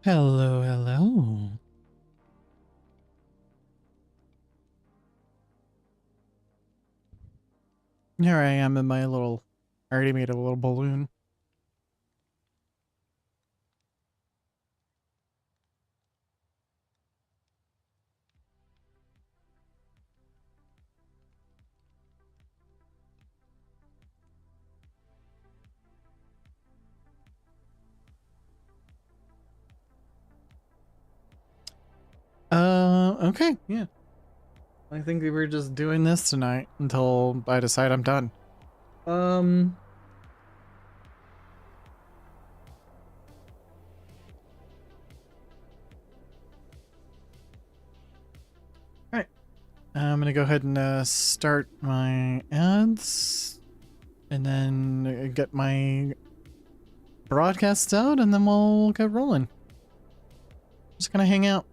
Hello, hello. Here I am in my little, I already made a little balloon. Okay, yeah. I think we were just doing this tonight until I decide I'm done. Um, all right. I'm gonna go ahead and start my ads and then get my broadcasts out and then we'll get rolling. Just gonna hang out.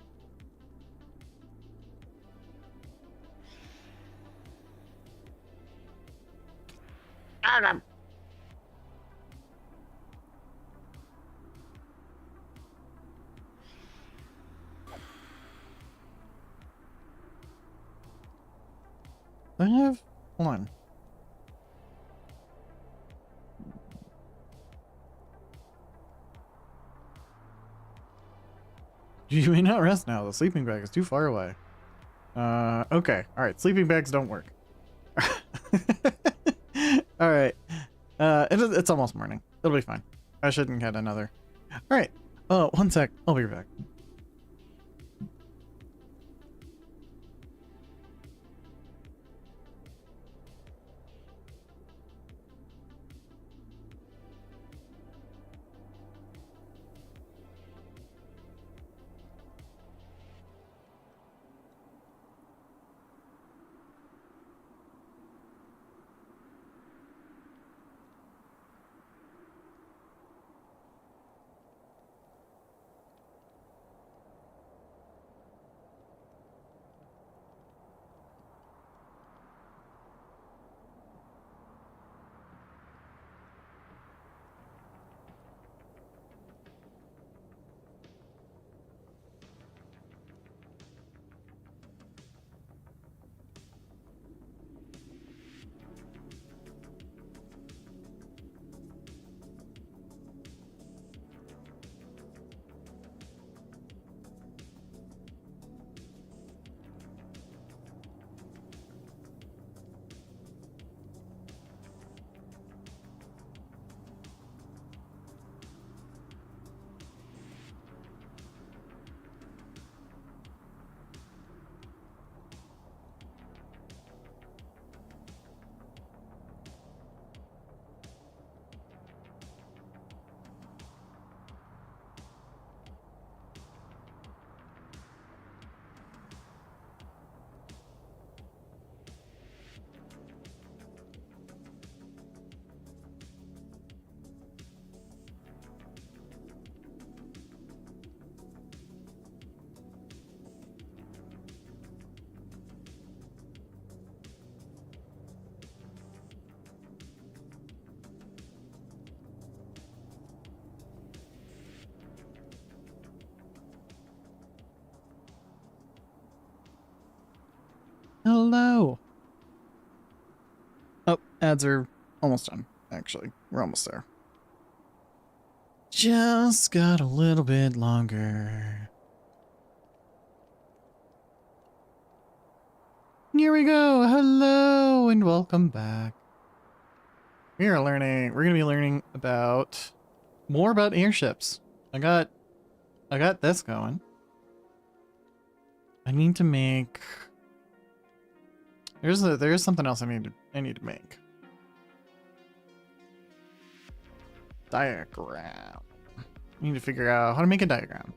I have, hold on. You may not rest now. The sleeping bag is too far away. Okay. All right. Sleeping bags don't work. All right. It's almost morning. It'll be fine. I shouldn't get another. All right. Oh, one sec. I'll be right back. Hello. Oh, ads are almost done. Actually, we're almost there. Just got a little bit longer. Here we go. Hello and welcome back. We're going to be learning about more about airships. I got this going. I need to make there's something else I need to make. Diagram. I need to figure out how to make a diagram.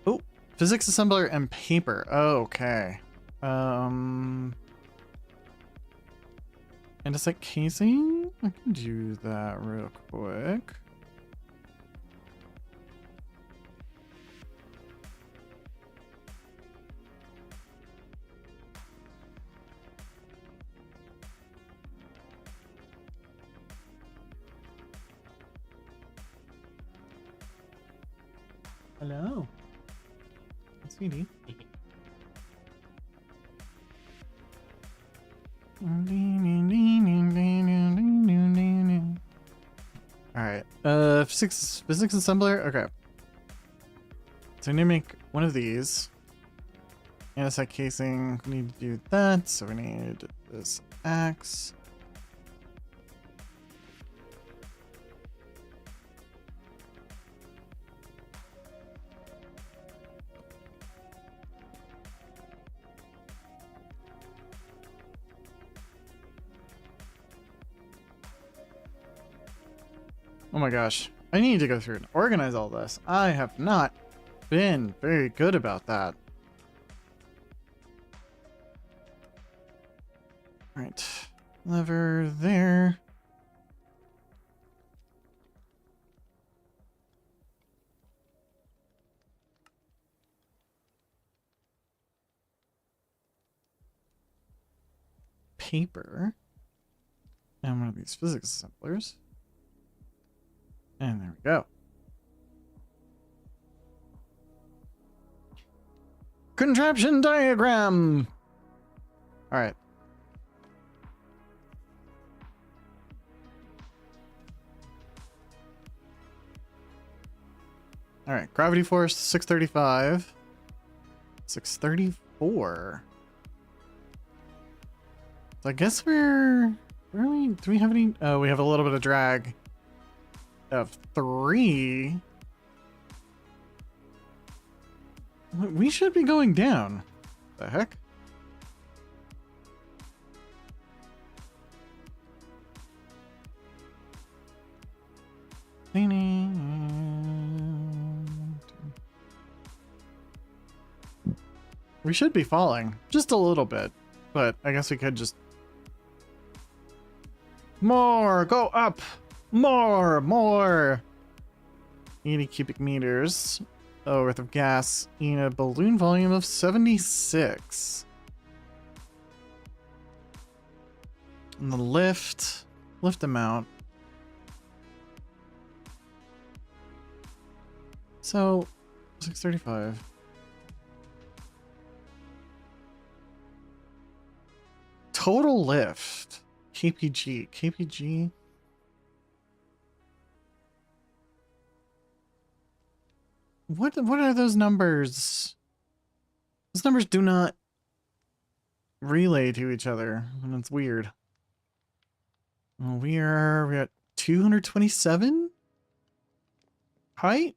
Oh, physics assembler and paper. Okay. And it's like casing? I can do that real quick. Hello. Sweetie. Alright. Physics assembler? Okay. So I need to make one of these. Anesthetic casing. We need to do that. So we need this axe. Oh my gosh. I need to go through and organize all this. I have not been very good about that. Alright. Lever there. Paper. And one of these physics assemblers. And there we go. Contraption diagram! Alright. Alright, gravity force 635. 634. So I guess where are we? Do we have any? Oh, we have a little bit of drag of 3. We should be going down. The heck? We should be falling just a little bit, but I guess we could just more go up, more 80 cubic meters worth of gas in a balloon volume of 76. And the lift amount. So 635. Total lift. KPG. What are those numbers? Those numbers do not relay to each other, and it's weird. Well, we're at 227 height.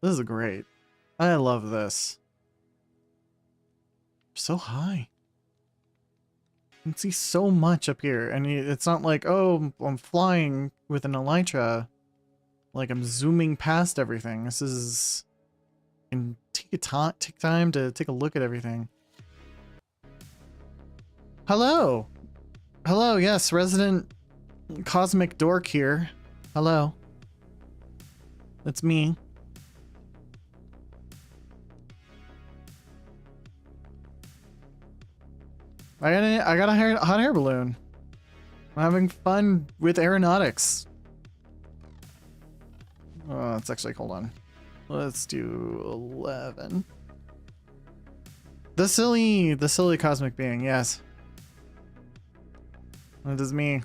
This is great. I love this. So high. You can see so much up here, and it's not like, oh, I'm flying with an elytra. Like I'm zooming past everything. This is, and take time to take a look at everything. Hello, yes, resident cosmic dork here. Hello, that's me. I got a hot air balloon. I'm having fun with aeronautics. Let's actually, hold on. Let's do 11. The silly cosmic being, yes. That is me.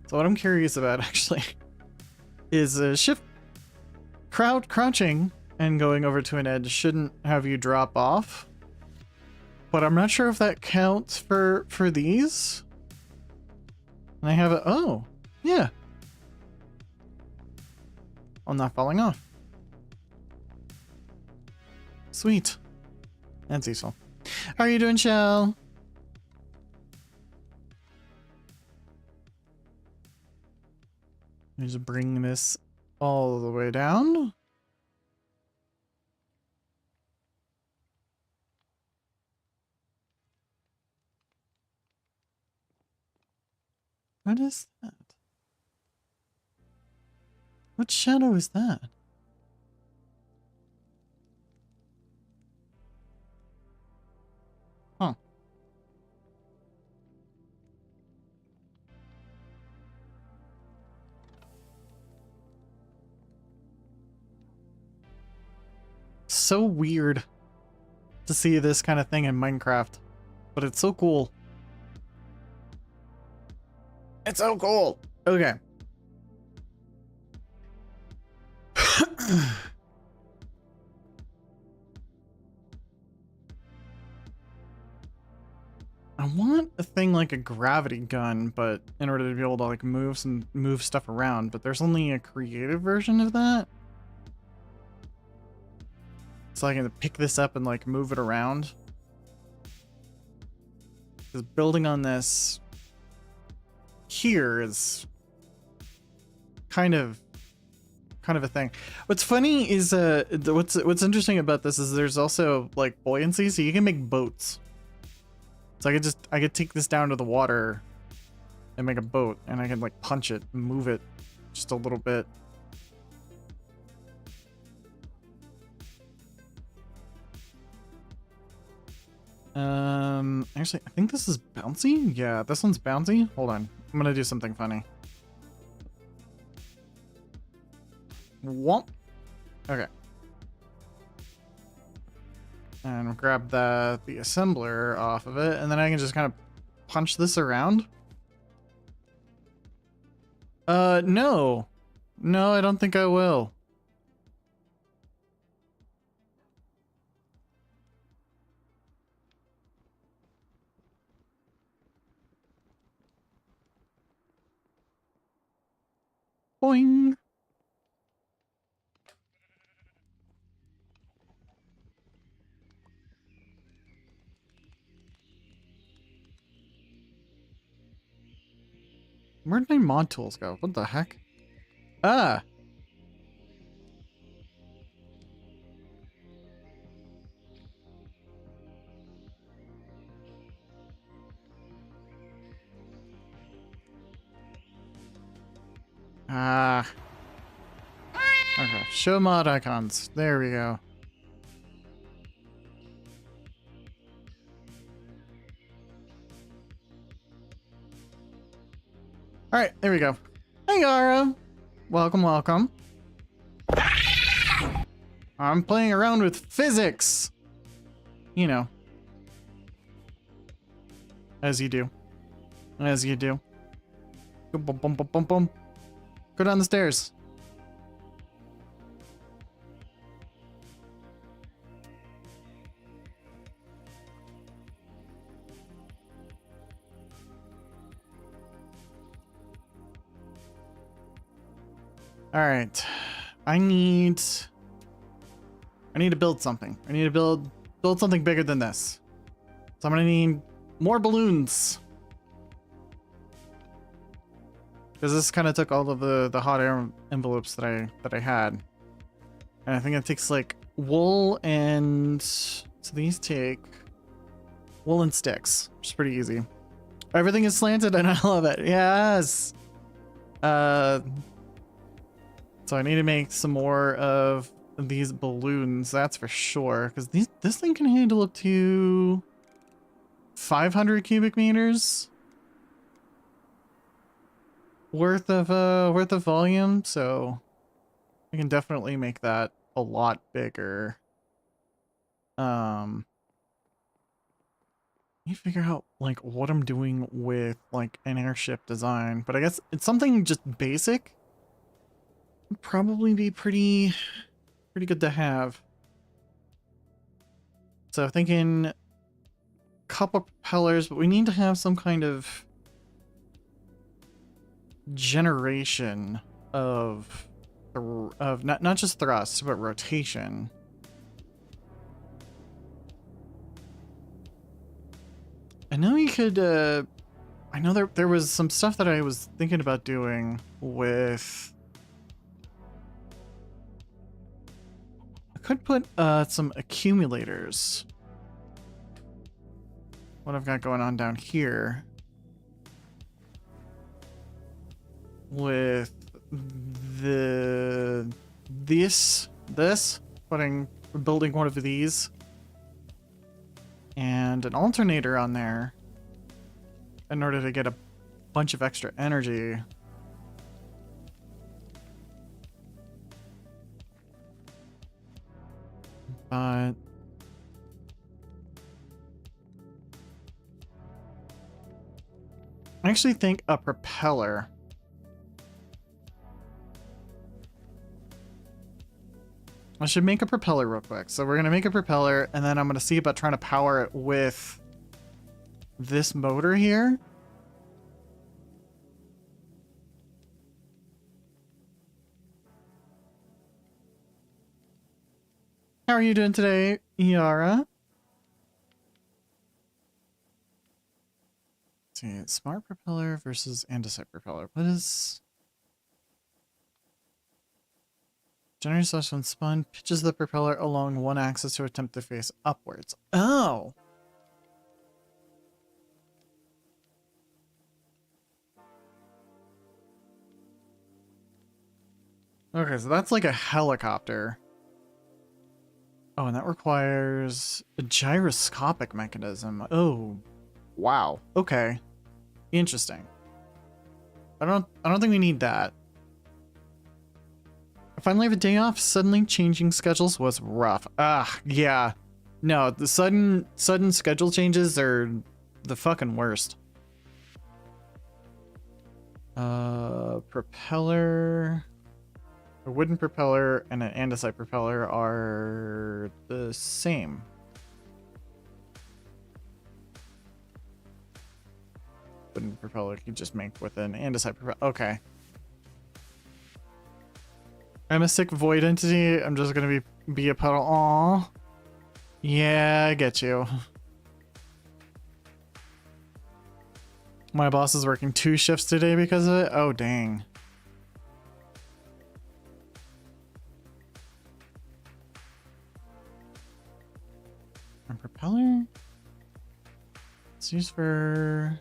So what I'm curious about actually is shift crouching and going over to an edge shouldn't have you drop off. But I'm not sure if that counts for these. And I have a, oh, yeah. I'm not falling off. Sweet. And Cecil. How are you doing, Shell? Let me just bring this all the way down. What is that? What shadow is that? Huh. so weird to see this kind of thing in Minecraft, but it's so cool. It's so cool. Okay. I want a thing like a gravity gun, but in order to be able to like move stuff around, but there's only a creative version of that. So I can pick this up and like move it around. Because building on this here is kind of a thing. What's funny is what's interesting about this is there's also like buoyancy, so you can make boats. So I could take this down to the water and make a boat, and I can like punch it and move it just a little bit. Actually, I think this is bouncy. Yeah, this one's bouncy. Hold on. I'm gonna do something funny. Womp. Okay. And grab the assembler off of it, and then I can just kind of punch this around. No. No, I don't think I will. Boing. Where'd my mod tools go? What the heck? Ah! Ah. Okay, show mod icons. There we go. Alright, there we go. Hey, Gara! Welcome, welcome. I'm playing around with physics! You know. As you do. As you do. Boom, boom, boom, boom, boom, boom. Go down the stairs. All right, I need to build something. I need to build something bigger than this. So I'm gonna need more balloons. Because this kind of took all of the hot air envelopes that I had. And I think it takes like wool and so these take wool and sticks, which is pretty easy. Everything is slanted and I love it. Yes. So I need to make some more of these balloons, that's for sure. Because this thing can handle up to 500 cubic meters worth of volume. So I can definitely make that a lot bigger. Let me figure out like what I'm doing with like an airship design, but I guess it's something just basic. Would probably be pretty good to have. So thinking a couple propellers, but we need to have some kind of generation of not just thrust, but rotation. I know you could I know there was some stuff that I was thinking about doing with could put some accumulators. What I've got going on down here with this building one of these and an alternator on there in order to get a bunch of extra energy. but I actually think a propeller. I should make a propeller real quick. So we're going to make a propeller, and then I'm going to see about trying to power it with this motor here. How are you doing today, Yara? Let's see, smart propeller versus andesite propeller. What is... Generator slash when spun pitches the propeller along one axis to attempt to face upwards. Oh! Okay, so that's like a helicopter. Oh, and that requires a gyroscopic mechanism. Oh, wow. Okay, interesting. I don't think we need that. I finally have a day off. Suddenly changing schedules was rough. Ah, yeah. No, the sudden schedule changes are the fucking worst. Propeller. A wooden propeller and an andesite propeller are the same. Wooden propeller you just make with an andesite propeller. Okay. I'm a sick void entity. I'm just gonna be a puddle. Aw. Yeah, I get you. My boss is working 2 shifts today because of it. Oh, dang. And propeller? It's used for...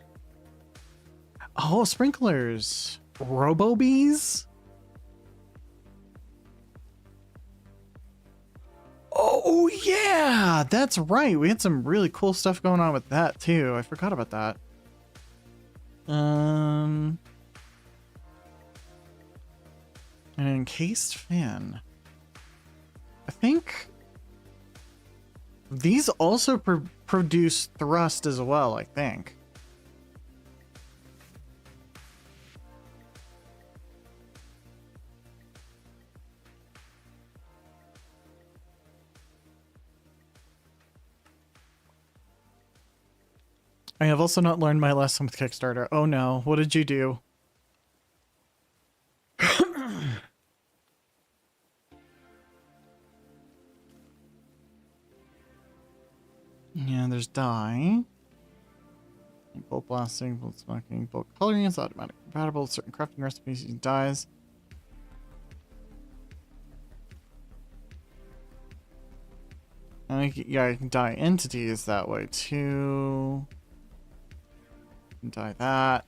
Oh, sprinklers. Robo bees? Oh, yeah! That's right. We had some really cool stuff going on with that, too. I forgot about that. An encased fan. I think these also produce thrust as well, I think. I have also not learned my lesson with Kickstarter. Oh no, what did you do? Yeah, there's dye. Bolt blasting, bolt smoking, bolt coloring is automatic compatible with certain crafting recipes using dyes. And yeah, you can dye entities that way too. You can dye that.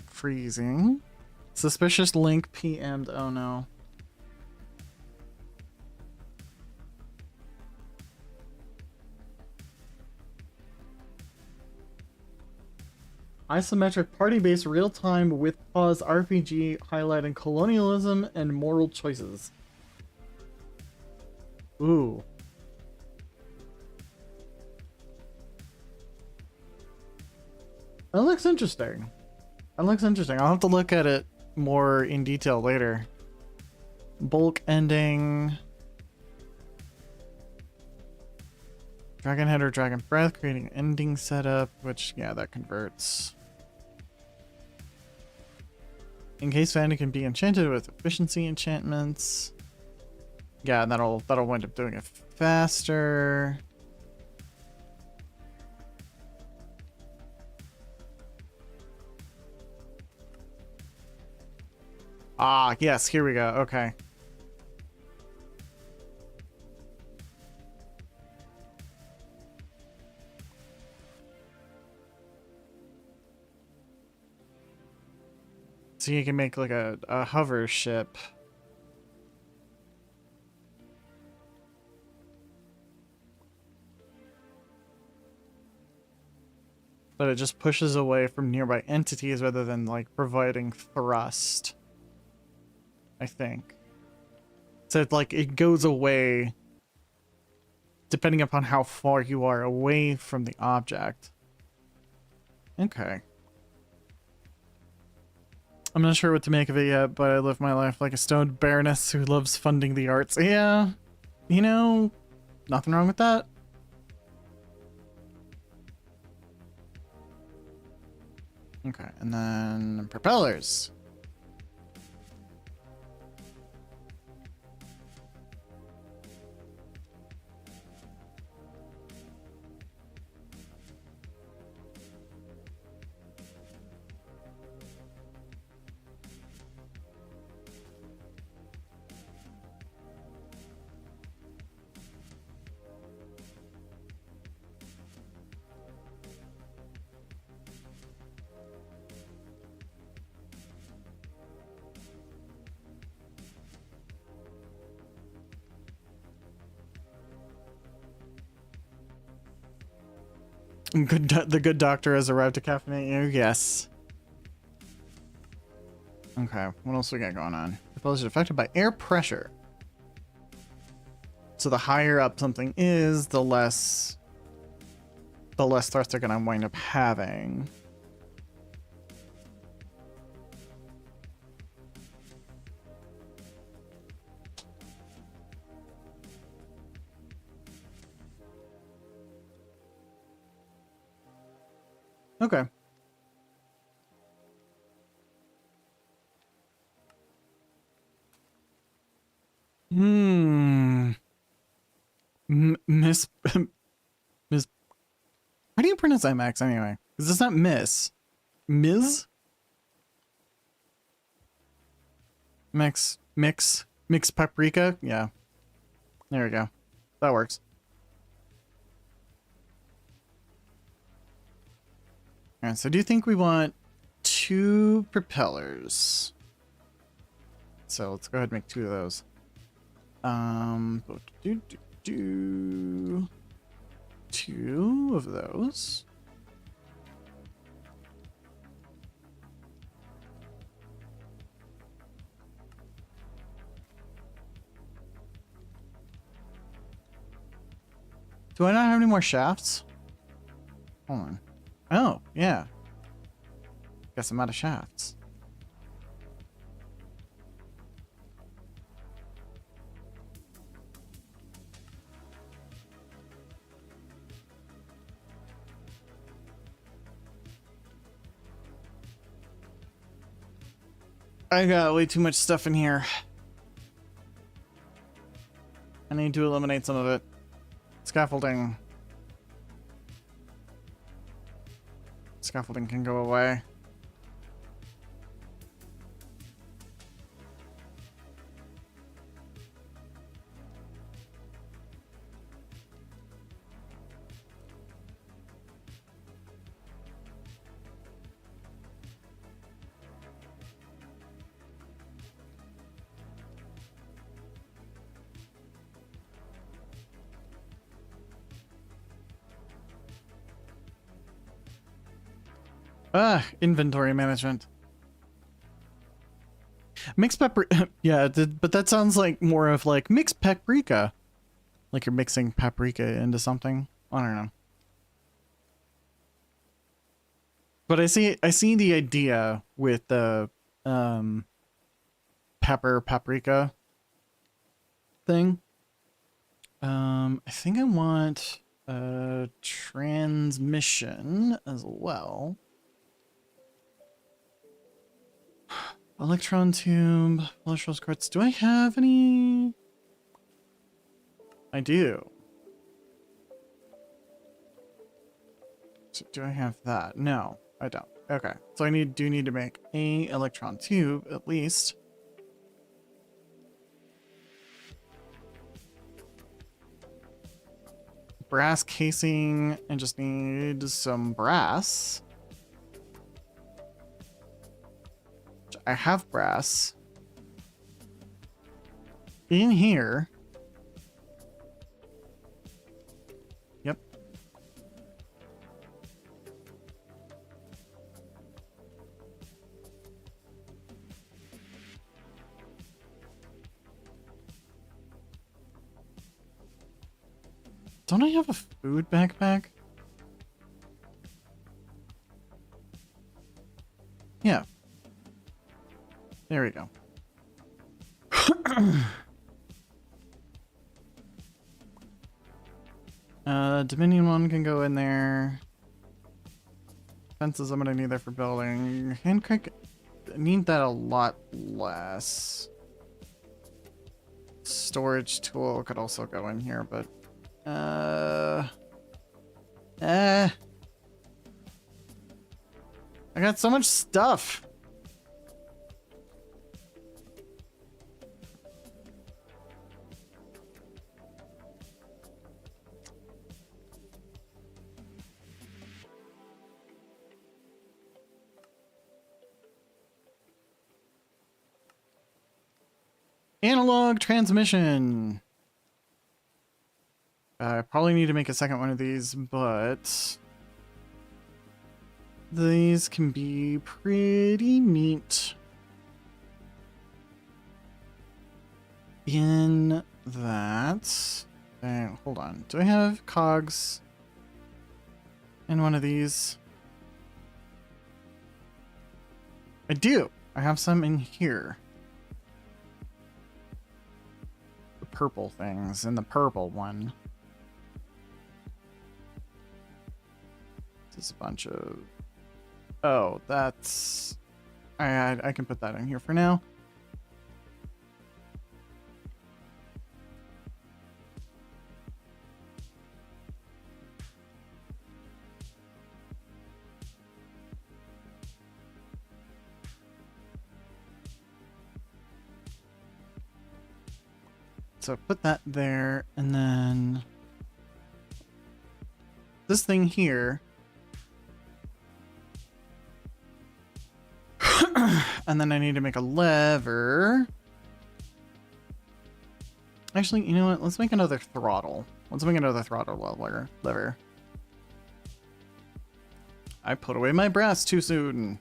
Freezing. Suspicious link PM'd. Oh no. Isometric party-based real-time with pause RPG highlighting colonialism and moral choices. Ooh. That looks interesting. That looks interesting. I'll have to look at it more in detail later. Bulk ending. Dragon head or dragon breath, creating an ending setup, which, yeah, that converts. Encased fan can be enchanted with efficiency enchantments. Yeah, and that'll wind up doing it faster. Ah, yes, here we go. Okay. So you can make like a hover ship. but it just pushes away from nearby entities rather than like providing thrust, I think. So like it goes away depending upon how far you are away from the object. Okay. I'm not sure what to make of it yet, but I live my life like a stoned baroness who loves funding the arts. Yeah, you know, nothing wrong with that. Okay, and then propellers. The good doctor has arrived to caffeinate you. Yes. Okay, what else we got going on? Propellers are affected by air pressure. So the higher up something is, the less thrust they're gonna wind up having. Okay. Miss Miss, how do you pronounce IMAX anyway? Because it's not Miss. Ms? Mix paprika? Yeah. There we go. That works. Alright, so do you think we want 2 propellers? So let's go ahead and make 2 of those. Do 2 of those. Do I not have any more shafts? Hold on. Oh, yeah. Guess I'm out of shafts. I got way too much stuff in here. I need to eliminate some of it. Scaffolding. Scaffolding can go away. Inventory management. Mixed paprika. Yeah, but that sounds like more of like mixed paprika. Like you're mixing paprika into something. I don't know. But I see the idea with the paprika thing. I think I want a transmission as well. Electron tube, electron quartz. Do I have any? I do. So do I have that? No, I don't. Okay, so I do need to make a electron tube at least. Brass casing. I just need some brass. I have brass in here. Yep. Don't I have a food backpack? Yeah. There we go. Dominion one can go in there. Fences I'm gonna need there for building. Hand crank, I need that a lot less. Storage tool could also go in here, but I got so much stuff. Analog transmission. I probably need to make a second one of these, but these can be pretty neat in that. Hold on. Do I have cogs in one of these? I do. I have some in here. Purple things in the purple one. This is a bunch of... Oh, that's... I can put that in here for now. So put that there, and then this thing here. And then I need to make a lever. Actually, you know what? Let's make another throttle. Let's make another throttle lever. I put away my brass too soon.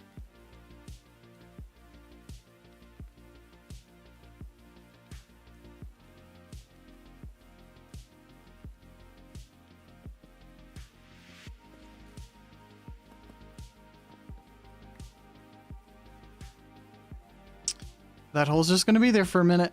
That hole's just going to be there for a minute.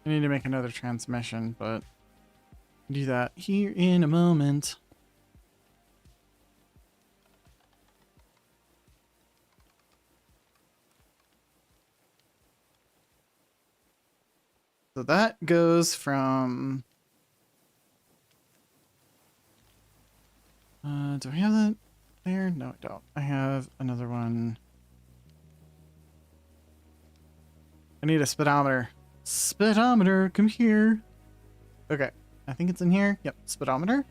I need to make another transmission, but I'll do that here in a moment. So that goes from... do I have that there? No, I don't. I have another one. I need a speedometer. Speedometer, come here. Okay, I think it's in here. Yep, speedometer.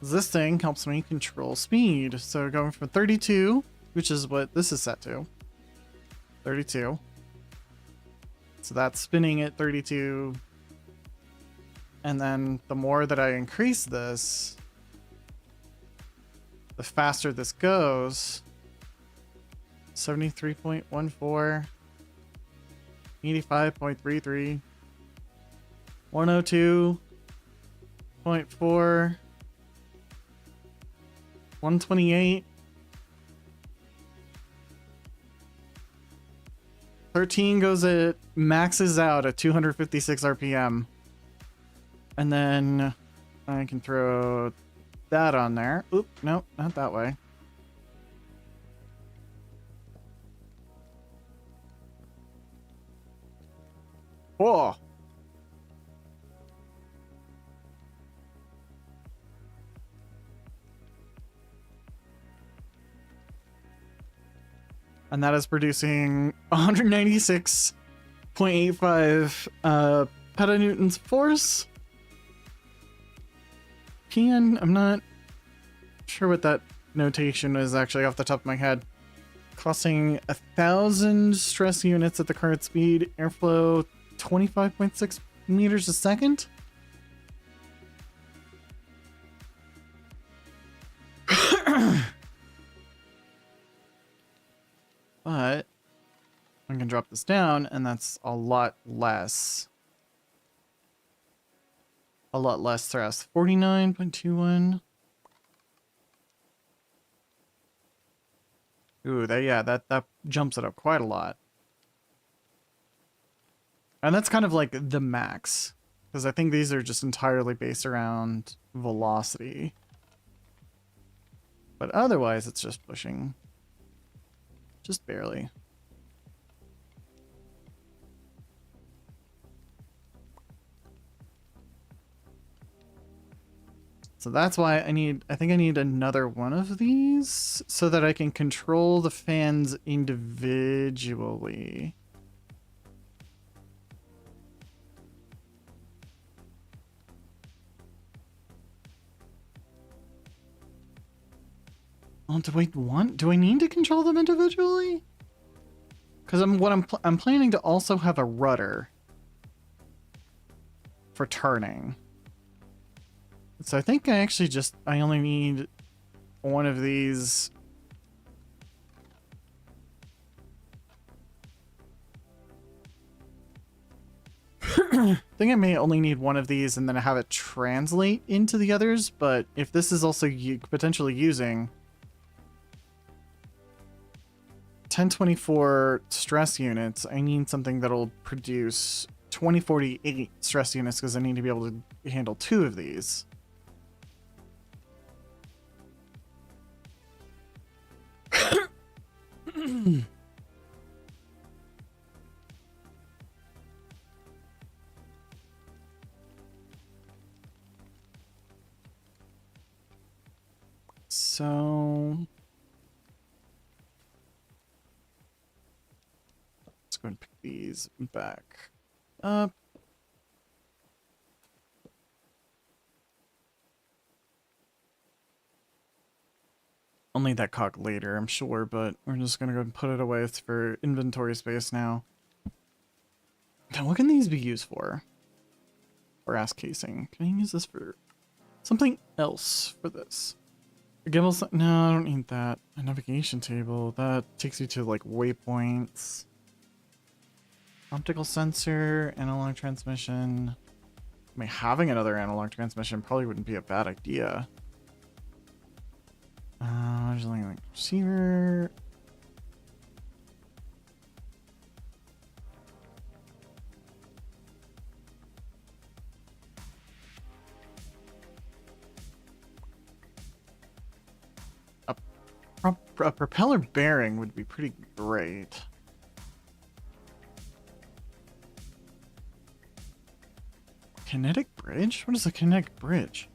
This thing helps me control speed. So going from 32... which is what this is set to. 32. So that's spinning at 32. And then the more that I increase this, the faster this goes. 73.14. 85.33. 102.4. 128. 13 goes at maxes out at 256 RPM. And then I can throw that on there. Oop, nope, not that way. Whoa. And that is producing 196.85 petanewtons force. I'm not sure what that notation is actually off the top of my head. costing 1,000 stress units at the current speed, airflow 25.6 meters a second. But I can drop this down, and that's a lot less. A lot less thrust. 49.21. Ooh, that jumps it up quite a lot. And that's kind of like the max, because I think these are just entirely based around velocity. But otherwise, it's just pushing. Just barely. So that's why I think I need another one of these so that I can control the fans individually. Oh, do I need to control them individually? Because I'm planning to also have a rudder for turning. So I think I only need one of these. I think I may only need one of these and then have it translate into the others, but if this is also potentially using 1024 stress units, I need something that'll produce 2048 stress units because I need to be able to handle 2 of these. So let's go and pick these back up. I'll need that cog later, I'm sure, but we're just gonna go and put it away for inventory space now. Now, what can these be used for? Brass casing. Can I use this for something else for this? A gimbal? No, I don't need that. A navigation table. That takes you to like waypoints. Optical sensor, analog transmission. I mean, having another analog transmission probably wouldn't be a bad idea. Just like receiver. A propeller bearing would be pretty great. Kinetic bridge? What is a kinetic bridge?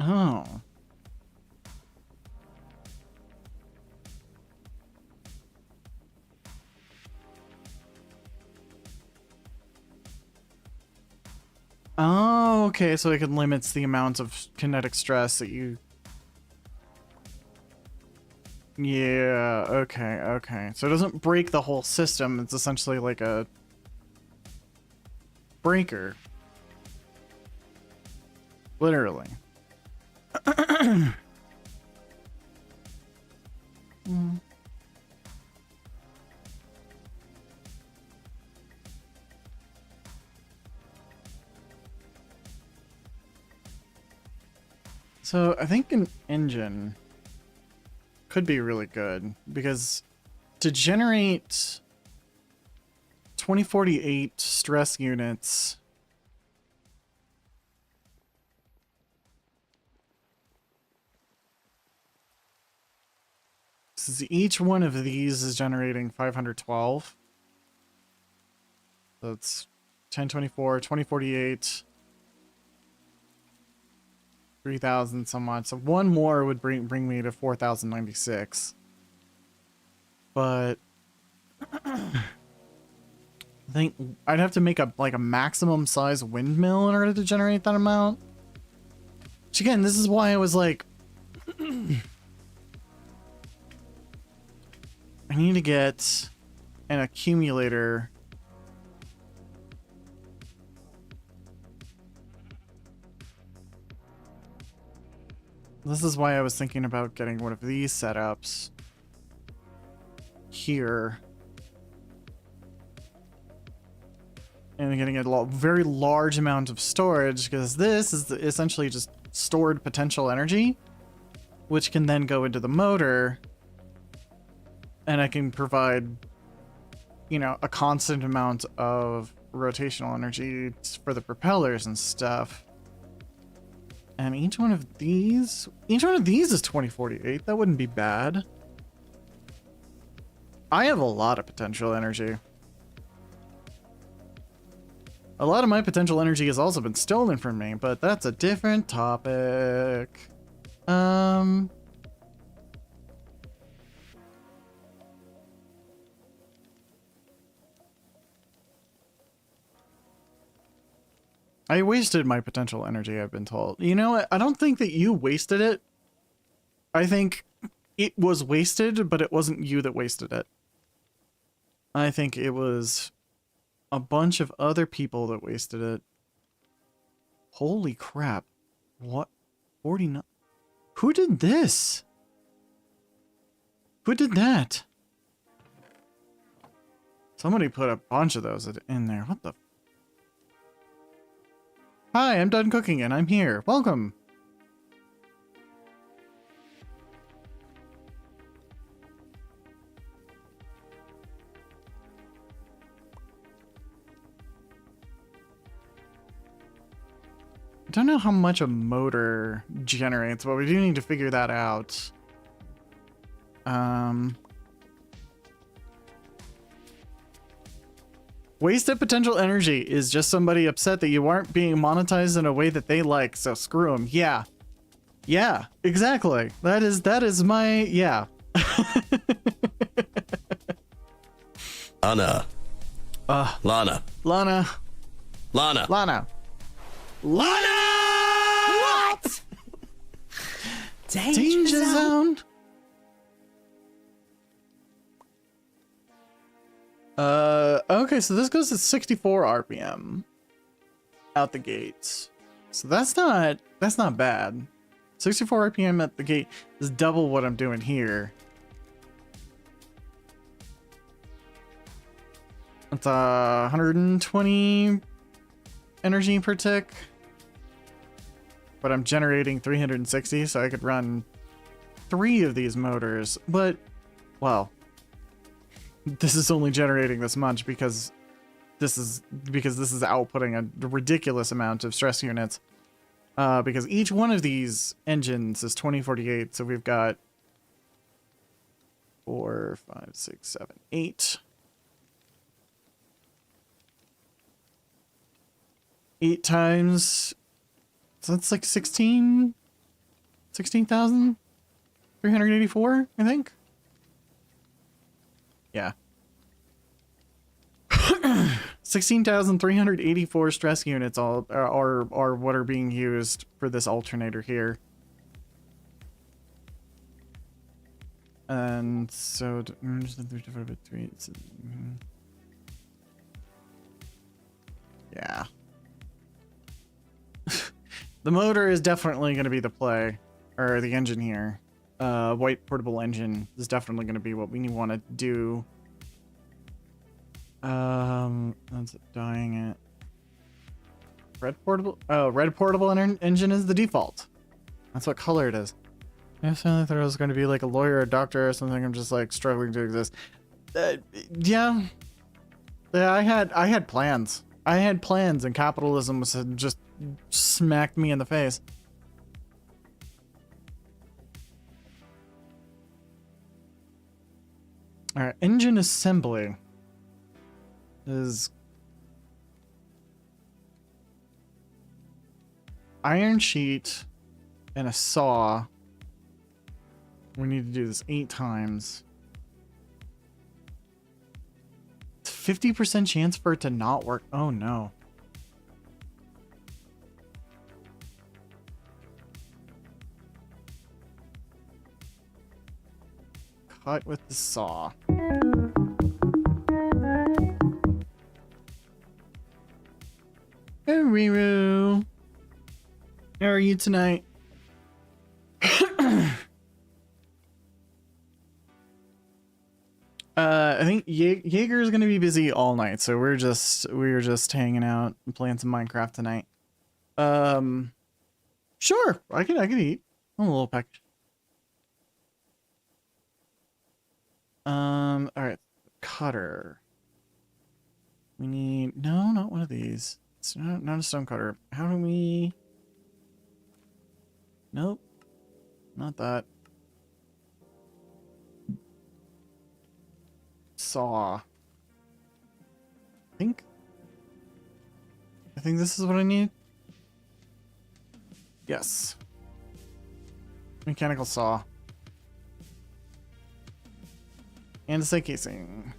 Oh. Oh, okay, so it can limits the amount of kinetic stress that you... Yeah, okay, okay. So it doesn't break the whole system, it's essentially like a breaker. Literally. Mm. So I think an engine could be really good because to generate 2048 stress units, since each one of these is generating 512. So it's 1024, 2048, 3,000 some odd. So one more would bring me to 4,096. But I think I'd have to make a maximum size windmill in order to generate that amount. Which again, this is why I was like, I need to get an accumulator. This is why I was thinking about getting one of these setups here. And getting a very large amount of storage, because this is essentially just stored potential energy, which can then go into the motor, and I can provide, you know, a constant amount of rotational energy for the propellers and stuff. And each one of these is 2048. That wouldn't be bad. I have a lot of potential energy. A lot of my potential energy has also been stolen from me, but that's a different topic. I wasted my potential energy, I've been told. You know what? I don't think that you wasted it. I think it was wasted, but it wasn't you that wasted it. I think it was a bunch of other people that wasted it. Holy crap. What? 49? Who did this? Who did that? Somebody put a bunch of those in there. What the? Hi, I'm done cooking and I'm here. Welcome. I don't know how much a motor generates, but we do need to figure that out. Wasted potential energy is just somebody upset that you aren't being monetized in a way that they like, so screw them. Yeah. Yeah, exactly. That is my, yeah. Lana. Lana. Lana. Lana. Lana. Lana! What? Danger zone. Okay, so this goes at 64 RPM out the gates. So that's not bad. 64 RPM at the gate is double what I'm doing here. It's 120 energy per tick. But I'm generating 360, so I could run 3 of these motors. But, well, this is only generating this much because this is outputting a ridiculous amount of stress units. Because each one of these engines is 2048, so we've got 4, 5, 6, 7, 8. 8 times, so that's like 16,384, I think. Yeah. 16,384 stress units all are what are being used for this alternator here. And so yeah. The motor is definitely going to be the play, or the engine here. White portable engine is definitely going to be what we want to do. That's dying it. Red portable engine is the default. That's what color it is. I certainly thought I was going to be like a lawyer or a doctor or something. I'm just like struggling to exist. Yeah, I had plans. I had plans, and capitalism was just smacked me in the face. All right, engine assembly is iron sheet and a saw. We need to do this 8 times. 50% chance for it to not work. Oh no. Cut with the saw. Hey, Riru. How are you tonight? I think Jaeger is gonna be busy all night, so we're just hanging out and playing some Minecraft tonight. Sure, I can eat. I'm a little package. All right, cutter. We need no, not one of these. It's not a stone cutter. How do we? Nope, not that. Saw. I think this is what I need. Yes. Mechanical saw. And a sight casing.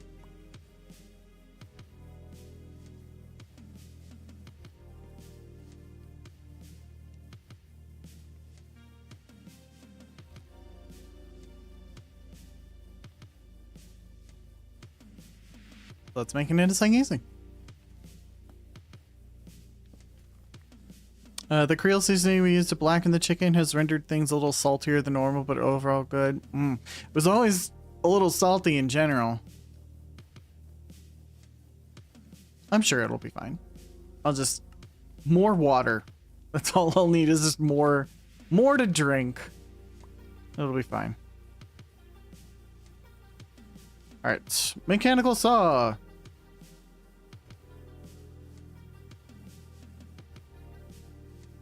Let's make an sight casing. The Creole seasoning we used to blacken the chicken has rendered things a little saltier than normal, but overall good. It was always a little salty in general. I'm sure it'll be fine. I'll just... more water. That's all I'll need is just more to drink. It'll be fine. Alright. Mechanical saw.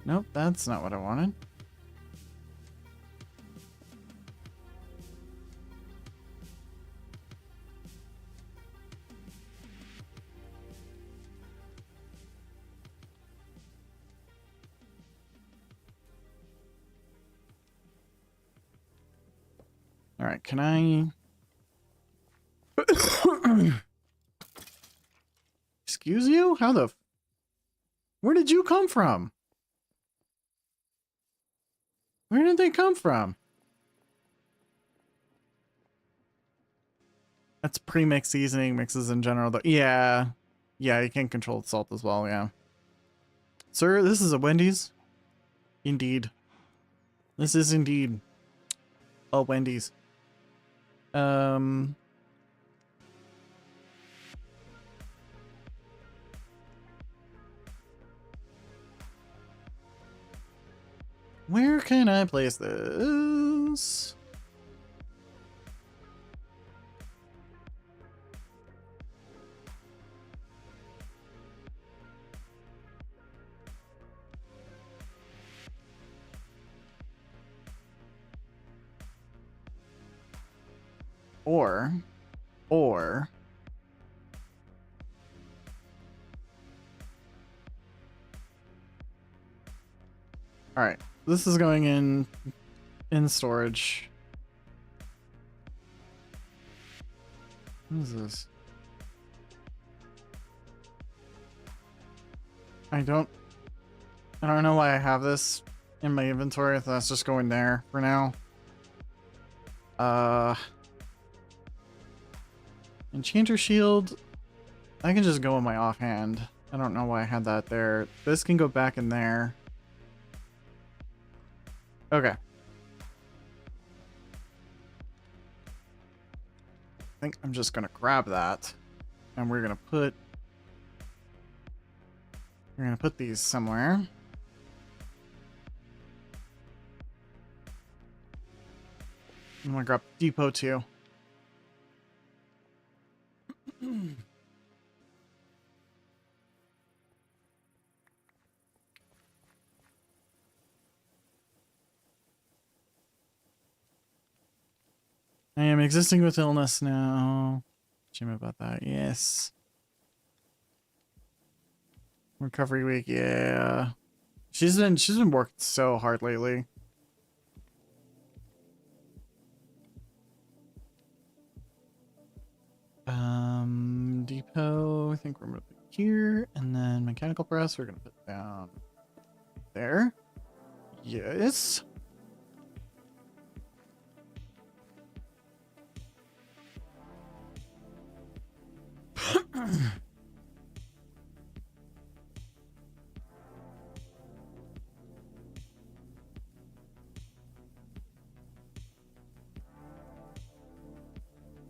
Nope, that's not what I wanted. All right, can I... Excuse you? How the... Where did you come from? Where did they come from? That's pre-mix seasoning mixes in general, though. Yeah. Yeah, you can control the salt as well, yeah. Sir, this is a Wendy's? Indeed. This is indeed a Wendy's. Where can I place this? Or all right, this is going in storage. What is this? I don't know why I have this in my inventory. That's just going there for now. Enchanter shield. I can just go in my offhand. I don't know why I had that there. This can go back in there. Okay. I think I'm just gonna grab that, and we're gonna put these somewhere. I'm gonna grab Depot too. I am existing with illness now. Shame about that. Yes. Recovery week. Yeah. She's been working so hard lately. Depot. toe, I think we're gonna put here, and then mechanical press, we're gonna put down there. Yes.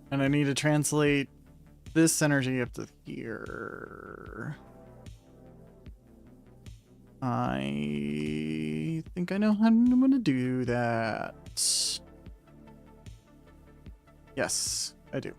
And I need to translate this energy up to here. I think I know how I'm going to do that. Yes, I do.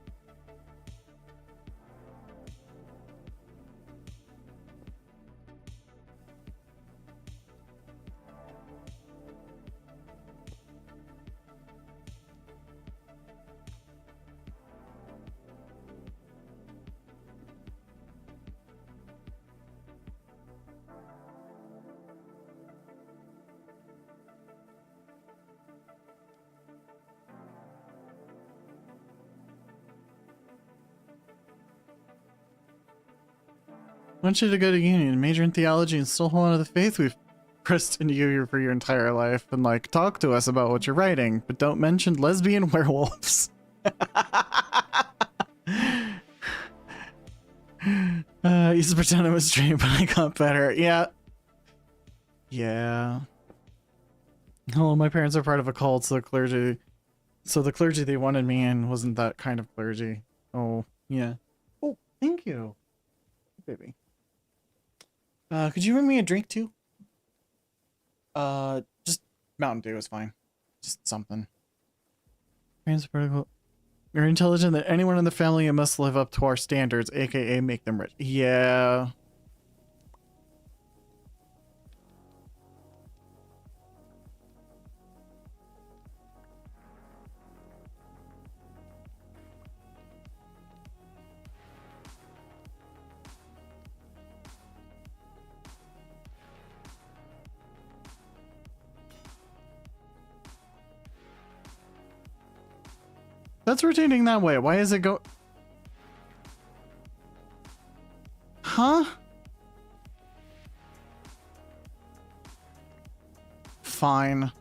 I want you to go to Union, major in theology, and still hold on to the faith we've pressed into you for your entire life, and like talk to us about what you're writing, but don't mention lesbian werewolves. I used to pretend I was straight, but I got better. Yeah. Yeah. Oh, my parents are part of a cult, so the clergy they wanted me in wasn't that kind of clergy. Oh, yeah. Oh, thank you, baby. Could you bring me a drink too? Just Mountain Dew is fine. Just something. You're intelligent that anyone in the family must live up to our standards, aka make them rich. Yeah. That's rotating that way. Why is it go... Huh? Fine.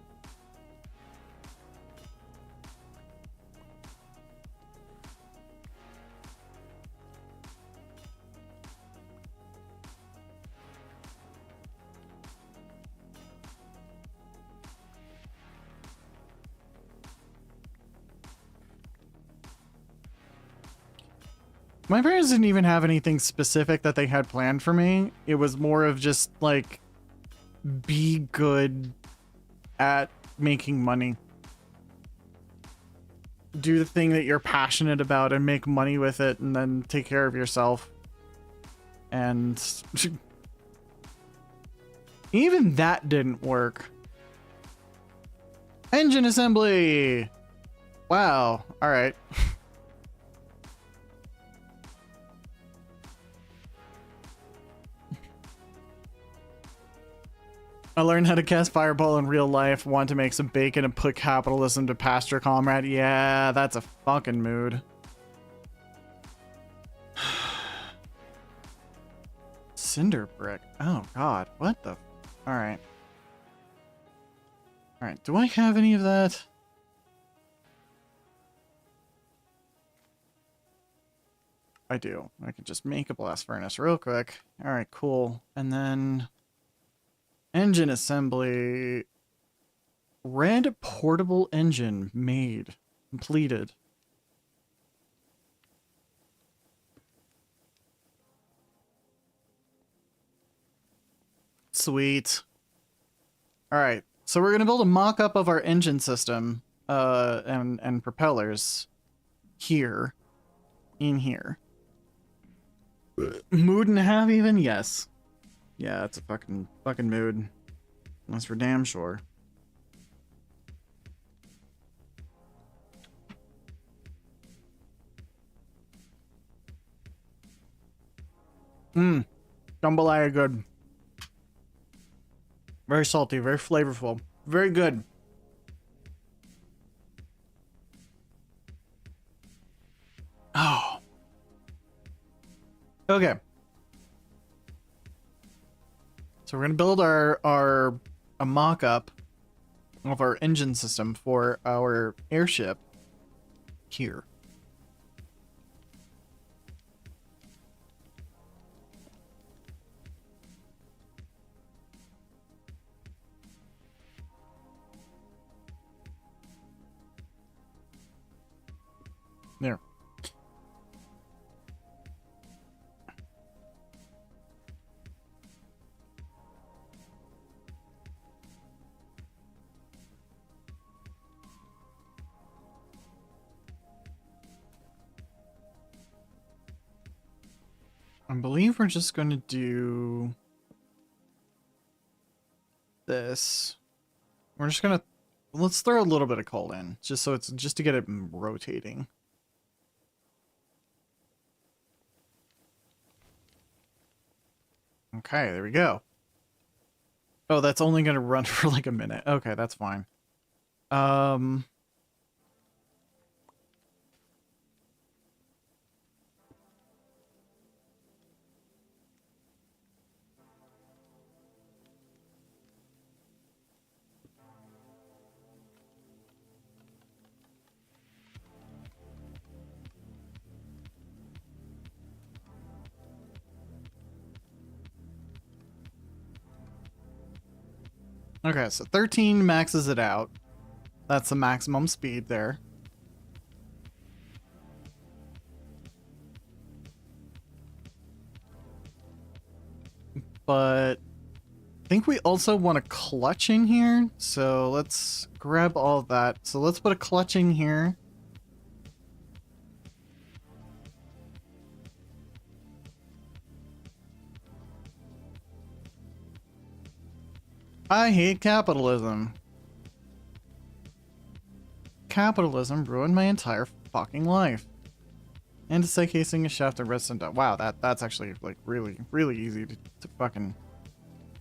My parents didn't even have anything specific that they had planned for me. It was more of just like, be good at making money. Do the thing that you're passionate about and make money with it, and then take care of yourself. And even that didn't work. Engine assembly! Wow, alright. I learned how to cast fireball in real life, want to make some bacon and put capitalism to pasture, comrade. Yeah, that's a fucking mood. Cinder brick. Oh god, what the... Alright. Alright, do I have any of that? I do. I can just make a blast furnace real quick. Alright, cool. And then... Engine assembly. Red portable engine made. Completed. Sweet. Alright, so we're gonna build a mock-up of our engine system, and propellers here. In here. Mood and a half even? Yes. Yeah, it's a fucking mood. That's for damn sure. Jambalaya good. Very salty, very flavorful. Very good. Oh. Okay. So we're gonna build a mock-up of our engine system for our airship here. There. I believe we're just going to do this. We're just going to, let's throw a little bit of coal in, just so it's, just to get it rotating. Okay, there we go. Oh, that's only going to run for like a minute. Okay, that's fine. Okay, so 13 maxes it out. That's the maximum speed there. But I think we also want a clutch in here. So let's grab all of that. So let's put a clutch in here. I hate capitalism. Capitalism ruined my entire fucking life. And to say casing a shaft and redstone dot. Wow, that's actually like really easy to fucking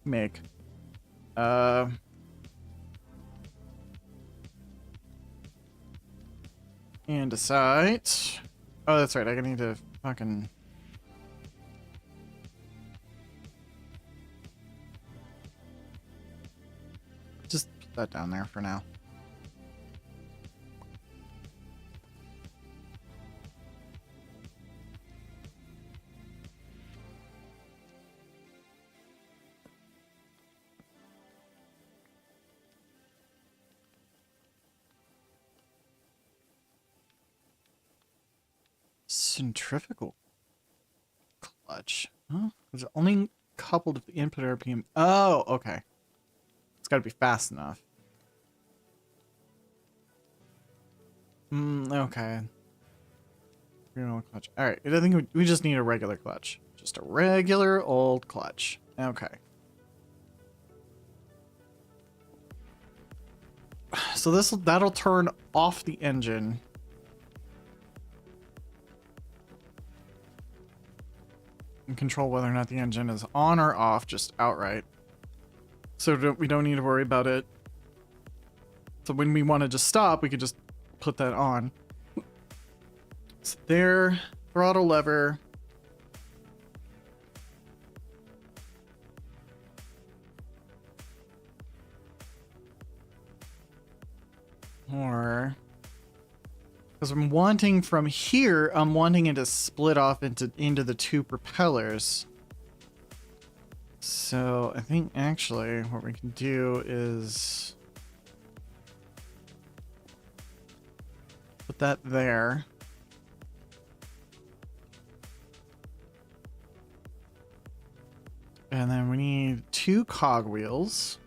make. Andesite. Oh, that's right. I need to fucking. Just put that down there for now. Centrifugal clutch. Huh? Is it only coupled with the input RPM? Oh, okay. It's got to be fast enough. Okay. Clutch. All right. I think we just need a regular clutch. Just a regular old clutch. Okay. So that'll turn off the engine. And control whether or not the engine is on or off, just outright. So we don't need to worry about it. So when we want to just stop, we could just put that on. So there, throttle lever. Or, because I'm wanting from here, I'm wanting it to split off into the two propellers. So I think actually what we can do is put that there. And then we need 2 cogwheels.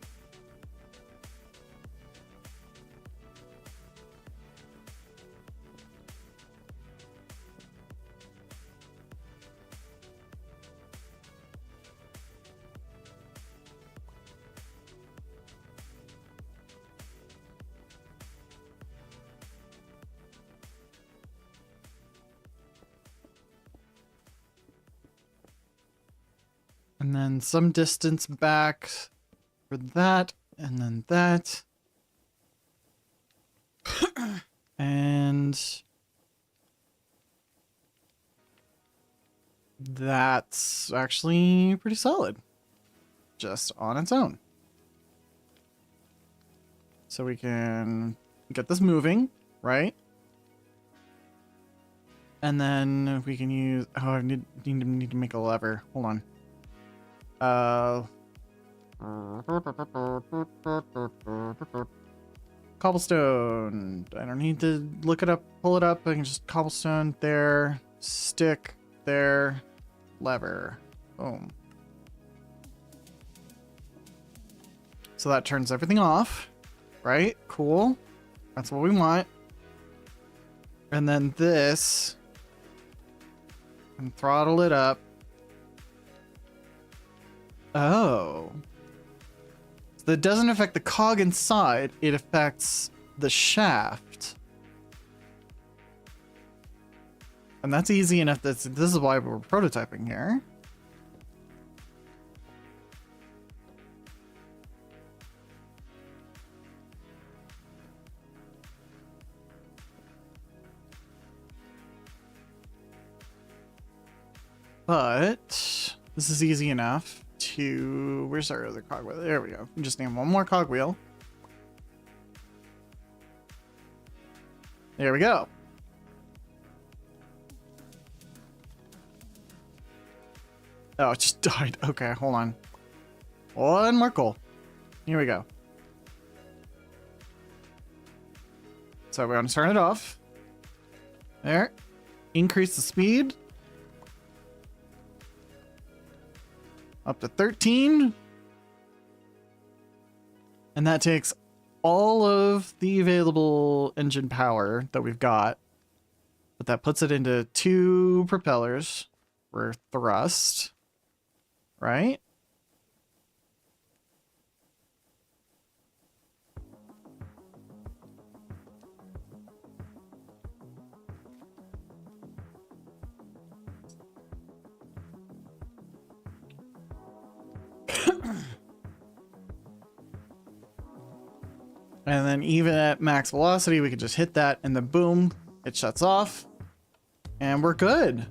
And then some distance back for that, and then that. And That's actually pretty solid. Just on its own. So we can get this moving, right? And then we can use... Oh, I need to make a lever. Hold on. Cobblestone. I don't need to look it up, pull it up. I can just cobblestone there, stick there, lever. Boom. So that turns everything off, right? Cool. That's what we want. And then this, and throttle it up. Oh. So that doesn't affect the cog inside, it affects the shaft. And that's easy enough. This is why we're prototyping here. But this is easy enough to... Where's our other cogwheel? There we go. We just need one more cogwheel. There we go. Oh, it just died. Okay, hold on. One more goal. Here we go. So we're going to turn it off. There. Increase the speed. Up to 13. And that takes all of the available engine power that we've got. But that puts it into 2 propellers for thrust. Right? And then even at max velocity, we can just hit that and then boom, it shuts off. And we're good.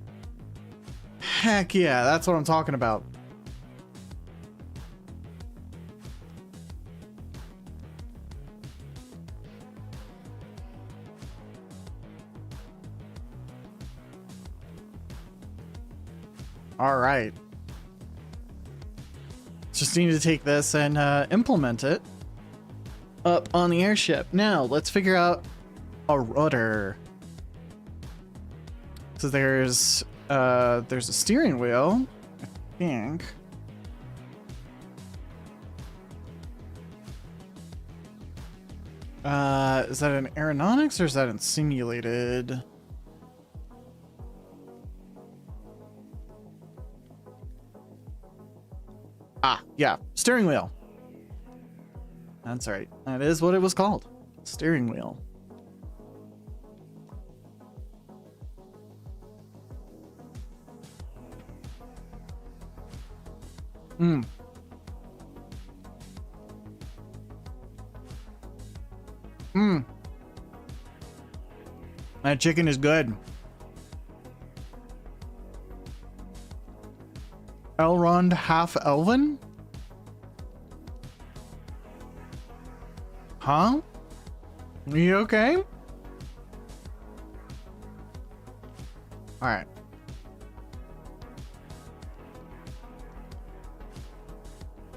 Heck yeah, that's what I'm talking about. All right. Just need to take this and implement it up on the airship. Now, let's figure out a rudder. So there's a steering wheel, I think. Is that an aeronautics or is that in simulated? Ah, yeah, steering wheel. That's right. That is what it was called. Steering wheel. Hmm. Hmm. That chicken is good. Elrond half elven? Huh? You okay? Alright.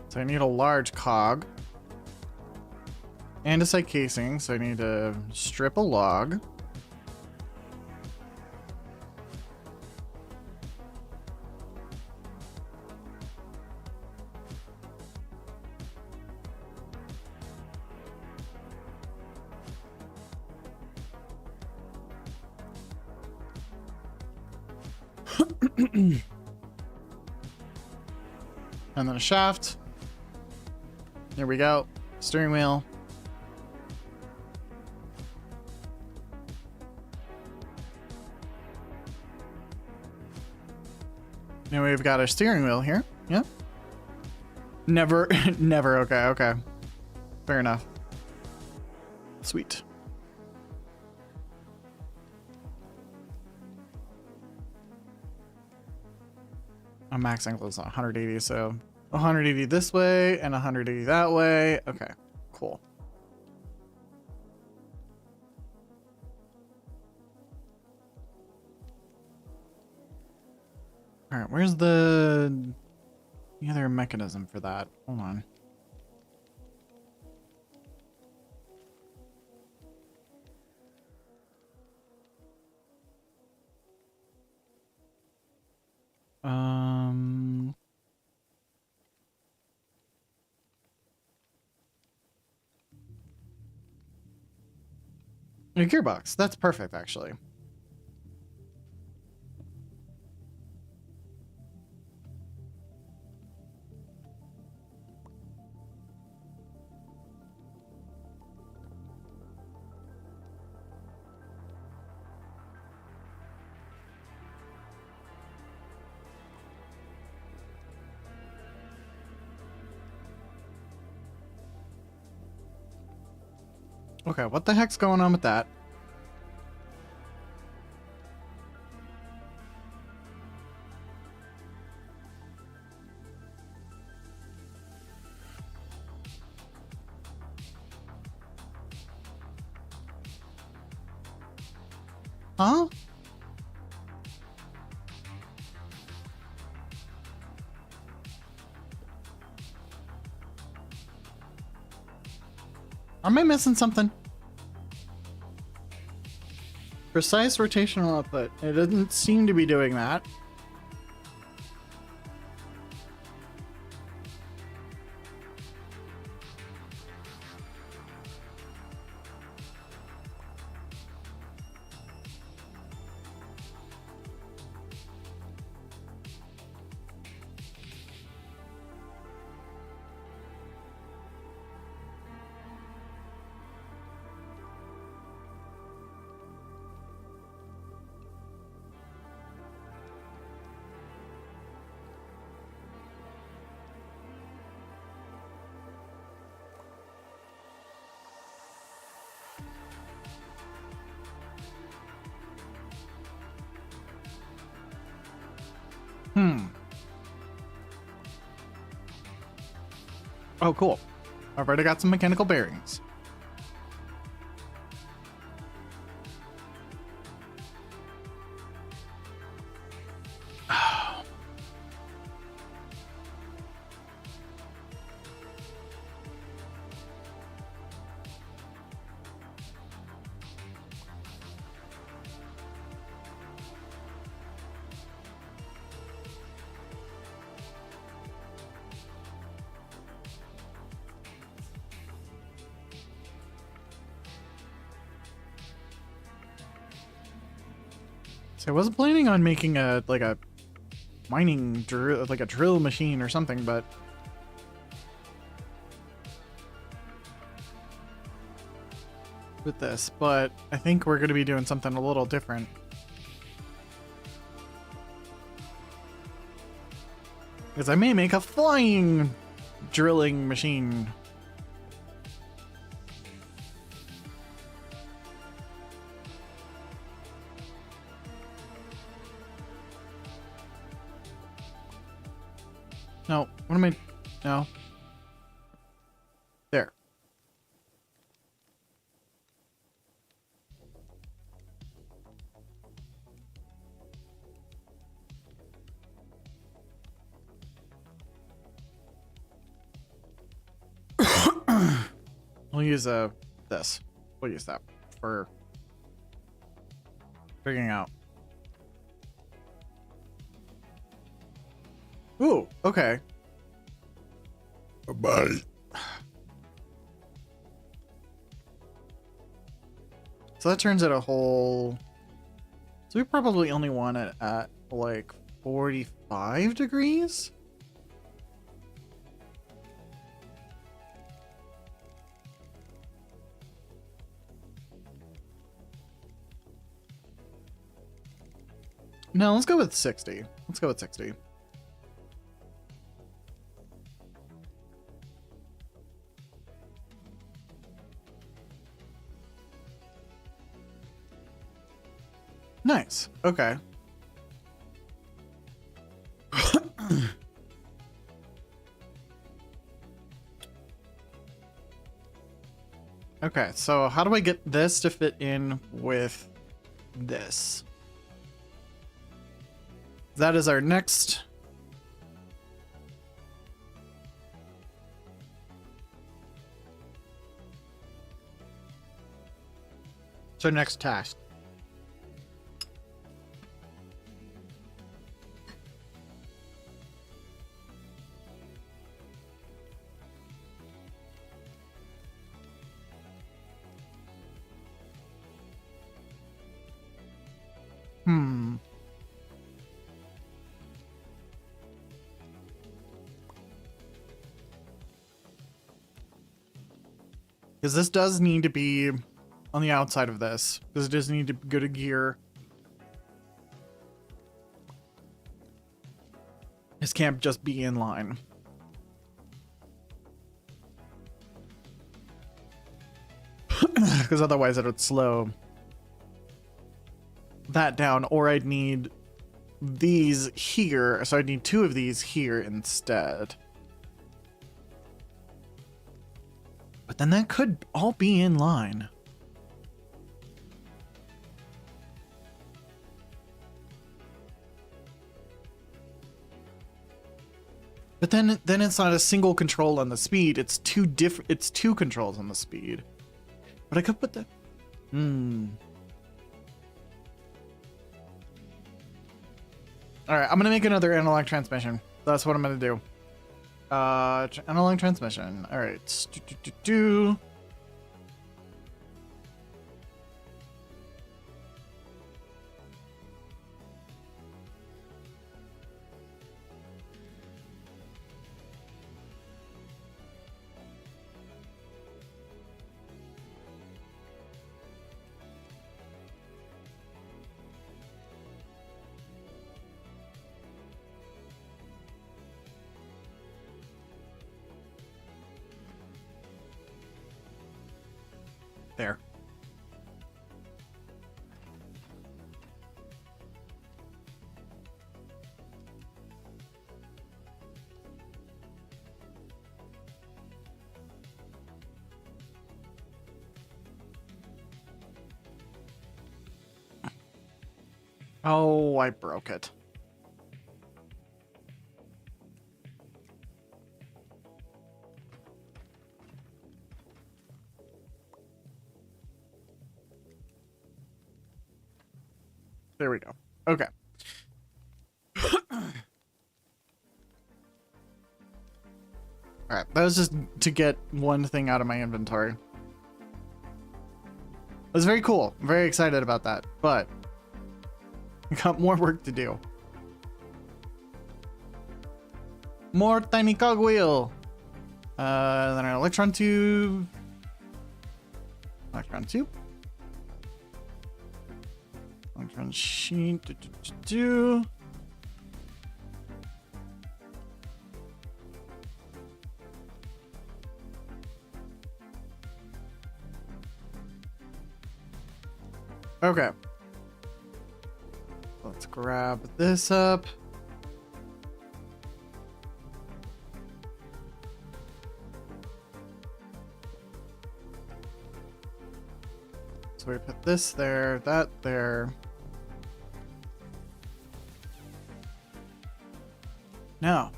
So I need a large cog. Andesite casing, so I need to strip a log. And then a shaft. Here we go. Steering wheel. Now we've got our steering wheel here. Yep. Never, never. Okay, okay. Fair enough. Sweet. I'm max angle is 180, so 180 this way and 180 that way. Okay, cool. All right, where's the other mechanism for that? Hold on. A gearbox. That's perfect, actually. Okay, what the heck's going on with that? Huh? Am I missing something? Precise rotational output. It doesn't seem to be doing that. Oh, cool. I've already got some mechanical bearings. So I wasn't planning on making a mining drill, like a drill machine or something, but with this, but I think we're going to be doing something a little different. Because I may make a flying drilling machine. No, what am I? No. There. We'll use this. We'll use that for figuring out. Ooh, okay. Bye. So that turns out a whole... So we probably only want it at like 45 degrees? No, let's go with 60. Let's go with 60. Nice. Okay. Okay, so how do I get this to fit in with this? That is our next. So next task. Hmm. Because this does need to be on the outside of this. Because it does need to go to gear. This can't just be in line. Because otherwise it would slow that down. Or I'd need these here. So I'd need two of these here instead. But then that could all be in line. But then it's not a single control on the speed. It's two controls on the speed. But I could put the Alright, I'm gonna make another analog transmission. That's what I'm gonna do. Analog transmission. Alright. There. Oh, I broke it. There we go. Okay. Alright, that was just to get one thing out of my inventory. It was very cool. I'm very excited about that, but I got more work to do. More tiny cogwheel. Then an electron tube. Electron tube. Electron sheet. Okay. Let's grab this up. So we put this there, that there. Now,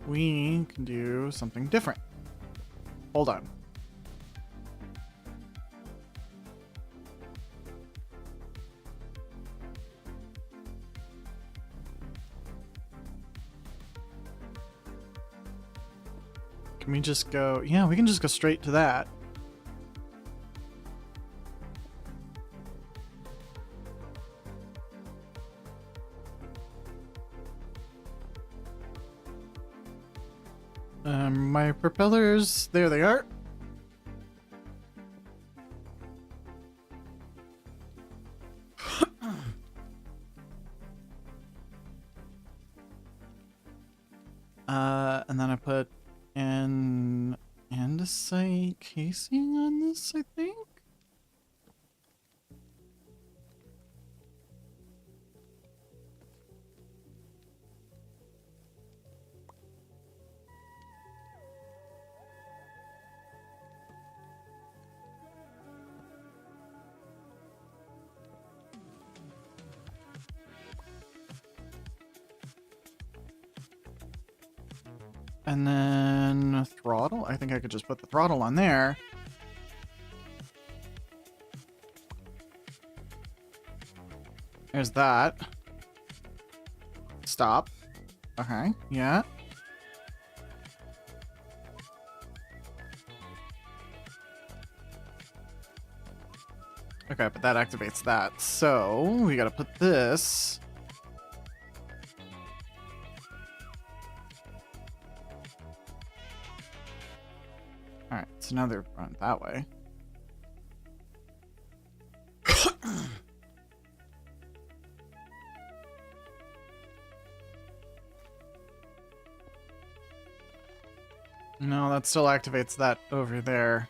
we can do something different. Hold on. Can we just go? Yeah, we can just go straight to that. My propellers, there they are. And then I put an andesite casing on this, I think. And then throttle. I think I could just put the throttle on there. There's that. Stop. Okay, yeah. Okay, but that activates that. So we gotta put this. Alright, so now they're run that way. No, that still activates that over there.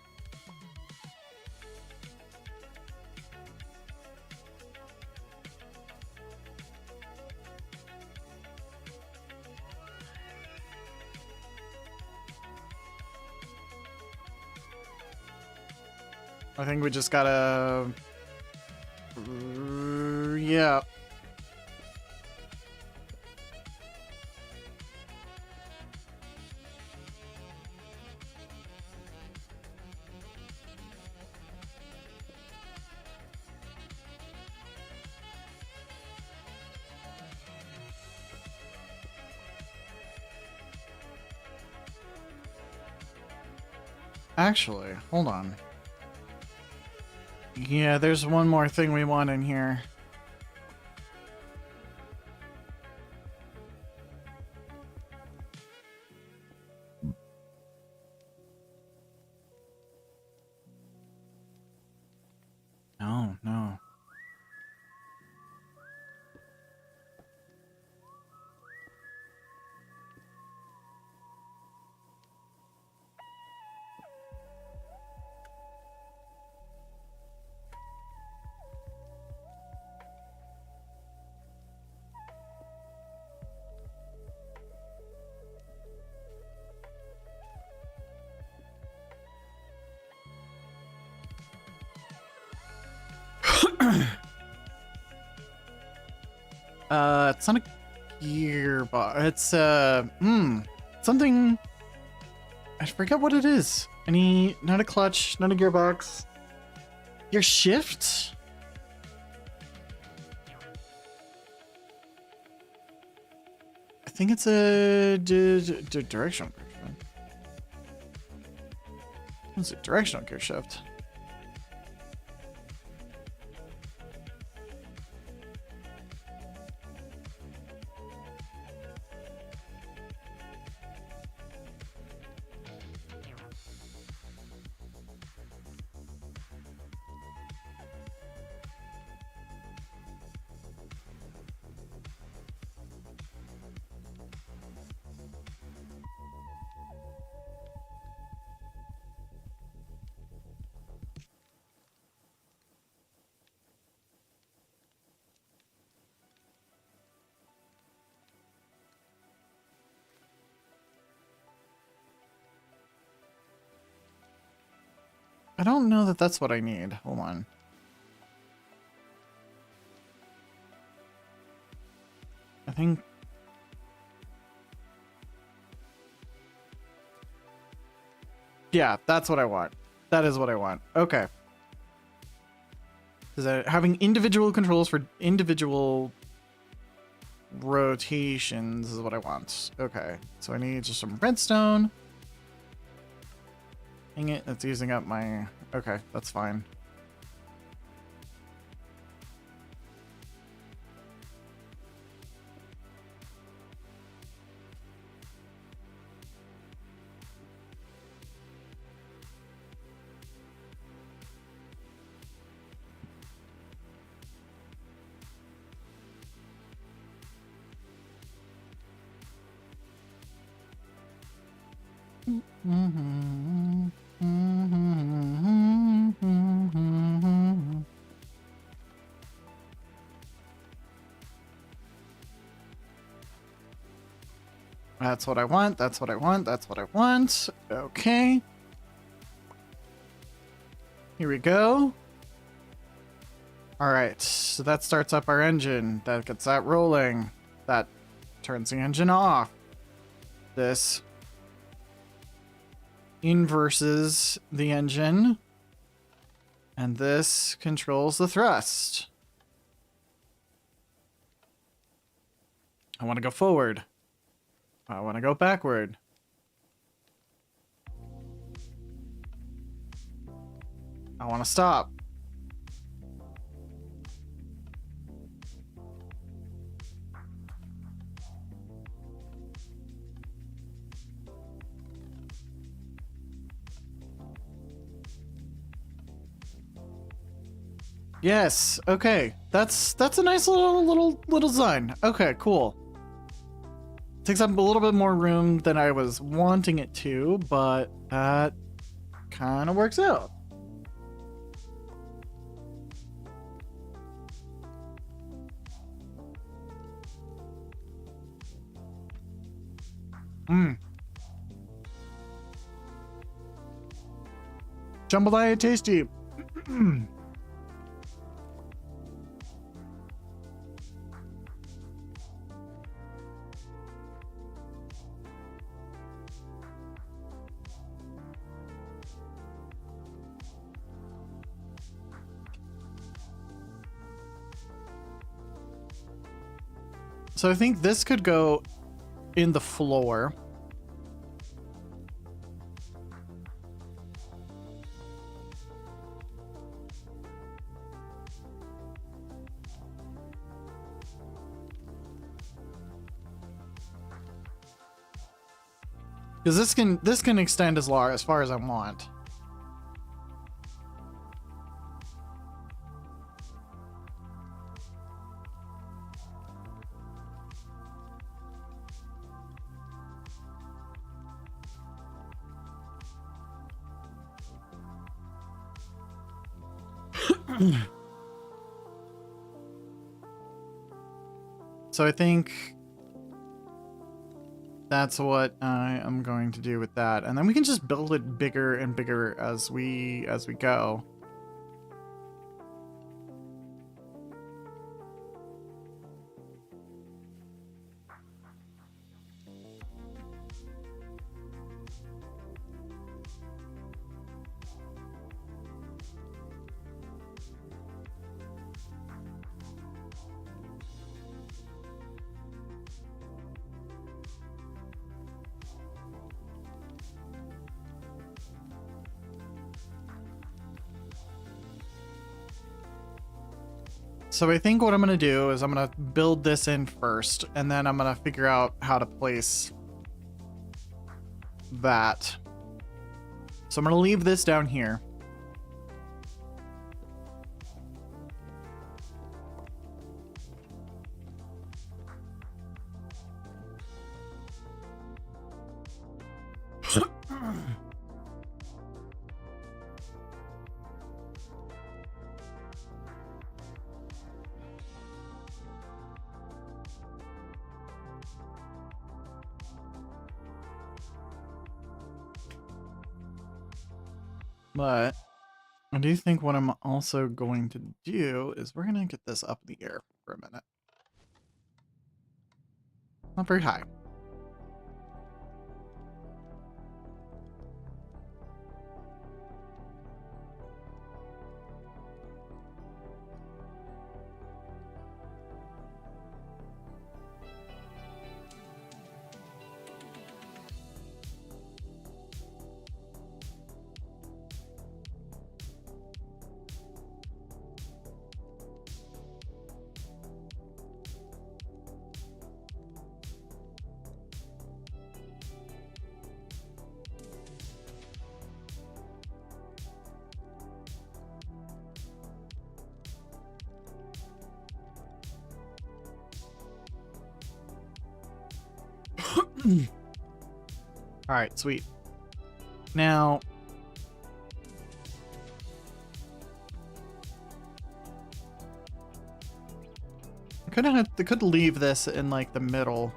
I think we just gotta... yeah. Actually, hold on. Yeah, there's one more thing we want in here. No, no. It's not a gearbox. It's, something... I forget what it is. Not a clutch, not a gearbox. Gear shift? I think it's a directional gear shift. What's a directional gear shift? I don't know that that's what I need. Hold on. I think... yeah, that's what I want. That is what I want. Okay. Is that having individual controls for individual rotations is what I want. Okay. So I need just some redstone. Dang it, that's using up my... okay, that's fine. That's what I want. That's what I want. That's what I want. Okay. Here we go. All right. So that starts up our engine. That gets that rolling. That turns the engine off. This inverses the engine. And this controls the thrust. I want to go forward. I want to go backward. I want to stop. Yes. Okay. That's a nice little design. Okay, cool. Takes up a little bit more room than I was wanting it to, but that kind of works out. Jambalaya tasty. So I think this could go in the floor. Because this can extend as far as I want. So I think that's what I am going to do with that. And then we can just build it bigger and bigger as we go. So I think what I'm going to do is I'm going to build this in first, and then I'm going to figure out how to place that. So I'm going to leave this down here. But I do think what I'm also going to do is we're going to get this up in the air for a minute. Not very high. All right, sweet. Now, I could leave this in like the middle.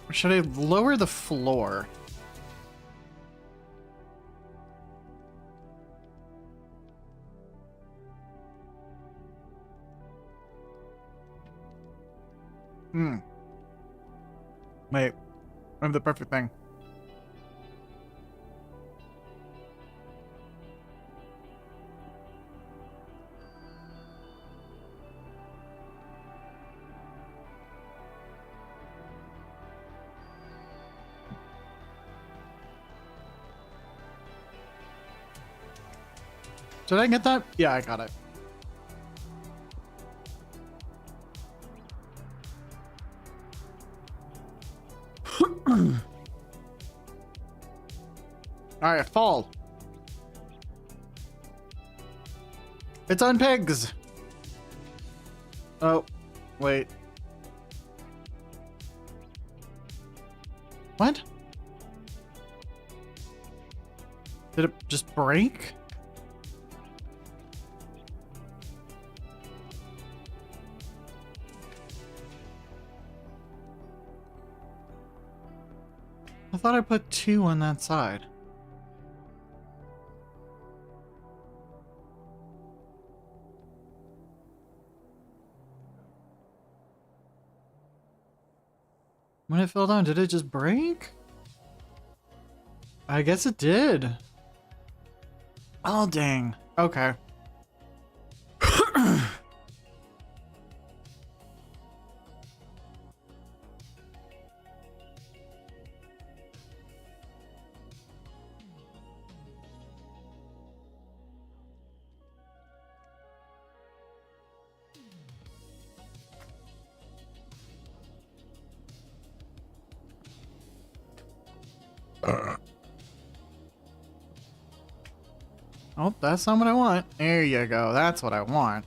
Or should I lower the floor? Hmm. Wait. I have the perfect thing. Did I get that? Yeah, I got it. Alright, fall. It's on pigs. Oh, wait. What? Did it just break? I thought I put 2 on that side. When it fell down, did it just break? I guess it did. Oh, dang. Okay. Oh, that's not what I want. There you go. That's what I want.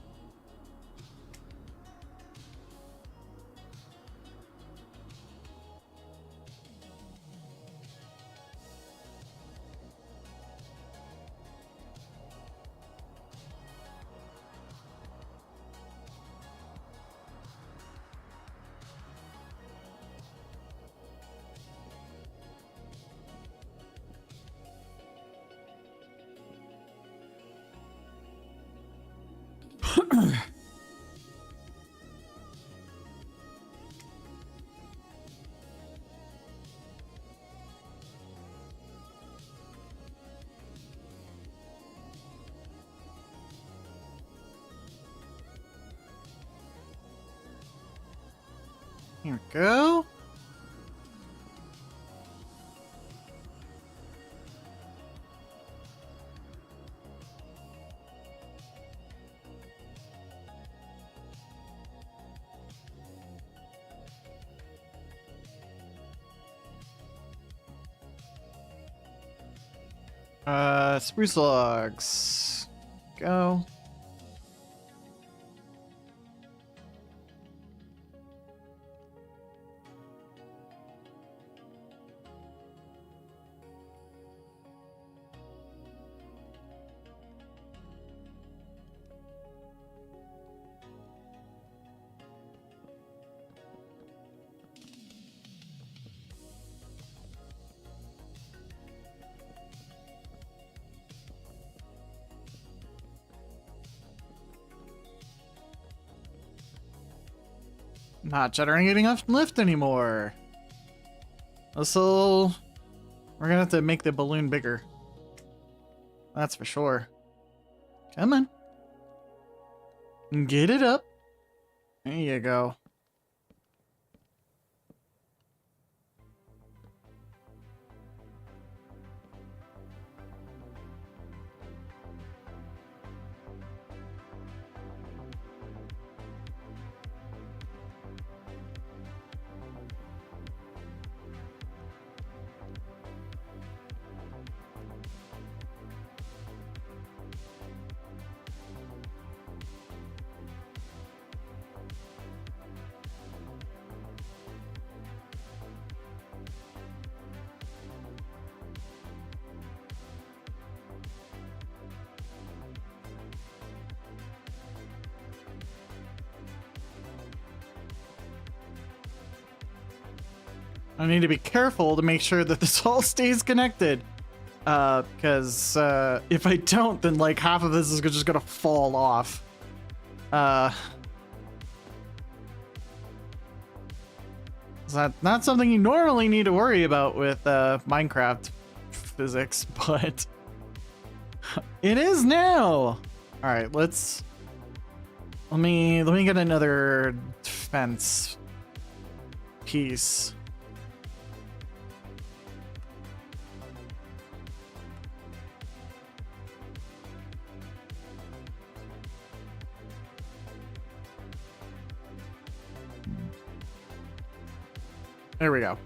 Here we go. Spruce logs. Go. Not generating enough lift anymore. Also, we're gonna have to make the balloon bigger. That's for sure. Come on. Get it up. There you go. I need to be careful to make sure that this all stays connected. Because if I don't, then like half of this is just gonna fall off. It's not something you normally need to worry about with Minecraft physics, but it is now. All right, let me get another fence piece. There we go.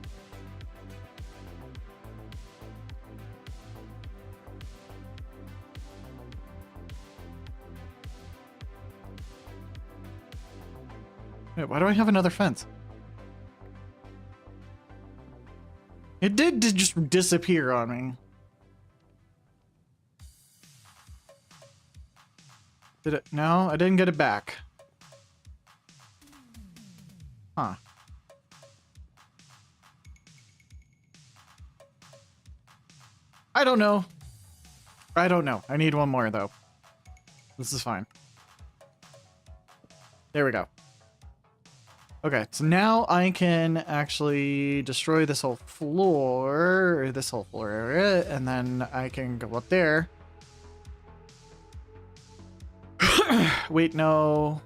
Wait, why do I have another fence? It did just disappear on me. Did it? No, I didn't get it back. Huh. I don't know. I don't know. I need one more, though. This is fine. There we go. Okay, so now I can actually destroy this whole floor, or this whole floor area, and then I can go up there. Wait, no.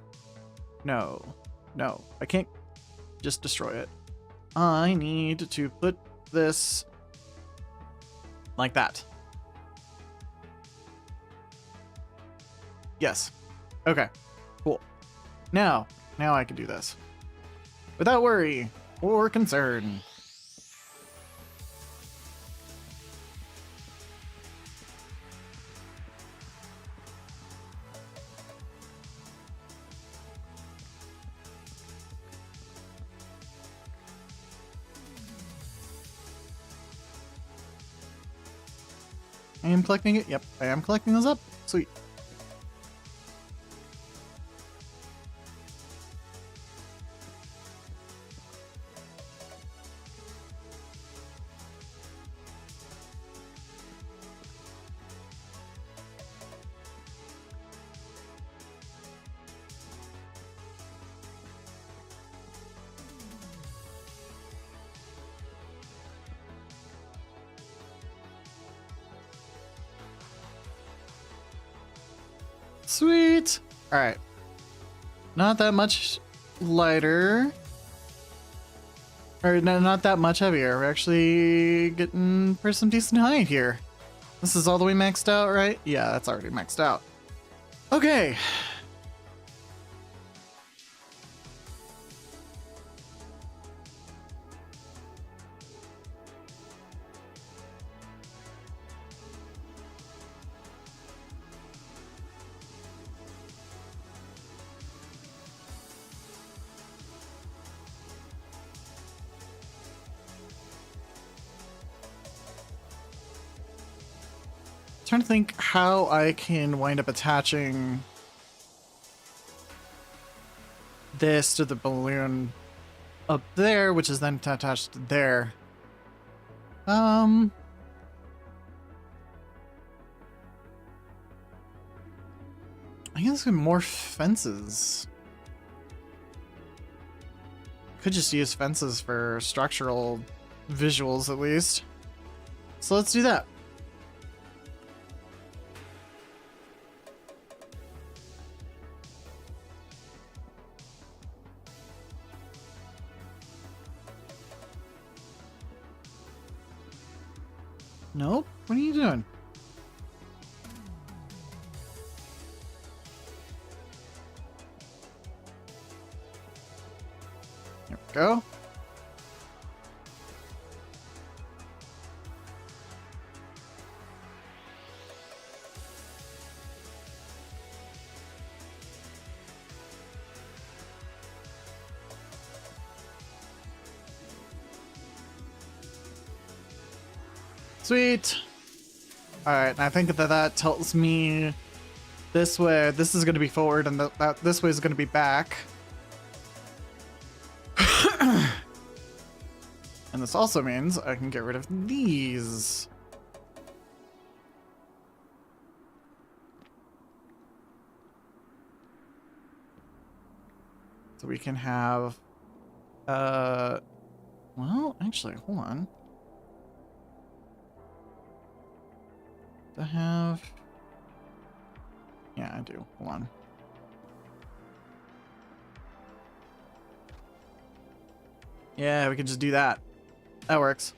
No. No. I can't just destroy it. I need to put this like that. Yes. Okay. Cool. Now I can do this. Without worry or concern. I am collecting it. Yep, I am collecting those up. Sweet. Sweet. All right. Not that much lighter. Or no, not that much heavier. We're actually getting for some decent height here. This is all the way maxed out, right? Yeah, that's already maxed out. Okay. Trying to think how I can wind up attaching this to the balloon up there, which is then attached to there. I guess more fences. Could just use fences for structural visuals at least. So let's do that. Nope. What are you doing? There we go. Sweet. Alright, and I think that tells me this way, this is going to be forward, and that this way is going to be back. And this also means I can get rid of these. So we can have Well, actually, hold on. Do I have... Yeah, I do. Hold on. Yeah, we can just do that. That works.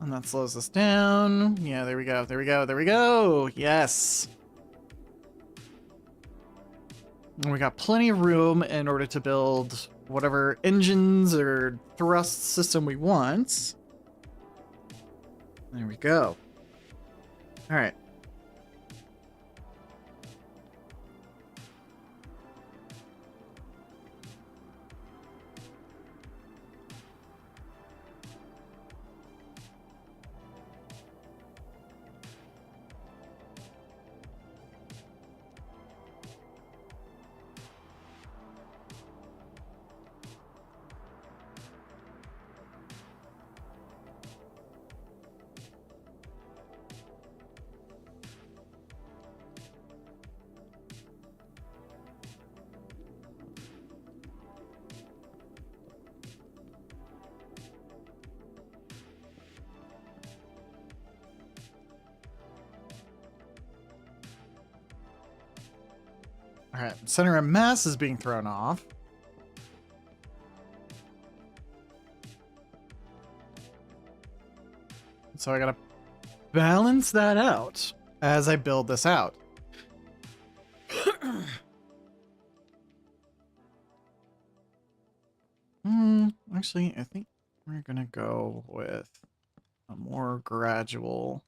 And that slows us down. Yeah, there we go. There we go. There we go. Yes. And we got plenty of room in order to build whatever engines or thrust system we want. There we go. All right. All right. Center of mass is being thrown off. So I gotta balance that out as I build this out. Actually, I think we're gonna go with a more gradual.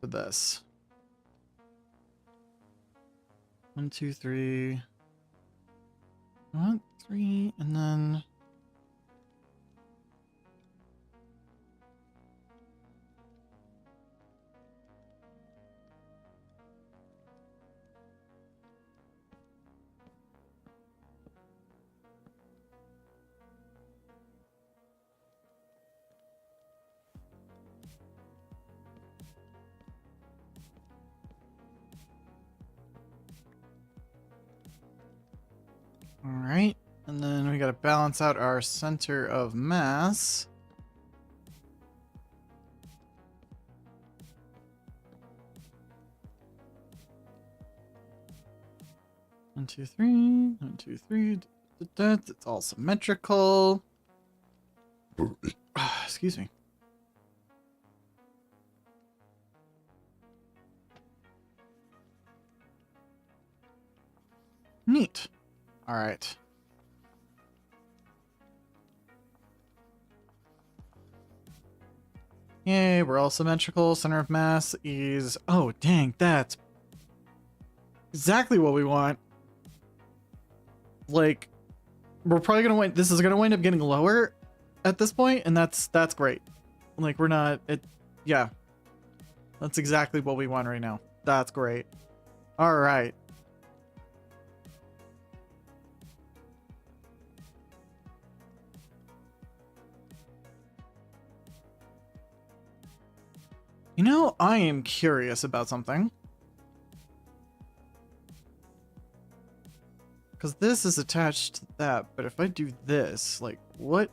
For this. 1, 2, 3. 1, 3, and then. All right, and then we got to balance out our center of mass. One, two, three. 1, 2, 3. It's all symmetrical. Excuse me. Neat. All right. Yay, we're all symmetrical. Center of mass is... Oh, dang, that's exactly what we want. Like, we're probably gonna win. This is gonna wind up getting lower at this point, and that's great. Like, we're not... Yeah. That's exactly what we want right now. That's great. All right. You know, I am curious about something. Because this is attached to that, but if I do this, like, what?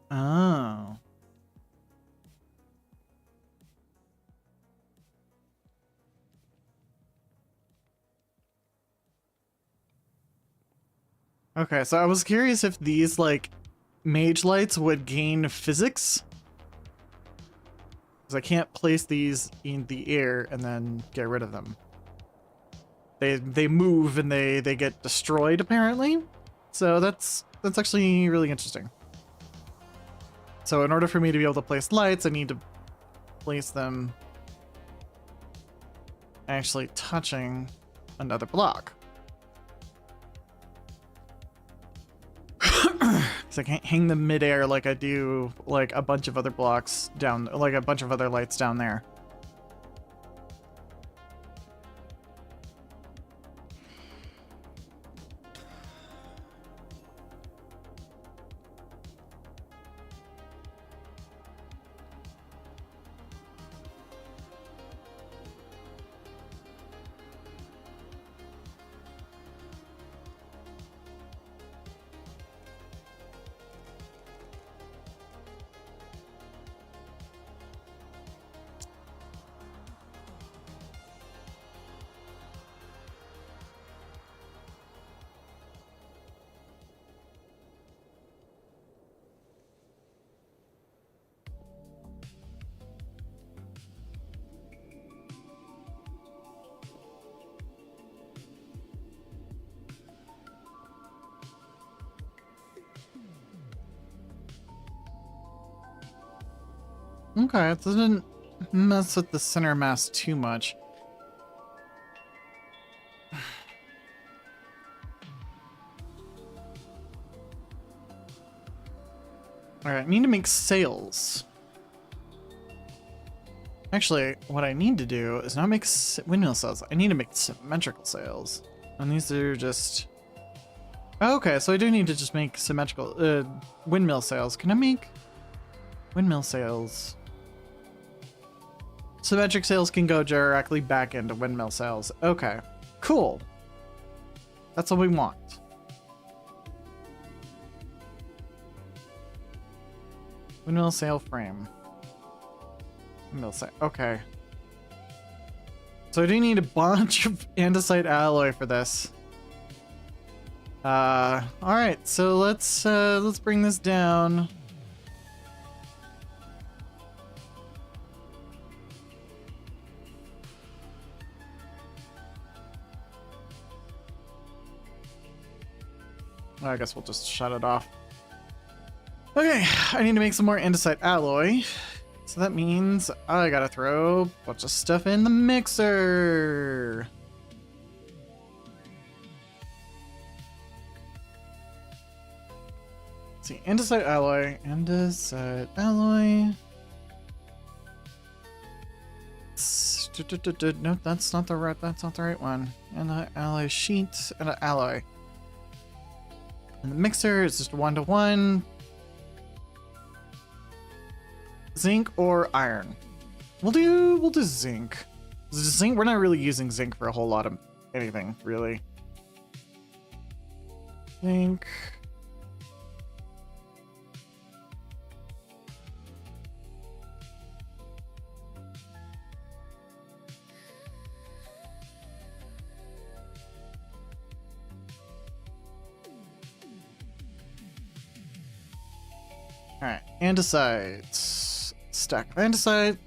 Oh. Okay, so I was curious if these, like, mage lights would gain physics. Because I can't place these in the air and then get rid of them. They move and they get destroyed apparently. So that's actually really interesting. So in order for me to be able to place lights, I need to place them actually touching another block. Because I can't hang them midair like I do like a bunch of other blocks down, like a bunch of other lights down there. Okay, it doesn't mess with the center mass too much. Alright, I need to make sails. Actually, what I need to do is not make windmill sails. I need to make symmetrical sails. And these are just... Oh, okay, so I do need to just make symmetrical windmill sails. Can I make windmill sails? Symmetric sails can go directly back into windmill sails. Okay, cool. That's what we want. Windmill sail frame. Windmill sail. Okay. So I do need a bunch of andesite alloy for this. All right. So let's bring this down. I guess we'll just shut it off. Okay, I need to make some more andesite alloy. So that means I gotta throw a bunch of stuff in the mixer. Let's see, andesite alloy. No, that's not the right one. And the alloy sheet and an alloy. And the mixer is just 1-to-1. Zinc or iron? We'll do zinc. Zinc, we're not really using zinc for a whole lot of anything, really. Zinc. Alright, andesite. Stack of andesite.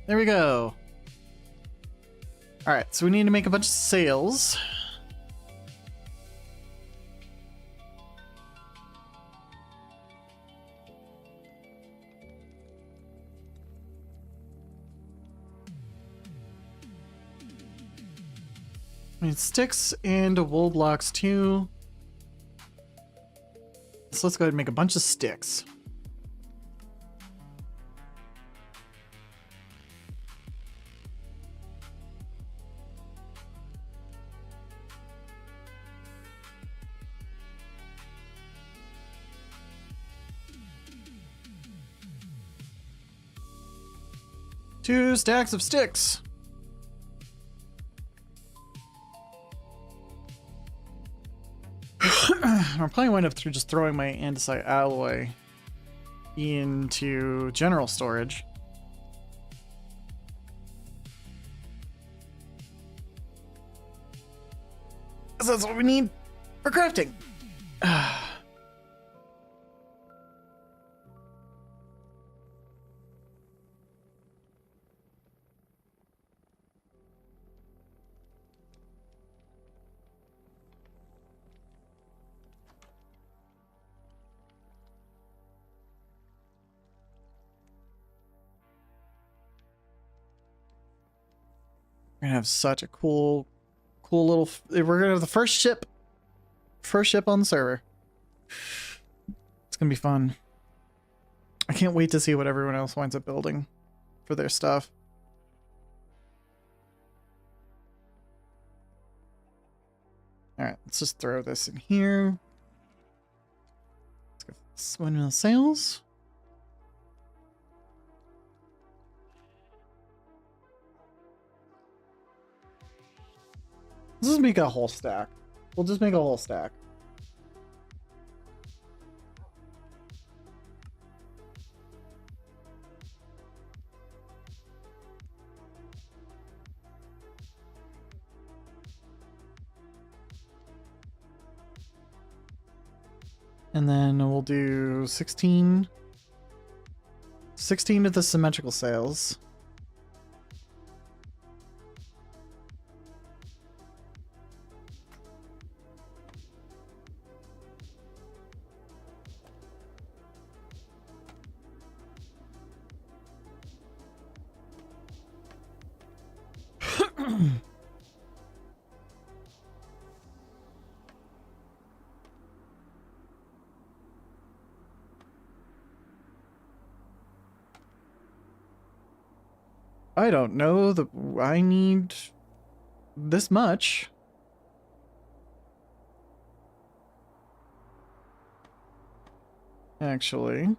There we go. Alright, so we need to make a bunch of sails. We need sticks and wool blocks too. So let's go ahead and make a bunch of sticks. Two stacks of sticks. I'll probably wind up through just throwing my andesite alloy into general storage. Because that's what we need for crafting. We're gonna have such a cool little. We're gonna have the first ship on the server. It's gonna be fun. I can't wait to see what everyone else winds up building for their stuff. All right, let's just throw this in here. Let's go windmill sails. Let's just make a whole stack. We'll just make a whole stack. And then we'll do 16 of the symmetrical sails. I don't know. I need this much. Actually.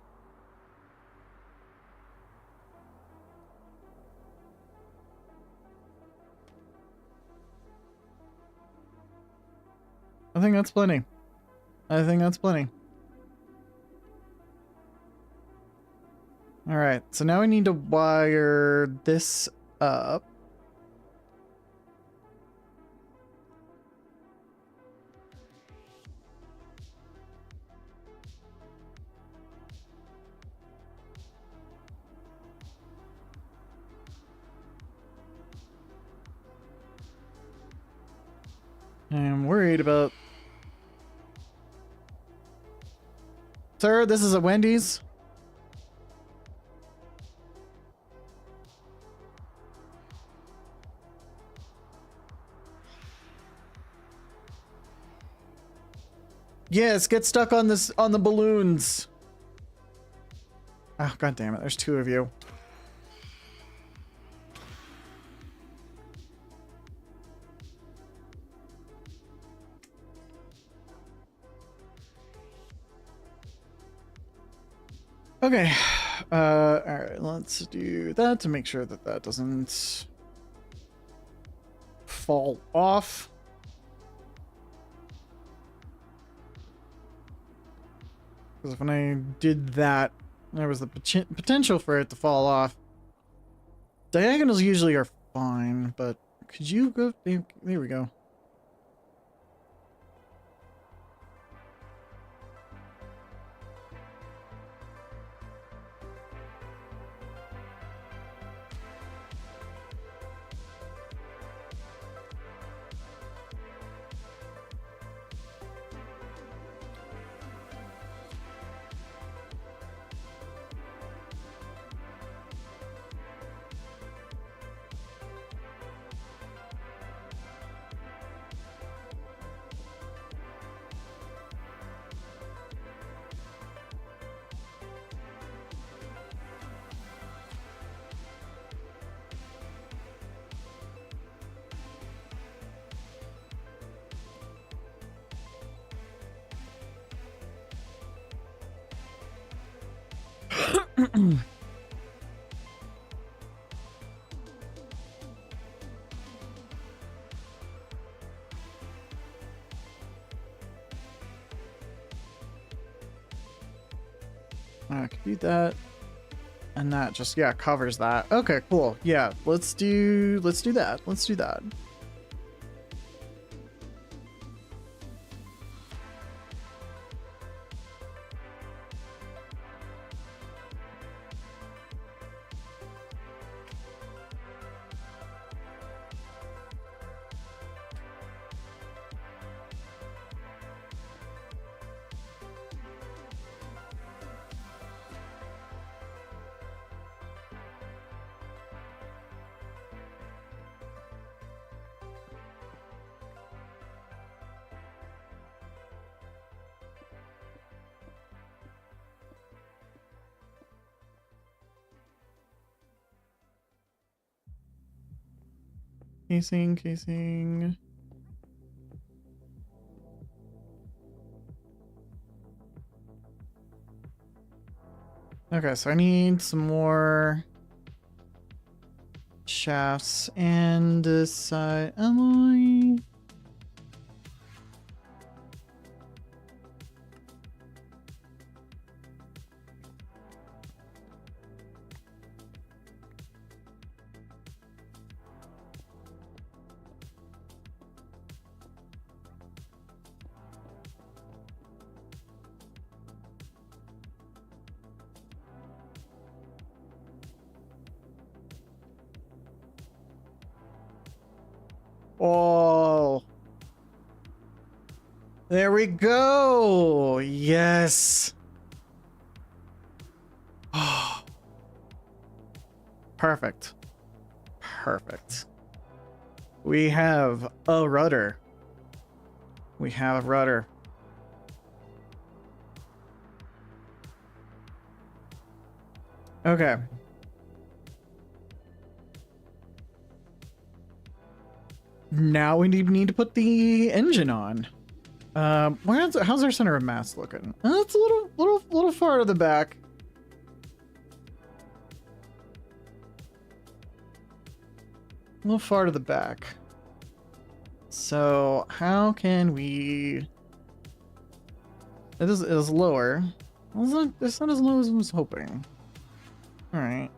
I think that's plenty. I think that's plenty. Alright, so now I need to wire this up. I'm worried about... Sir, this is a Wendy's. Yes, get stuck on this, on the balloons. Oh, god damn it, there's two of you. Okay, alright, let's do that to make sure that that doesn't fall off. Because when I did that, there was the potential for it to fall off. Diagonals usually are fine, but could you go? There we go. I could do that. And that just, yeah, covers that. Okay, cool. Yeah, let's do that. Let's do that. Casing. Okay, so I need some more shafts and this side alloy. Oh, there we go. Yes. Oh, perfect. Perfect. We have a rudder. We have a rudder. Okay. Now we need to put the engine on. How's our center of mass looking? It's a little far to the back. A little far to the back. So how can we? It is lower. It's not as low as I was hoping. All right.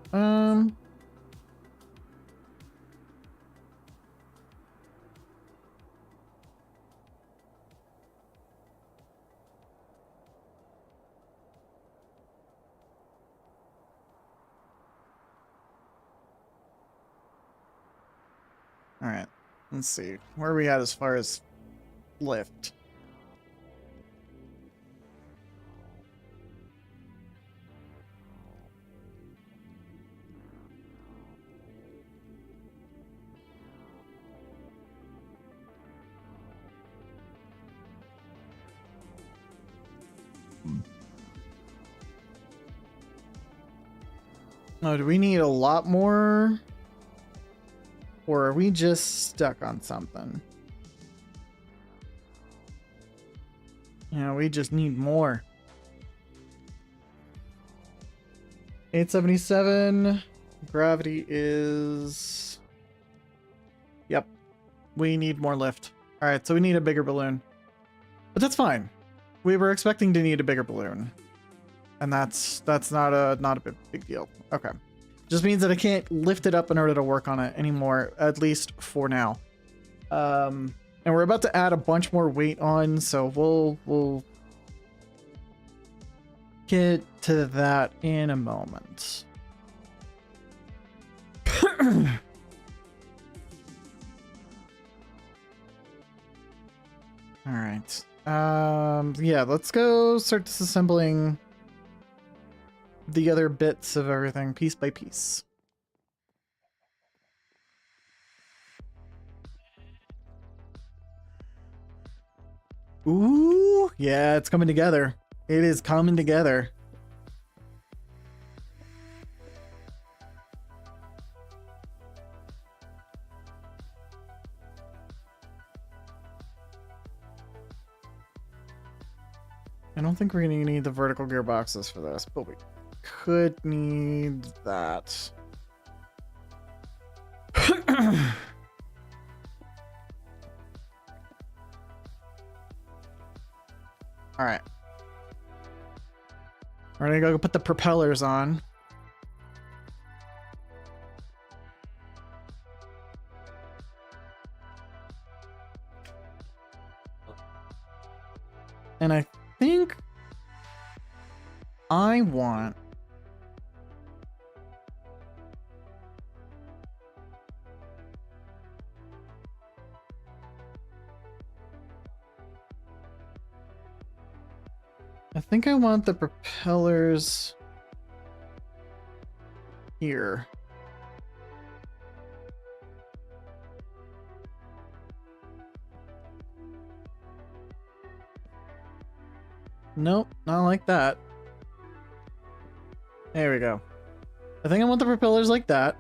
All right. Let's see. Where are we at as far as lift? Oh, do we need a lot more? Or are we just stuck on something? Yeah, we just need more. 877. Gravity is... Yep. We need more lift. Alright, so we need a bigger balloon. But that's fine. We were expecting to need a bigger balloon. And that's not a big deal. Okay. Just means that I can't lift it up in order to work on it anymore, at least for now. And we're about to add a bunch more weight on, so we'll get to that in a moment. All right. Yeah, let's go start disassembling the other bits of everything piece by piece. Ooh, yeah, it's coming together. It is coming together. I don't think we're going to need the vertical gearboxes for this, but we could need that. All right. We're gonna go put the propellers on. And I think I want the propellers here. Nope, not like that. There we go. I think I want the propellers like that.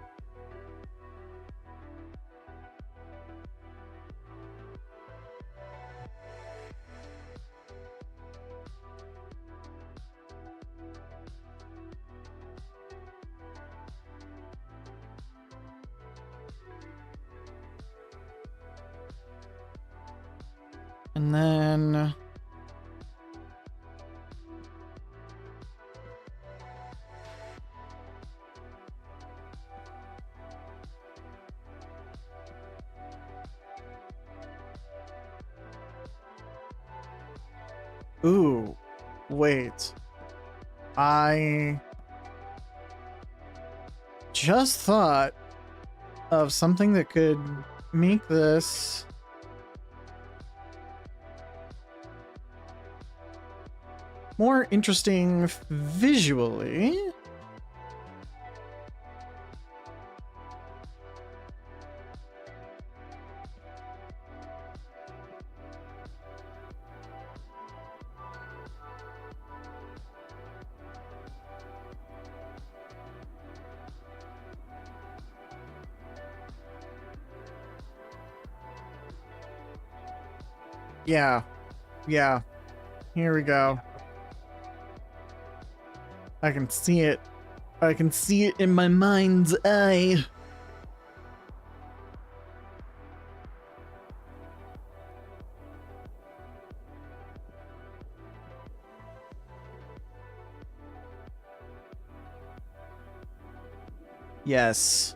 And then ooh, wait. I just thought of something that could make this more interesting visually. Yeah. Yeah. Here we go. I can see it. I can see it in my mind's eye. Yes.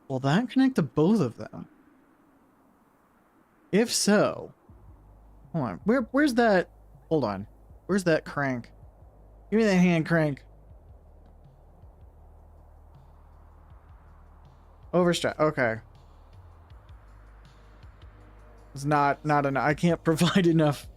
Will that connect to both of them? If so, hold on. Where's that? Hold on. Where's that crank? Give me that hand crank. Overstrap. Okay. It's not enough. I can't provide enough.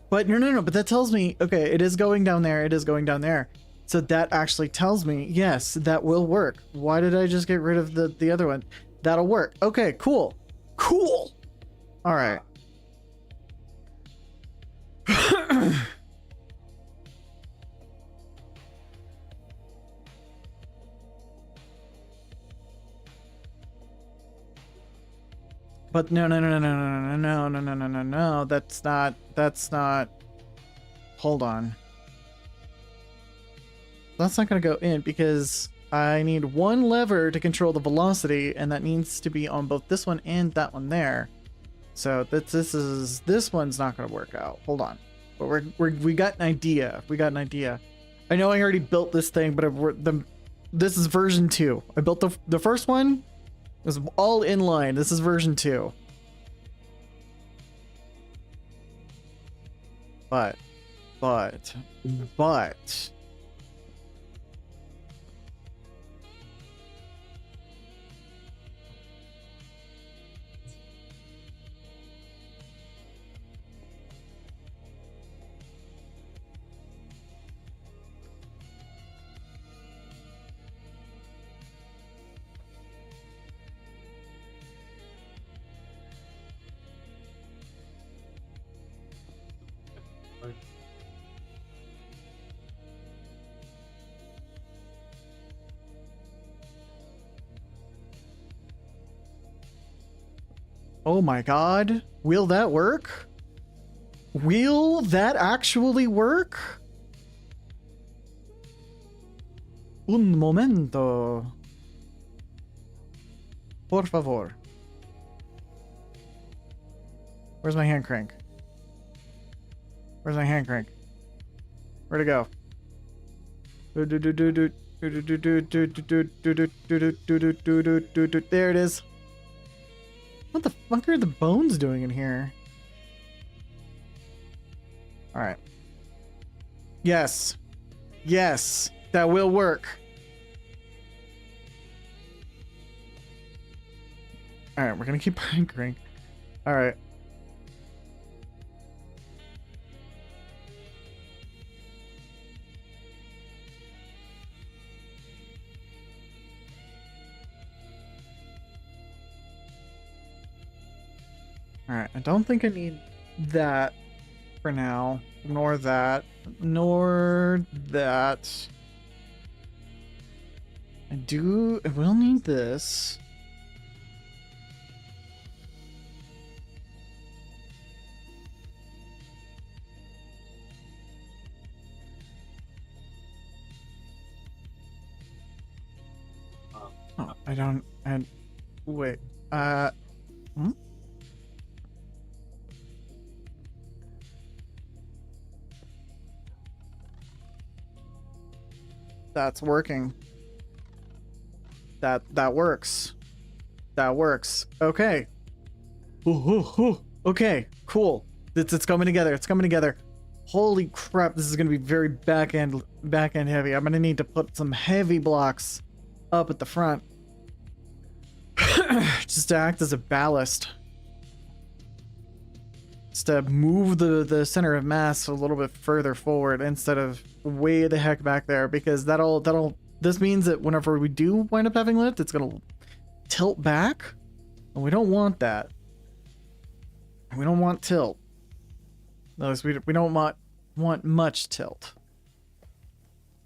But no. But that tells me, okay, it is going down there. It is going down there. So that actually tells me, yes, that will work. Why did I just get rid of the other one? That'll work. Okay, cool. Cool. All right. But no. That's not. Hold on. That's not going to go in because I need one lever to control the velocity, and that needs to be on both this one and that one there. So this one's not going to work out. Hold on. But we got an idea. We got an idea. I know I already built this thing, but this is version 2. I built the first one. It was all in line. This is version 2. But oh my god, will that work? Will that actually work? Un momento. Por favor. Where's my hand crank? Where's my hand crank? Where'd it go? There it is. What the fuck are the bones doing in here? Alright. Yes. Yes. That will work. Alright, we're gonna keep anchoring. Alright. Alright, I don't think I need that for now. Nor that. Nor that. I will need this. Oh, I don't, and wait, That's working. That works. That works. Okay. Ooh. Okay, cool. It's coming together. It's coming together. Holy crap, this is gonna be very back end heavy. I'm gonna need to put some heavy blocks up at the front. Just to act as a ballast. Just to move the center of mass a little bit further forward instead of way the heck back there, because that'll this means that whenever we do wind up having lift, it's gonna tilt back, and we don't want that. We don't want tilt. Notice we don't want much tilt.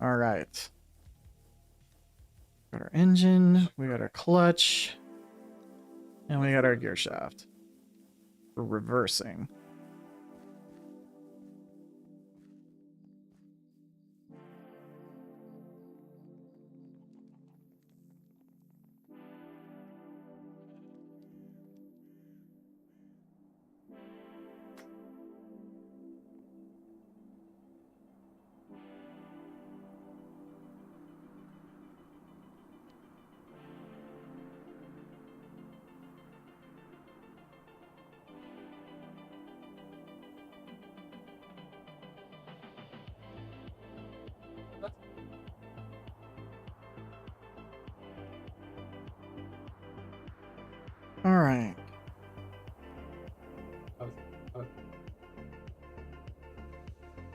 All right. Got our engine, we got our clutch, and we got our gear shaft for reversing. All right.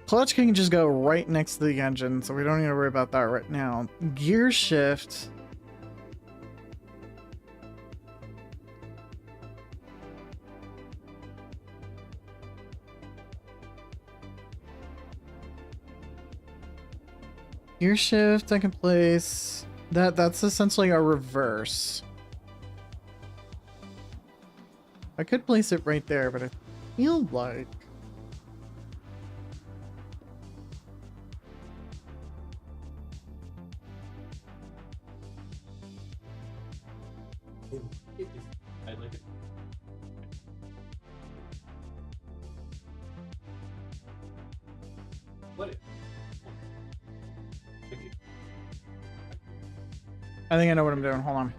Clutch can just go right next to the engine, so we don't need to worry about that right now. Gear shift. Gear shift I can place. That's essentially a reverse. I could place it right there, but I feel like I like it. What? Thank you. I think I know what I'm doing. Hold on.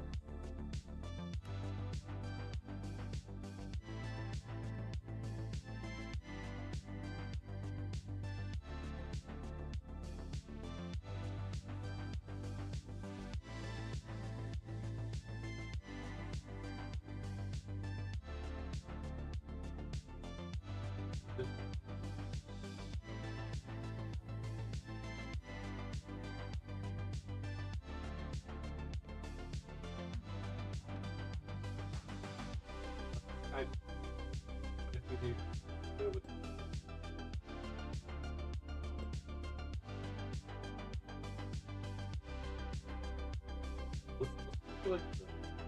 If we do it with let's do like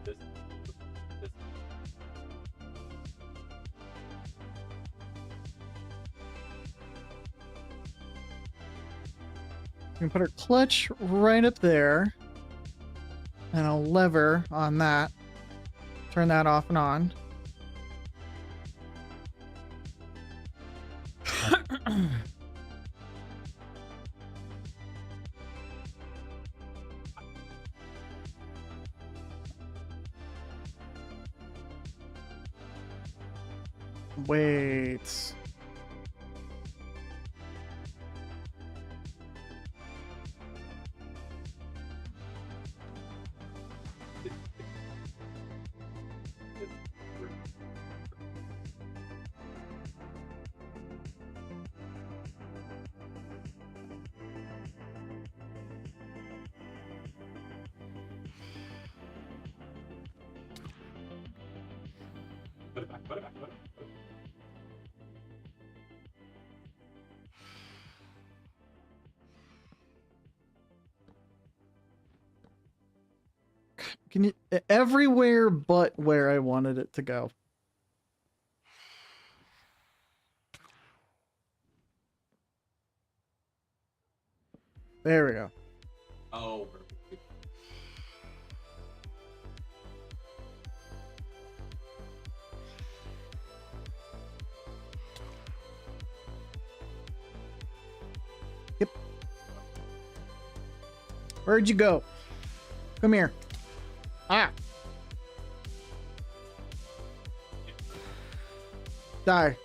this. We can put our clutch right up there. And a lever on that. Turn that off and on. Wait. Put it back, put it back, put it back. Can you everywhere but where I wanted it to go? There we go. Oh, perfect. Yep. Where'd you go? Come here. Ah. Die.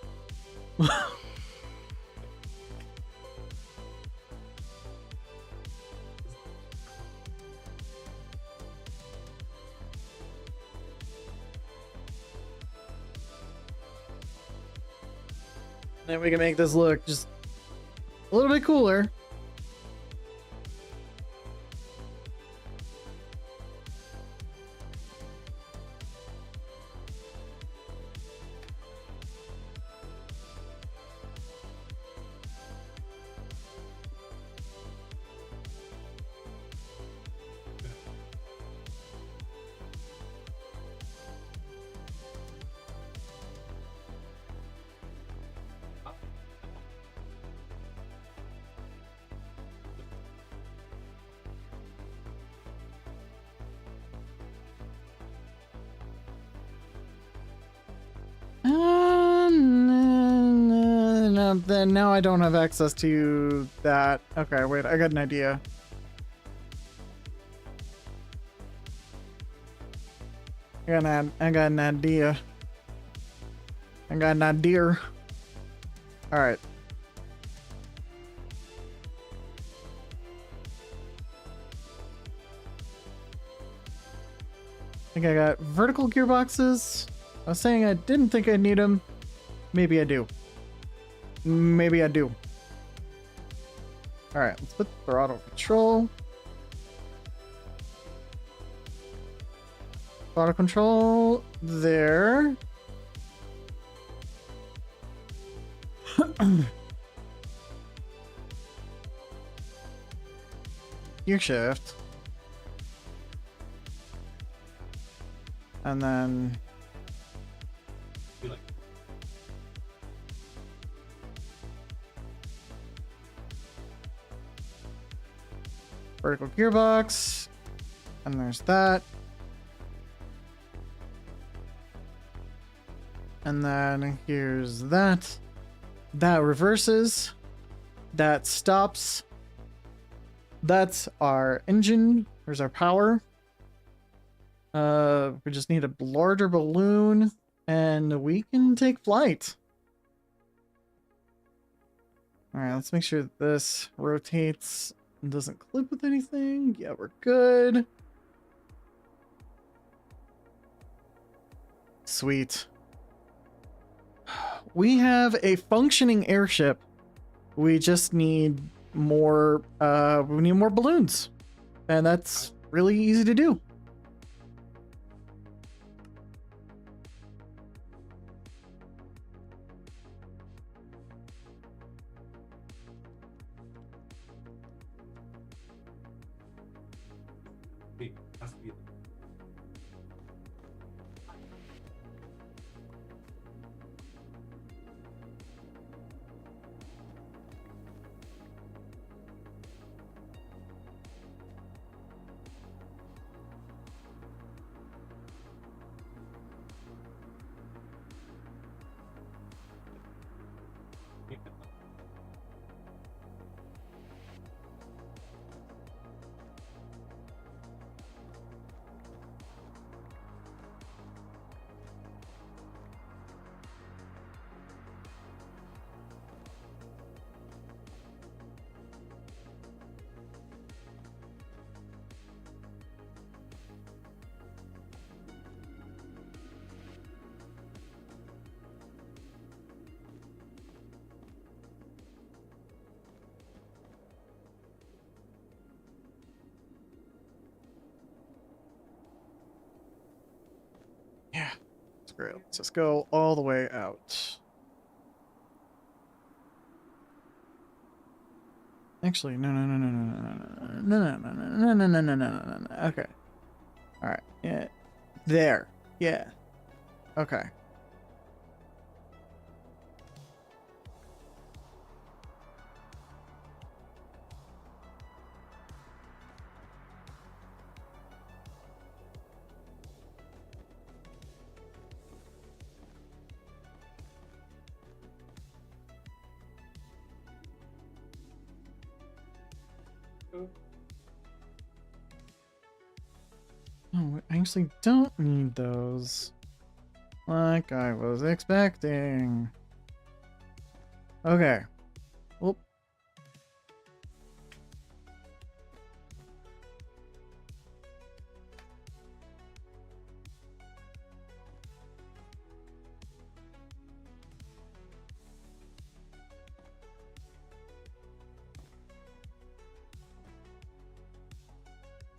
Then we can make this look just a little bit cooler. then now I don't have access to that. Okay, wait, I got an idea. I got an idea. I got an idea. Alright. I think I got vertical gearboxes. I was saying I didn't think I'd need them. Maybe I do. Maybe I do. Alright, let's put throttle control. Throttle control there. Gear shift. And then Be like, vertical gearbox. And there's that. And then here's that. That reverses. That stops. That's our engine. There's our power. We just need a larger balloon and we can take flight. Alright, let's make sure that this rotates and doesn't clip with anything. Yeah, we're good. Sweet. We have a functioning airship. We just need more balloons. And that's really easy to do. wait, has to be. Yeah, that's great. Let's just go all the way out. Actually, no. Okay. All right. Yeah. There. Yeah. Okay. Oh, I actually don't need those. Like I was expecting. Okay. Whoop.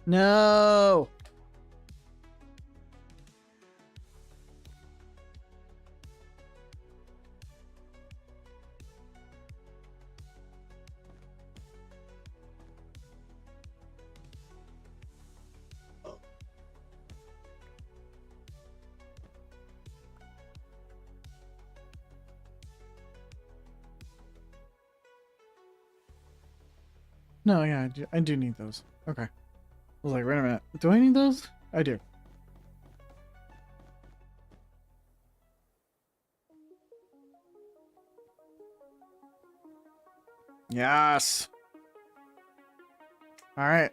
No. No, yeah, I do need those. Okay. I was like, wait a minute. Do I need those? I do. Yes. All right.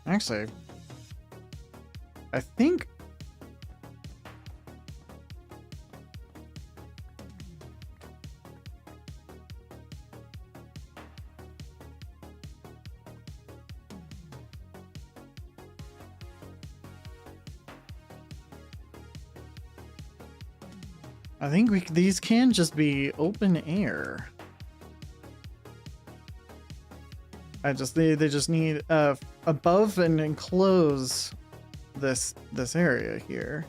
Actually, I think these can just be open air. They just need above and enclose this area here.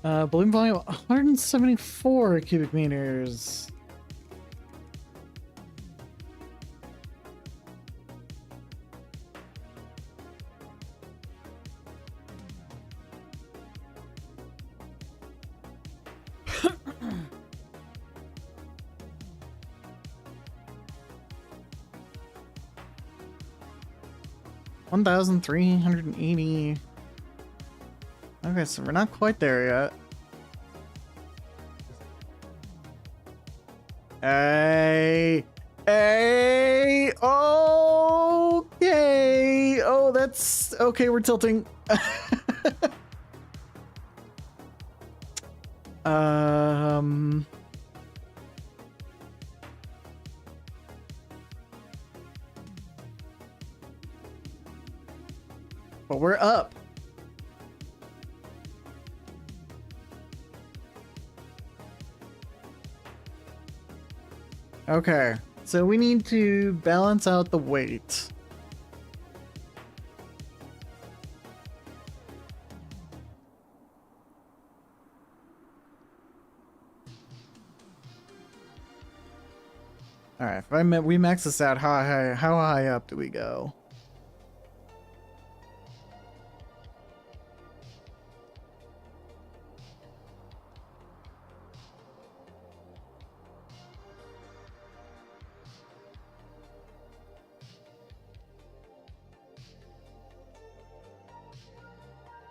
Balloon volume 174 cubic meters. $1,380. Okay, so we're not quite there yet. Hey, hey, okay. Oh, that's okay. We're tilting. um. But we're up. Okay, so we need to balance out the weight. All right, if we max this out, how high up do we go?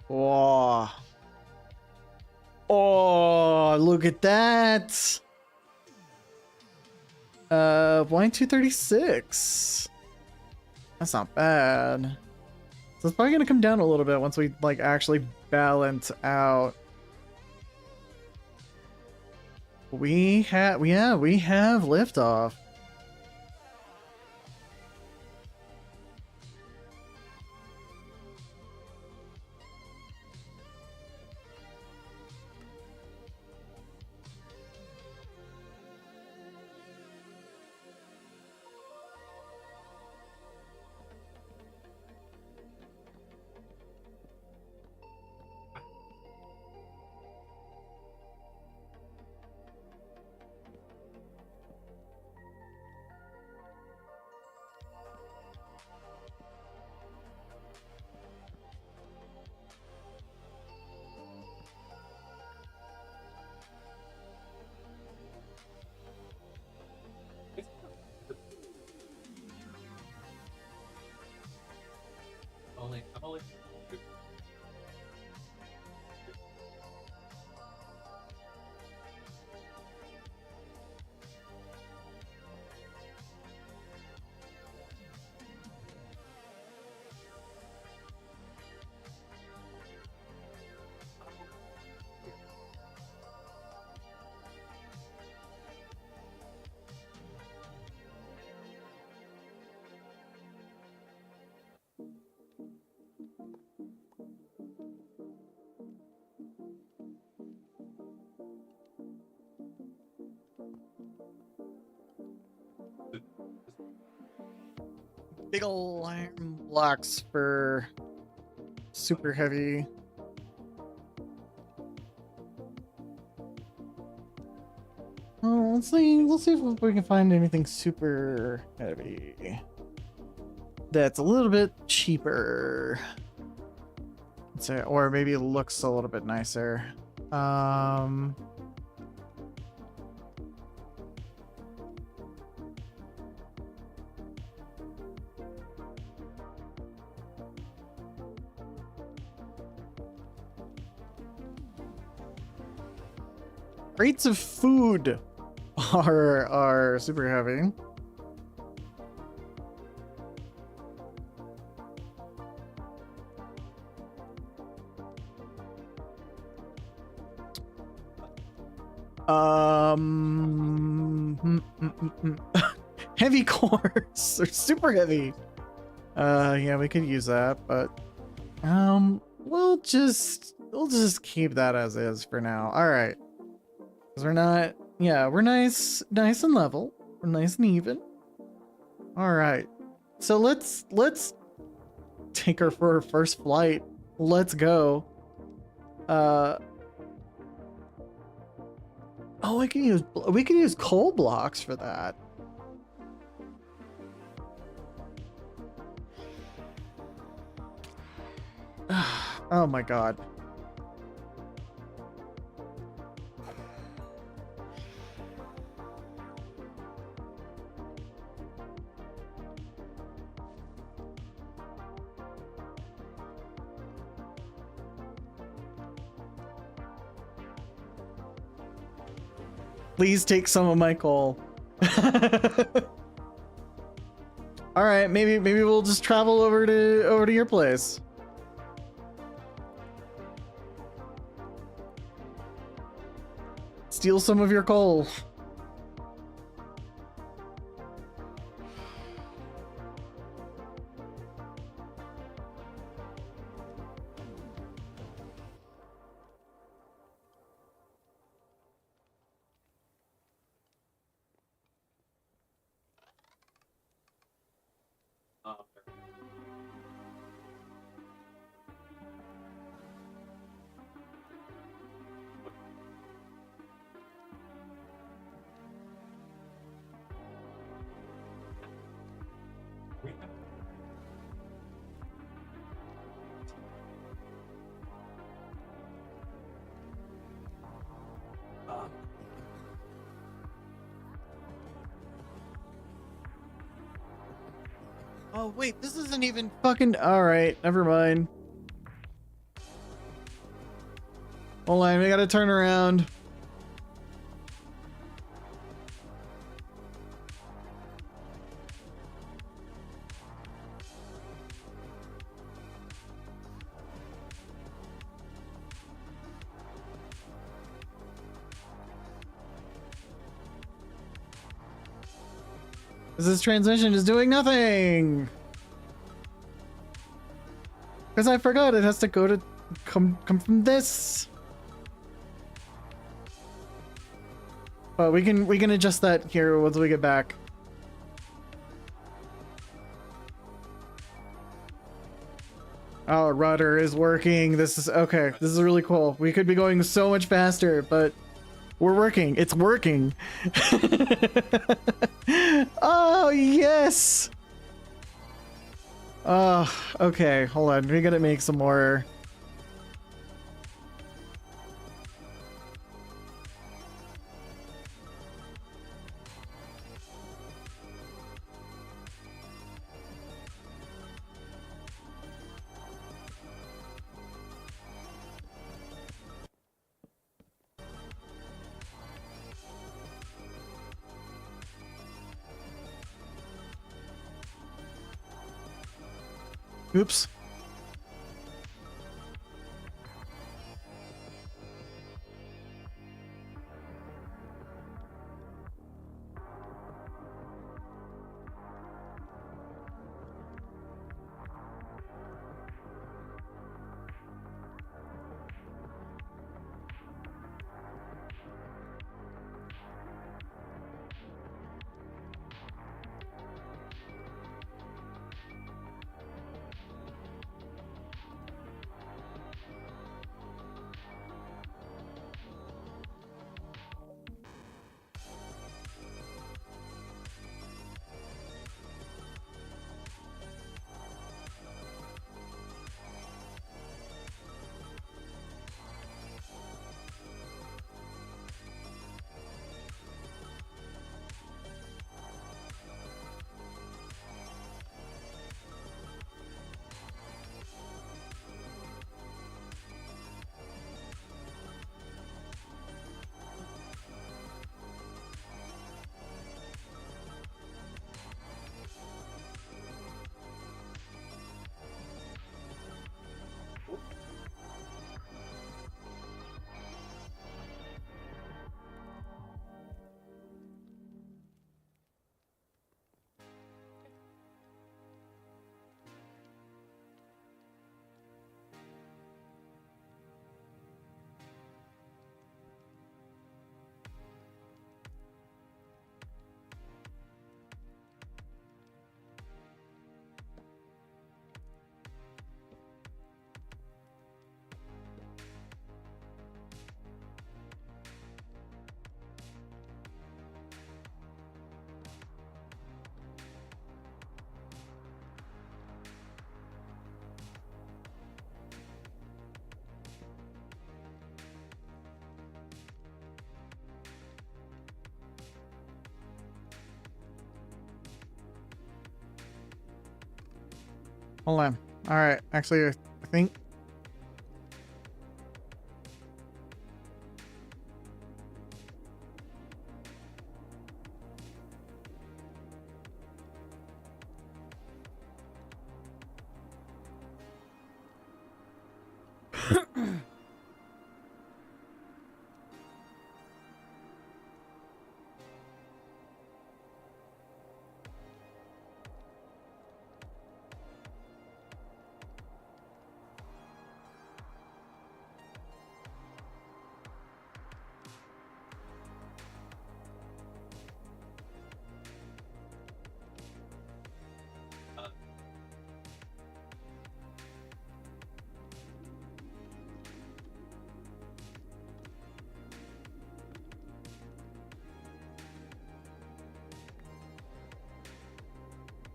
Whoa. Oh, look at that. Line 236. That's not bad. So it's probably gonna come down a little bit once we like actually balance out. We have liftoff. I'm only. Big ol' iron blocks for super heavy. Well, let's see if we can find anything super heavy that's a little bit cheaper. Let's say, or maybe it looks a little bit nicer. Crates of food are super heavy. Heavy cores are super heavy. Yeah, we could use that, but we'll just keep that as is for now. All right. Because we're not, yeah, we're nice and level. We're nice and even. All right. So let's take her for her first flight. Let's go. Oh, we can use coal blocks for that. Oh my god. Please take some of my coal. All right, maybe we'll just travel over to your place. Steal some of your coal. Oh wait, this isn't even fucking. All right, never mind. Hold on, we gotta turn around. This transmission is doing nothing. Because I forgot it has to go to come from this. But we can adjust that here once we get back. Oh, rudder is working. This is okay. This is really cool. We could be going so much faster, but we're working. It's working. Oh, yes. Oh, okay. Hold on. We gotta make some more. Oops. Hold on. All right. Actually, I think.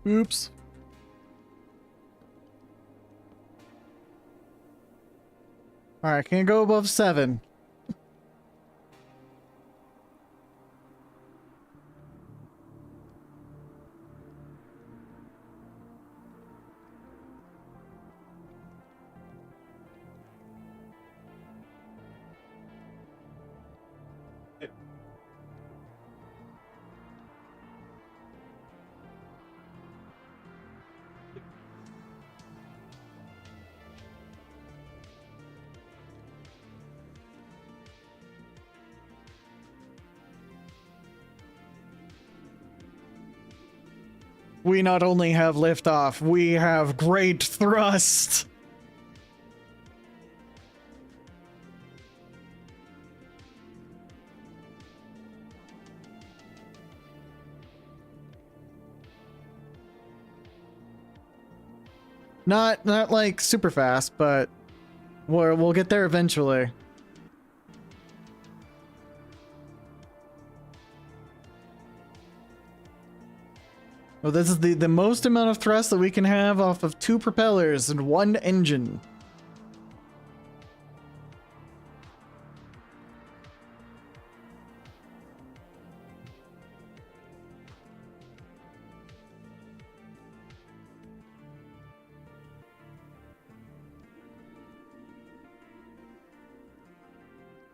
Oops. All right, can't go above 7. we not only have liftoff, we have great thrust. Not like super fast, but we'll get there eventually. Well, this is the most amount of thrust that we can have off of 2 propellers and 1 engine.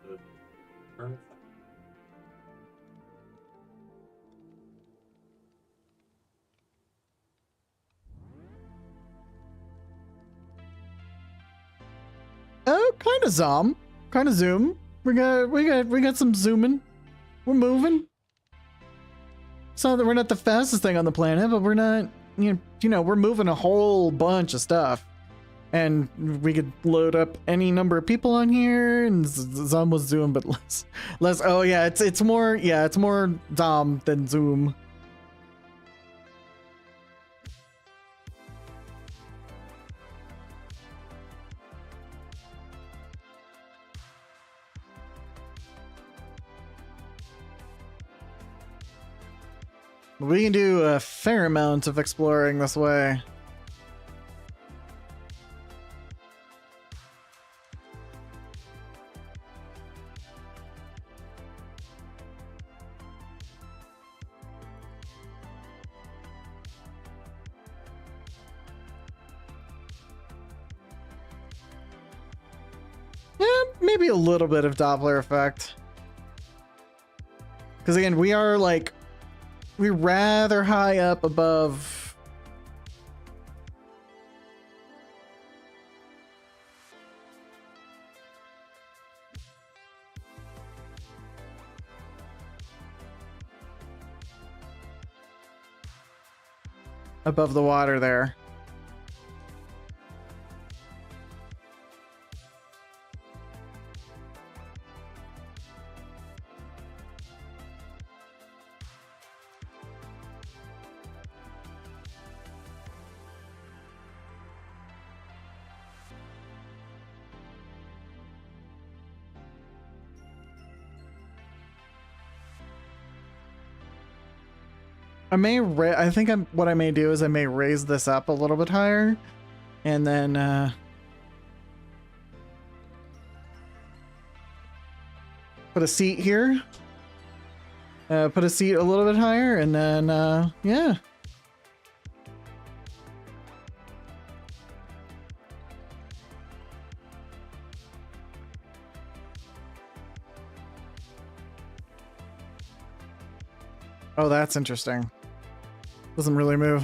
The current Oh, kind of zoom. We got some zooming. We're moving. It's not that we're not the fastest thing on the planet, but we're not, you know, we're moving a whole bunch of stuff. And we could load up any number of people on here, and Zom was zoom, but less. Oh yeah, it's more Zom than zoom. We can do a fair amount of exploring this way. Yeah, maybe a little bit of Doppler effect. Because again, we're rather high up above. Above the water there. I think what I may do is I may raise this up a little bit higher, and then put a seat here. Put a seat a little bit higher, and then yeah. Oh, that's interesting. Doesn't really move.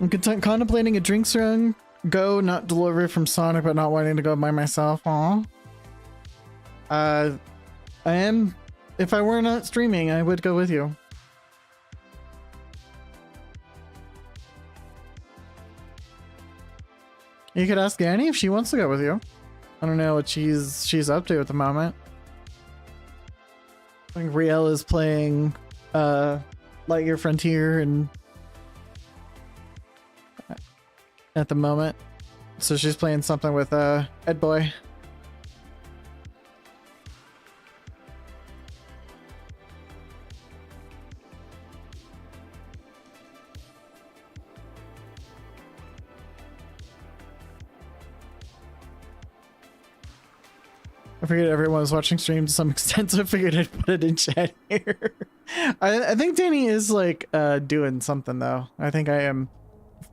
I'm contemplating a drinks run. Go, not delivery from Sonic, but not wanting to go by myself. Aw. I am. If I were not streaming, I would go with you. You could ask Annie if she wants to go with you. I don't know what she's up to at the moment. I think Riel is playing Lightyear Frontier and at the moment. So she's playing something with Ed Boy. I figured everyone was watching stream to some extent, so I figured I'd put it in chat here. I think Danny is like doing something though. I think I am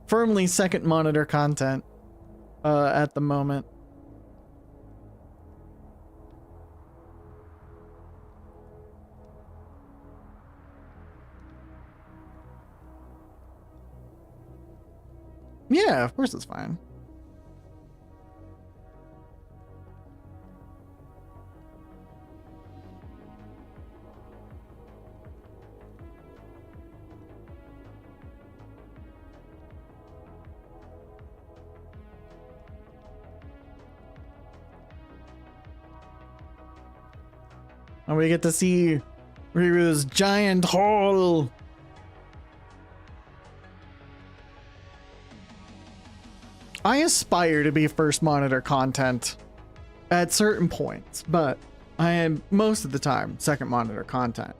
firmly second monitor content at the moment. Yeah, of course it's fine. And we get to see Riru's giant hole. I aspire to be first monitor content at certain points, but I am most of the time second monitor content.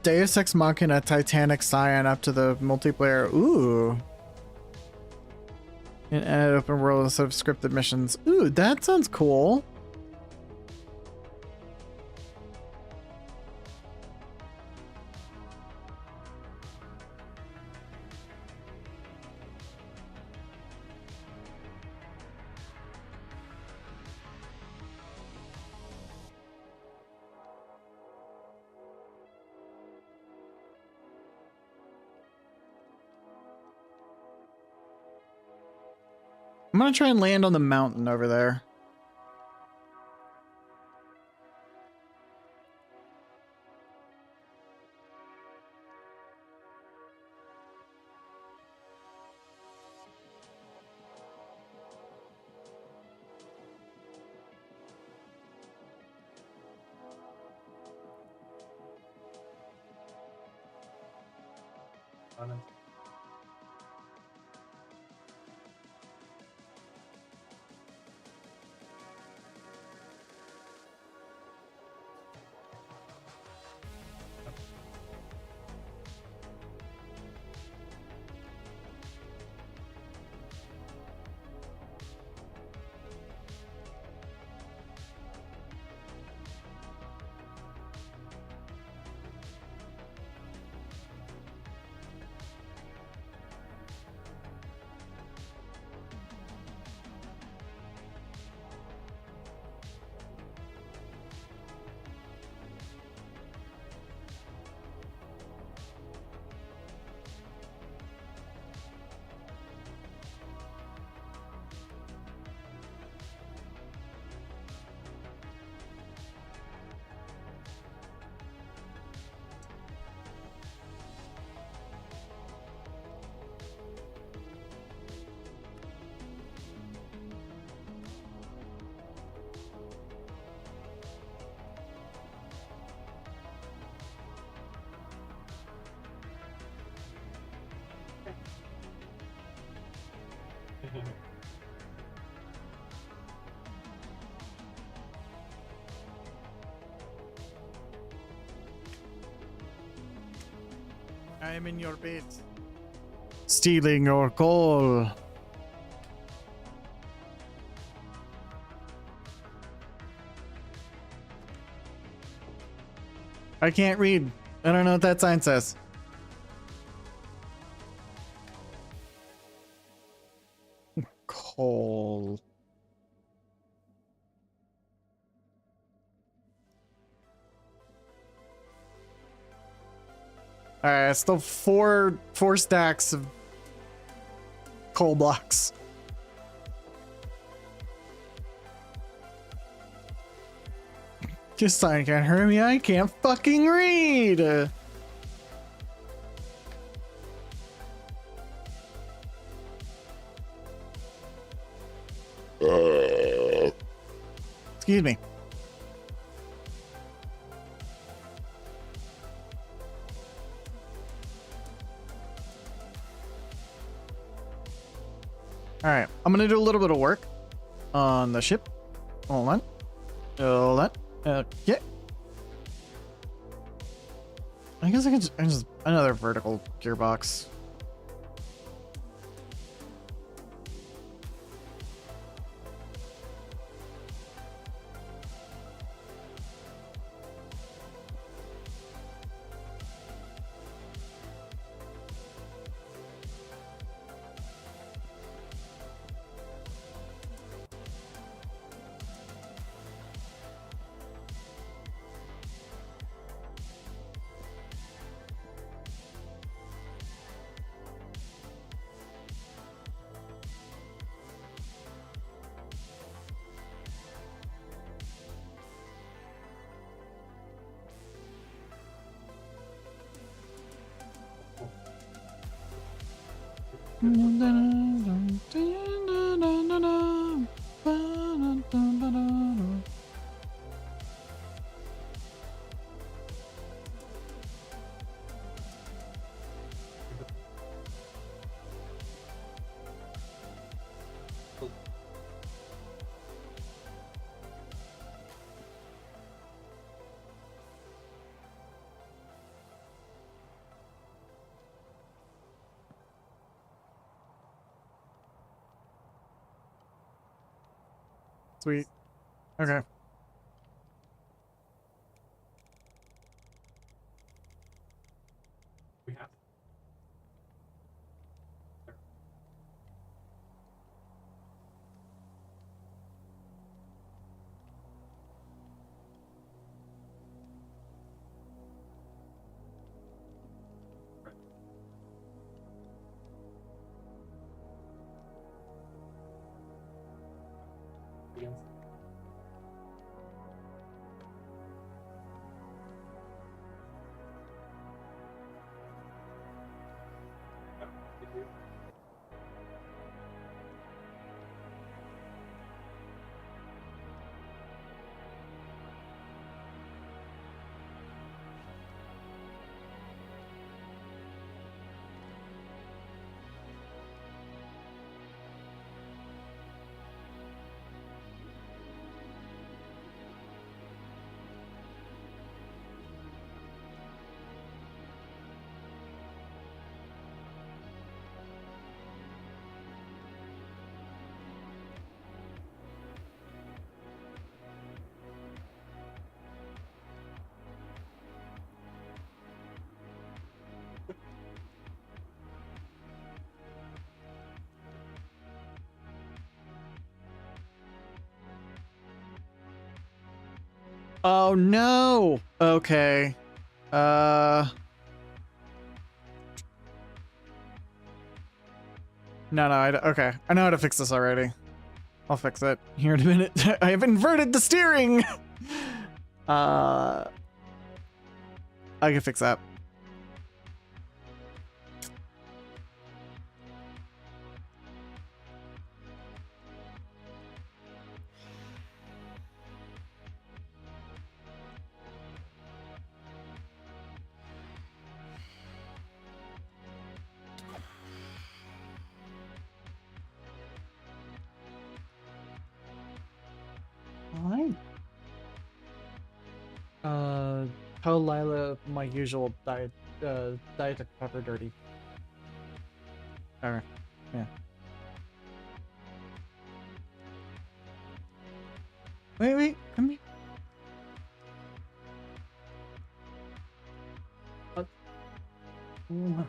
Deus Ex Machina Titanic Scion up to the multiplayer. Ooh. And add open world instead of scripted missions. Ooh, that sounds cool. I'm gonna try and land on the mountain over there. Lana. I am in your bed. Stealing your coal. I can't read. I don't know what that sign says. Coal. Alright, still four stacks of coal blocks. Just sign can't hurt me. I can't fucking read. Excuse me. Alright, I'm gonna do a little bit of work on the ship. Hold on. Hold on. Okay. I guess I just another vertical gearbox. Sweet. Okay. We have against. Oh, did you? Oh no. Okay. No, okay. I know how to fix this already. I'll fix it here in a minute. I have inverted the steering. I can fix that. Fine. Tell Lila my usual diet of pepper dirty. Okay. Yeah. Wait, come here. Mm.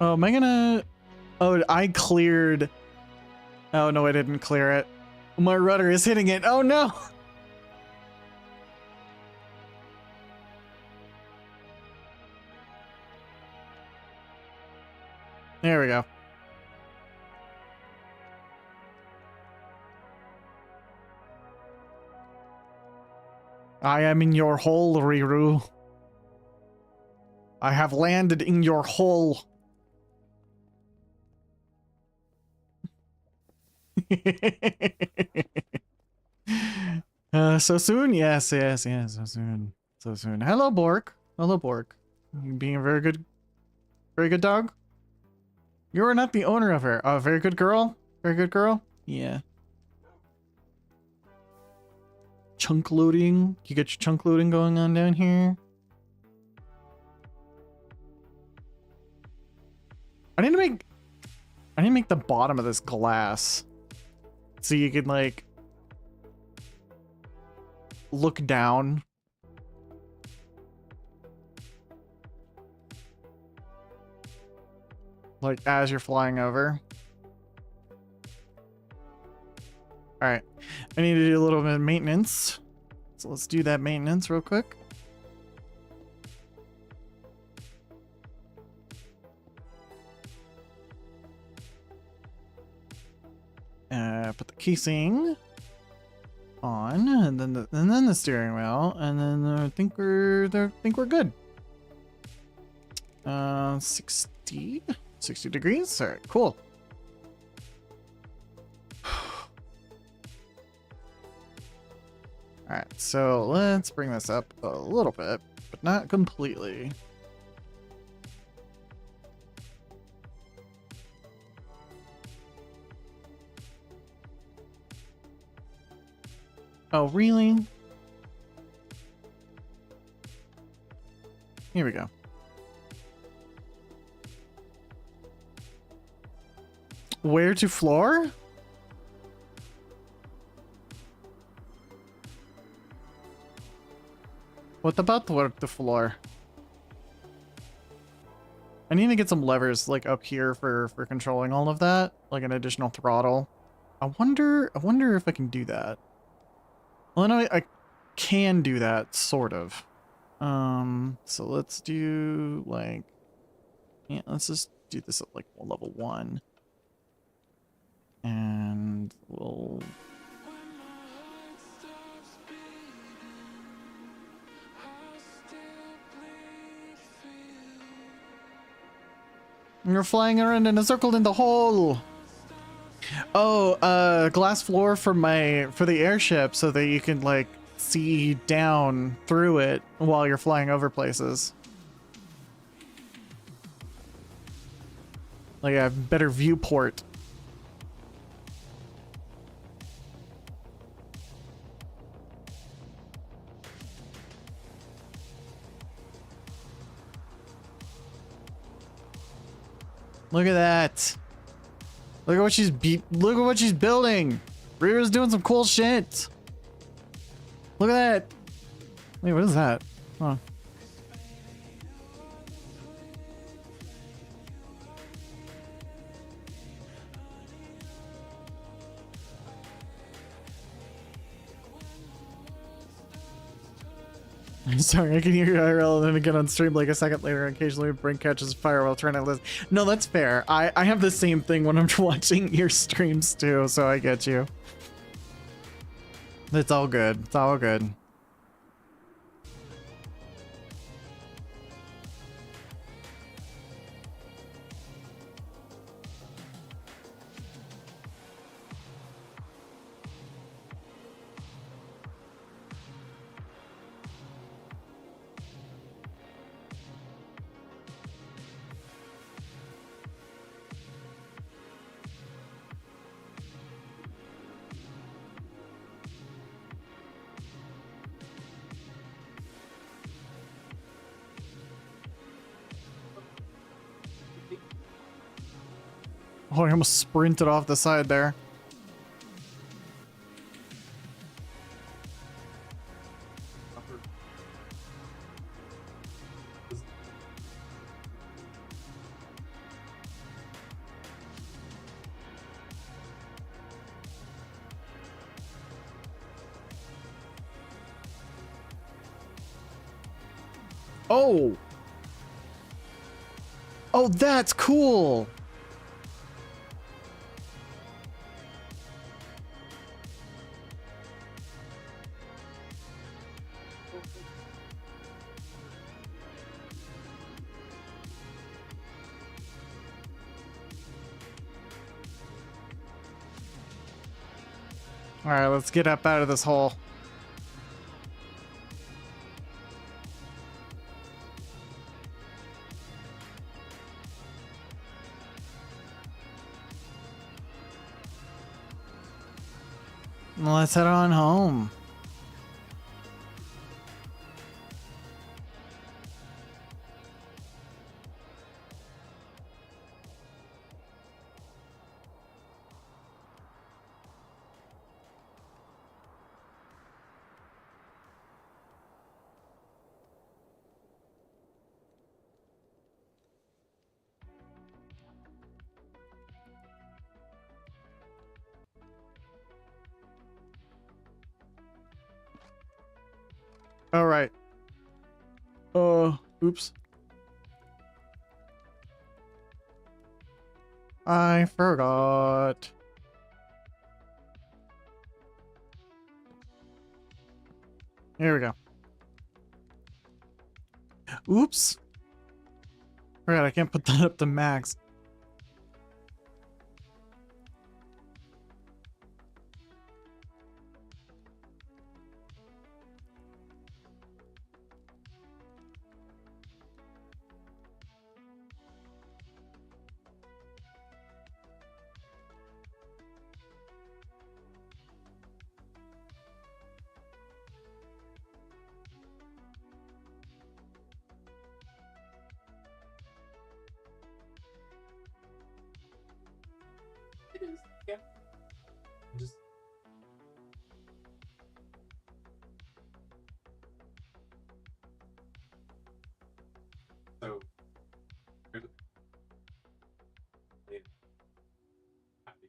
Oh, am I gonna... Oh, I cleared... Oh, no, I didn't clear it. My rudder is hitting it. Oh, no! There we go. I am in your hole, Riru. I have landed in your hole. So soon? Yes, yes, yes, so soon. So soon. Hello, Bork. Hello, Bork. You being a very good dog? You are not the owner of her. Oh, very good girl? Very good girl? Yeah. Chunk loading. You get your chunk loading going on down here. I need to make the bottom of this glass so you can like look down. Like as you're flying over. All right, I need to do a little bit of maintenance. So let's do that maintenance real quick. Put the casing on, and then the steering wheel, and then I think we're good. 60 degrees. All right, cool. All right, so let's bring this up a little bit, but not completely. Oh, really? Here we go. Where to floor? What about where to floor? I need to get some levers like up here for controlling all of that, like an additional throttle. I wonder if I can do that. Well, no, I can do that, sort of. So let's do, like... Yeah, let's just do this at, like, level 1. And we'll... You're flying around in a circle in the hole! Oh, glass floor for the airship so that you can like see down through it while you're flying over places. Like a better viewport. Look at that. Look at what she's building. Rira's doing some cool shit. Look at that. Wait, what is that? Huh. I'm sorry, I can hear you IRL and then again on stream like a second later. Occasionally brain catches fire while trying to listen. No, that's fair. I have the same thing when I'm watching your streams too, so I get you. It's all good. It's all good. Oh, I almost sprinted off the side there. Oh! Oh, that's cool! Alright, let's get up out of this hole. Let's head on home. All right. Oops. I forgot. Here we go. Oops. Forgot I can't put that up to max. It is. Yeah. Just. So. Here's the- Happy.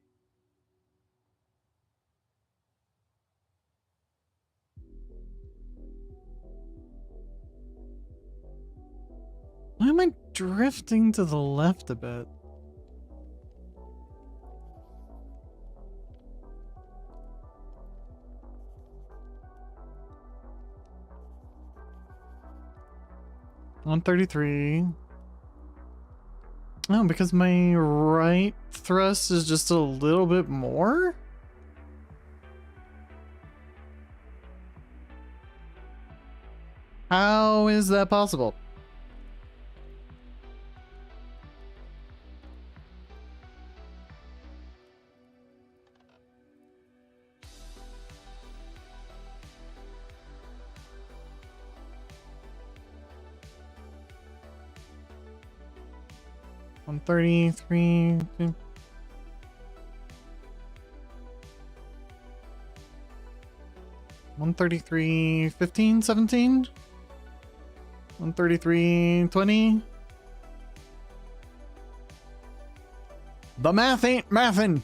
Why am I drifting to the left a bit? $133. Oh, because my right thrust is just a little bit more? How is that possible? $133. 133, 15, 17? 133, 20? The math ain't mathin'!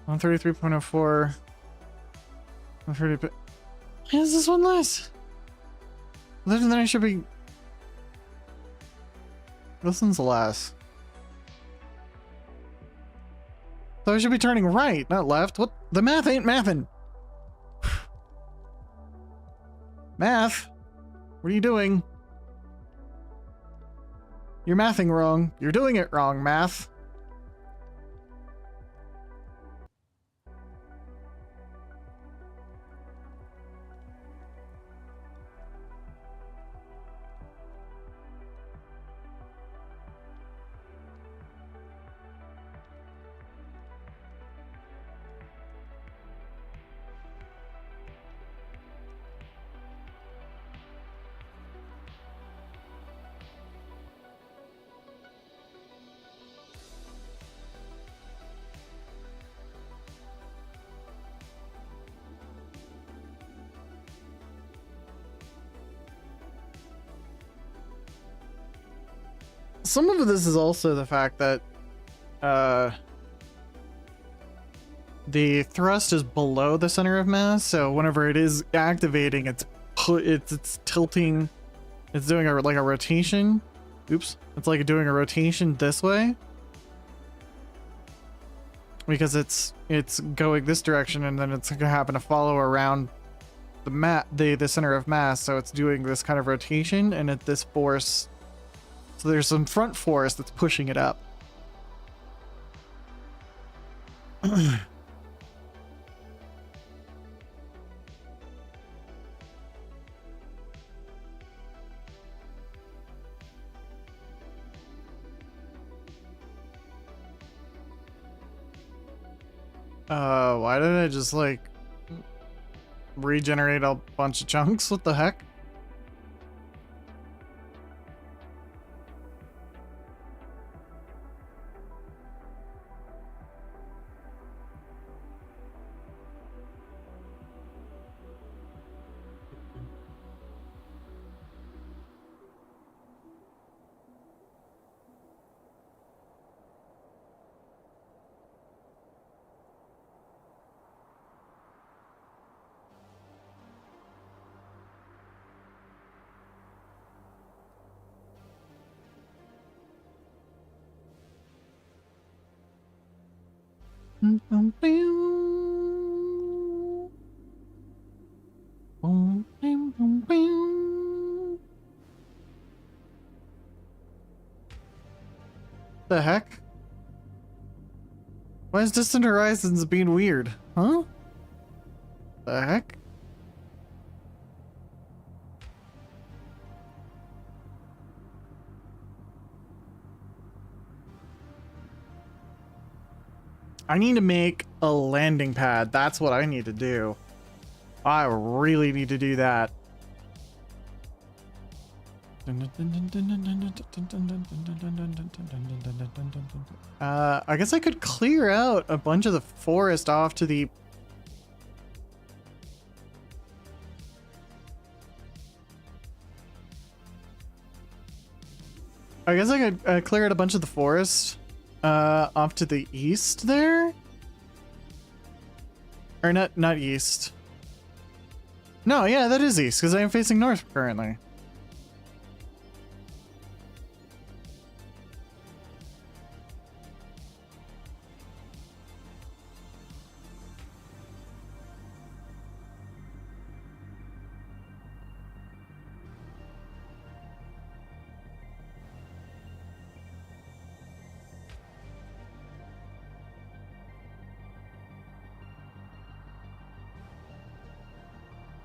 133.04. 130. Why is this one less? Then I should be. This one's less. So I should be turning right, not left. What? The math ain't mathin'. Math? What are you doing? You're mathing wrong. You're doing it wrong, math. Some of this is also the fact that the thrust is below the center of mass, so whenever it is activating, it's tilting It's doing like a rotation. Oops. It's like doing a rotation this way. Because it's going this direction and then it's gonna happen to follow around the center of mass, so it's doing this kind of rotation and at this force. So there's some front force that's pushing it up. Why did I just like regenerate a bunch of chunks? What the heck? The heck? Why is Distant Horizons being weird? Huh? The heck? I need to make a landing pad. That's what I need to do. I really need to do that. I guess I could clear out a bunch of the forest off to the... I guess I could clear out a bunch of the forest off to the east there? Or not east. No, yeah, that is east, because I am facing north currently.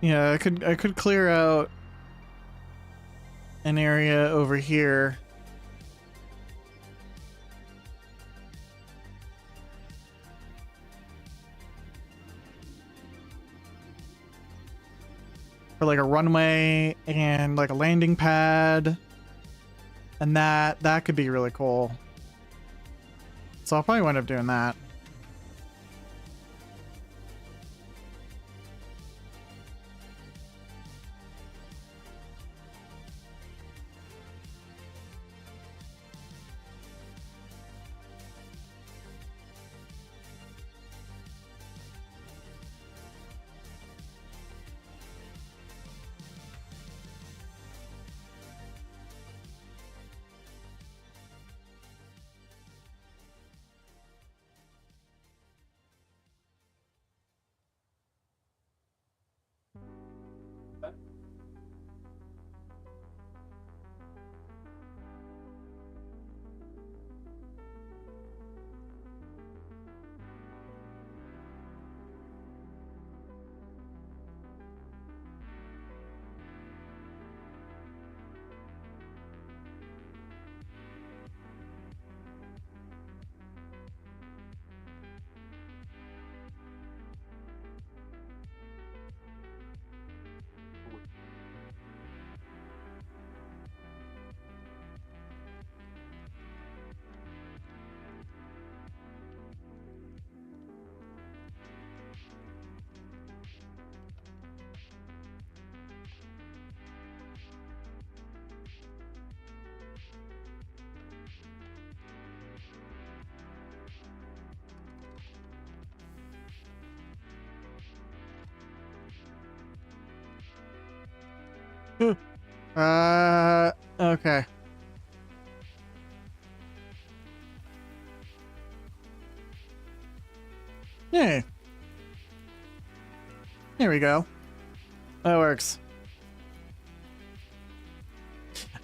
Yeah, I could clear out an area over here. For like a runway and like a landing pad. And that could be really cool. So I'll probably wind up doing that. Okay. Hey. Here we go. That works.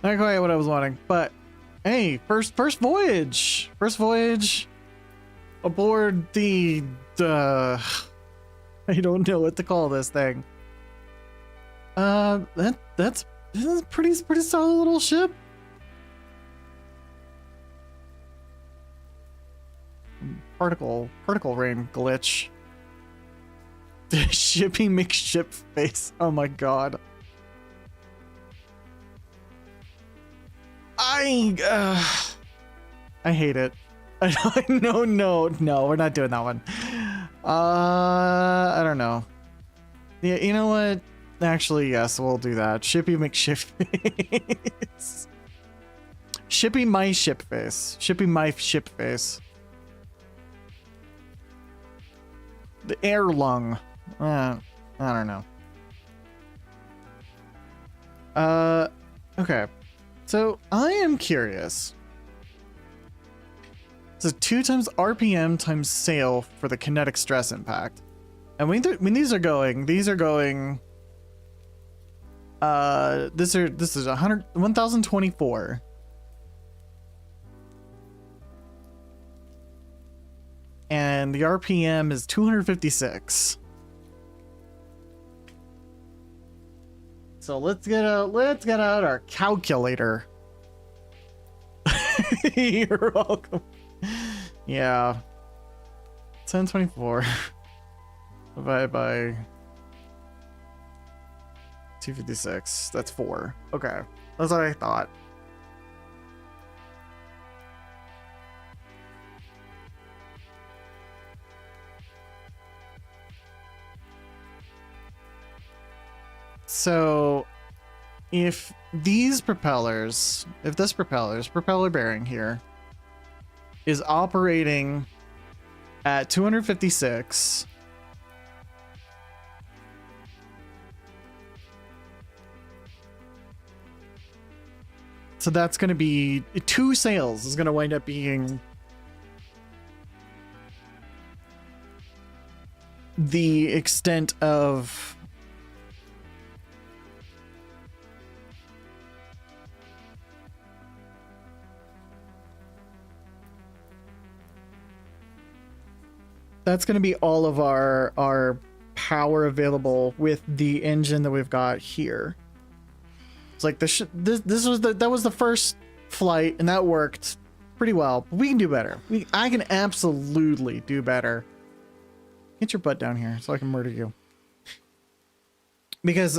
Not quite what I was wanting, but hey, first voyage. First voyage aboard the I don't know what to call this thing. That's a pretty solid little ship. Particle rain glitch. Shipping McShip face. Oh my god. I hate it. No, we're not doing that one. I don't know. Yeah, you know what? Actually, yes, we'll do that. Shippy McShip face. Shippy my ship face. Shippy my ship face. The air lung. I don't know. Okay. So I am curious. So 2 times RPM times sail for the kinetic stress impact. And when these are going, this is 1024. And the RPM is 256. So let's get out our calculator. You're welcome. Yeah. 1024 divided by 256. That's 4. Okay. That's what I thought. So if this propeller bearing here is operating at 256, so that's going to be 2 sails is going to wind up being the extent of that's going to be all of our power available with the engine that we've got here. It's like that was the first flight and that worked pretty well. But we can do better. I can absolutely do better. Get your butt down here so I can murder you. Because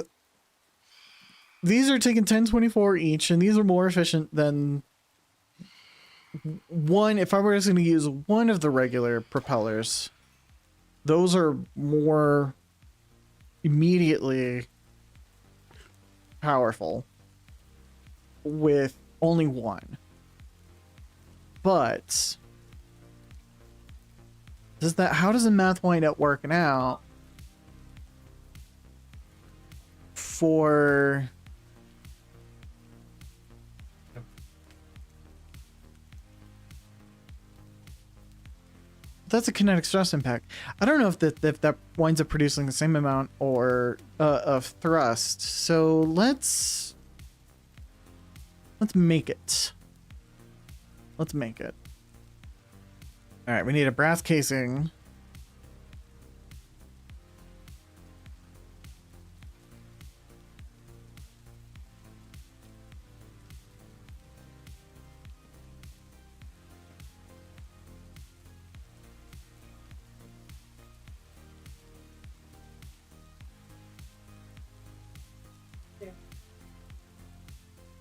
these are taking 1024 each, and these are more efficient than one. If I were going to use one of the regular propellers, those are more immediately powerful with only one. But how does the math wind up working out for that's a kinetic stress impact? I don't know if that winds up producing the same amount or of thrust. So let's make it. Let's make it. All right, we need a brass casing.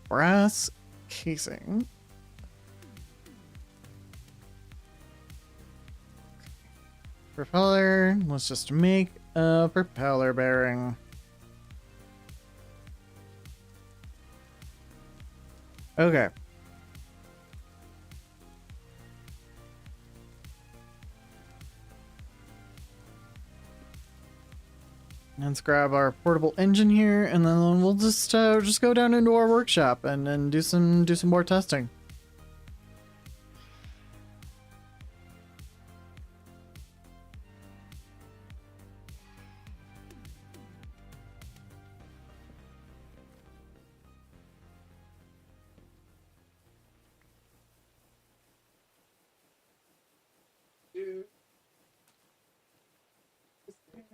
Brass casing. Propeller. Let's just make a propeller bearing. Okay. Let's grab our portable engine here, and then we'll just go down into our workshop and do some more testing. Dude.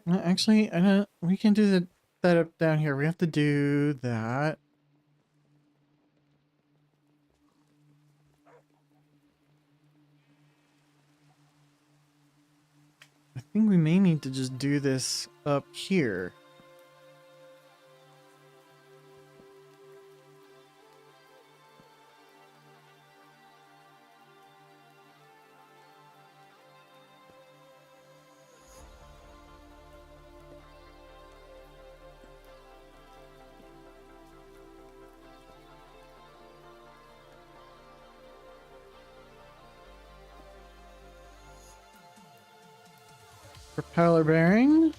Actually, I don't, we can do that up down here. We have to do that. I think we may need to just do this up here. Propeller bearing.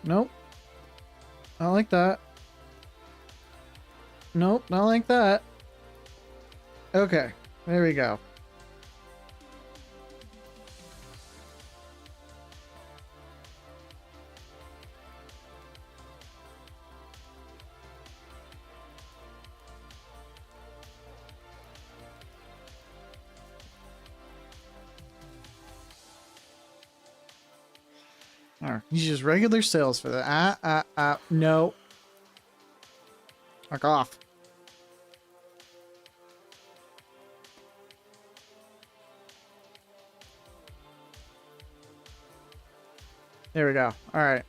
Nope. Not like that. Nope, not like that. Okay, there we go. Alright, use just regular sails for that. No. Fuck off. There we go. Alright.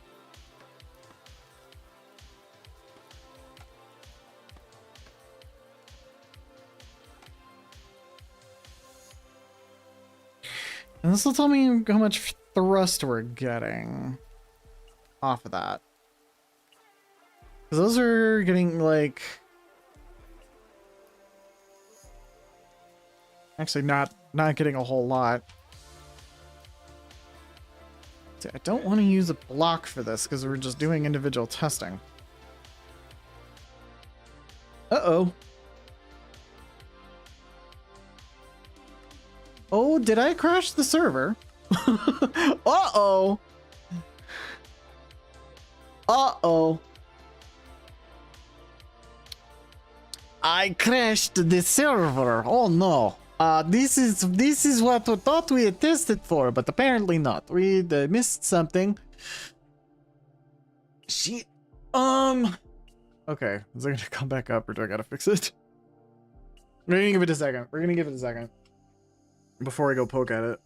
And this will tell me how much thrust we're getting off of that. Because those are getting like... Actually not getting a whole lot. See, I don't want to use a block for this because we're just doing individual testing. Uh-oh. Oh, did I crash the server? Uh-oh. Uh-oh. I crashed the server. Oh no. This is what we thought we had tested for, but apparently not. We missed something. Shit. Okay. Is it gonna come back up or do I gotta fix it? We're gonna give it a second. We're gonna give it a second. Before I go poke at it.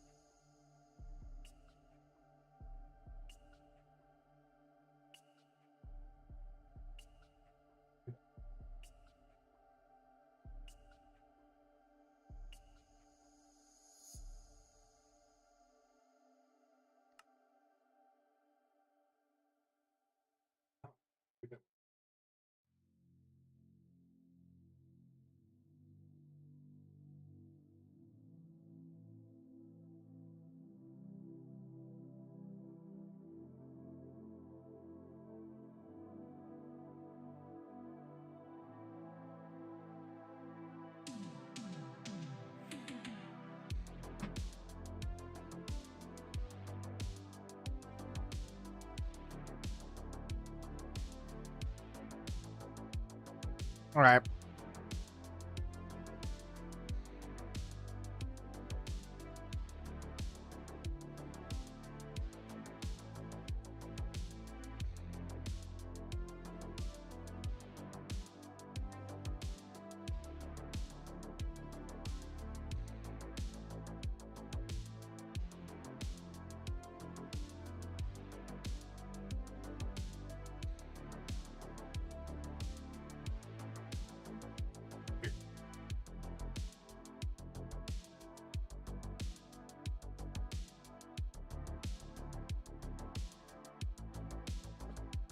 All right.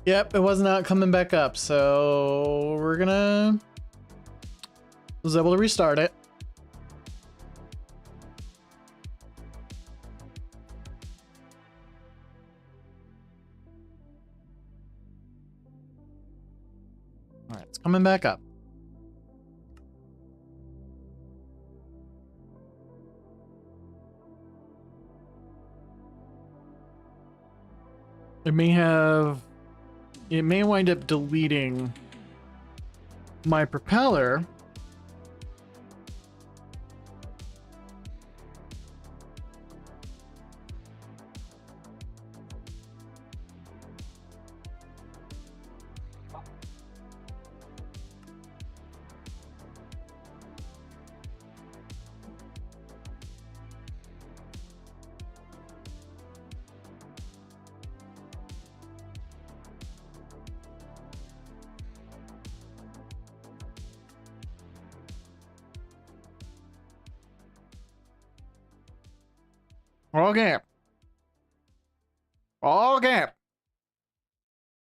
Yep, it was not coming back up, so we're gonna... was able to restart it. coming back up. It may wind up deleting my propeller. Okay. Okay.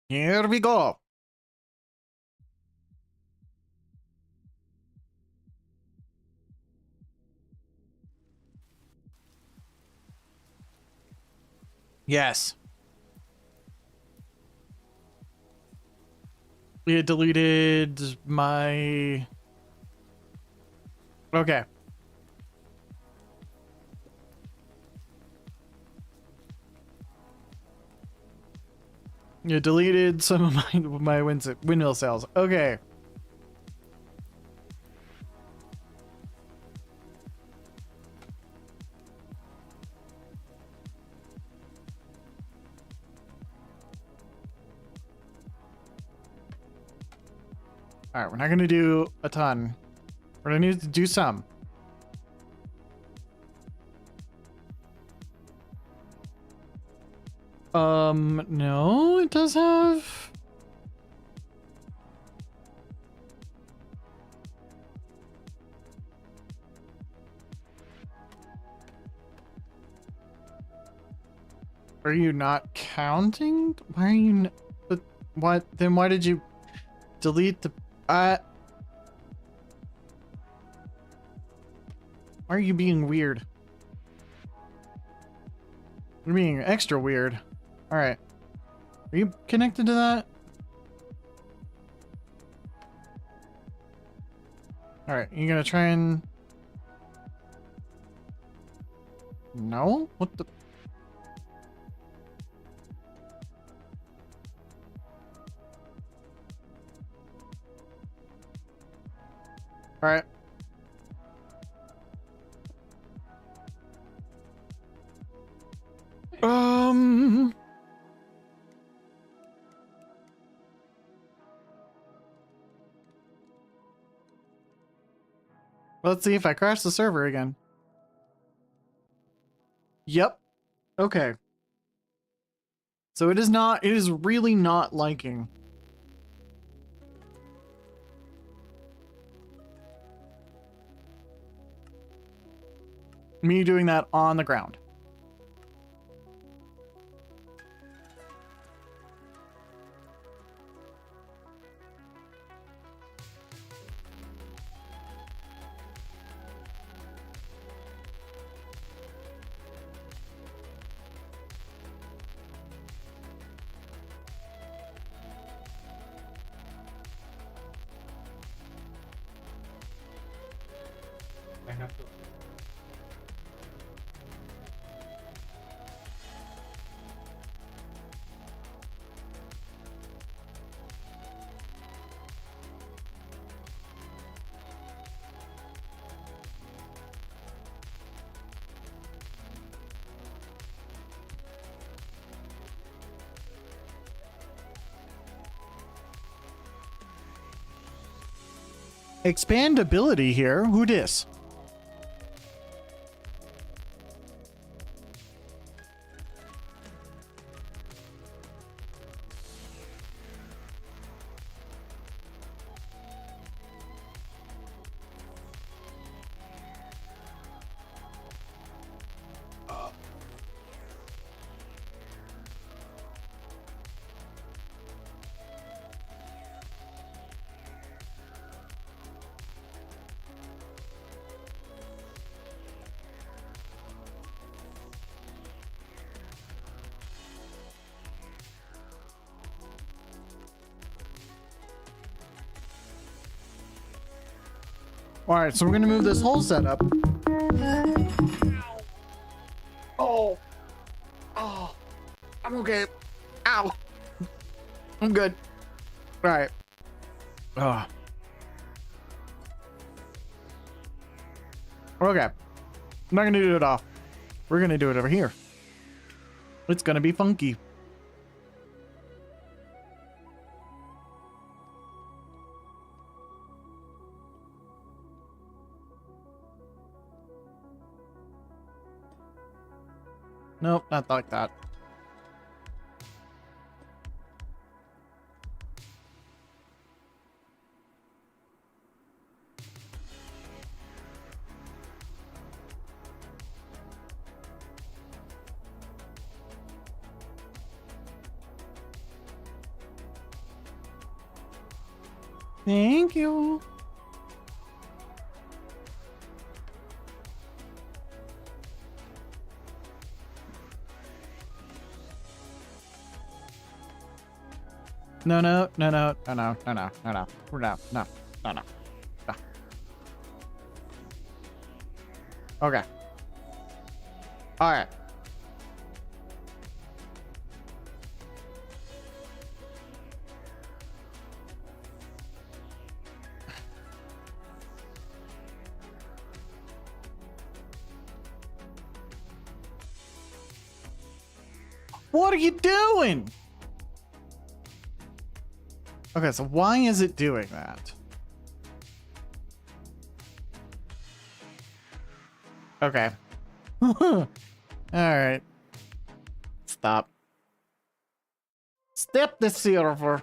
Here we go. Yes. It deleted my... Okay. It deleted some of my windmill cells. Okay. All right, we're not going to do a ton. We're going to need to do some. No, it does have... Are you not counting? Why are you... But what? Then why did you delete the... Why are you being weird? You're being extra weird. Alright. Are you connected to that? Alright, you gonna try and... No? What the... Alright. Let's see if I crash the server again. Yep. Okay. So it is really not liking. Me doing that on the ground. I have to. Expandability here. Who dis? Alright, so we're gonna move this whole setup. Oh. Oh. I'm okay. Ow. I'm good. Alright. Oh. Okay. I'm not gonna do it all. We're gonna do it over here. It's gonna be funky. Nope, not like that. Thank you. No, no, no, no, no, no, no, no, no, no, no, no, no, no. Okay. All right. What are you doing? Okay, so why is it doing that? Okay. All right. Stop. Step the server.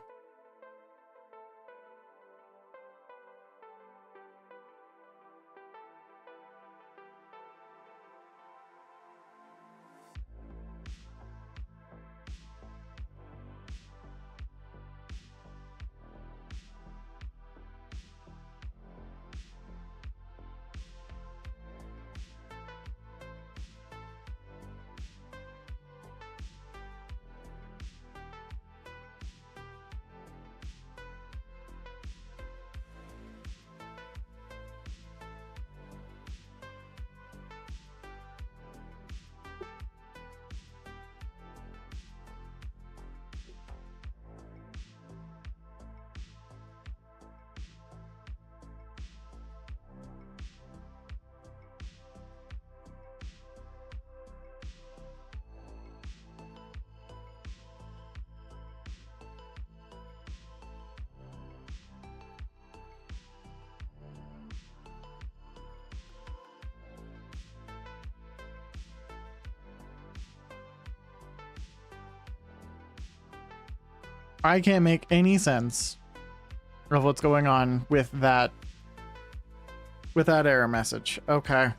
I can't make any sense of what's going on with that error message. Okay.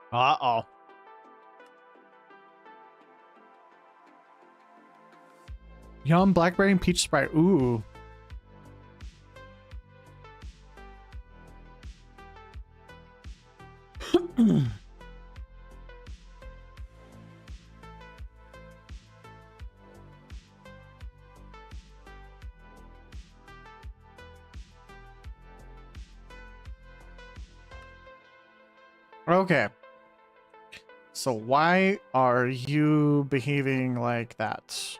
Uh-oh. Yum, blackberry and peach Sprite. Ooh. Okay. So why are you behaving like that?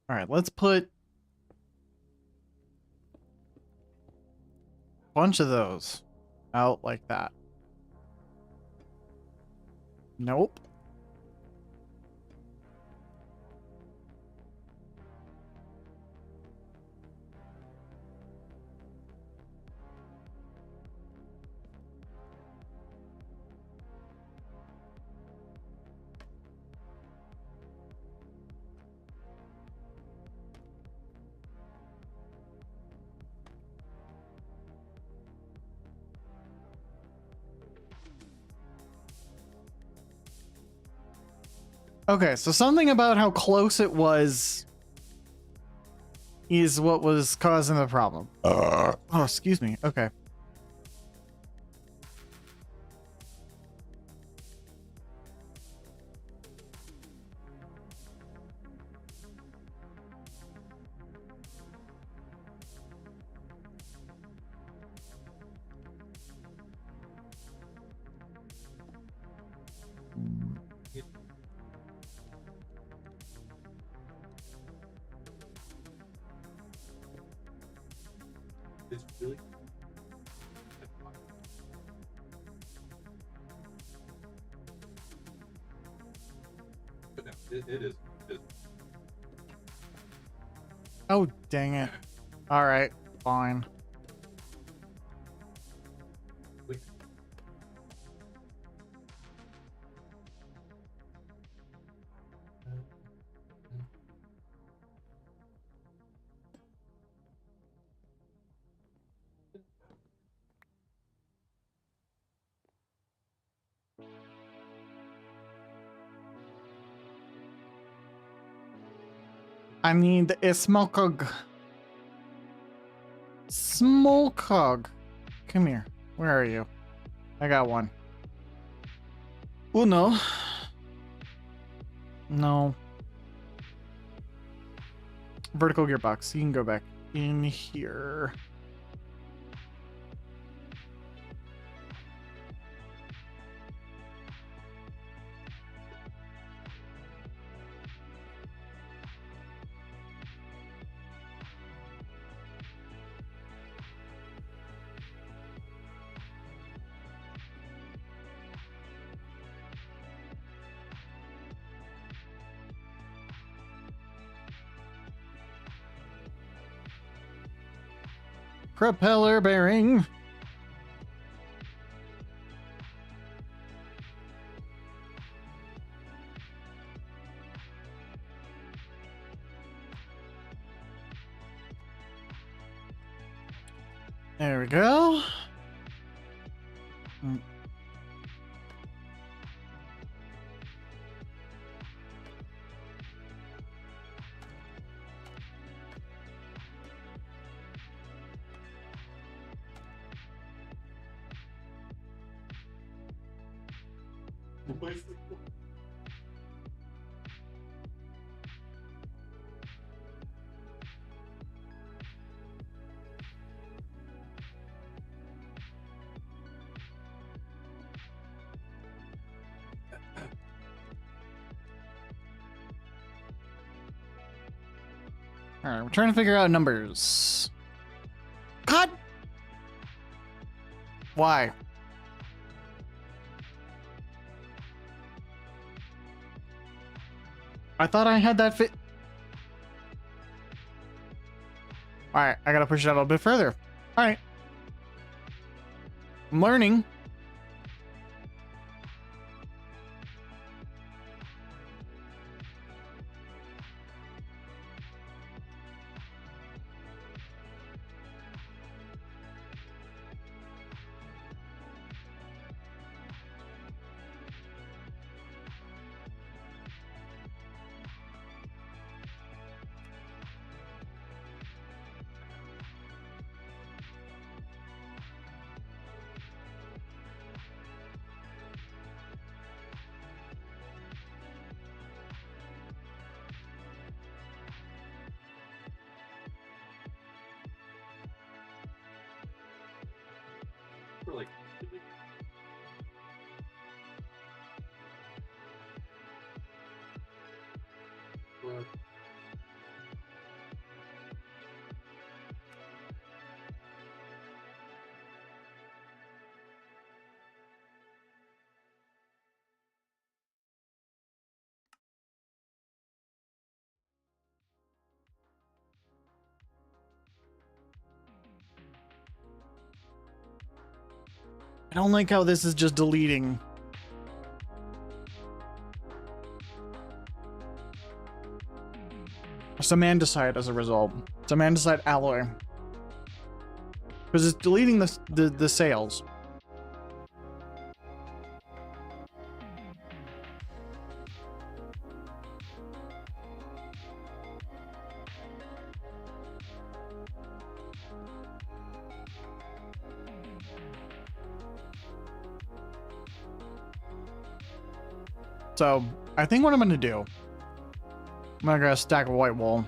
All right, let's put a bunch of those out like that. Nope. Okay, so something about how close it was is what was causing the problem. Oh, excuse me. Okay. It's really. But no, it is. It is. Oh, dang it. All right, fine. Wait. I need a smokog. Smokog. Come here. Where are you? I got one. Oh, no. No. Vertical gearbox. You can go back in here. Propeller bearing. There we go. All right, we're trying to figure out numbers. God! Why? I thought I had that fit. All right, I gotta push it out a little bit further. All right. I'm learning. For like. What? I don't like how this is just deleting. Some andesite as a result. Some andesite alloy. Because it's deleting the sails. So I think what I'm going to do, I'm going to grab a stack of white wool.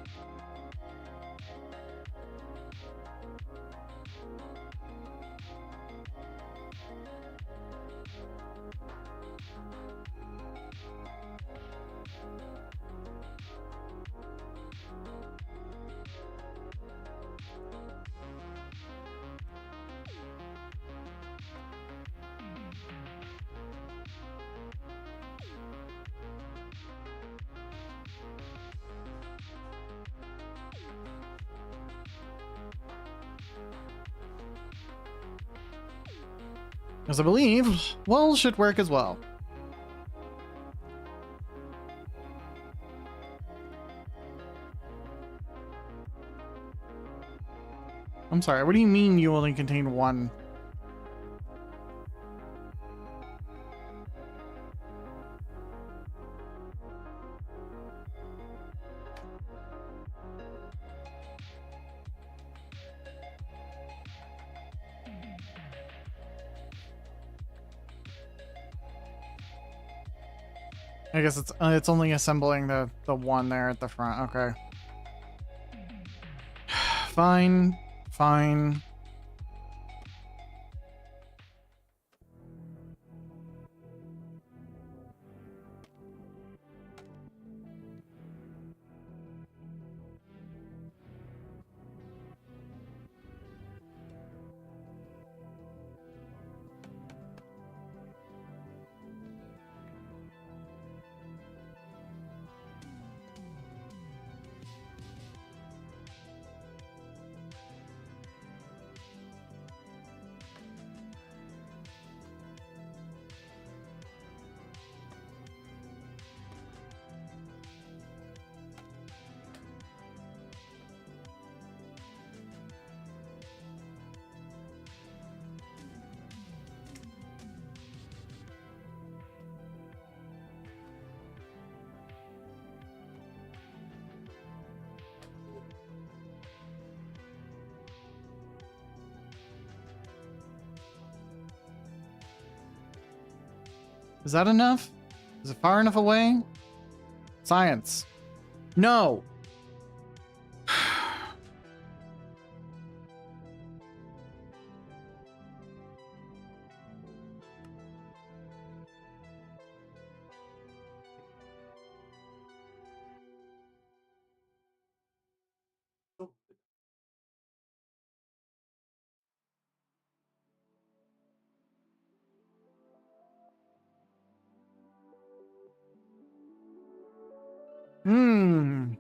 Because I believe wool should work as well. I'm sorry, what do you mean you only contain one? I guess it's only assembling the one there at the front. Okay. Fine. Fine. Is that enough? Is it far enough away? Science. No. Hmm.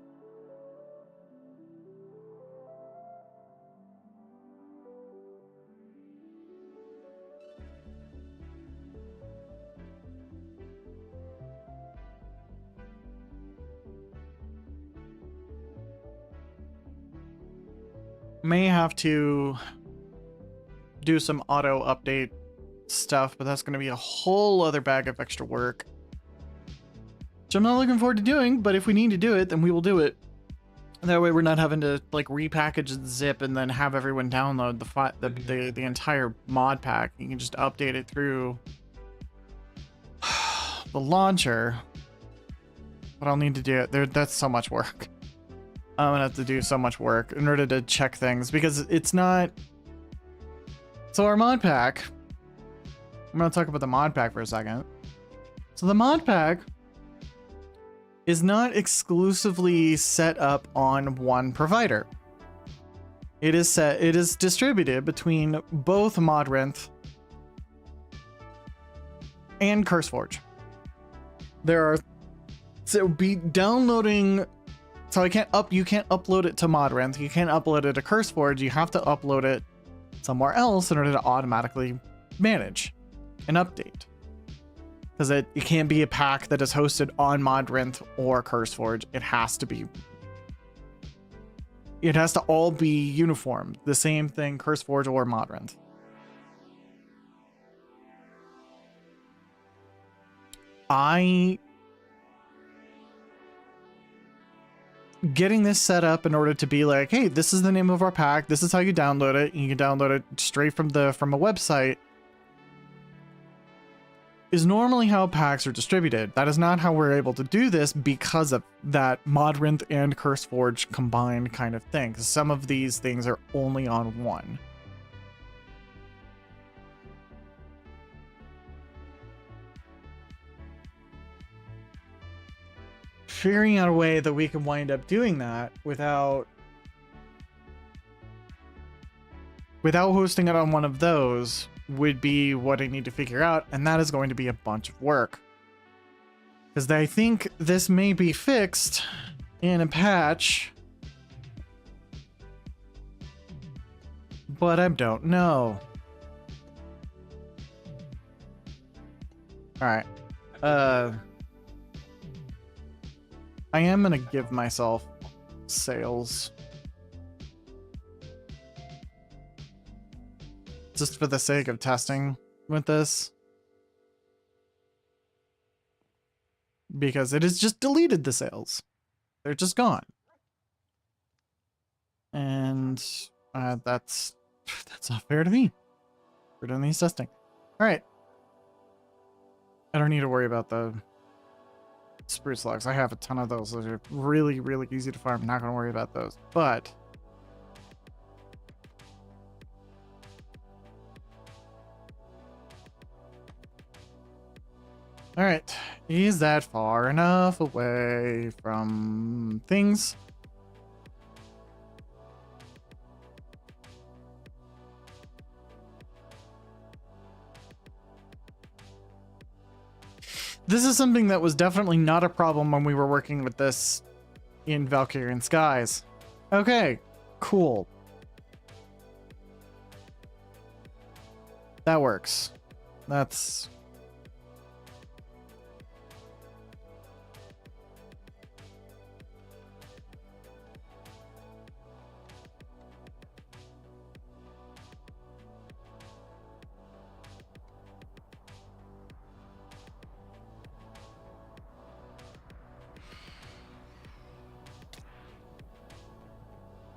May have to do some auto update stuff, but that's going to be a whole other bag of extra work. Which I'm not looking forward to doing, but if we need to do it, then we will do it. That way we're not having to like repackage the zip and then have everyone download the entire mod pack. You can just update it through the launcher. But I'll need to do it. That's so much work. I'm gonna have to do so much work in order to check things because it's not. So our mod pack. I'm gonna talk about the mod pack for a second. So the mod pack is not exclusively set up on one provider. It is distributed between both Modrinth and CurseForge. So be downloading. So you can't upload it to Modrinth. You can't upload it to CurseForge. You have to upload it somewhere else in order to automatically manage and update. Because it can't be a pack that is hosted on Modrinth or CurseForge. It has to all be uniform. The same thing, CurseForge or Modrinth. Getting this set up in order to be like, hey, this is the name of our pack. This is how you download it. You can download it straight from a website. is normally how packs are distributed. That is not how we're able to do this because of that Modrinth and CurseForge combined kind of thing. 'Cause some of these things are only on one. Figuring out a way that we can wind up doing that without hosting it on one of those would be what I need to figure out, and that is going to be a bunch of work. Because I think this may be fixed in a patch, but I don't know. Alright. I am gonna give myself sales. Just for the sake of testing with this. Because it has just deleted the sales. They're just gone. And that's not fair to me. We're doing these testing. Alright. I don't need to worry about the spruce logs. I have a ton of those. Those are really, really easy to farm. Not going to worry about those. But all right, is that far enough away from things? This is something that was definitely not a problem when we were working with this in Valkyrian Skies. Okay, cool. That works. That's...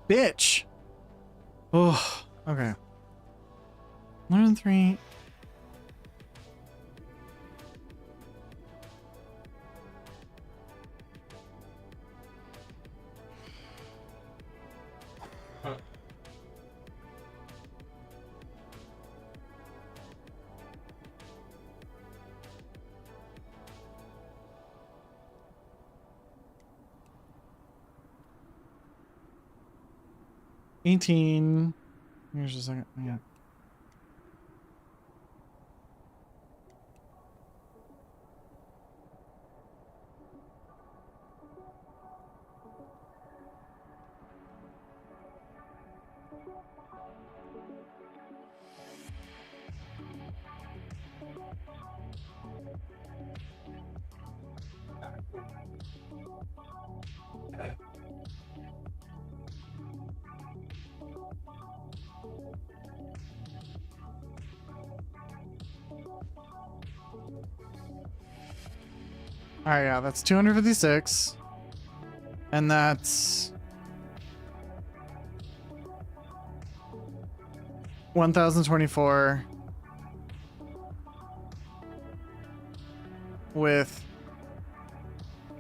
bitch. Oh, okay. 1 and 3. Huh. $18. Here's a second. Yeah. All right, yeah, that's 256. And that's 1,024 with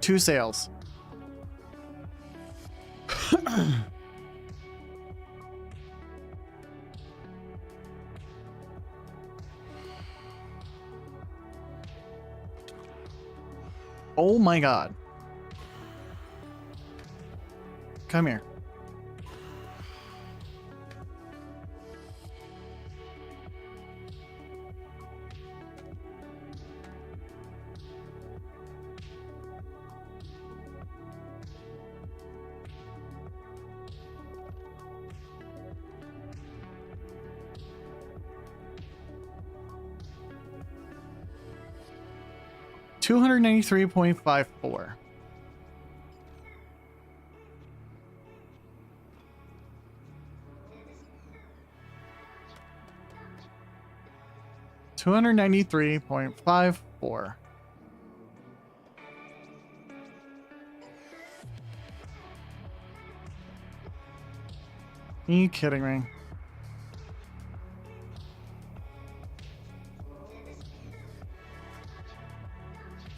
2 sales. Oh my god. Come here. $293.54. $293.54. Are you kidding me?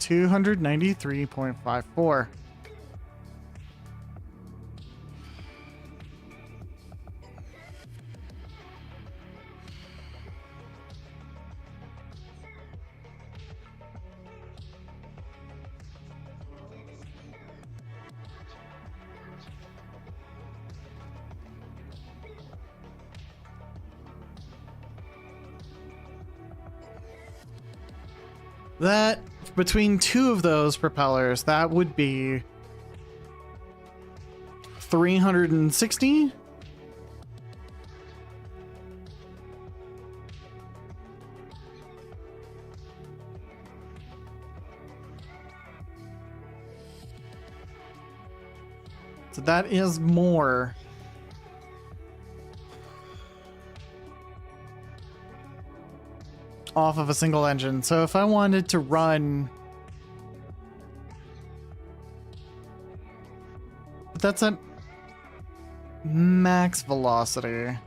293.54. That, between two of those propellers, that would be 360. So that is more. Off of a single engine. So if I wanted to run, but that's at max velocity.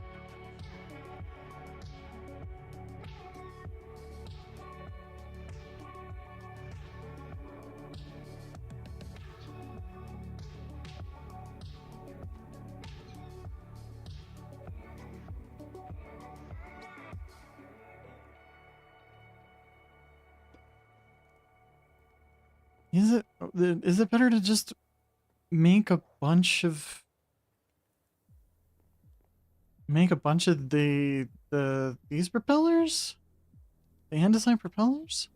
Is it better to just make a bunch of these propellers? The hand-designed propellers?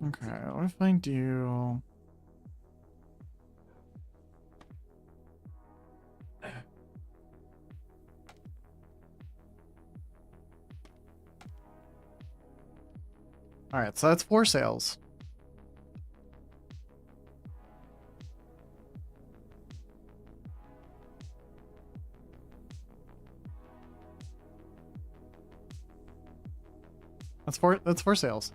Okay, what if I do... Alright, so that's 4 sails. That's four sails.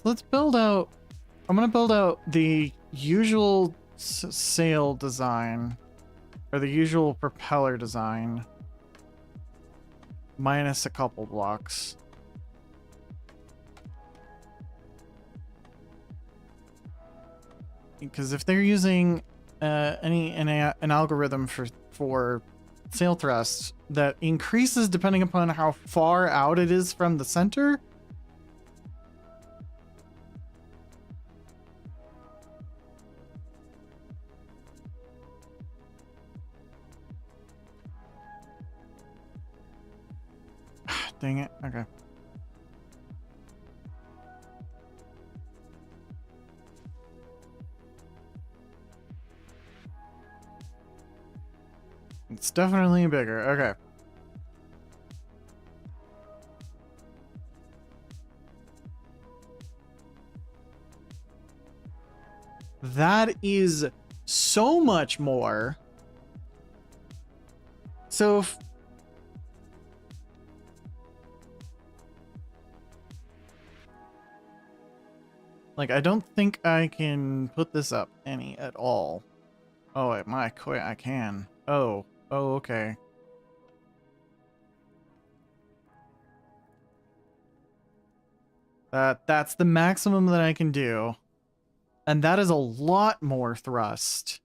Let's build out... I'm gonna build out the usual sail design, or the usual propeller design, minus a couple blocks. Because if they're using an algorithm for sail thrust that increases depending upon how far out it is from the center, dang it. Okay. It's definitely bigger. Okay. That is so much more. So if like, I don't think I can put this up any at all. Oh, I can. Oh, okay. That's the maximum that I can do. And that is a lot more thrust.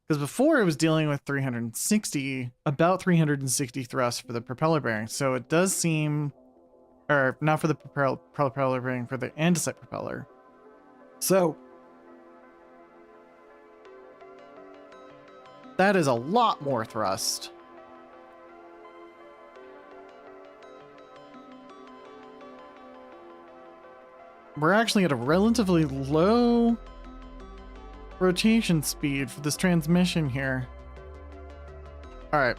Because before it was dealing with about 360 thrust for the propeller bearing. So it does seem, or not for the propeller bearing, for the andesite propeller. So That is a lot more thrust. We're actually at a relatively low rotation speed for this transmission here. All right.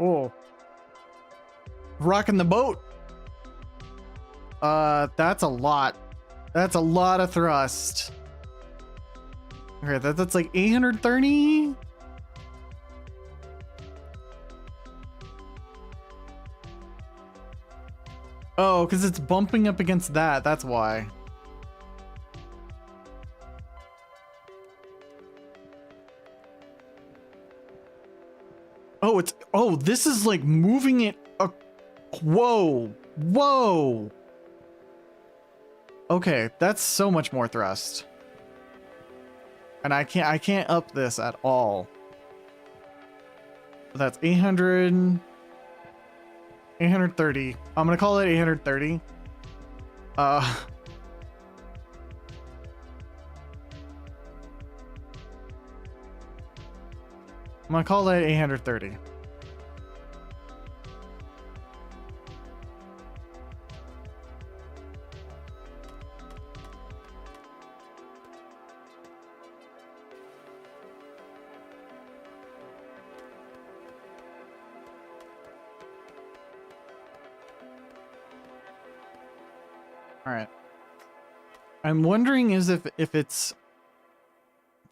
Oh. Rocking the boat. That's a lot. That's a lot of thrust. Okay, that's like 830. Oh, because it's bumping up against that. That's why. Oh, it's, oh, this is like moving it. Whoa, whoa. Okay, that's so much more thrust. And I can't up this at all. That's 800, 830. I'm gonna call it 830. I'm gonna call that 830. All right. I'm wondering is if it's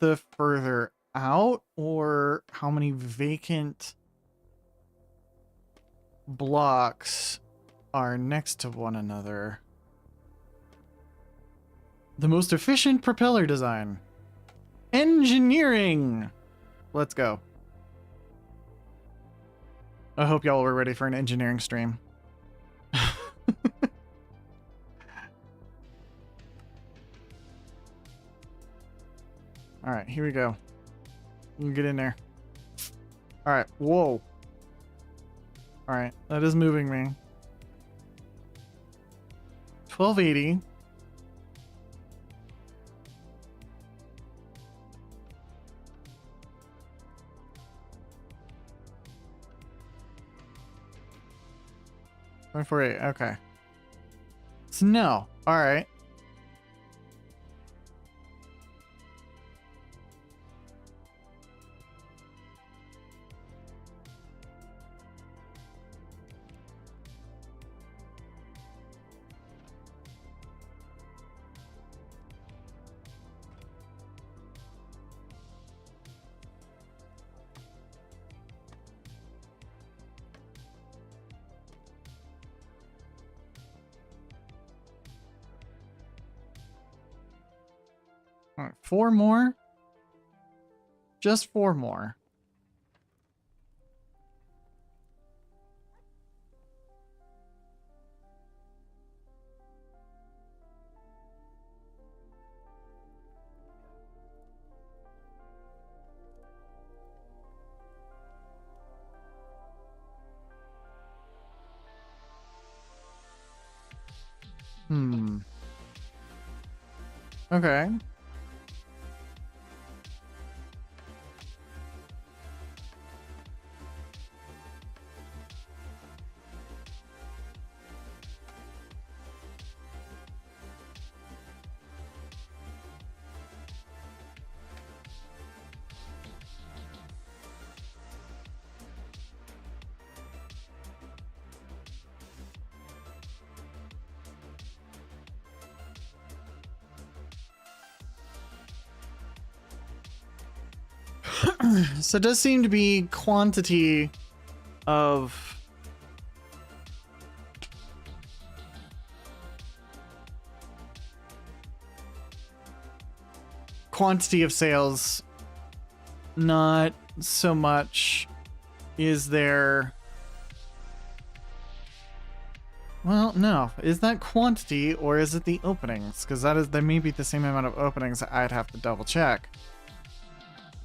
the further out or how many vacant blocks are next to one another. The most efficient propeller design. Engineering. Let's go. I hope y'all were ready for an engineering stream. All right, here we go. You can get in there. All right, whoa. All right, that is moving me. 1280. Okay. So no. All right. All right, 4 more. Just 4 more. Okay. So it does seem to be quantity of sales, not so much is there. Well, no. Is that quantity or is it the openings? Because that may be the same amount of openings. I'd have to double check.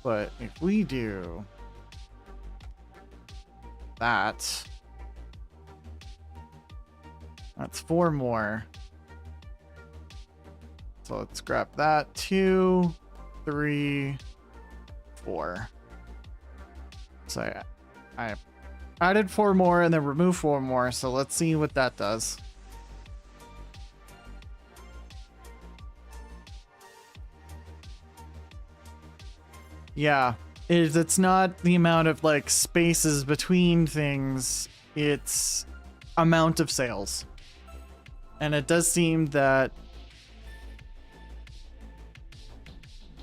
But if we do that, that's 4 more. So let's grab that. 2, 3, 4. So I added 4 more and then removed 4 more. So let's see what that does. Yeah, it's not the amount of like spaces between things, it's amount of sales. And it does seem that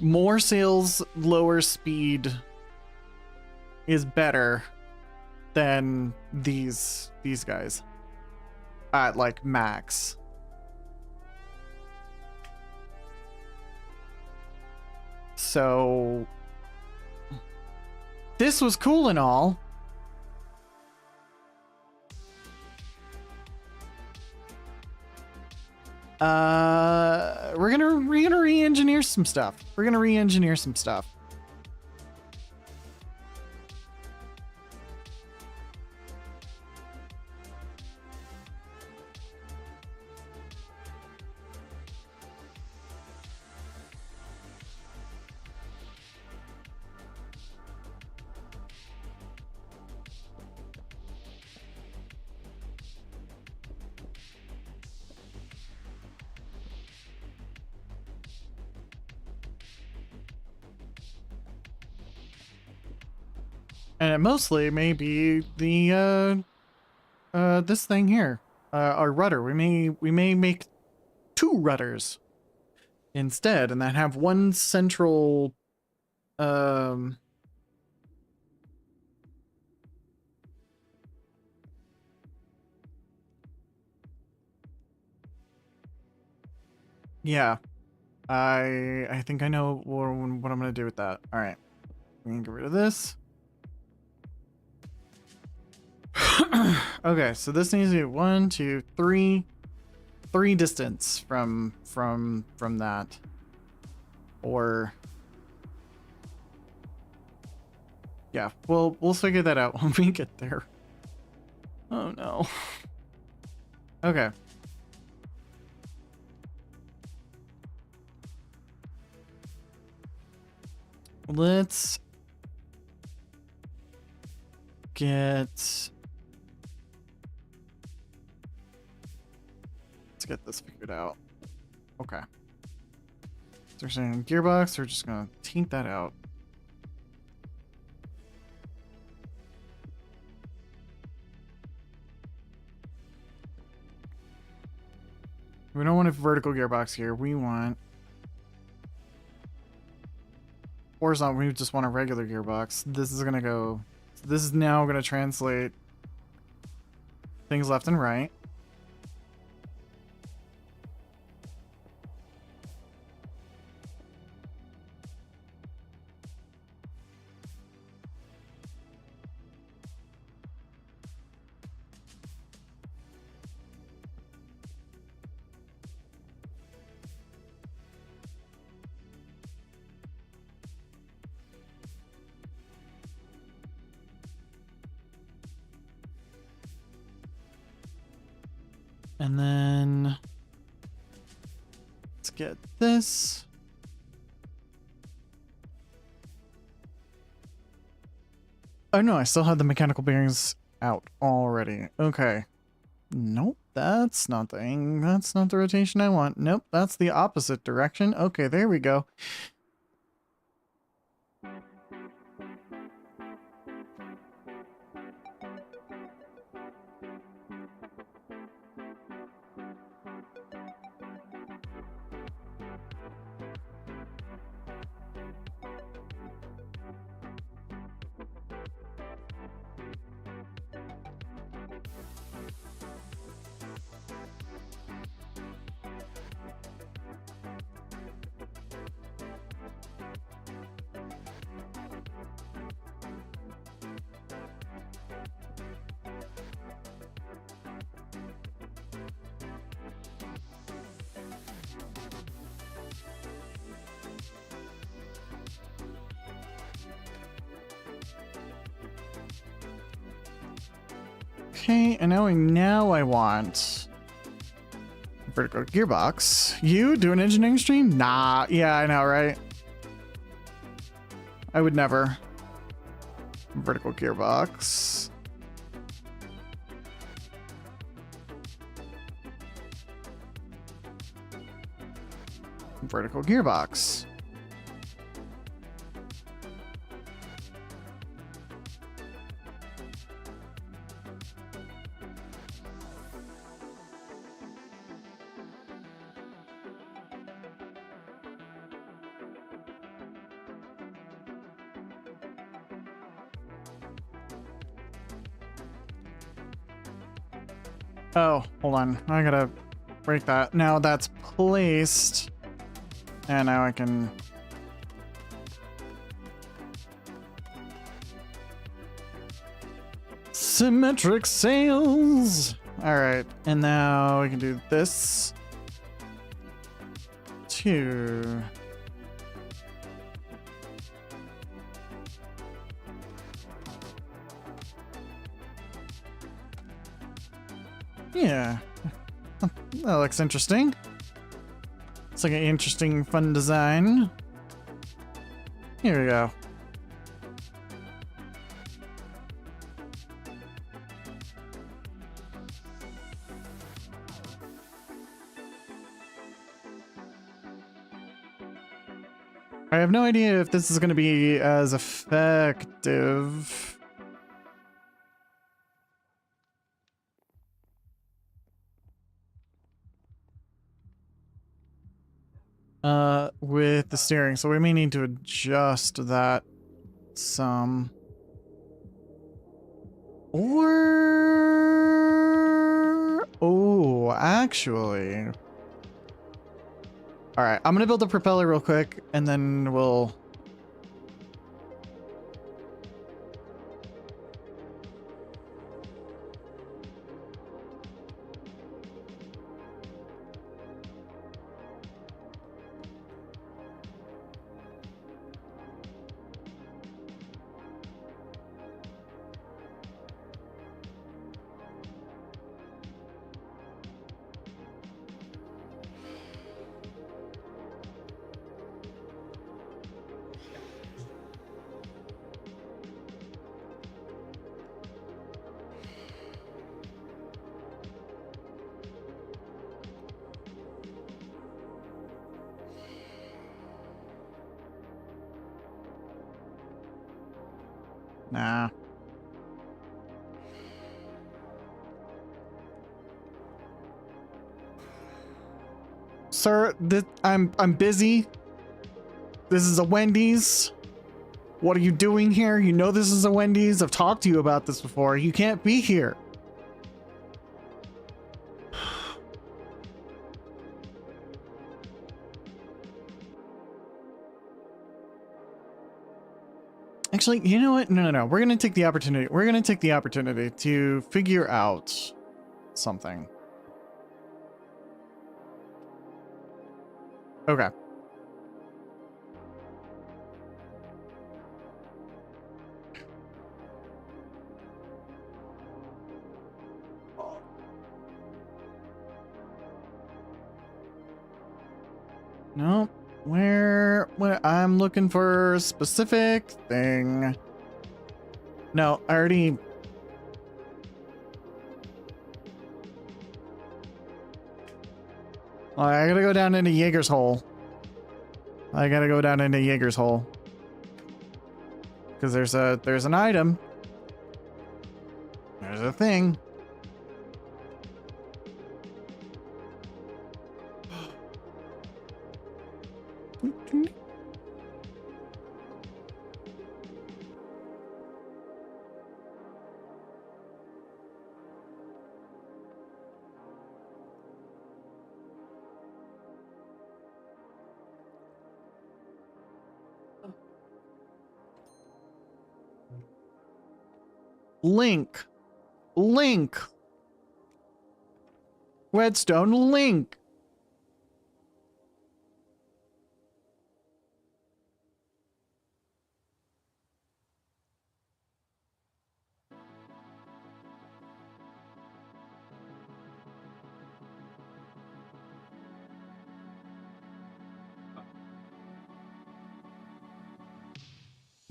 more sales, lower speed is better than these guys at like max. So this was cool and all. We're gonna re-engineer some stuff. And it mostly may be the this thing here, our rudder. We may make 2 rudders instead, and then have one central yeah. I think I know what I'm gonna do with that. All right, we can get rid of this. Okay, so this needs to be 1, 2, 3 distance from that, or yeah, we'll figure that out when we get there. Oh no. Okay. Let's get this figured out. Okay. So we're saying gearbox, we're just gonna tint that out. We don't want a vertical gearbox here. We want horizontal. We just want a regular gearbox. This is gonna go. This is now gonna translate things left and right. And then let's get this. Oh no, I still had the mechanical bearings out already. Okay. Nope, that's not the rotation I want. Nope, that's the opposite direction. Okay, there we go. Okay, and now I want vertical gearbox. You do an engineering stream? Nah, yeah, I know, right? I would never. Vertical gearbox. Vertical gearbox. Oh, hold on. I gotta break that. Now that's placed. And now I can... Symmetric sails! Alright, and now we can do this. 2. Yeah. That looks interesting. It's like an interesting, fun design. Here we go. I have no idea if this is going to be as effective. With the steering, so we may need to adjust that some. Or... Oh, actually... Alright, I'm gonna build the propeller real quick, and then we'll... Nah. Sir, I'm busy. This is a Wendy's. What are you doing here? You know this is a Wendy's. I've talked to you about this before. You can't be here. Actually, you know what? No. We're gonna take the opportunity. We're gonna take the opportunity to figure out something. Okay. No. Where I'm looking for a specific thing. No, I already... I gotta go down into Jaeger's hole. I gotta go down into Jaeger's hole. Because there's an item. There's a thing. Link. Redstone link.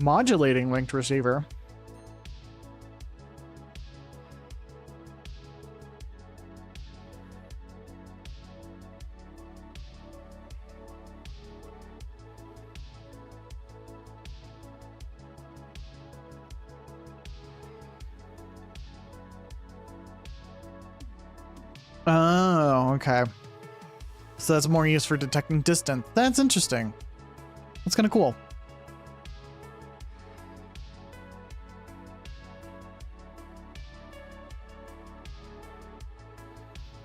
Modulating linked receiver. Oh, okay. So that's more used for detecting distance. That's interesting. That's kind of cool.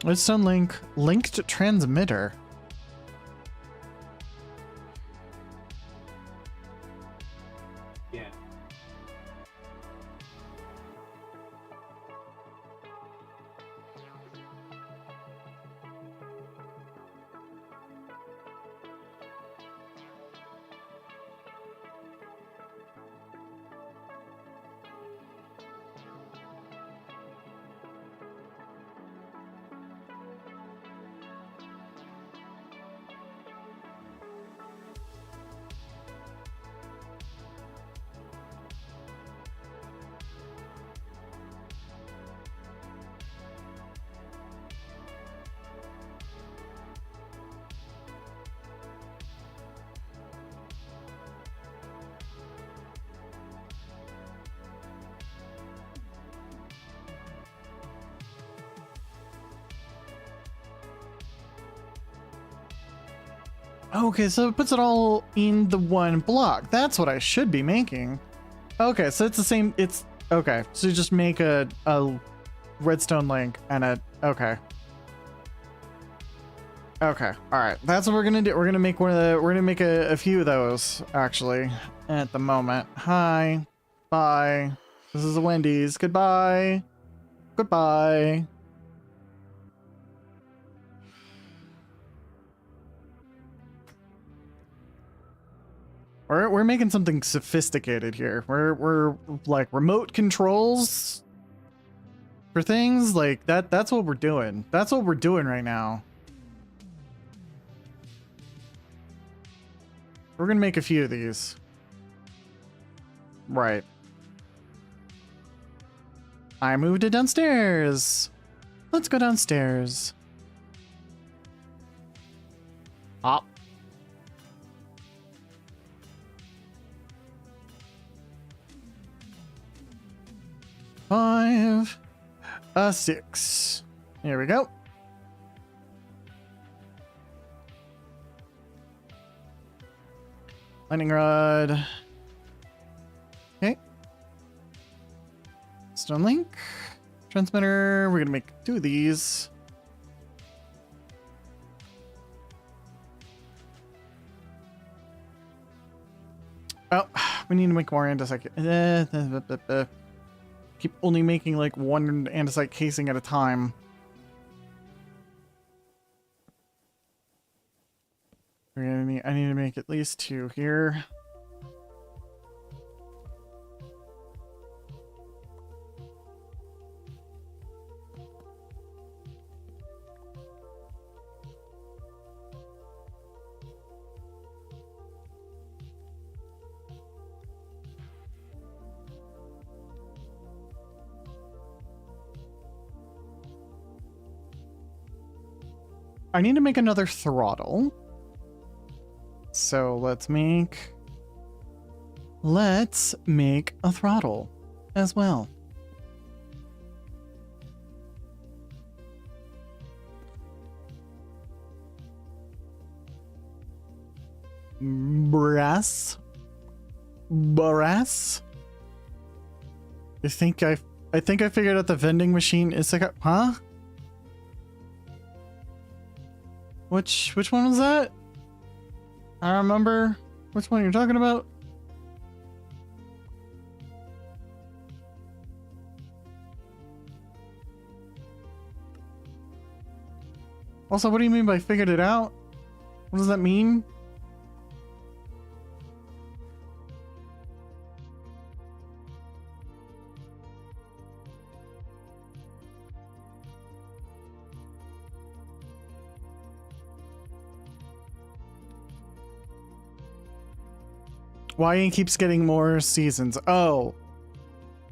Redstone link, linked transmitter. Yeah. Okay, so it puts it all in the one block. That's what I should be making. Okay, so it's the same. It's okay. So you just make a redstone link and a okay. Okay, all right. That's what we're gonna do. We're gonna make one of the. We're gonna make a few of those actually at the moment. Hi, bye. This is a Wendy's. Goodbye. Goodbye. We're making something sophisticated here. We're like remote controls for things like that. That's what we're doing. That's what we're doing right now. We're gonna make a few of these. Right. I moved it downstairs. Let's go downstairs. Up. Five, six. Here we go. Lightning rod. Okay. Stone link. Transmitter. We're gonna make two of these. Oh, we need to make more andesite. Keep only making like one andesite casing at a time. I need to make at least two here. I need to make another throttle. So let's make a throttle as well. Brass. I think I figured out the vending machine is like huh? Which one was that? I don't remember which one you're talking about. Also, what do you mean by figured it out? What does that mean? Why he keeps getting more seasons. Oh.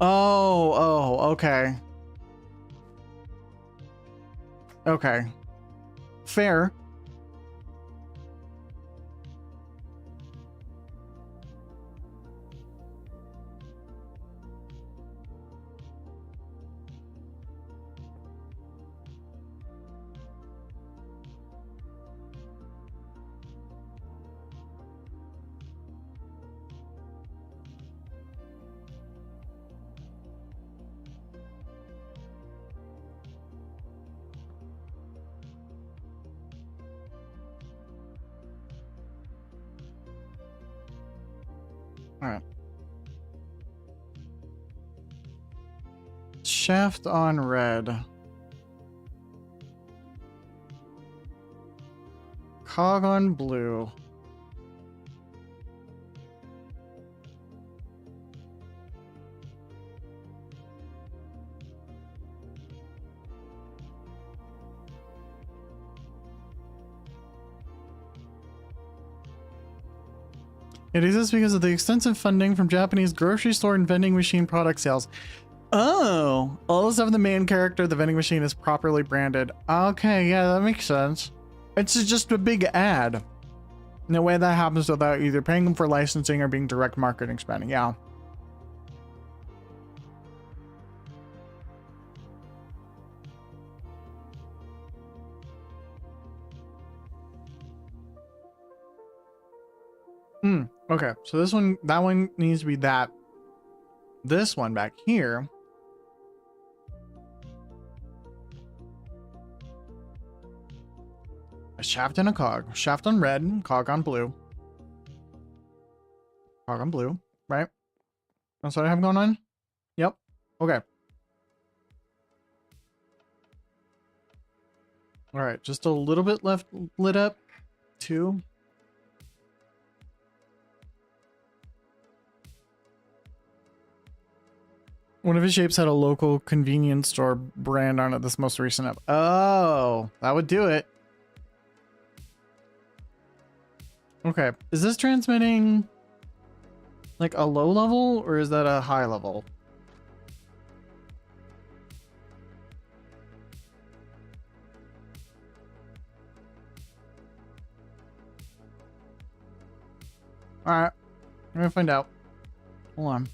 Okay. Okay. Fair. All right. Shaft on red. Cog on blue. It exists because of the extensive funding from Japanese grocery store and vending machine product sales. Oh, all the stuff in the main character, the vending machine is properly branded. Okay, yeah, that makes sense. It's just a big ad. No way that happens without either paying them for licensing or being direct marketing spending. Yeah. Okay, so that one needs to be that. This one back here. A shaft and a cog. Shaft on red, cog on blue. Cog on blue, right? That's what I have going on? Yep. Okay. All right, just a little bit left lit up. 2. One of his shapes had a local convenience store brand on it this most recent up. Oh, that would do it. Okay, is this transmitting like a low level or is that a high level? All right, I'm gonna find out. Hold on.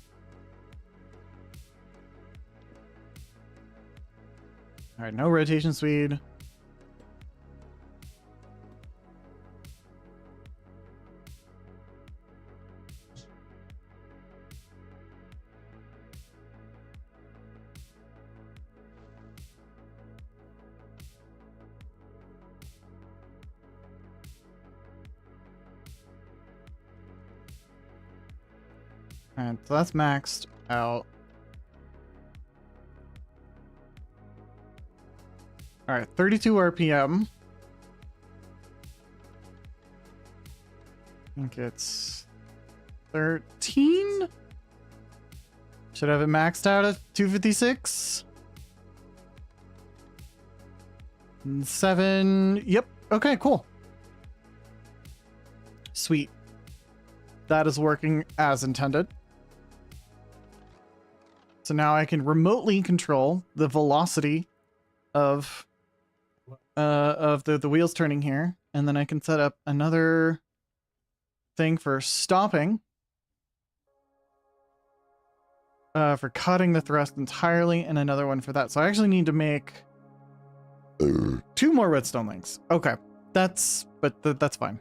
All right, no rotation speed. And so that's maxed out. All right, 32 RPM. I think it's 13. Should have it maxed out at 256. 7. Yep. Okay, cool. Sweet. That is working as intended. So now I can remotely control the velocity of the wheels turning here, and then I can set up another thing for stopping, for cutting the thrust entirely, and another one for that. So I actually need to make 2 more redstone links. Okay, that's fine.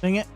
Dang it.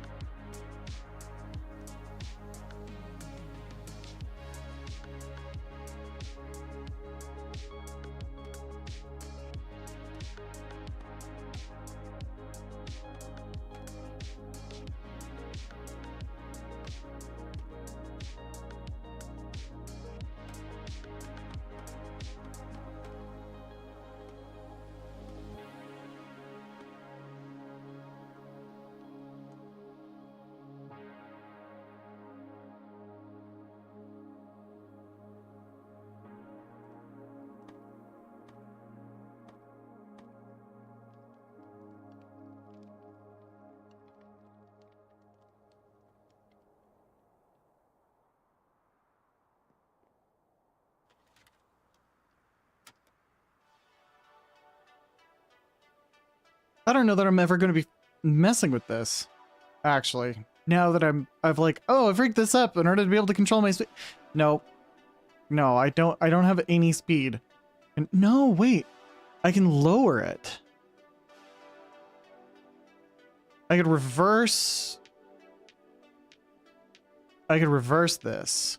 I don't know that I'm ever going to be messing with this, actually. Now that I've like, oh, I've rigged this up in order to be able to control my speed. No, no, I don't have any speed. And no, wait, I can lower it. I could reverse this.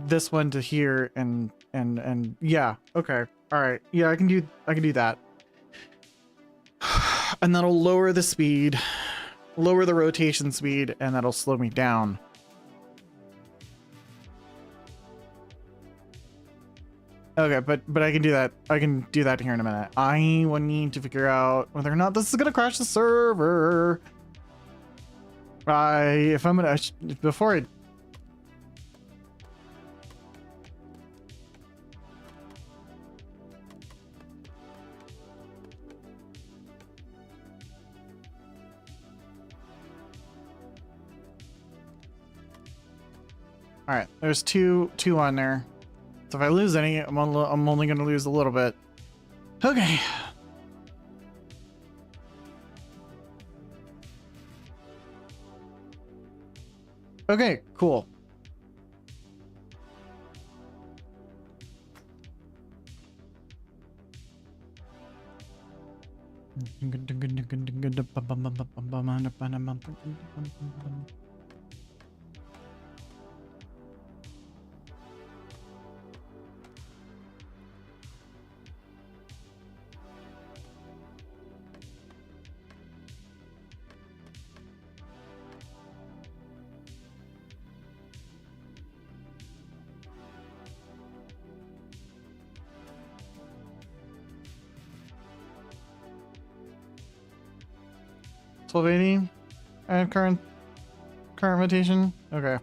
This one to here and yeah, okay. All right. Yeah, I can do that. And that'll lower the speed, lower the rotation speed, and that'll slow me down. Okay, but I can do that. I can do that here in a minute. I will need to figure out whether or not this is gonna crash the server. If I'm gonna before I. All right, there's two on there. So if I lose any, I'm only going to lose a little bit. Okay. Okay, cool. $1280 and current rotation. Okay.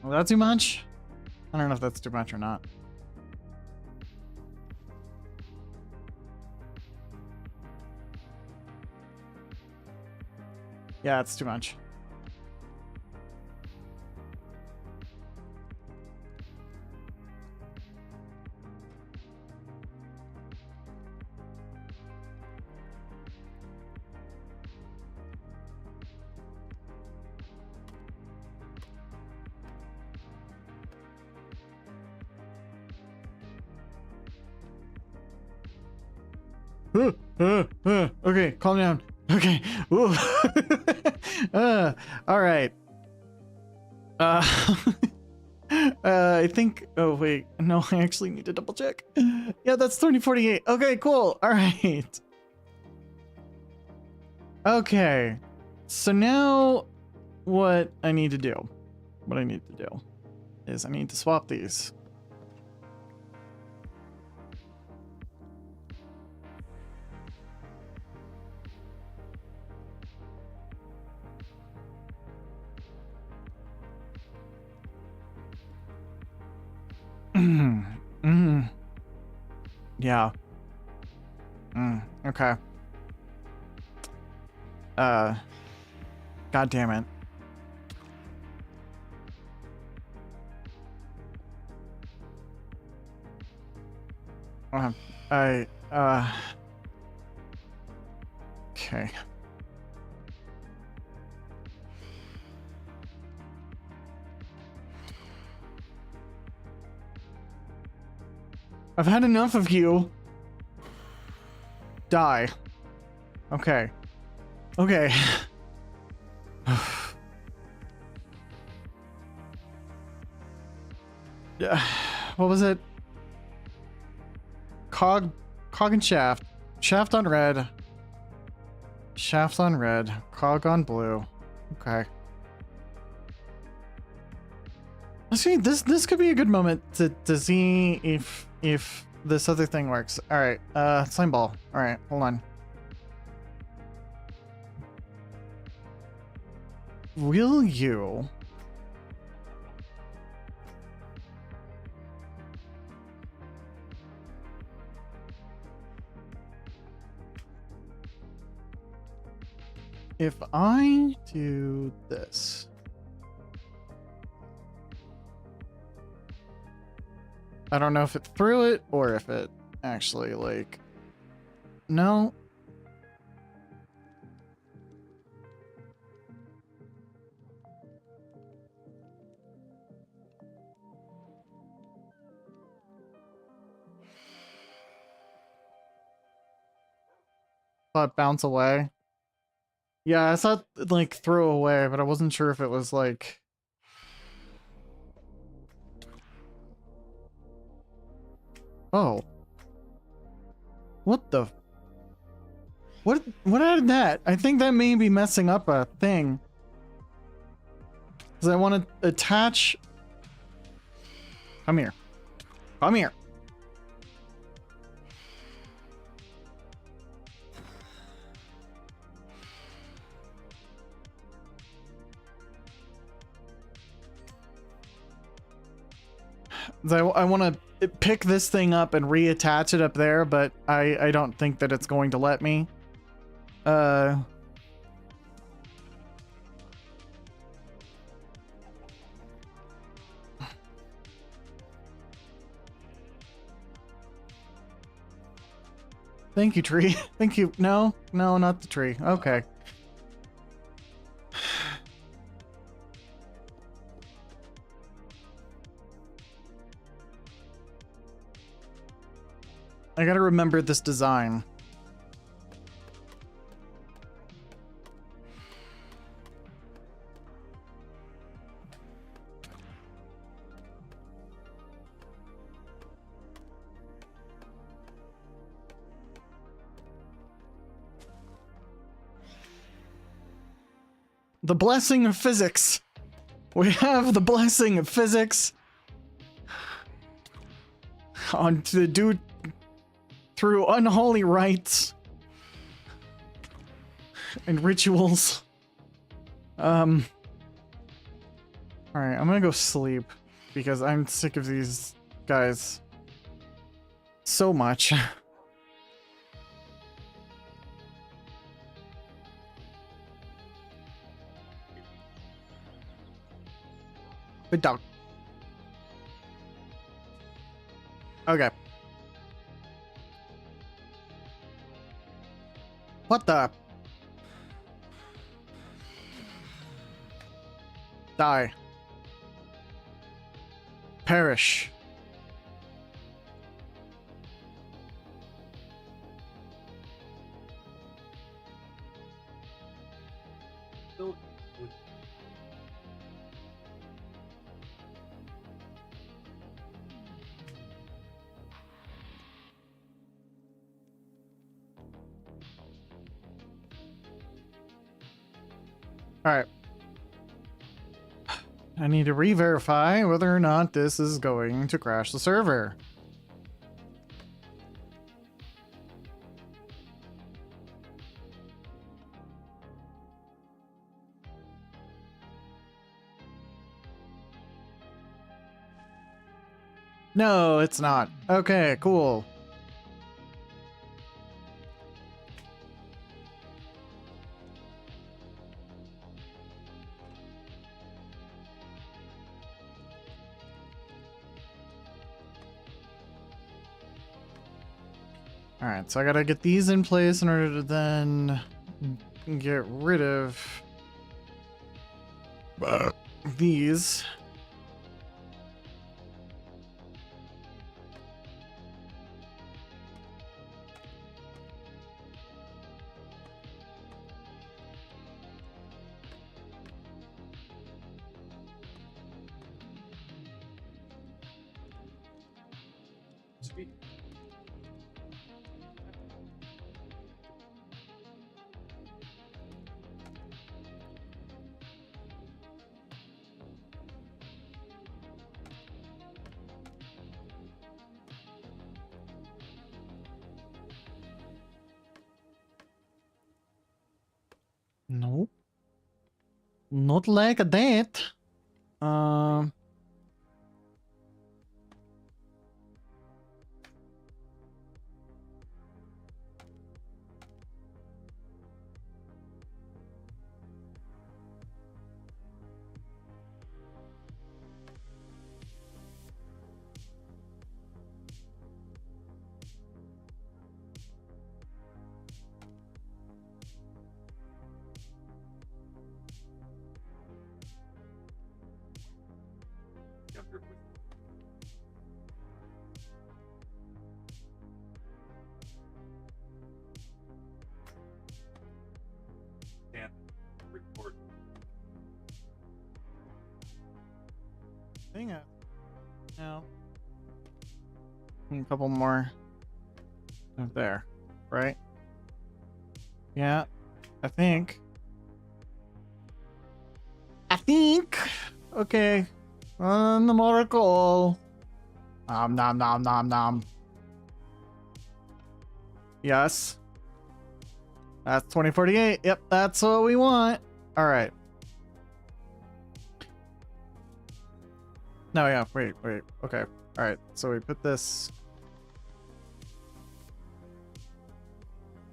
Was that too much? I don't know if that's too much or not. Yeah, it's too much. Okay, calm down. Okay. Ooh. All right. I think. Oh wait, no. I actually need to double check. Yeah, that's 2048. Okay, cool. All right. Okay. So now, what I need to do? What I need to do is I need to swap these. Yeah. Okay. God damn it. I, okay. I've had enough of you. Die. Okay. Okay. Yeah. What was it? Cog and shaft. Shaft on red. Shaft on red. Cog on blue. Okay. Let's see. This could be a good moment to see if this other thing works. All right. Slime ball. All right. Hold on. Will you? If I do this. I don't know if it threw it or if it actually, like... No. Thought bounce away. Yeah, I thought, like, throw away, but I wasn't sure if it was, like... Oh. What the... What added that? I think that may be messing up a thing. Because I want to attach... Come here. Come here. I want to pick this thing up and reattach it up there, but I don't think that it's going to let me. Thank you, tree. Thank you. No, not the tree. Okay. I gotta remember this design. The blessing of physics. We have the blessing of physics. On to do through unholy rites and rituals. Alright, I'm gonna go sleep because I'm sick of these guys so much. Good dog. Okay. What the? Die. Perish. Alright. I need to re-verify whether or not this is going to crash the server. No, it's not. Okay, cool. Alright, so I gotta get these in place in order to then get rid of these. Speed. Nope. Not like that. Younger. Can't record. Hang on. No. A couple more. Up there. Right? Yeah. I think. Okay. On the molecule. Nom nom nom nom nom. Yes. That's 2048. Yep, that's what we want. Alright. No, yeah, wait. Okay. Alright, so we put this.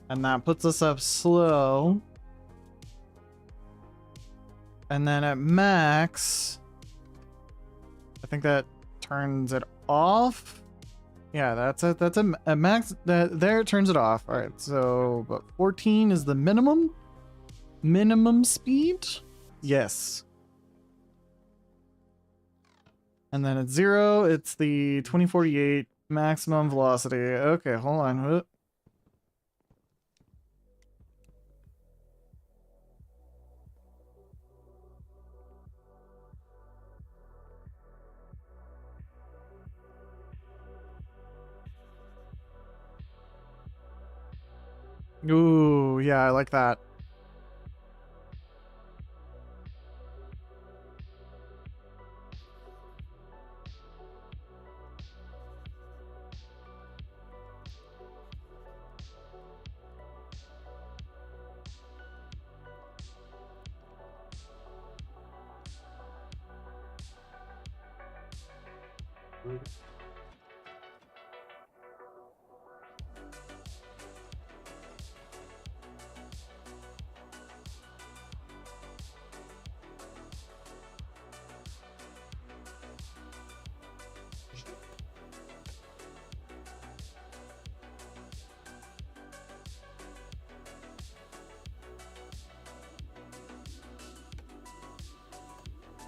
And that puts us up slow. And then at max, I think that turns it off. Yeah, that's a max. There it turns it off. All right, so but 14 is the minimum speed. Yes. And then at 0, it's the 2048 maximum velocity. Okay, hold on. Ooh, yeah, I like that.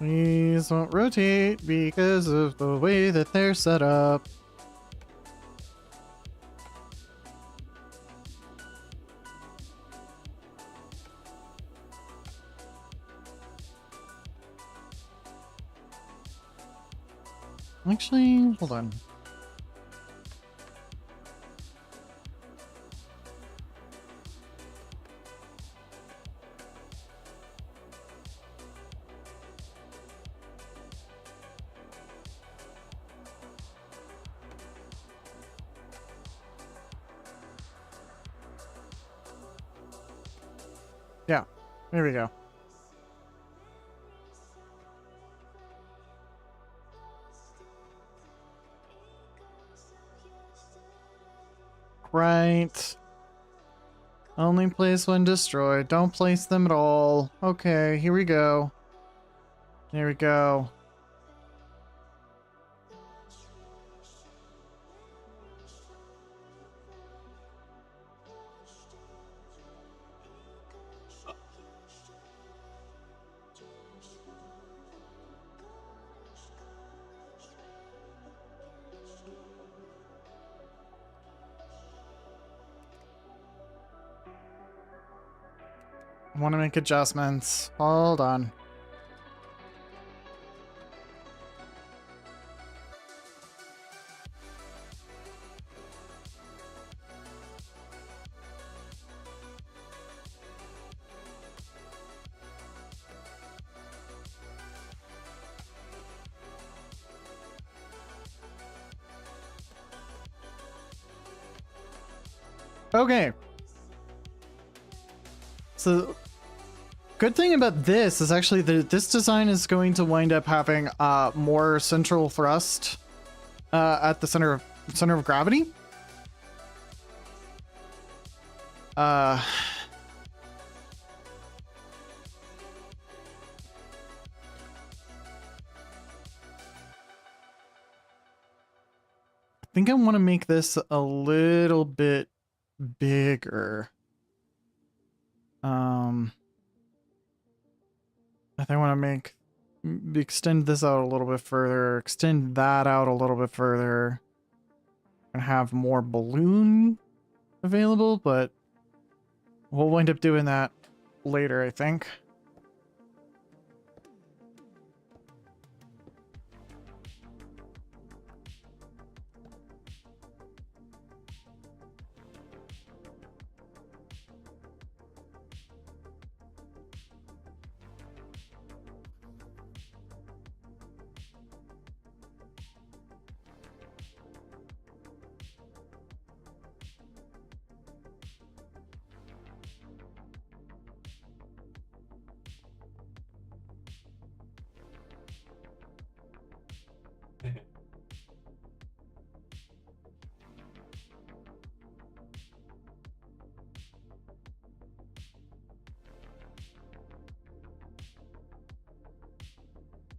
These won't rotate because of the way that they're set up. Actually, hold on. There we go. Right. Only place when destroyed. Don't place them at all. Okay, here we go. There we go. I want to make adjustments. Hold on. Okay. So, good thing about this is actually that this design is going to wind up having more central thrust at the center of gravity. I think I want to make this a little bit bigger. I think I want to extend this out a little bit further, extend that out a little bit further, and have more balloon available, but we'll wind up doing that later, I think.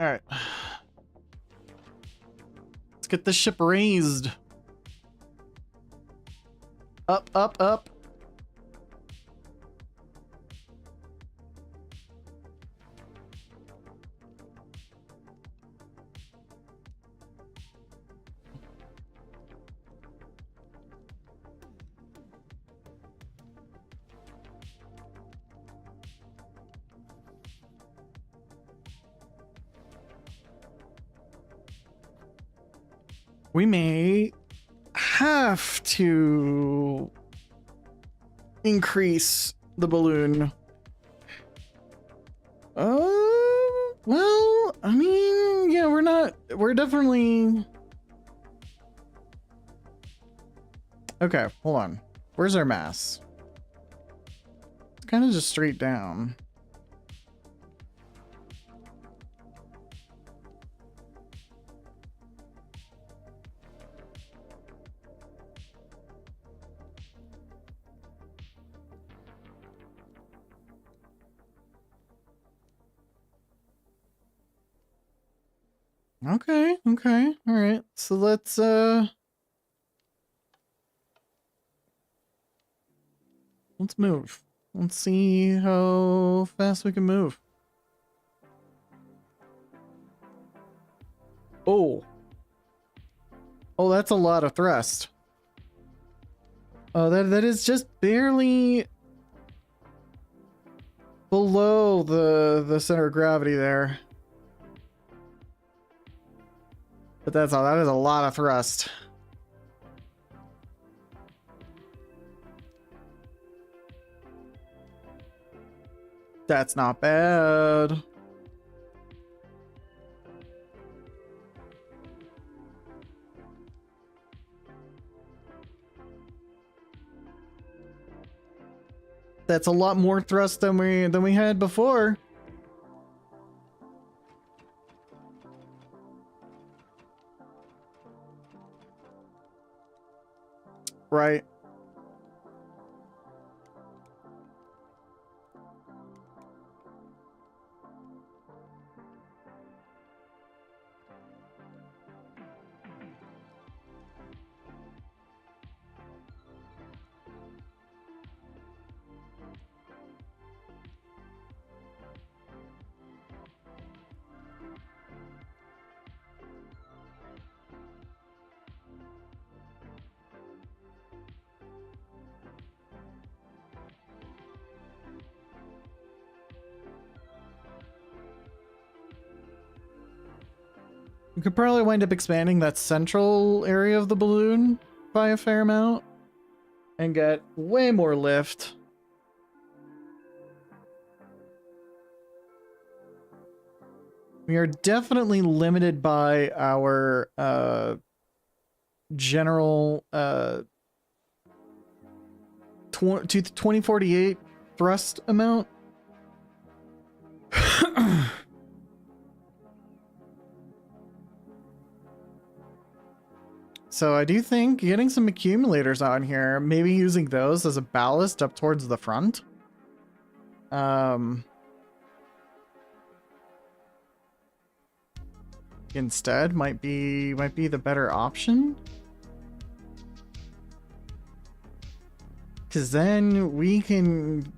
All right. Let's get the ship raised. Up, up, up. We may have to increase the balloon. Well, I mean, yeah, we're definitely... Okay, hold on. Where's our mass? It's kind of just straight down. Okay, okay, all right. So let's move. Let's see how fast we can move. Oh. Oh, that's a lot of thrust. Oh, that is just barely below the center of gravity there. But that is a lot of thrust. That's not bad. That's a lot more thrust than we had before. Right. We could probably wind up expanding that central area of the balloon by a fair amount and get way more lift. We are definitely limited by our general 2048 thrust amount. So I do think getting some accumulators on here, maybe using those as a ballast up towards the front. Instead might be the better option. Cause then we can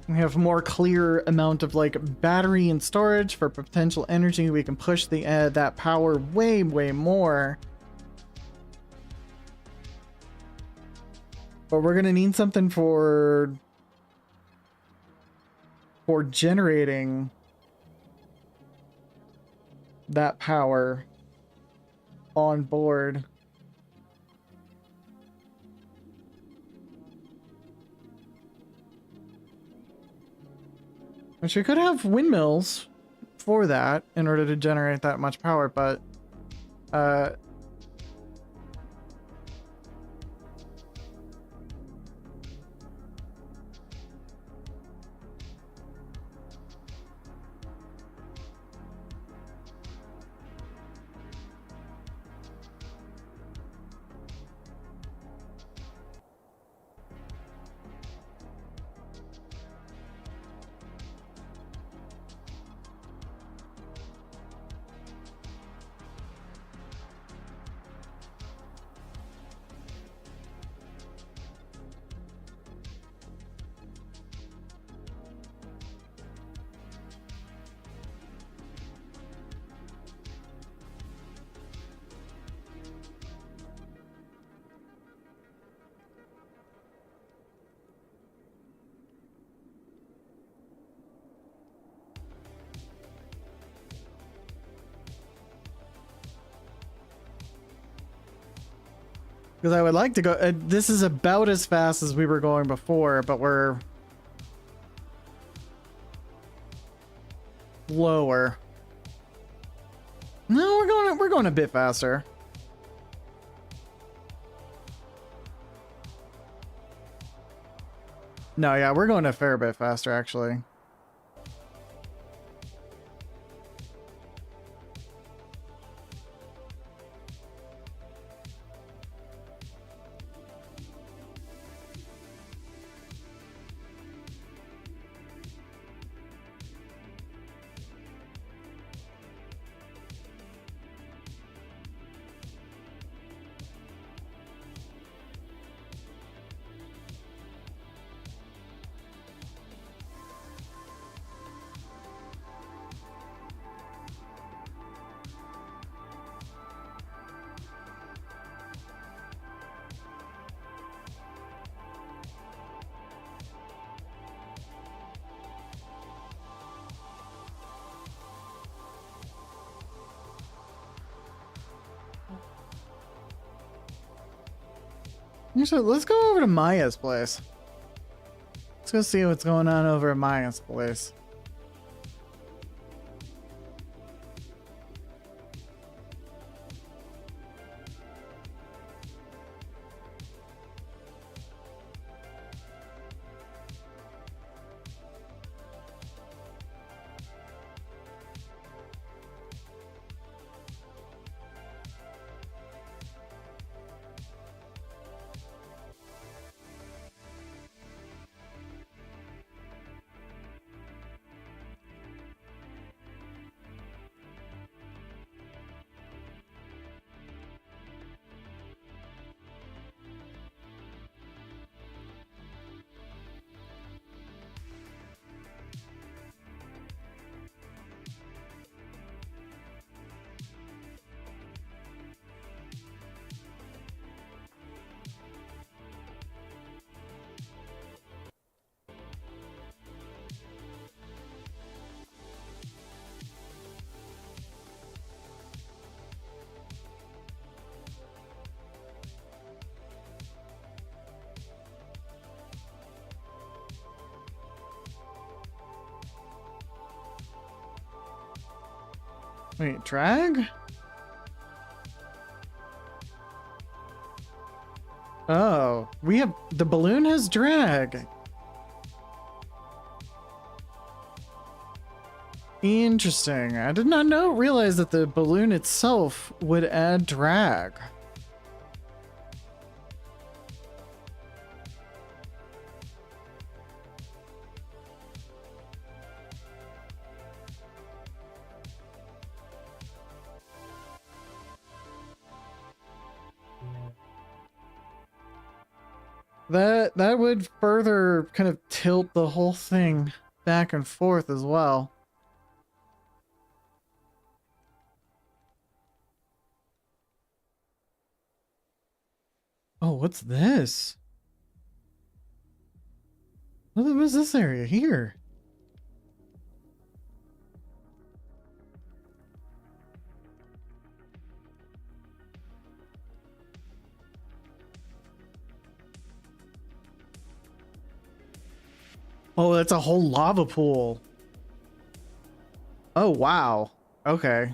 we have more clear amount of like battery and storage for potential energy. We can push the that power way more. But we're gonna need something for generating that power on board. Which we could have windmills for that in order to generate that much power, but because I would like to go. This is about as fast as we were going before, but we're lower. No, we're going a bit faster. No, yeah, we're going a fair bit faster actually. Actually, let's go over to Maya's place. Let's go see what's going on over at Maya's place. Wait, drag? Oh, we have the balloon has drag. Interesting. I did not realize that the balloon itself would add drag. That would further kind of tilt the whole thing back and forth as well. Oh, what's this? What is this area here? Oh, that's a whole lava pool. Oh, wow. Okay.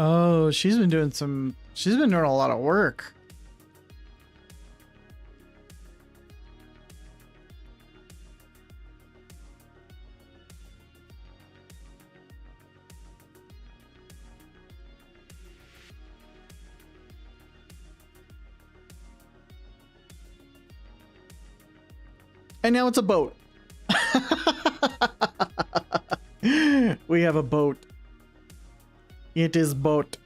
Oh, she's been doing a lot of work. And now it's a boat. We have a boat. It is boat.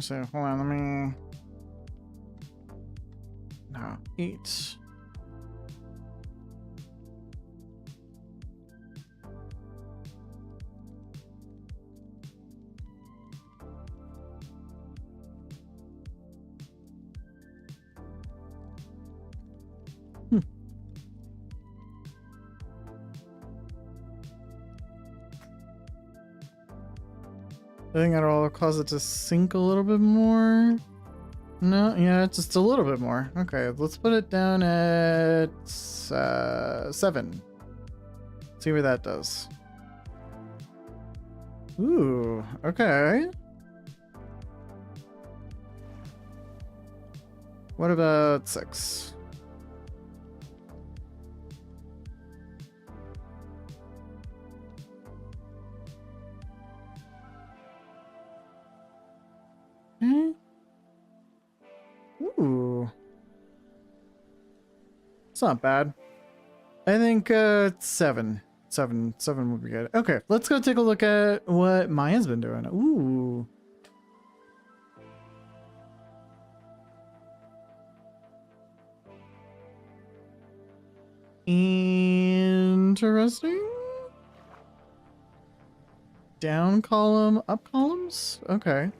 So hold on, let me. No, 8. I think that'll cause it to sink a little bit more. No, yeah, just a little bit more. Okay, let's put it down at 7. See what that does. Ooh, okay. What about 6? Hmm? Ooh. It's not bad. I think 7. 7 would be good. Okay, let's go take a look at what Maya's been doing. Ooh. Interesting. Down column, up columns? Okay.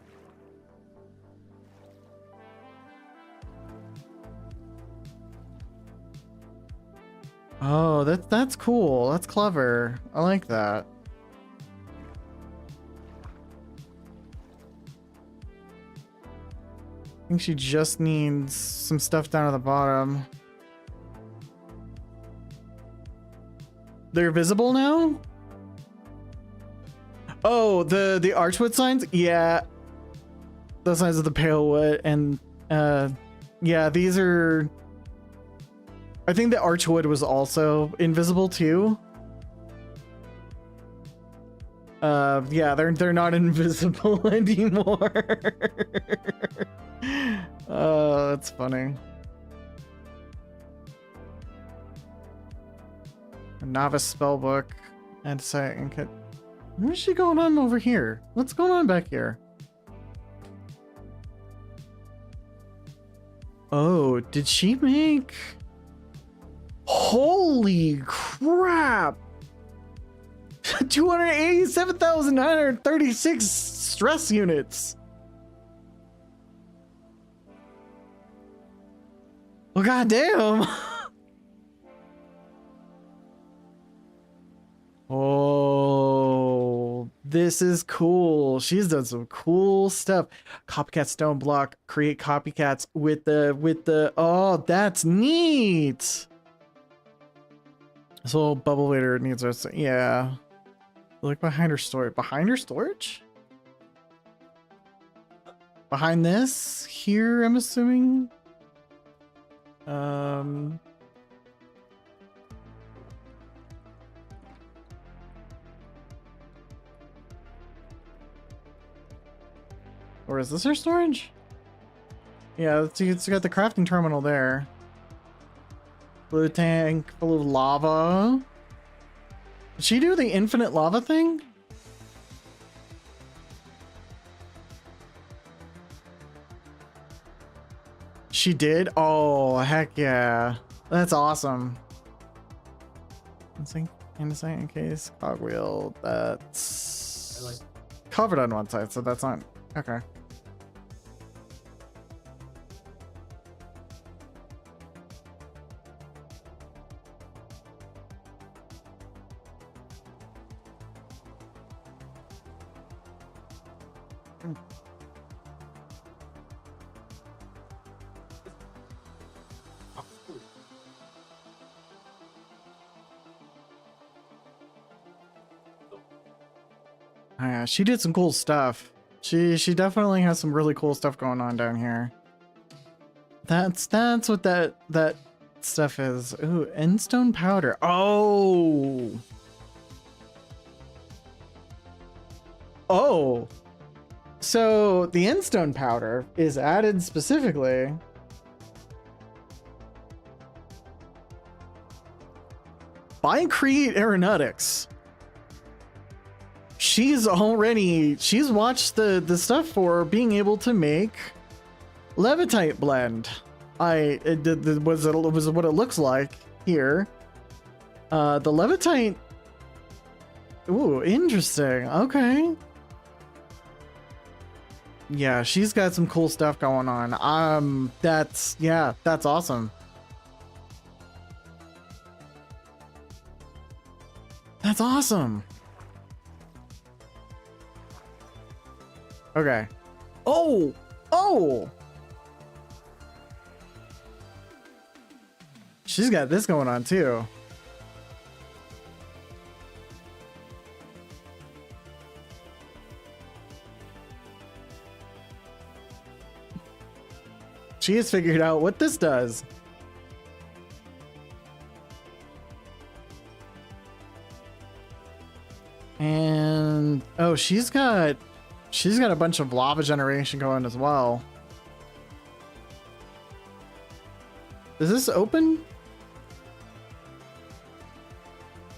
Oh, that's cool. That's clever. I like that. I think she just needs some stuff down at the bottom. They're visible now? Oh, the archwood signs? Yeah. The signs of the pale wood and yeah, these are, I think the archwood was also invisible too. Yeah, they're not invisible anymore. Oh, that's funny. A novice spellbook and say, what's she going on over here? What's going on back here? Oh, did she make? Holy crap! 287,936 stress units. Well, goddamn. Oh, this is cool. She's done some cool stuff. Copycat stone block. Create copycats with the. Oh, that's neat. This little bubble waiter needs us. Yeah. Look behind her storage. Behind her storage? Behind this? Here, I'm assuming? Or is this her storage? Yeah, it's got the crafting terminal there. Blue tank full of lava. Did she do the infinite lava thing? She did? Oh, heck yeah. That's awesome. In case cogwheel. That's covered on one side, so that's not okay. Oh, yeah, she did some cool stuff. She definitely has some really cool stuff going on down here. That's what that stuff is. Ooh, endstone powder. Oh. Oh. So the endstone powder is added specifically by Create Aeronautics. She's watched the stuff for being able to make Levitite blend. It was what it looks like here. The Levitite. Ooh, interesting. Okay. Yeah, she's got some cool stuff going on. That's awesome. That's awesome. Okay. Oh! Oh! She's got this going on too. She has figured out what this does. And oh, she's got a bunch of lava generation going as well. Is this open?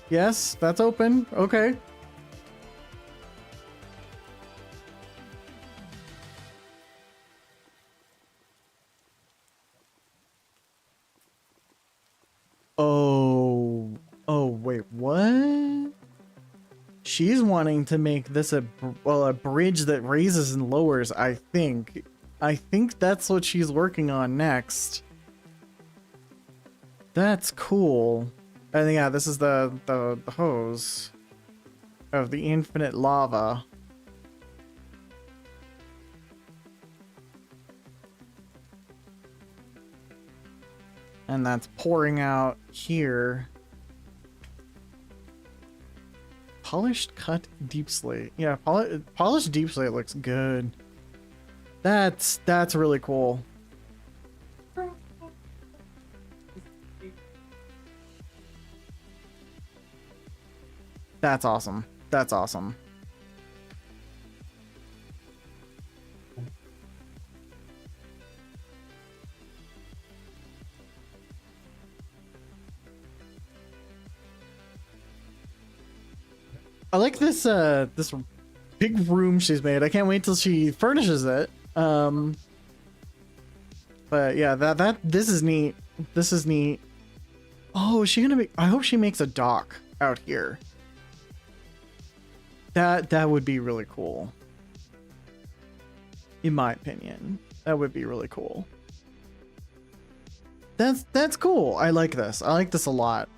Yes, that's open. Okay. Oh, wait, what? She's wanting to make this a bridge that raises and lowers, I think. I think that's what she's working on next. That's cool. And yeah, this is the hose of the infinite lava. And that's pouring out here. Polished cut deep slate. Yeah, polished deep slate looks good. That's really cool. That's awesome. That's awesome. I like this this big room she's made. I can't wait till she furnishes it. But yeah, this is neat. This is neat. Oh, is she gonna make? I hope she makes a dock out here. That would be really cool. In my opinion, that would be really cool. That's cool. I like this. I like this a lot.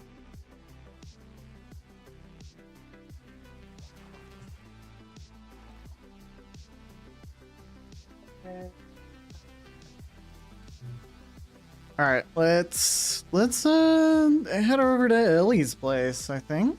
All right, let's head over to Ellie's place, I think.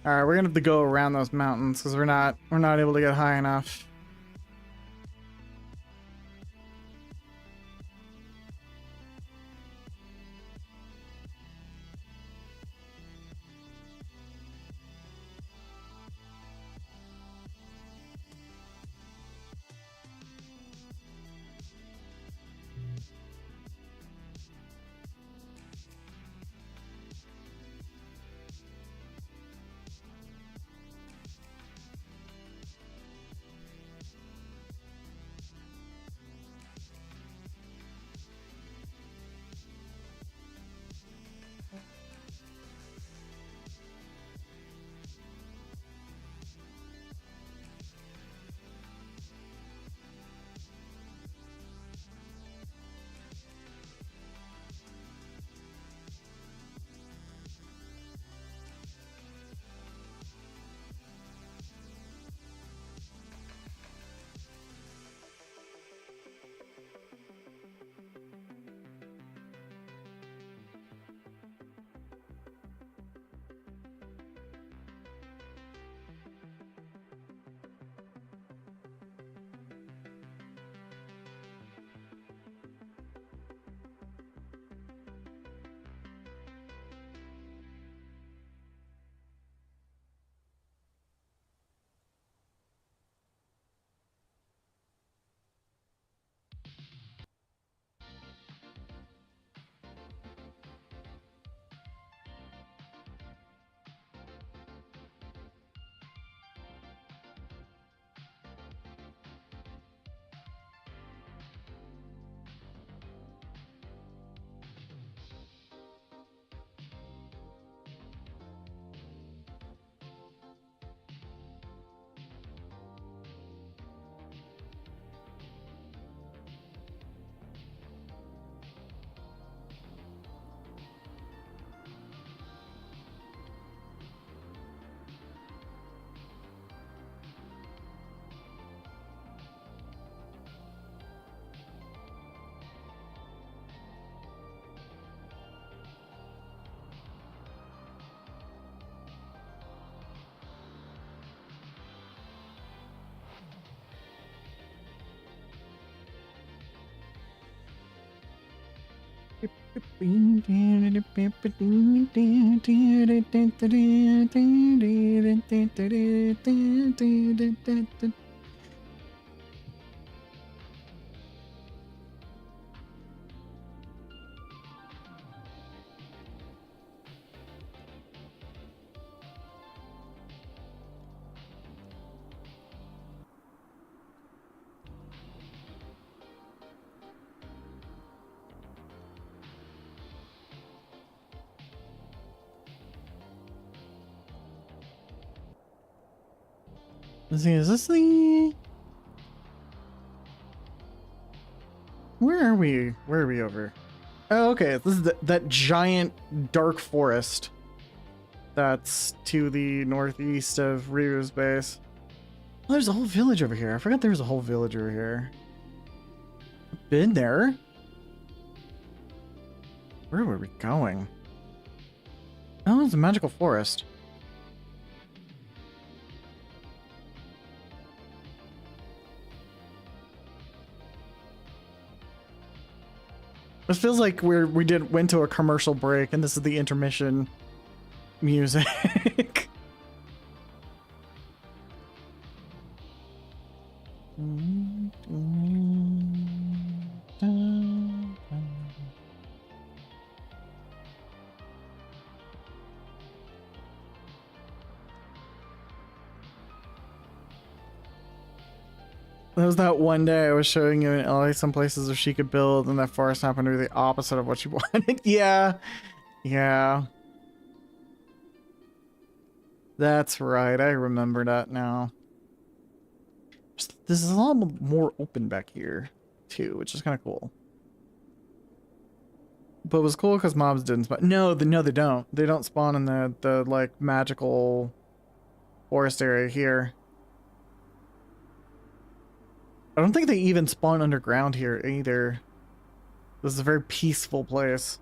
All right, we're gonna have to go around those mountains because we're not able to get high enough. Let's see, is this the... Where are we? Where are we over? Oh, okay. This is that giant dark forest that's to the northeast of Ryu's base. Oh, there's a whole village over here. I forgot there was a whole village over here. Been there? Where were we going? Oh, it's a magical forest. This feels like went to a commercial break and this is the intermission music. There was that one day I was showing you in LA some places where she could build, and that forest happened to be the opposite of what she wanted. Yeah. Yeah. That's right. I remember that now. This is a lot more open back here, too, which is kind of cool. But it was cool because mobs didn't spawn. No, they don't. They don't spawn in the like, magical forest area here. I don't think they even spawn underground here either. This is a very peaceful place.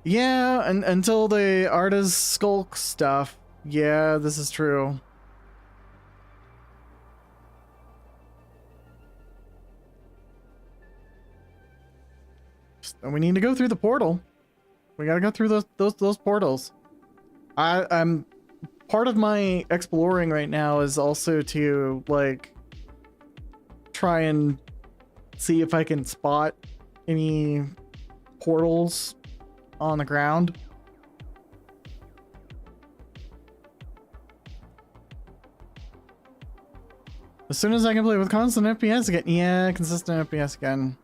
Yeah, and until the Arda's Skulk stuff. Yeah, this is true. And we need to go through the portal. We gotta go through those portals. I'm part of my exploring right now is also to like try and see if I can spot any portals on the ground. As soon as I can play with constant FPS again. Yeah, consistent FPS again.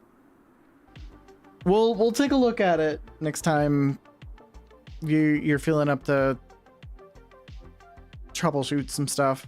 We'll take a look at it next time you're feeling up to troubleshoot some stuff.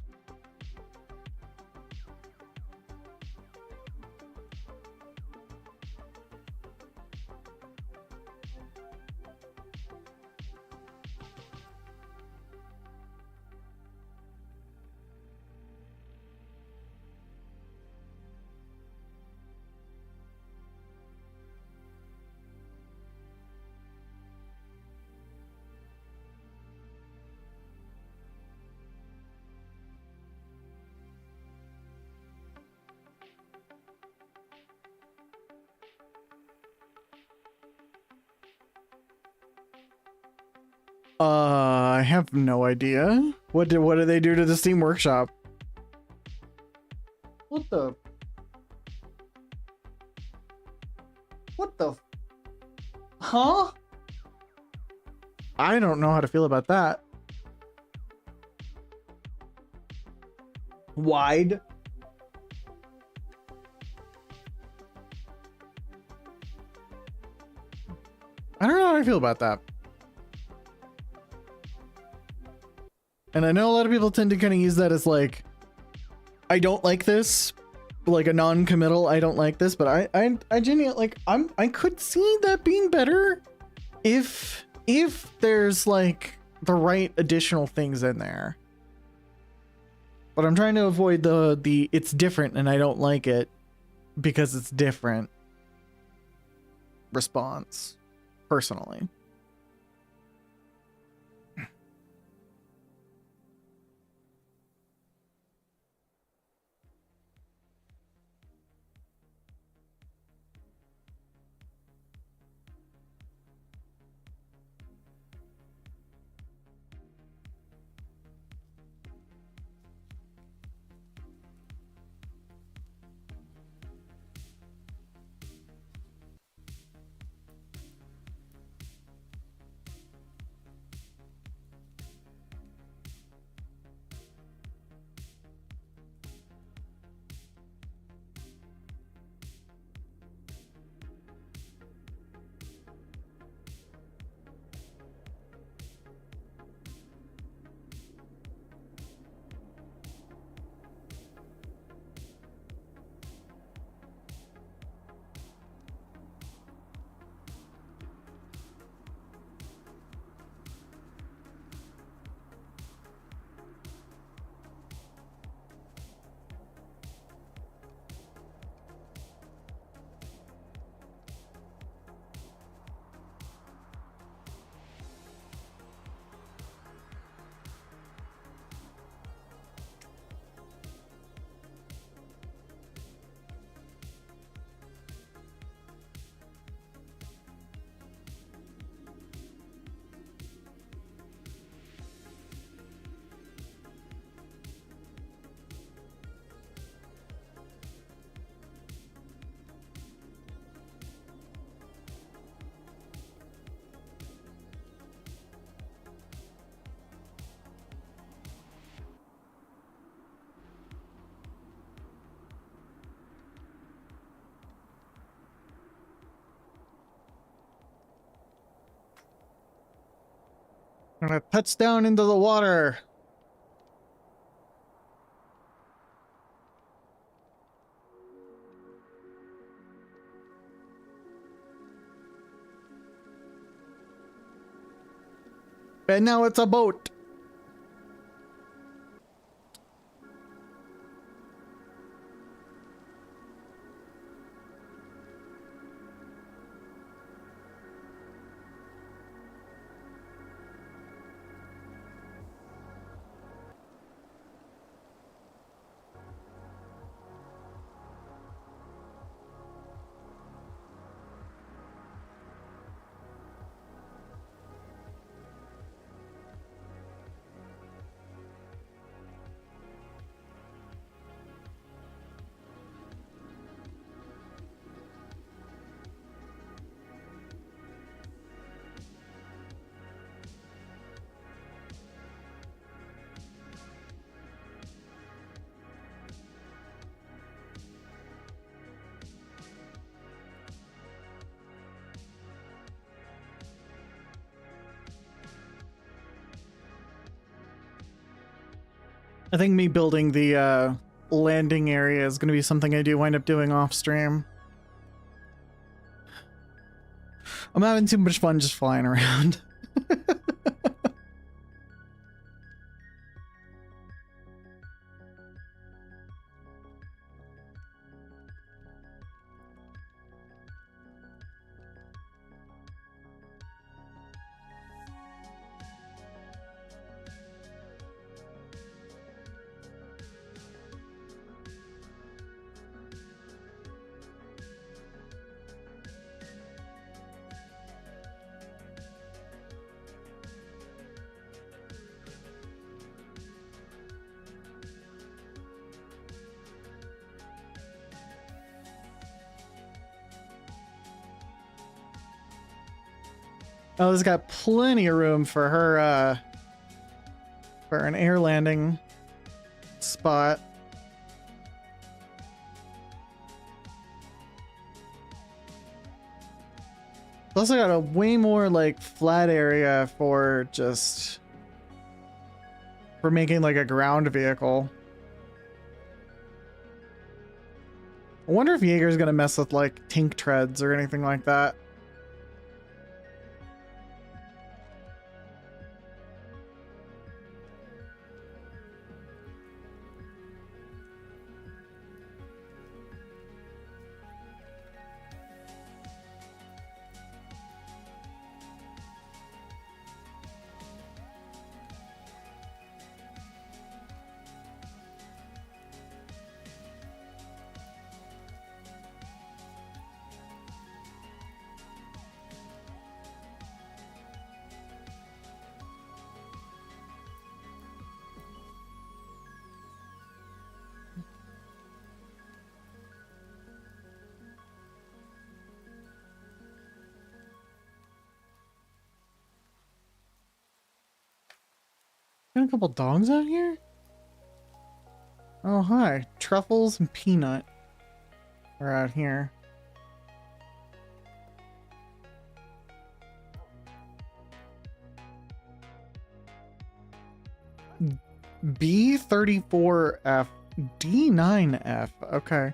I have no idea. What did they do to the Steam Workshop? What the? Huh? I don't know how to feel about that. Wide. I don't know how I feel about that. And I know a lot of people tend to kind of use that as like, I don't like this, like a non-committal, I don't like this, but I genuinely, like, I could see that being better if there's like the right additional things in there. But I'm trying to avoid the it's different and I don't like it because it's different response, personally. I'm gonna touch down into the water. And now it's a boat. I think me building the landing area is going to be something I do wind up doing off stream. I'm having too much fun just flying around. Oh, this got plenty of room for her, for an air landing spot. It's also got a way more, like, flat area for just... for making, like, a ground vehicle. I wonder if Jaeger's gonna mess with, like, tank treads or anything like that. Got a couple dogs out here? Oh, hi. Truffles and Peanut are out here. B34F, D9F. Okay.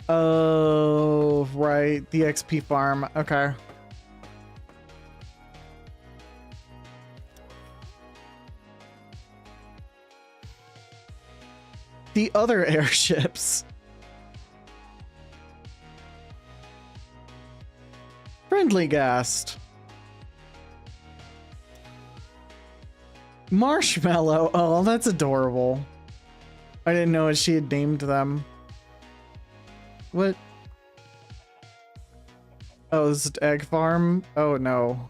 Oh, right. The XP farm. Okay. The other airships. Friendly Ghast. Marshmallow. Oh, that's adorable. I didn't know she had named them. What? Oh, this is egg farm? Oh, no.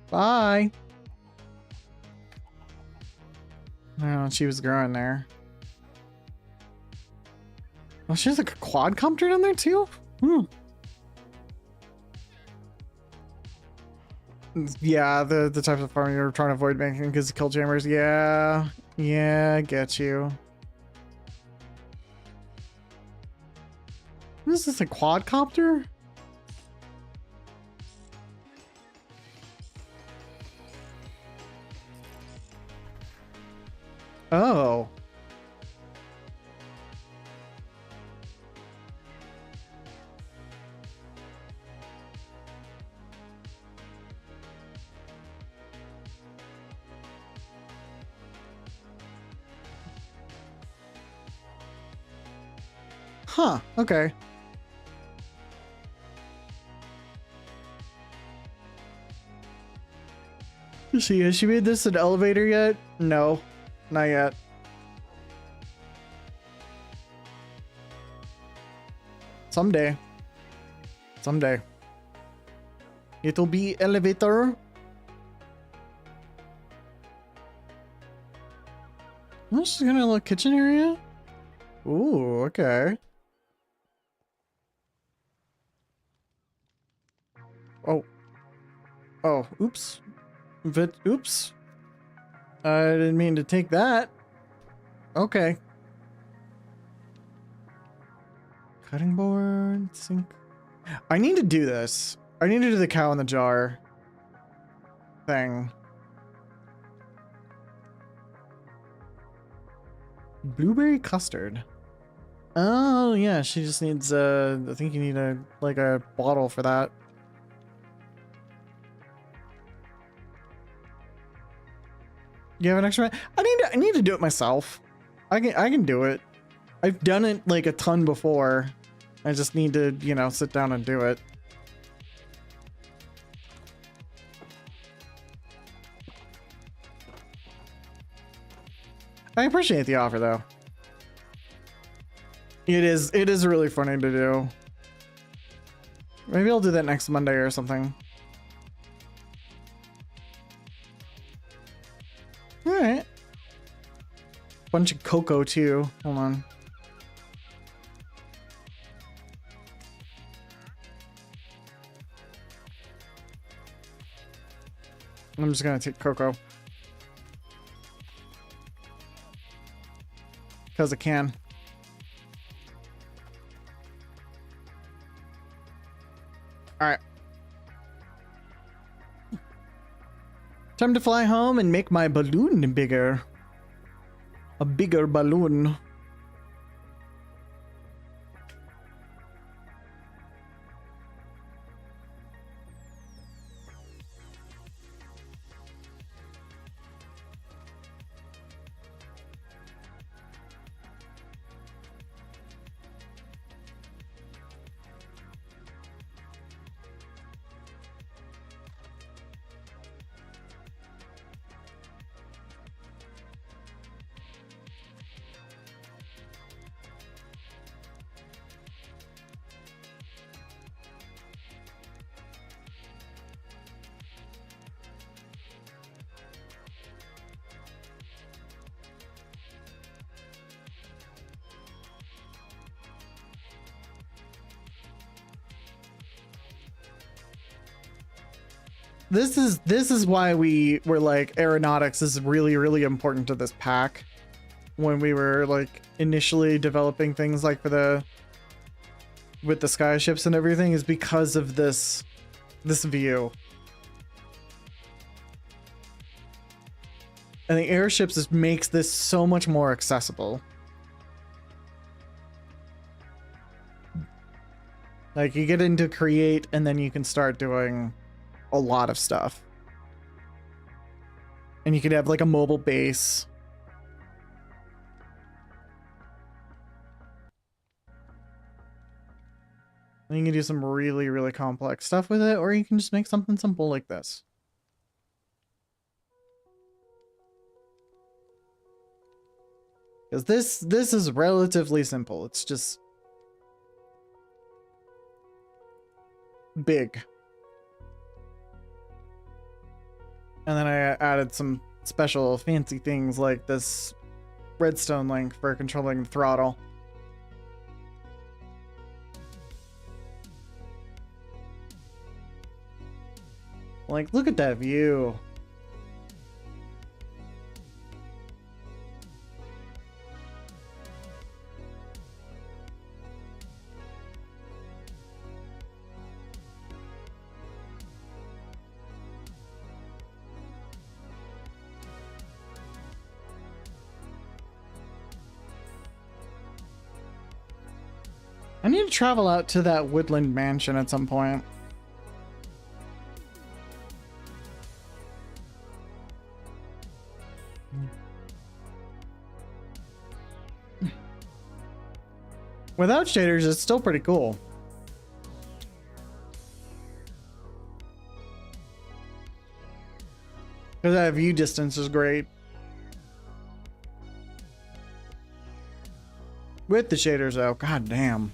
Bye. Oh, she was growing there. Oh, she's like a quadcopter down there too? Hmm. Yeah, the types of farming you're trying to avoid making because kill jammers. Yeah, yeah, I get you. What is this, a quadcopter? Oh. Huh, okay. Has she made this an elevator yet? No, not yet. Someday. Someday. It'll be elevator. This is gonna look kitchen area. Ooh, okay. Oh. Oh, oops. Oops. I didn't mean to take that. Okay. Cutting board, sink. I need to do this. I need to do the cow in the jar thing. Blueberry custard. Oh yeah, she just needs I think you need a bottle for that. You have an extra? I need to do it myself. I can do it. I've done it like a ton before. I just need to, you know, sit down and do it. I appreciate the offer though. It is really funny to do. Maybe I'll do that next Monday or something. Alright. Bunch of cocoa too. Hold on. I'm just gonna take cocoa. Because I can. Alright. Time to fly home and make my balloon bigger. A bigger balloon. This is why we were like, aeronautics is really, really important to this pack. When we were like initially developing things like for the with the skyships and everything, is because of this view. And the airships just makes this so much more accessible. Like you get into create and then you can start doing a lot of stuff. And you could have like a mobile base. And you can do some really, really complex stuff with it, or you can just make something simple like this. Because this is relatively simple. It's just big. And then I added some special fancy things like this redstone link for controlling the throttle. Like, look at that view. I need to travel out to that woodland mansion at some point. Without shaders, it's still pretty cool. Because that view distance is great. With the shaders though, god damn.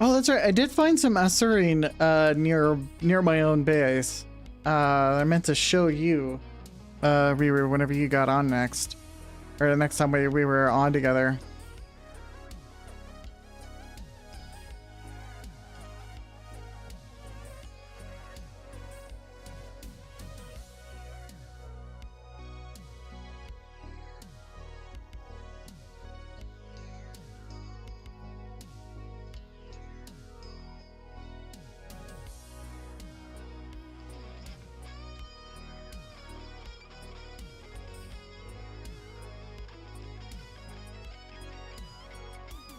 Oh, that's right. I did find some Assyrian near my own base. I meant to show you, Riri, whenever you got on next, or the next time we were on together.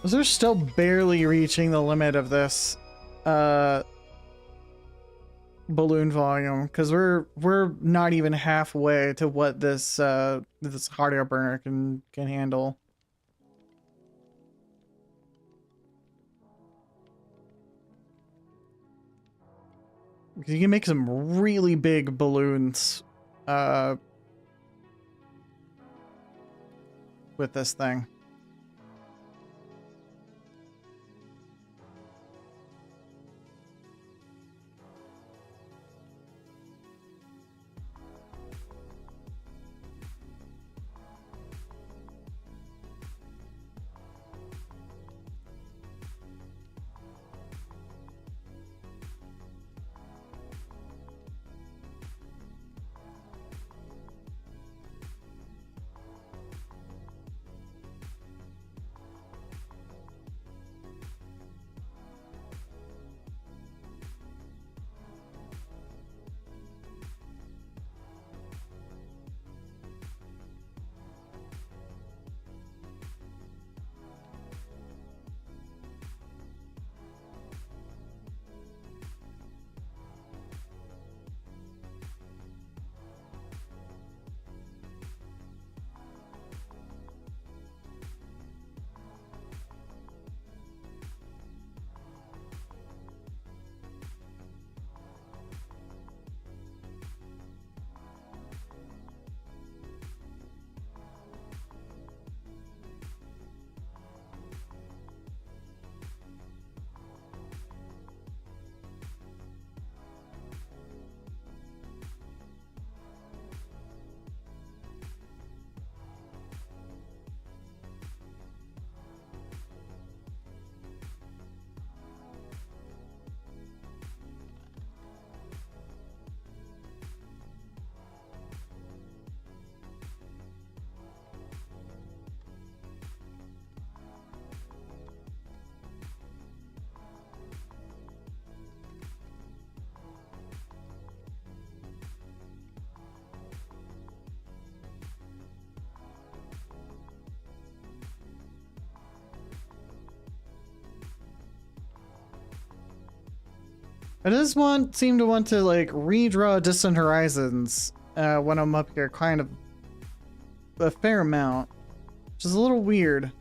They're still barely reaching the limit of this balloon volume, because we're not even halfway to what this this hot air burner can handle. You can make some really big balloons with this thing. I just seem to want to like redraw Distant Horizons when I'm up here, kind of a fair amount, which is a little weird.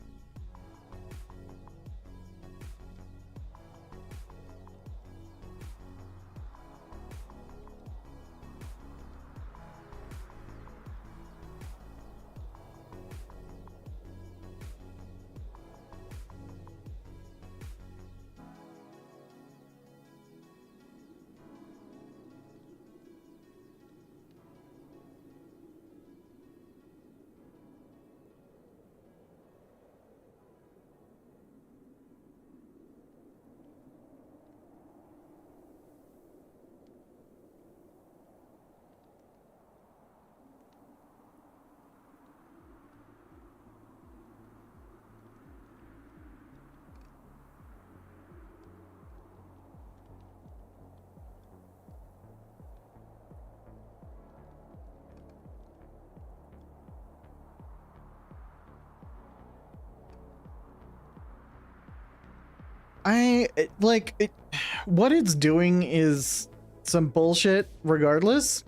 What it's doing is some bullshit regardless.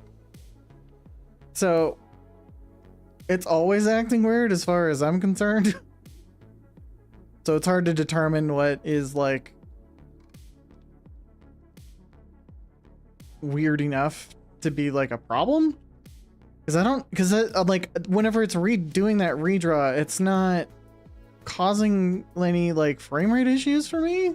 So it's always acting weird as far as I'm concerned. So it's hard to determine what is like weird enough to be like a problem. Because like whenever it's redoing that redraw, it's not causing any like frame rate issues for me.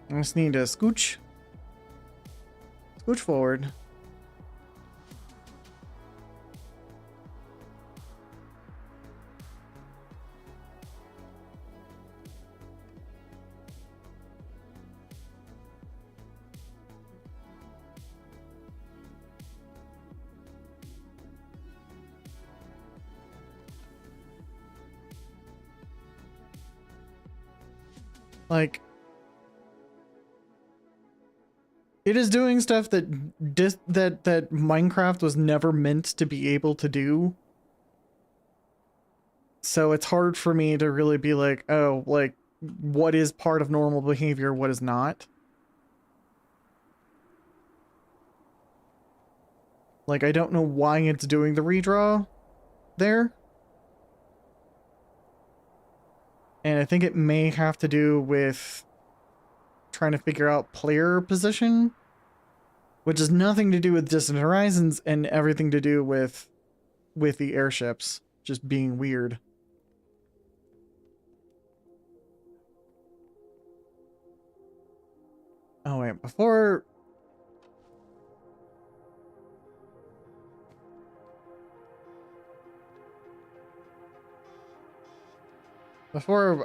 I just need to scooch forward. Like, it is doing stuff that that Minecraft was never meant to be able to do. So it's hard for me to really be like, oh, like, what is part of normal behavior, what is not. Like, I don't know why it's doing the redraw there. And I think it may have to do with trying to figure out player position, which has nothing to do with Distant Horizons and everything to do with the airships just being weird. Oh wait, before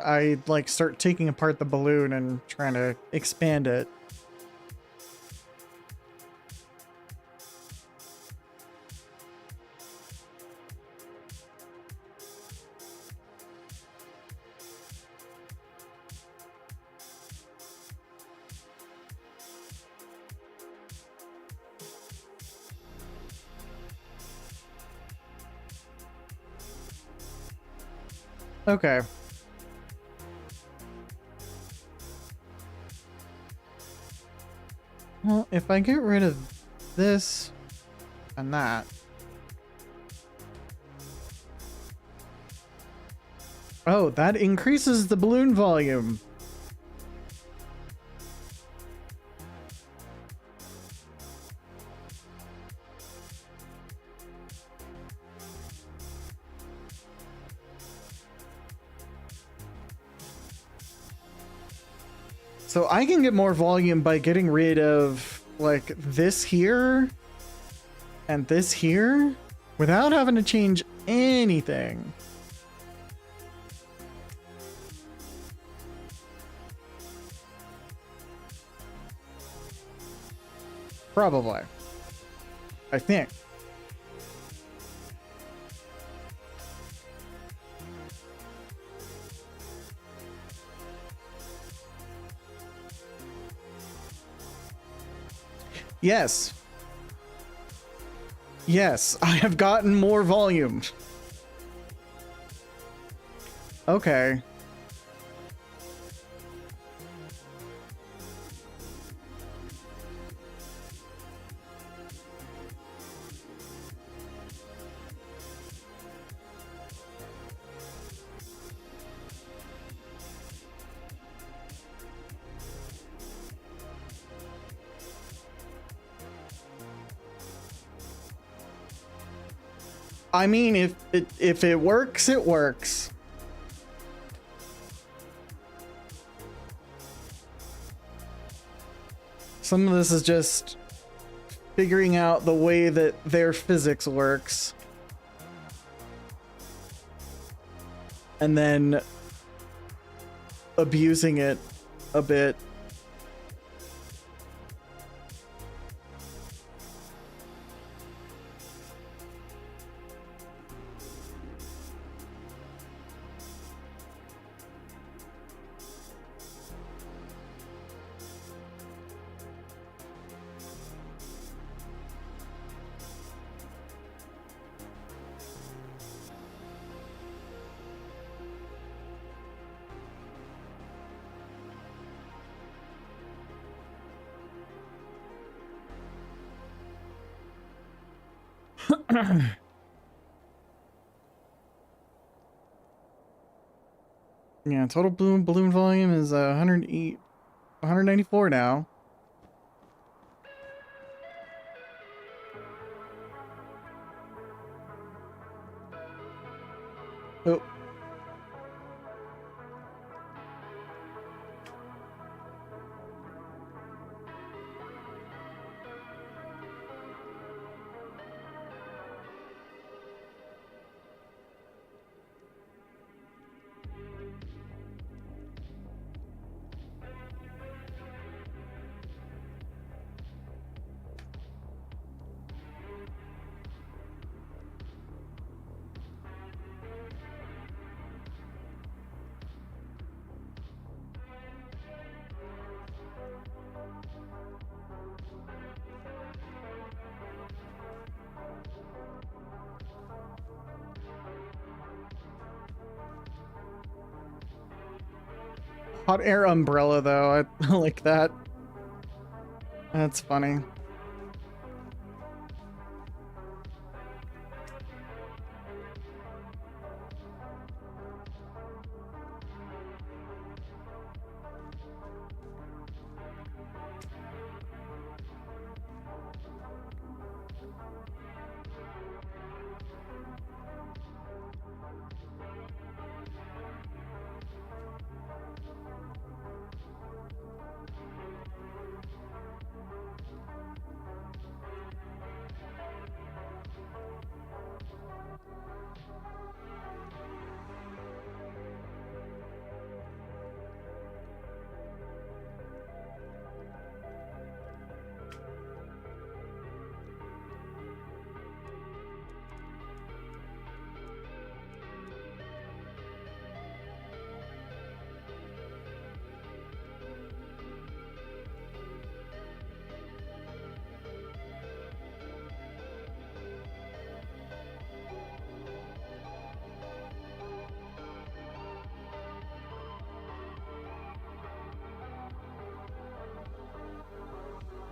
I like start taking apart the balloon and trying to expand it. Okay. Well, if I get rid of this and that. Oh, that increases the balloon volume. So I can get more volume by getting rid of like this here and this here without having to change anything. Probably. I think. Yes. Yes, I have gotten more volume. Okay. I mean, if it works, it works. Some of this is just figuring out the way that their physics works. And then abusing it a bit. Yeah, total balloon volume is 108, 194 now. Oh. Hot air umbrella, though. I like that. That's funny.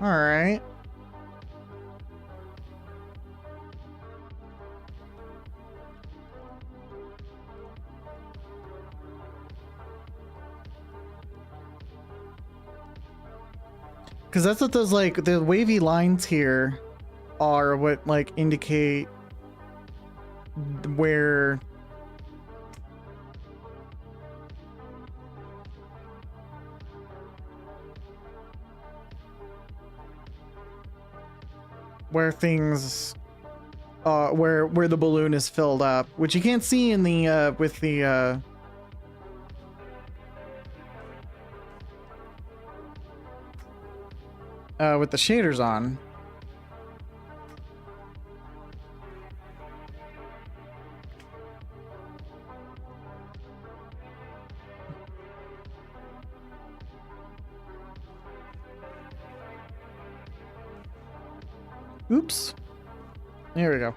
All right. Because that's what those, like, the wavy lines here are what, like, indicate where things where the balloon is filled up, which you can't see in the with the with the shaders on. Oops. Here we go.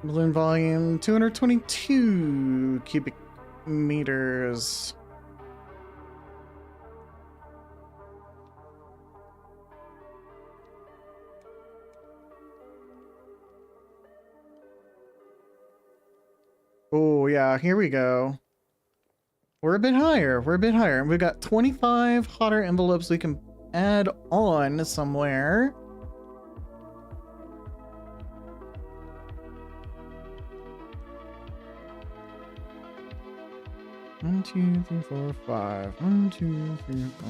Balloon volume 222 cubic meters. Oh, yeah, here we go. We're a bit higher. We're a bit higher. We've got 25 hotter envelopes we can add on somewhere. One, two, three, four, five. 1, 2, 3, 4.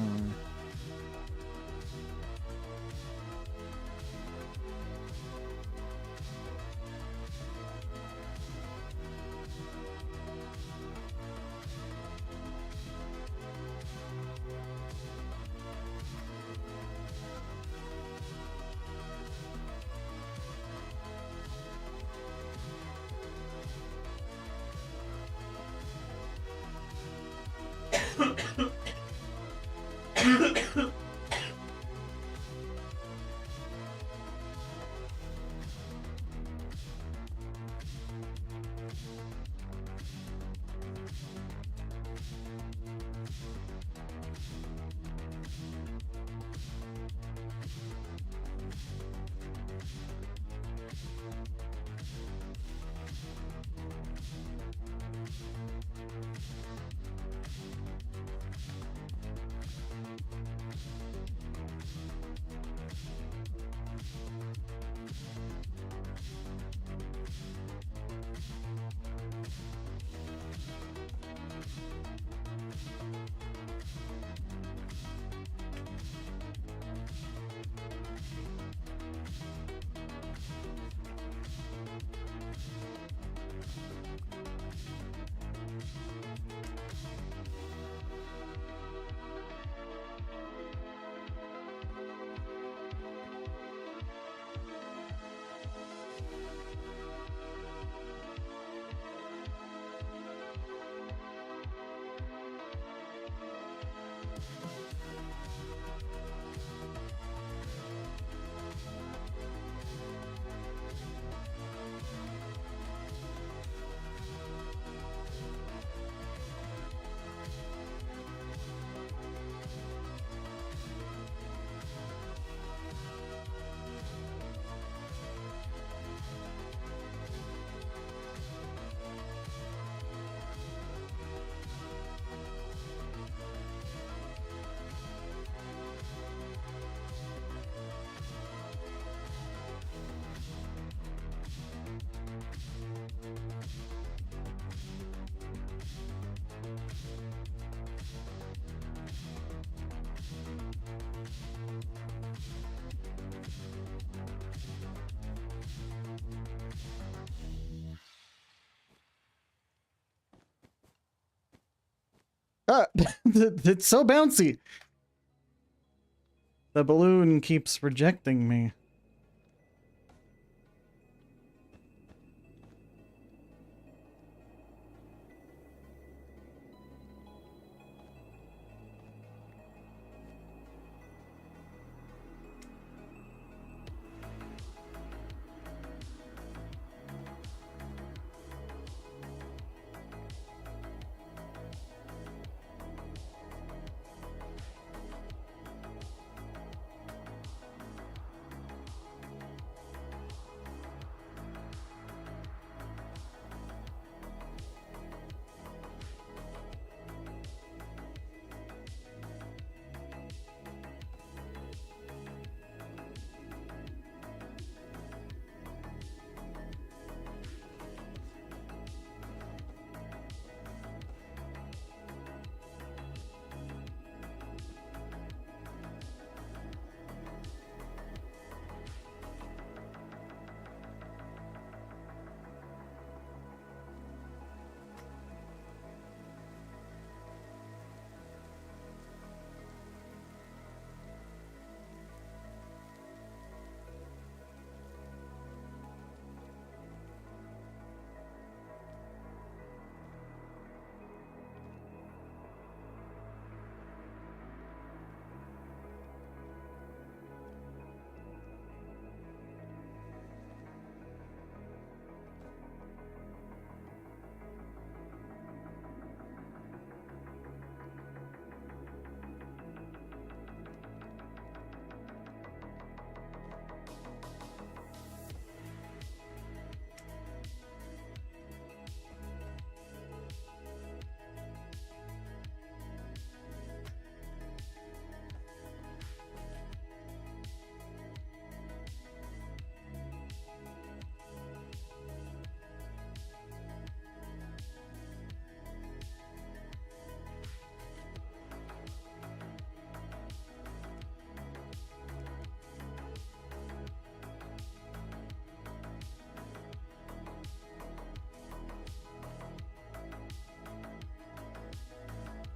Ah, it's so bouncy. The balloon keeps rejecting me.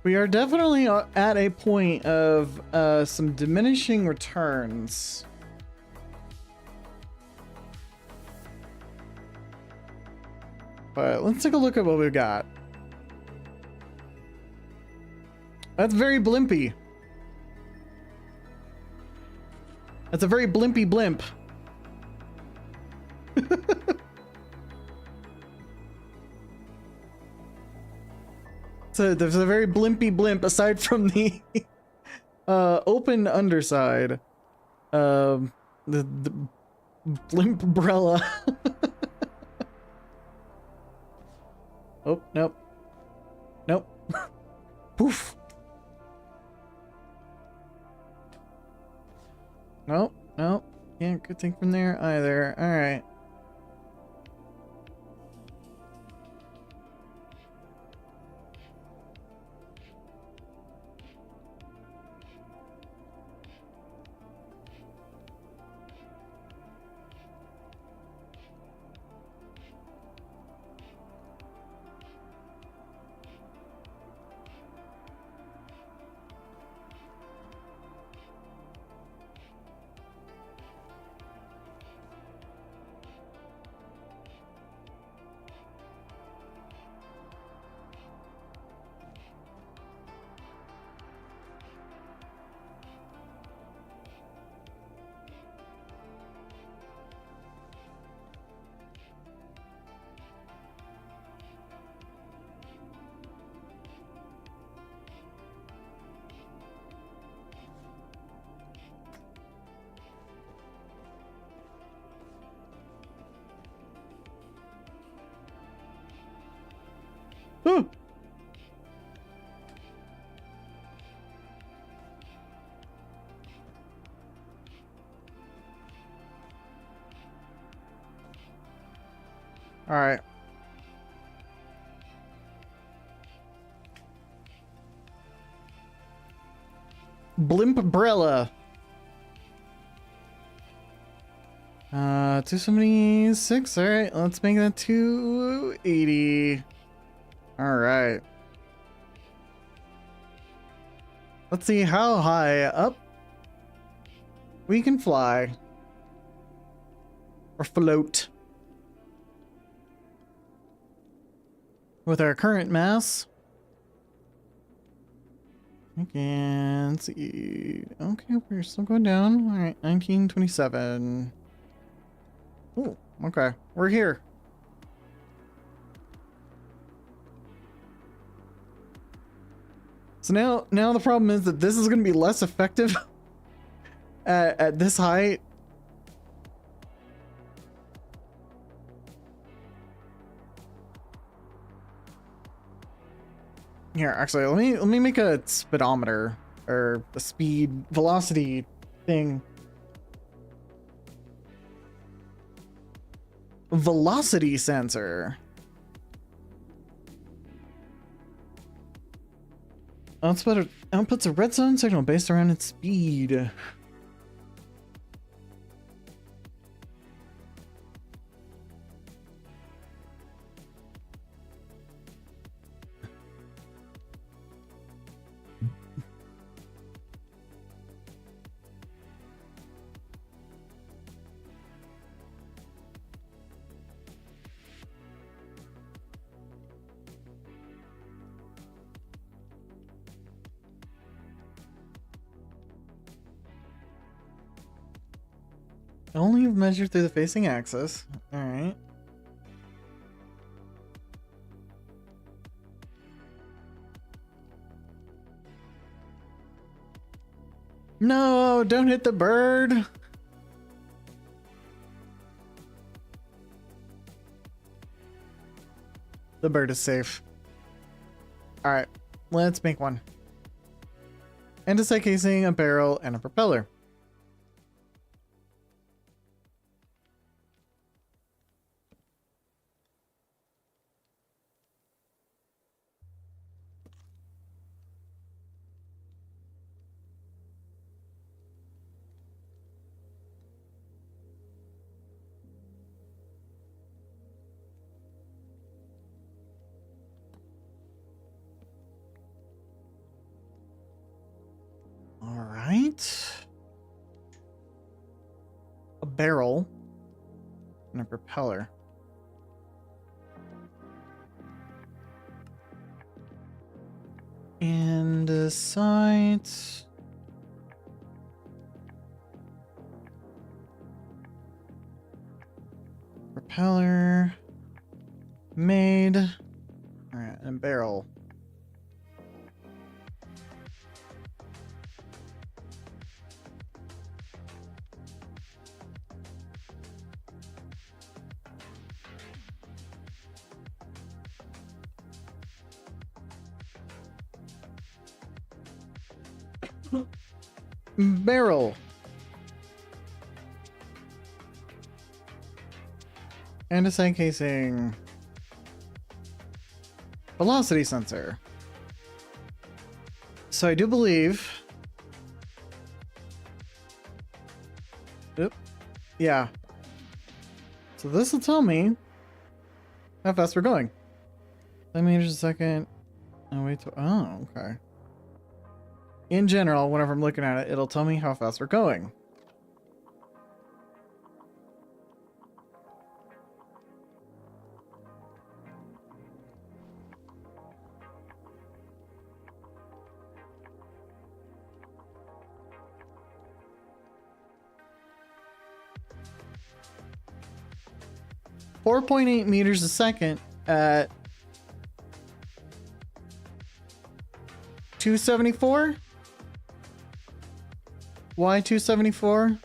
We are definitely at a point of some diminishing returns. But let's take a look at what we've got. That's very blimpy. That's a very blimpy blimp. So there's a very blimpy blimp aside from the open underside. The blimp umbrella. Oh, nope. Nope. Poof. Nope, nope. Can't good thing from there either. Alright. Ooh. All right. Blimp umbrella. 276. All right, let's make that 280. All right. Let's see how high up we can fly or float with our current mass. Okay, let's see. Okay, we're still going down. All right, 1927. Oh, okay, we're here. So now the problem is that this is going to be less effective at this height. Here, actually, let me make a speedometer or a speed velocity thing. Velocity sensor. Outputs a red zone signal based around its speed. Only measured through the facing axis. All right. No, don't hit the bird. The bird is safe. All right, let's make one. Andesite casing, a barrel, and a propeller. need a barrel and a propeller. And a sight. Propeller. Made. Alright, and a barrel. Barrel. And a sight casing. Velocity sensor. So I do believe... Oop. Yeah. So this will tell me how fast we're going. 10 meters a second. Oh, wait. Oh, okay. In general, whenever I'm looking at it, it'll tell me how fast we're going. .8 meters a second at 274? Why 274?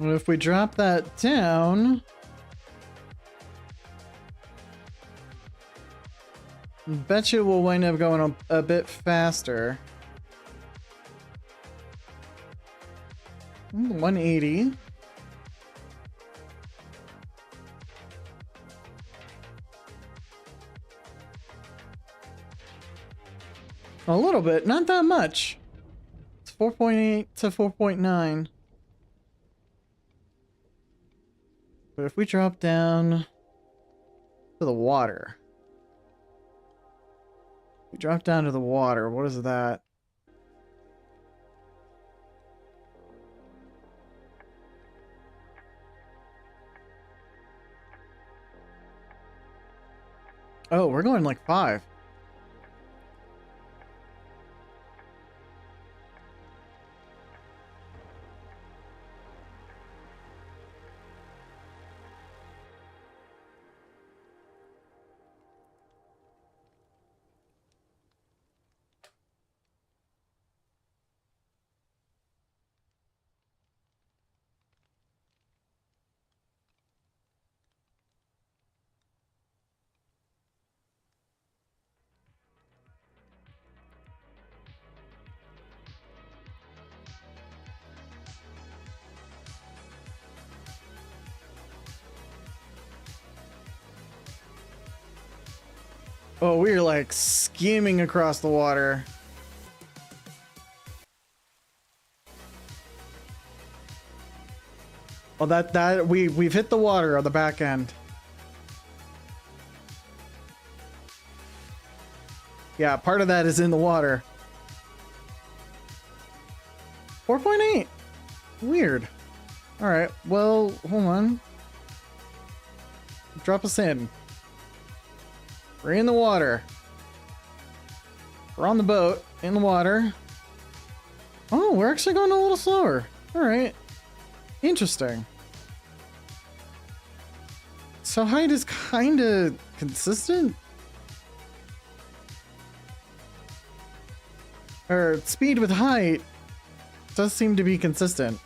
Well, if we drop that down, bet you we'll wind up going a bit faster. 180. A little bit, not that much. It's 4.8 to 4.9. But if we drop down to the water, we drop down to the water, what is that? Oh, we're going like 5. Oh, we're like skimming across the water. Oh, we've hit the water on the back end. Yeah, part of that is in the water. 4.8. Weird. All right. Well, hold on. Drop us in. We're in the water. We're on the boat in the water. Oh, we're actually going a little slower. All right. Interesting. So height is kind of consistent. Or speed with height does seem to be consistent.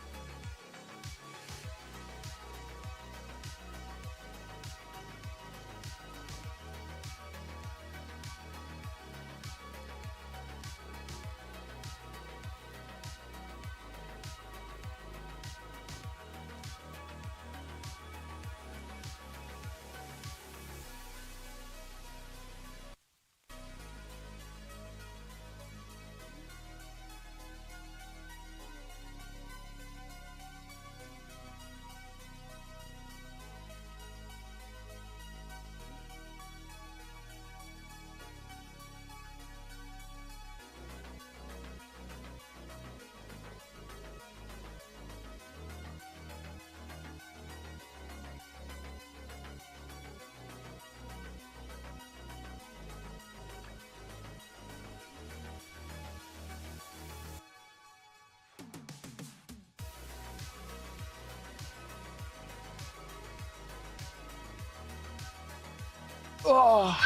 Oh.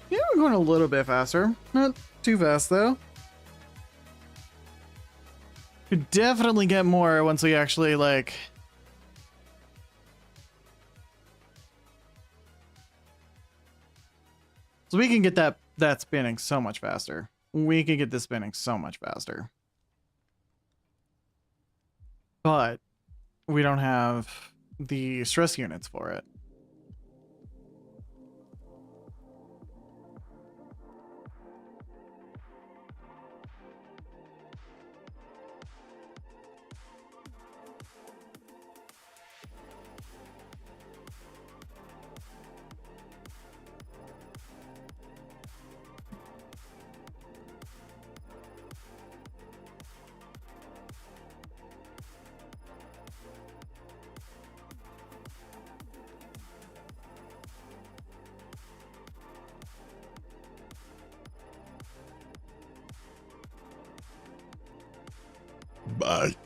Yeah, we're going a little bit faster. Not too fast, though. Could definitely get more once we actually, like... So we can get that spinning so much faster. We can get this spinning so much faster. But we don't have the stress units for it. Bye.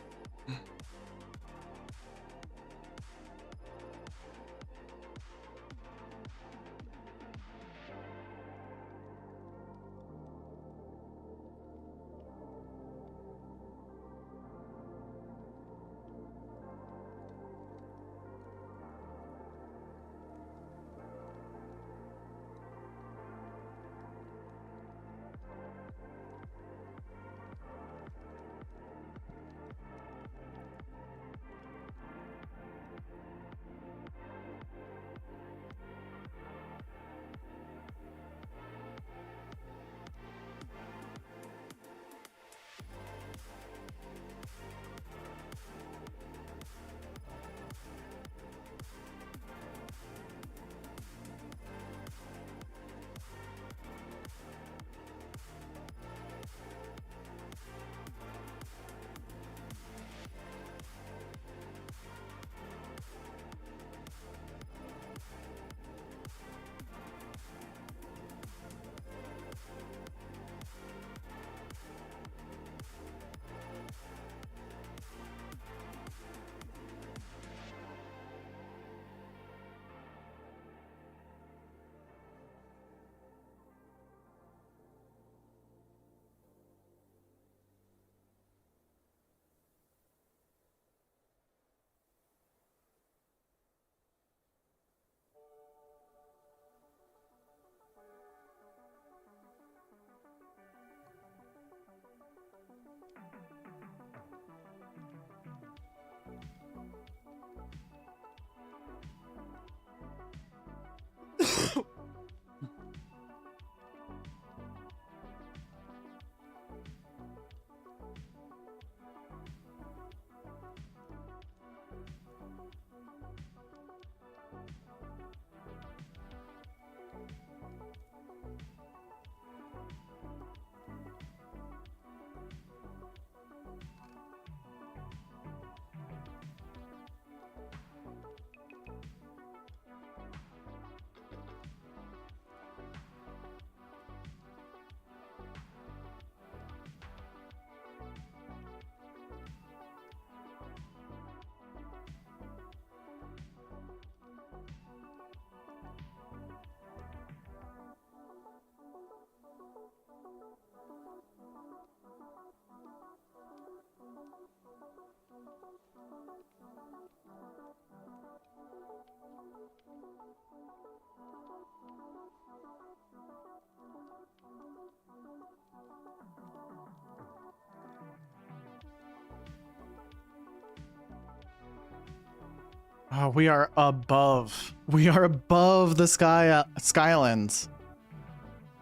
Oh, we are above. We are above the skylands.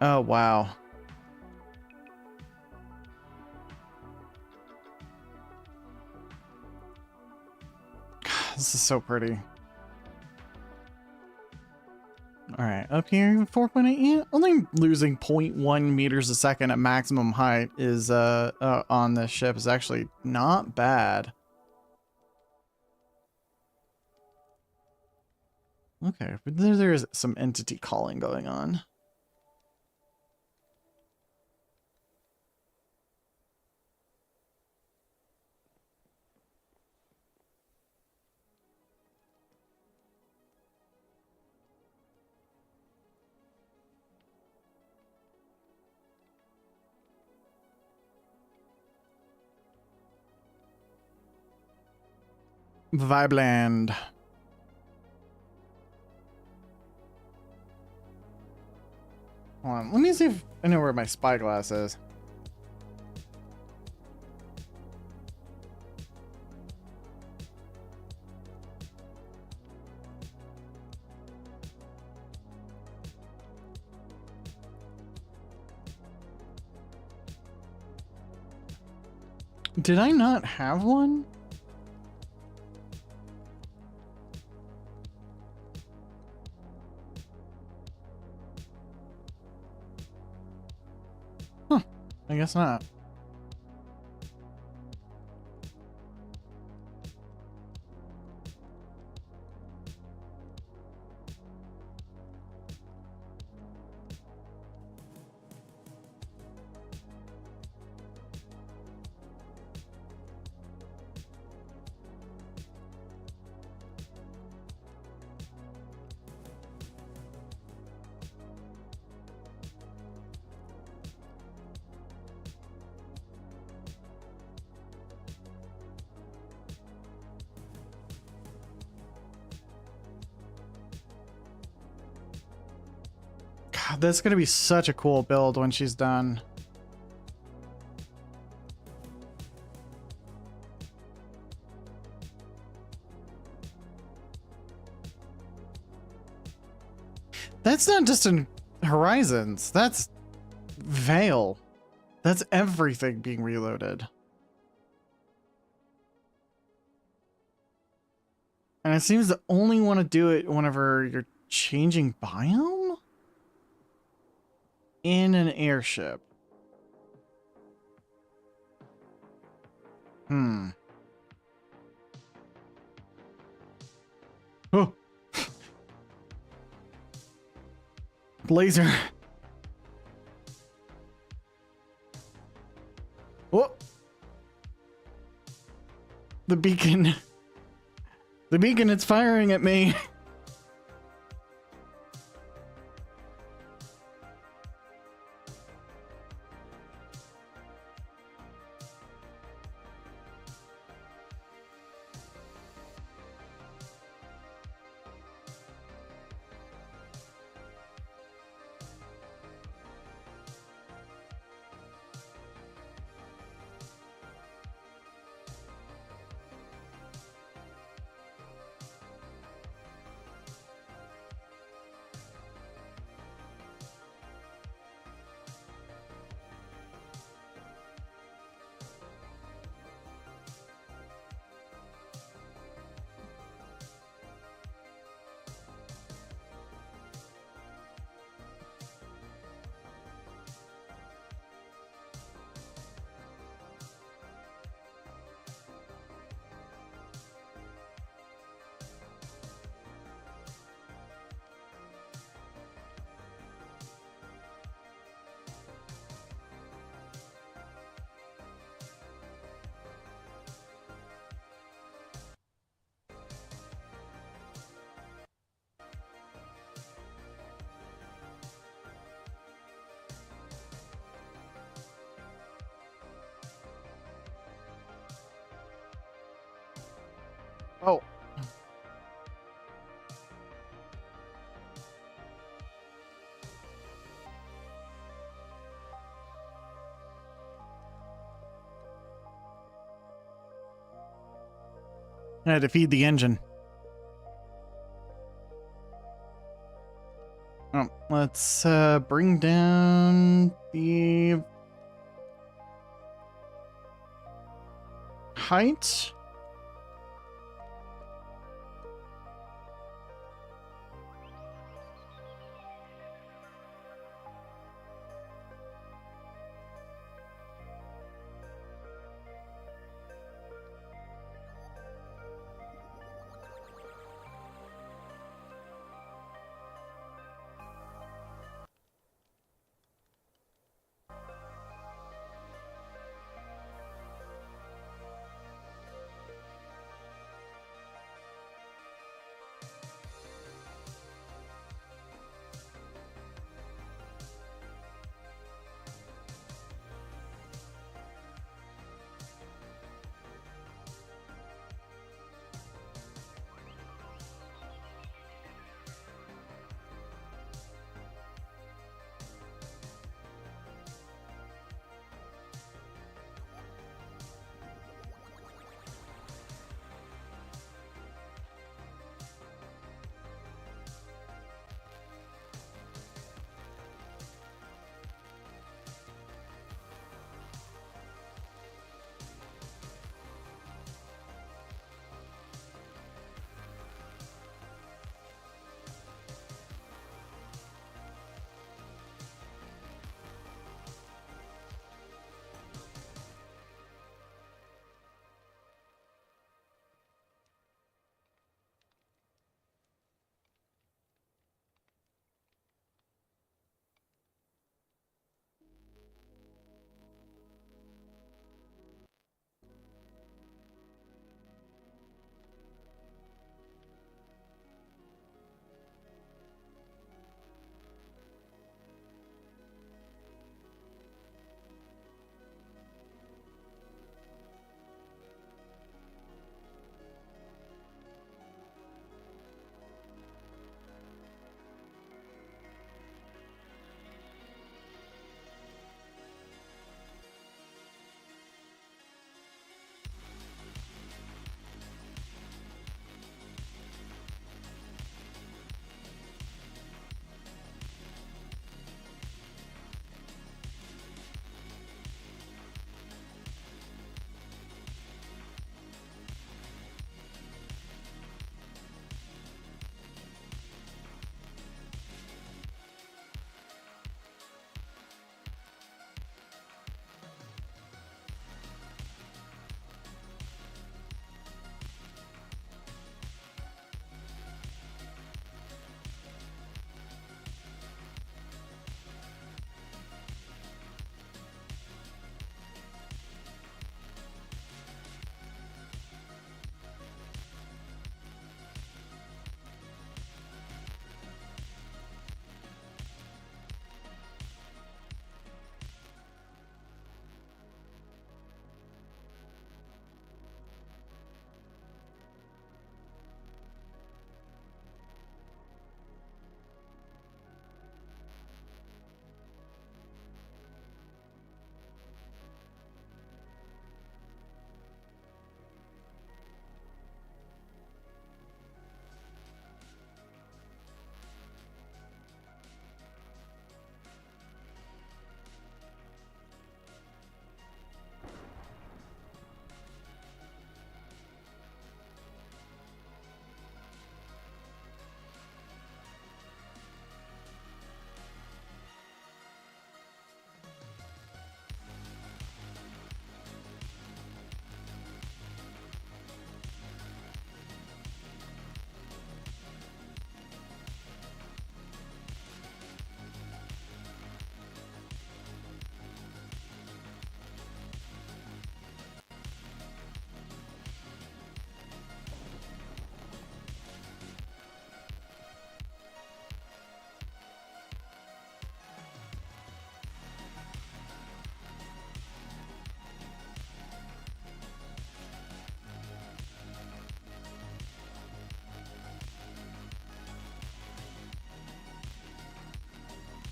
Oh, wow. This is so pretty. All right, up here, 4.8. Yeah, only losing 0.1 meters a second at maximum height is on this ship is actually not bad. Okay, but there is some entity calling going on. Vibeland. Hold on, let me see if I know where my spyglass is. Did I not have one? Huh, I guess not. God, that's gonna be such a cool build when she's done. That's not just in Horizons. That's Veil. That's everything being reloaded. And it seems to only want to do it whenever you're changing biome? In an airship. Hmm. Oh. Laser. Oh. The beacon. The beacon, it's firing at me. Oh. I had to feed the engine. Oh, let's bring down the height.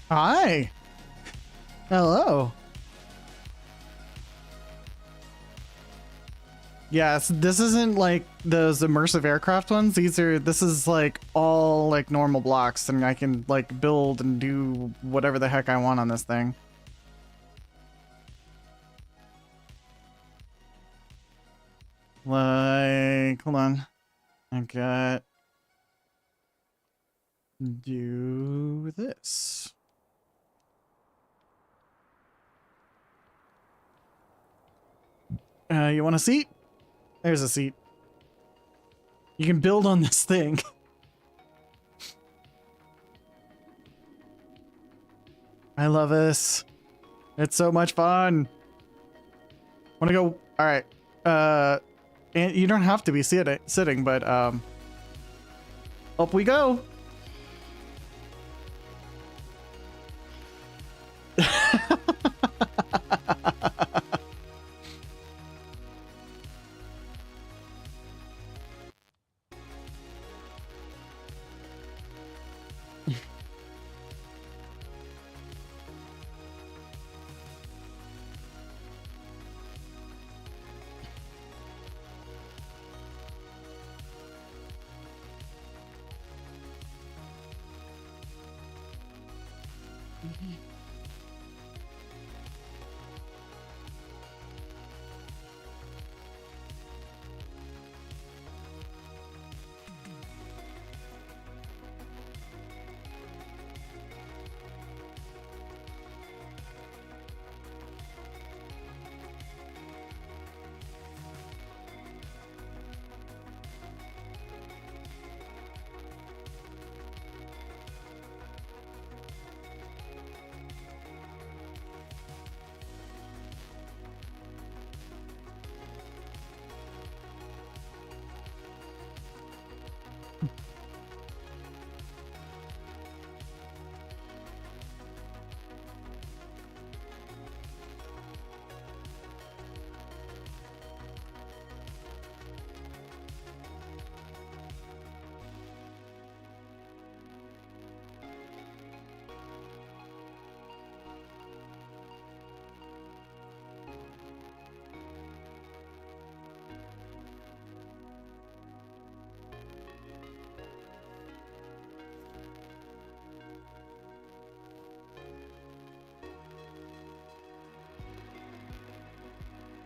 Hi. Hello. Yes, this isn't like those immersive aircraft ones. This is like all like normal blocks, and I can like build and do whatever the heck I want on this thing. Like, hold on. I got do this. You want a seat? There's a seat. You can build on this thing. I love this. It's so much fun. Wanna go? All right. And you don't have to be sitting, but up we go.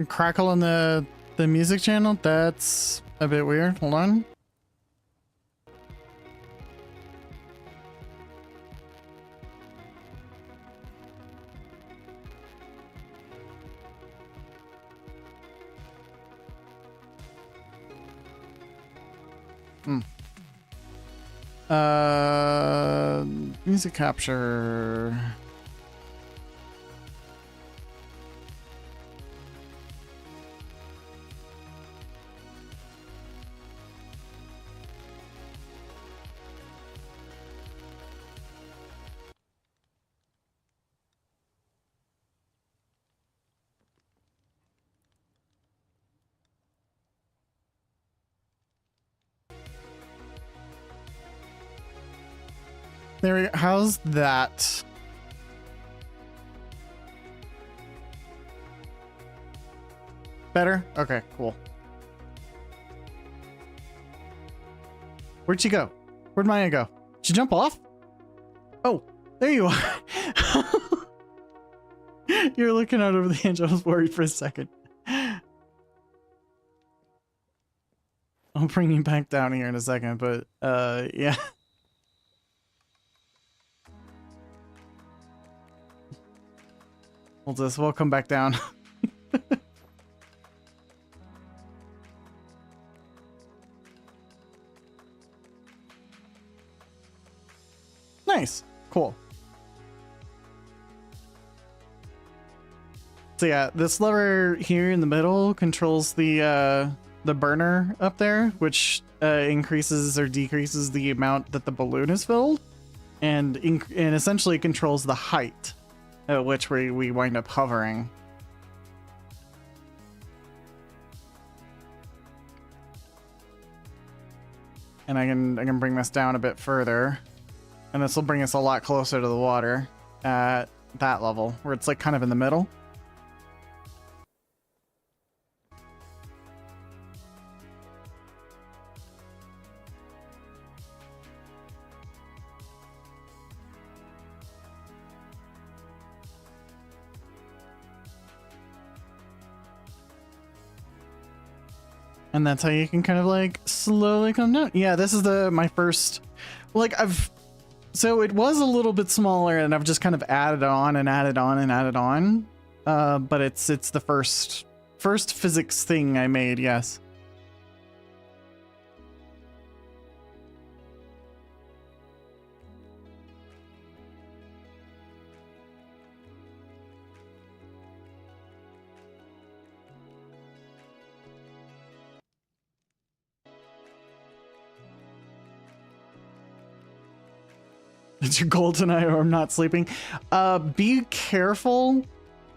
Crackle on the music channel? That's a bit weird. Hold on. Music capture. There we go. How's that? Better? Okay, cool. Where'd she go? Where'd Maya go? Did she jump off? Oh, there you are. You're looking out over the edge. I was worried for a second. I'll bring you back down here in a second, but yeah. We'll come back down. Nice. Cool. So yeah, this lever here in the middle controls the burner up there, which increases or decreases the amount that the balloon is filled, and essentially controls the height at which we wind up hovering. And I can bring this down a bit further, and this will bring us a lot closer to the water. at that level, where it's like kind of in the middle. And that's how you can kind of like slowly come down. Yeah, this is my first, like so it was a little bit smaller and I've just kind of added on and added on and added on. But it's the first physics thing I made, yes. It's your goal tonight or I'm not sleeping. Be careful.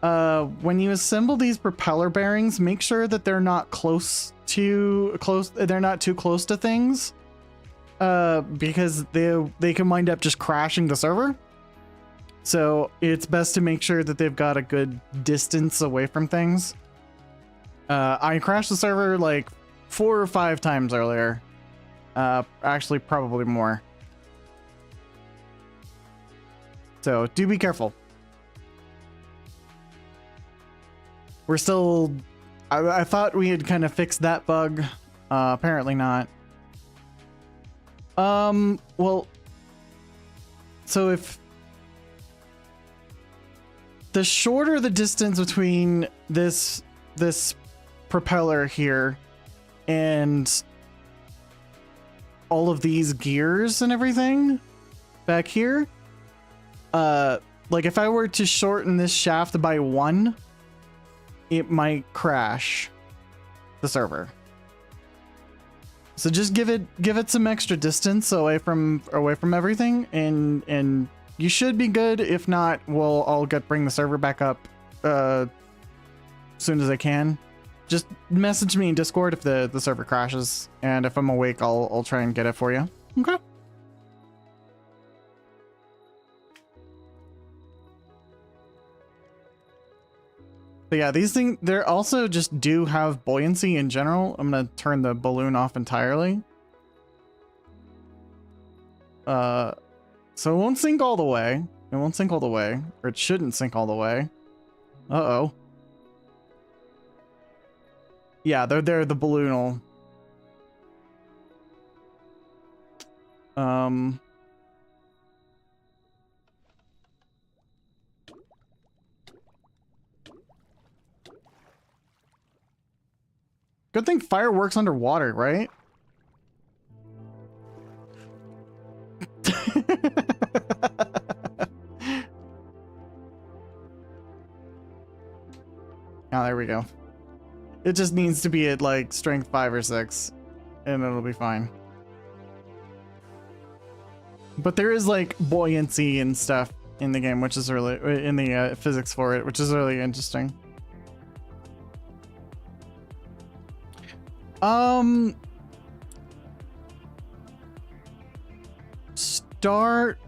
When you assemble these propeller bearings, make sure that they're not they're not too close to things. Because they can wind up just crashing the server. So it's best to make sure that they've got a good distance away from things. I crashed the server like 4 or 5 times earlier. Actually, probably more. So do be careful. We're still... I thought we had kind of fixed that bug. Apparently not. Well... So if... The shorter the distance between this propeller here and all of these gears and everything back here... like if I were to shorten this shaft by 1, it might crash the server. So just give it some extra distance away from everything, and you should be good. If not, I'll bring the server back up soon as I can. Just message me in Discord if the server crashes, and if I'm awake, I'll try and get it for you. Okay. But yeah, these things, they're also just do have buoyancy in general. I'm going to turn the balloon off entirely. So it won't sink all the way. It won't sink all the way. Or it shouldn't sink all the way. Uh-oh. Yeah, they're the balloon will... Good thing fire works underwater, right? Oh, there we go. It just needs to be at like strength 5 or 6 and it'll be fine. But there is like buoyancy and stuff in the game, which is really in the physics for it, which is really interesting. Start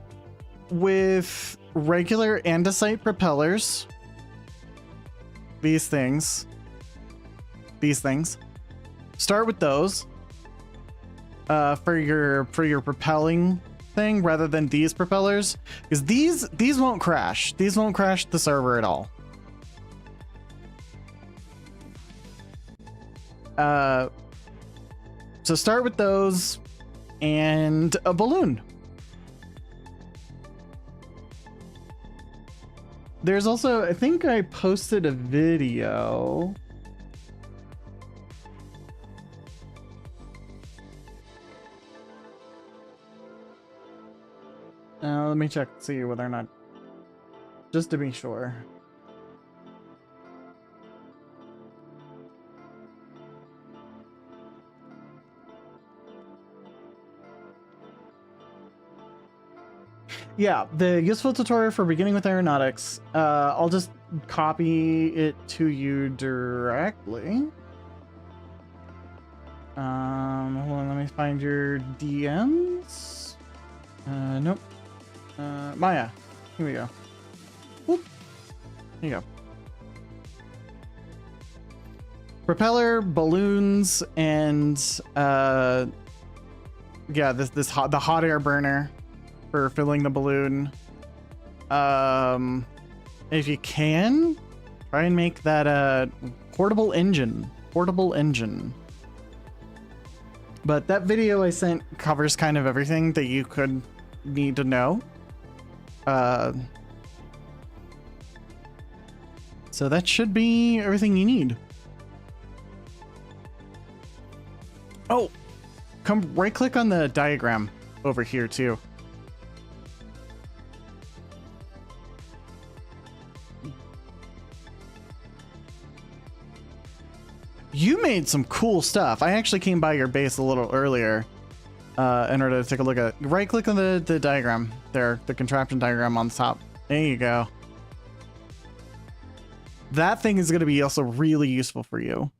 with regular andesite propellers. These things. Start with those. For your propelling thing rather than these propellers, because these won't crash. These won't crash the server at all. So start with those and a balloon. There's also, I think I posted a video. Let me check to see whether or not, just to be sure. Yeah, the useful tutorial for beginning with aeronautics. I'll just copy it to you directly. Hold on, let me find your DMs. Nope. Maya, here we go. Here you go. Propeller, balloons, and yeah, the hot air burner for filling the balloon. If you can, try and make that portable engine. But that video I sent covers kind of everything that you could need to know. So that should be everything you need. Oh, come right click on the diagram over here too. You made some cool stuff. I actually came by your base a little earlier in order to take a look at it. Right click on the diagram there, the contraption diagram on the top. There you go. That thing is going to be also really useful for you.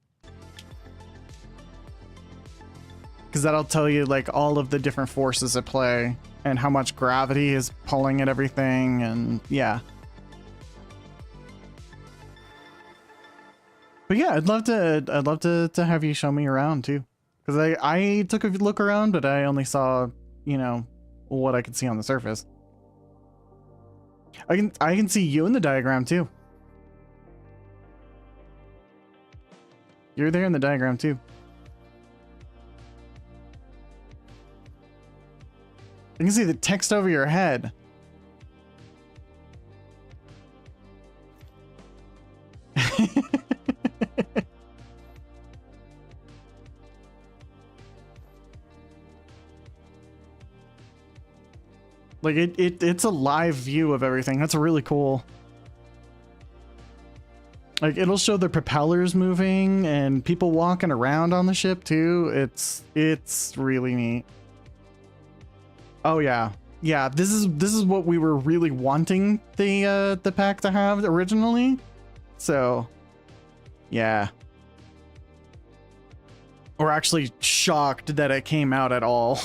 Because that'll tell you like all of the different forces at play and how much gravity is pulling at everything, and yeah. But yeah, I'd love to have you show me around too. Because I took a look around, but I only saw, you know, what I could see on the surface. I can see you in the diagram too. You're there in the diagram too. You can see the text over your head. Like it's a live view of everything. That's really cool. Like it'll show the propellers moving and people walking around on the ship too. It's really neat. Oh yeah. Yeah, this is what we were really wanting the pack to have originally. So yeah. We're actually shocked that it came out at all.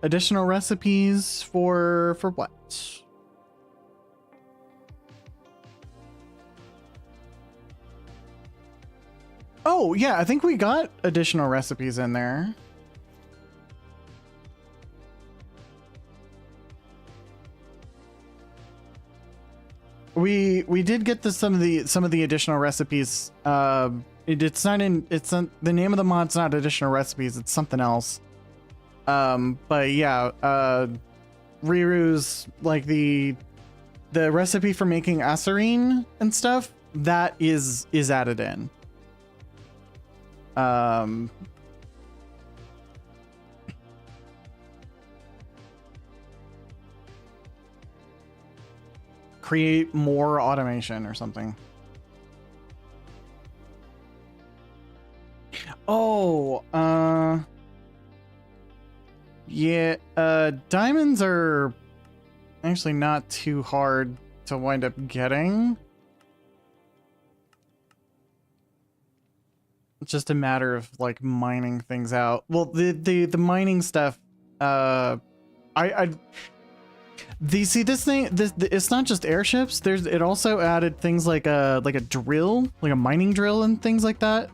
Additional recipes for what? Oh, yeah, I think we got additional recipes in there. We did get some of the additional recipes. It's not the name of the mod's not additional recipes, it's something else. But yeah, Riru's like the recipe for making acerine and stuff that is added in. Create more automation or something. Oh, yeah, diamonds are actually not too hard to wind up getting. It's just a matter of like mining things out. Well, the mining stuff, see this thing, it's not just airships. It also added things like a drill, like a mining drill and things like that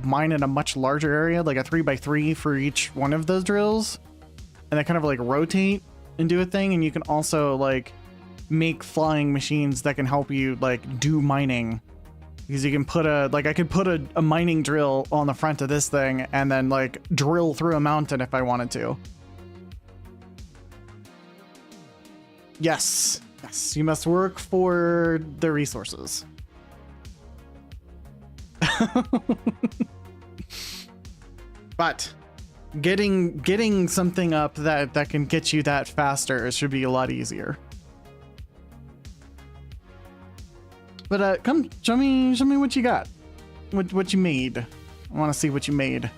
mine in a much larger area, like a 3x3 for each one of those drills, and they kind of like rotate and do a thing. And you can also like make flying machines that can help you like do mining, because you can put I could put a mining drill on the front of this thing and then like drill through a mountain if I wanted to. Yes, you must work for the resources. But getting something up that can get you that faster should be a lot easier. But come show me what you got, what you made. I want to see what you made.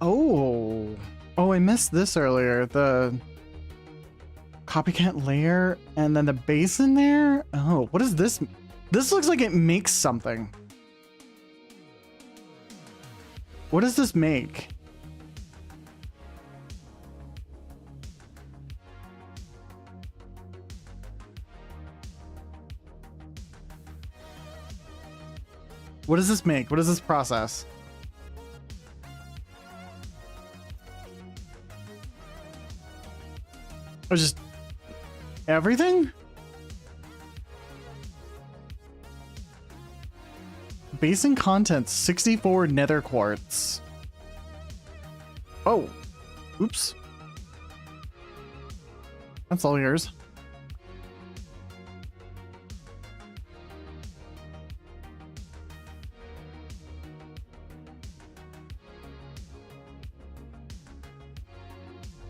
Oh. Oh, I missed this earlier. The copycat layer and then the basin there. Oh, what is this? This looks like it makes something. What does this make? What does this make? What does this process? Or just everything? Basin contents 64 nether quartz. Oh, oops. That's all yours.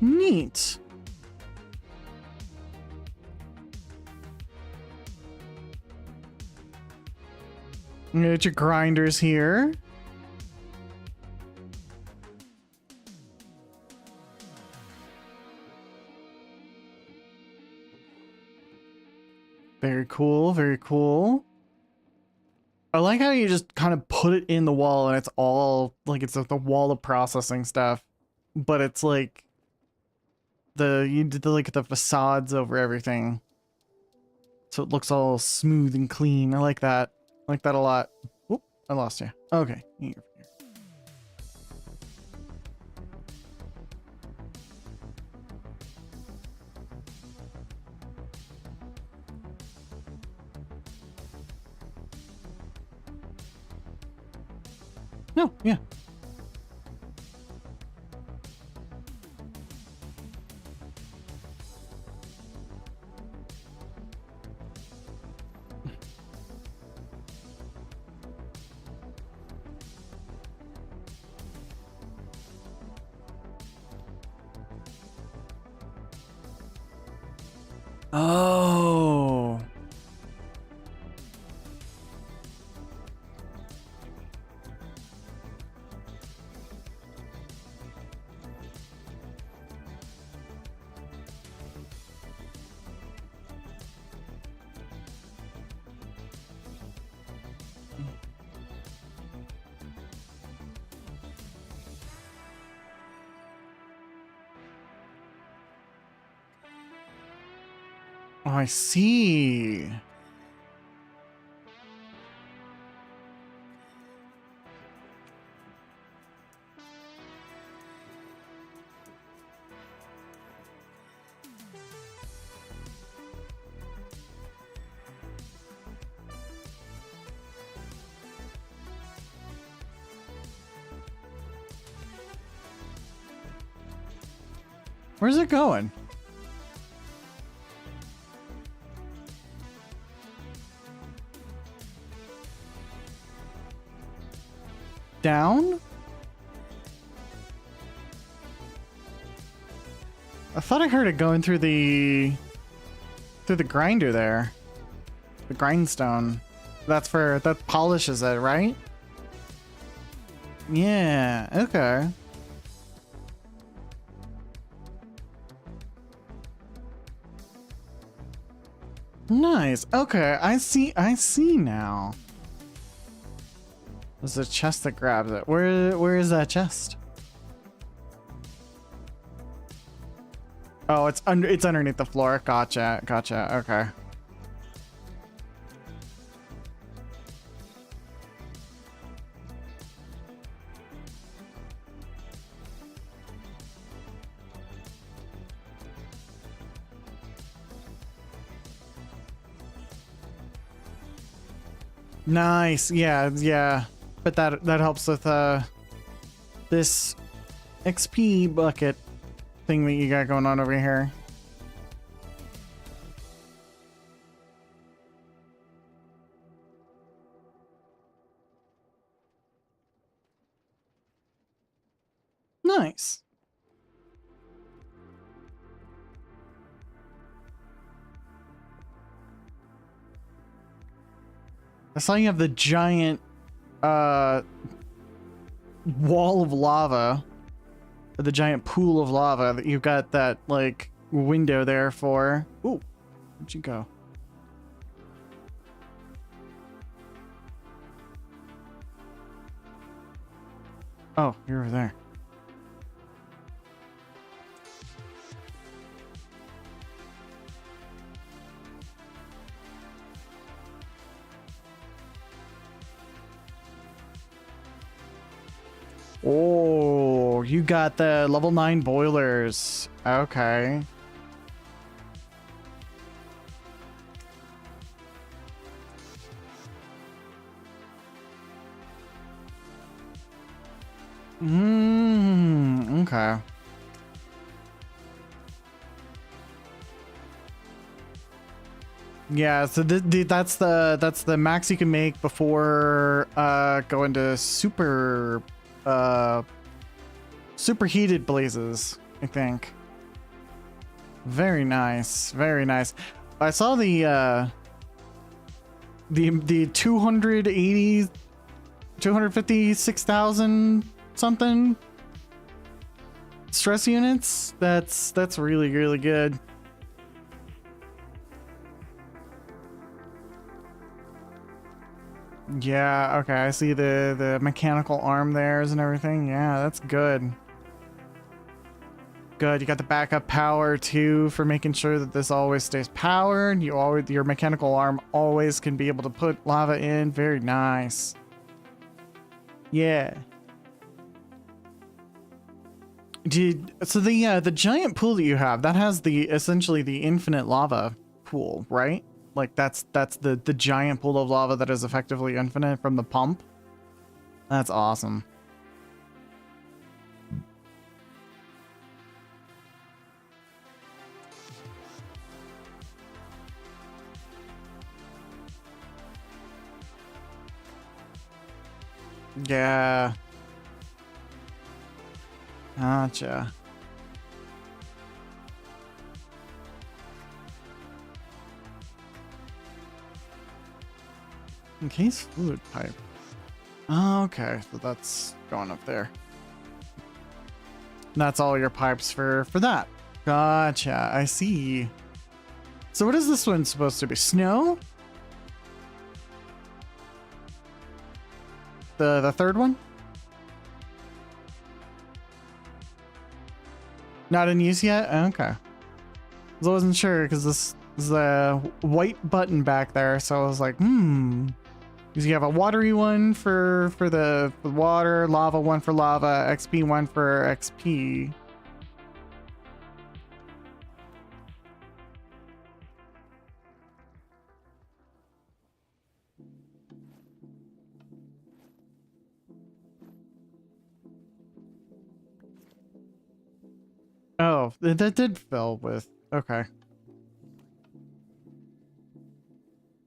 Neat. You got your grinders here. Very cool, very cool. I like how you just kind of put it in the wall and it's all like it's the wall of processing stuff, but it's like you did like the facades over everything, so it looks all smooth and clean. I like that. I like that a lot. Whoop! I lost you. Okay. Here. No, yeah. Oh. Oh, I see. Where's it going? Down? I thought I heard it going through the grinder there. The grindstone. That polishes it, right? Yeah, okay. Nice. Okay, I see now. There's a chest that grabs it. Where is that chest? Oh, it's underneath the floor. Gotcha. Okay. Nice. Yeah. But that helps with this XP bucket thing that you got going on over here. Nice. I saw you have the giant wall of lava the giant pool of lava that you've got that like window there for. Ooh, where'd you go? Oh, you're over there. Oh, you got the level 9 boilers. Okay. Okay. Yeah, so that's the max you can make before going to superheated blazes, I think. Very nice, very nice. I saw the 256,000 something stress units. That's really, really good. Yeah, okay, I see the mechanical arm there and everything. Yeah, that's good. Good, you got the backup power too for making sure that this always stays powered. Your mechanical arm always can be able to put lava in. Very nice. Yeah. So the giant pool that you have, that has essentially the infinite lava pool, right? Like that's the giant pool of lava that is effectively infinite from the pump. That's awesome. Yeah. Gotcha. Encased fluid pipe. Oh, okay, so that's going up there. That's all your pipes for that. Gotcha, I see. So what is this one supposed to be? Snow? The third one? Not in use yet? Okay. I wasn't sure because this is a white button back there, so I was like, because you have a watery one for the water, lava one for lava, XP one for XP. Oh, that did fill with, okay.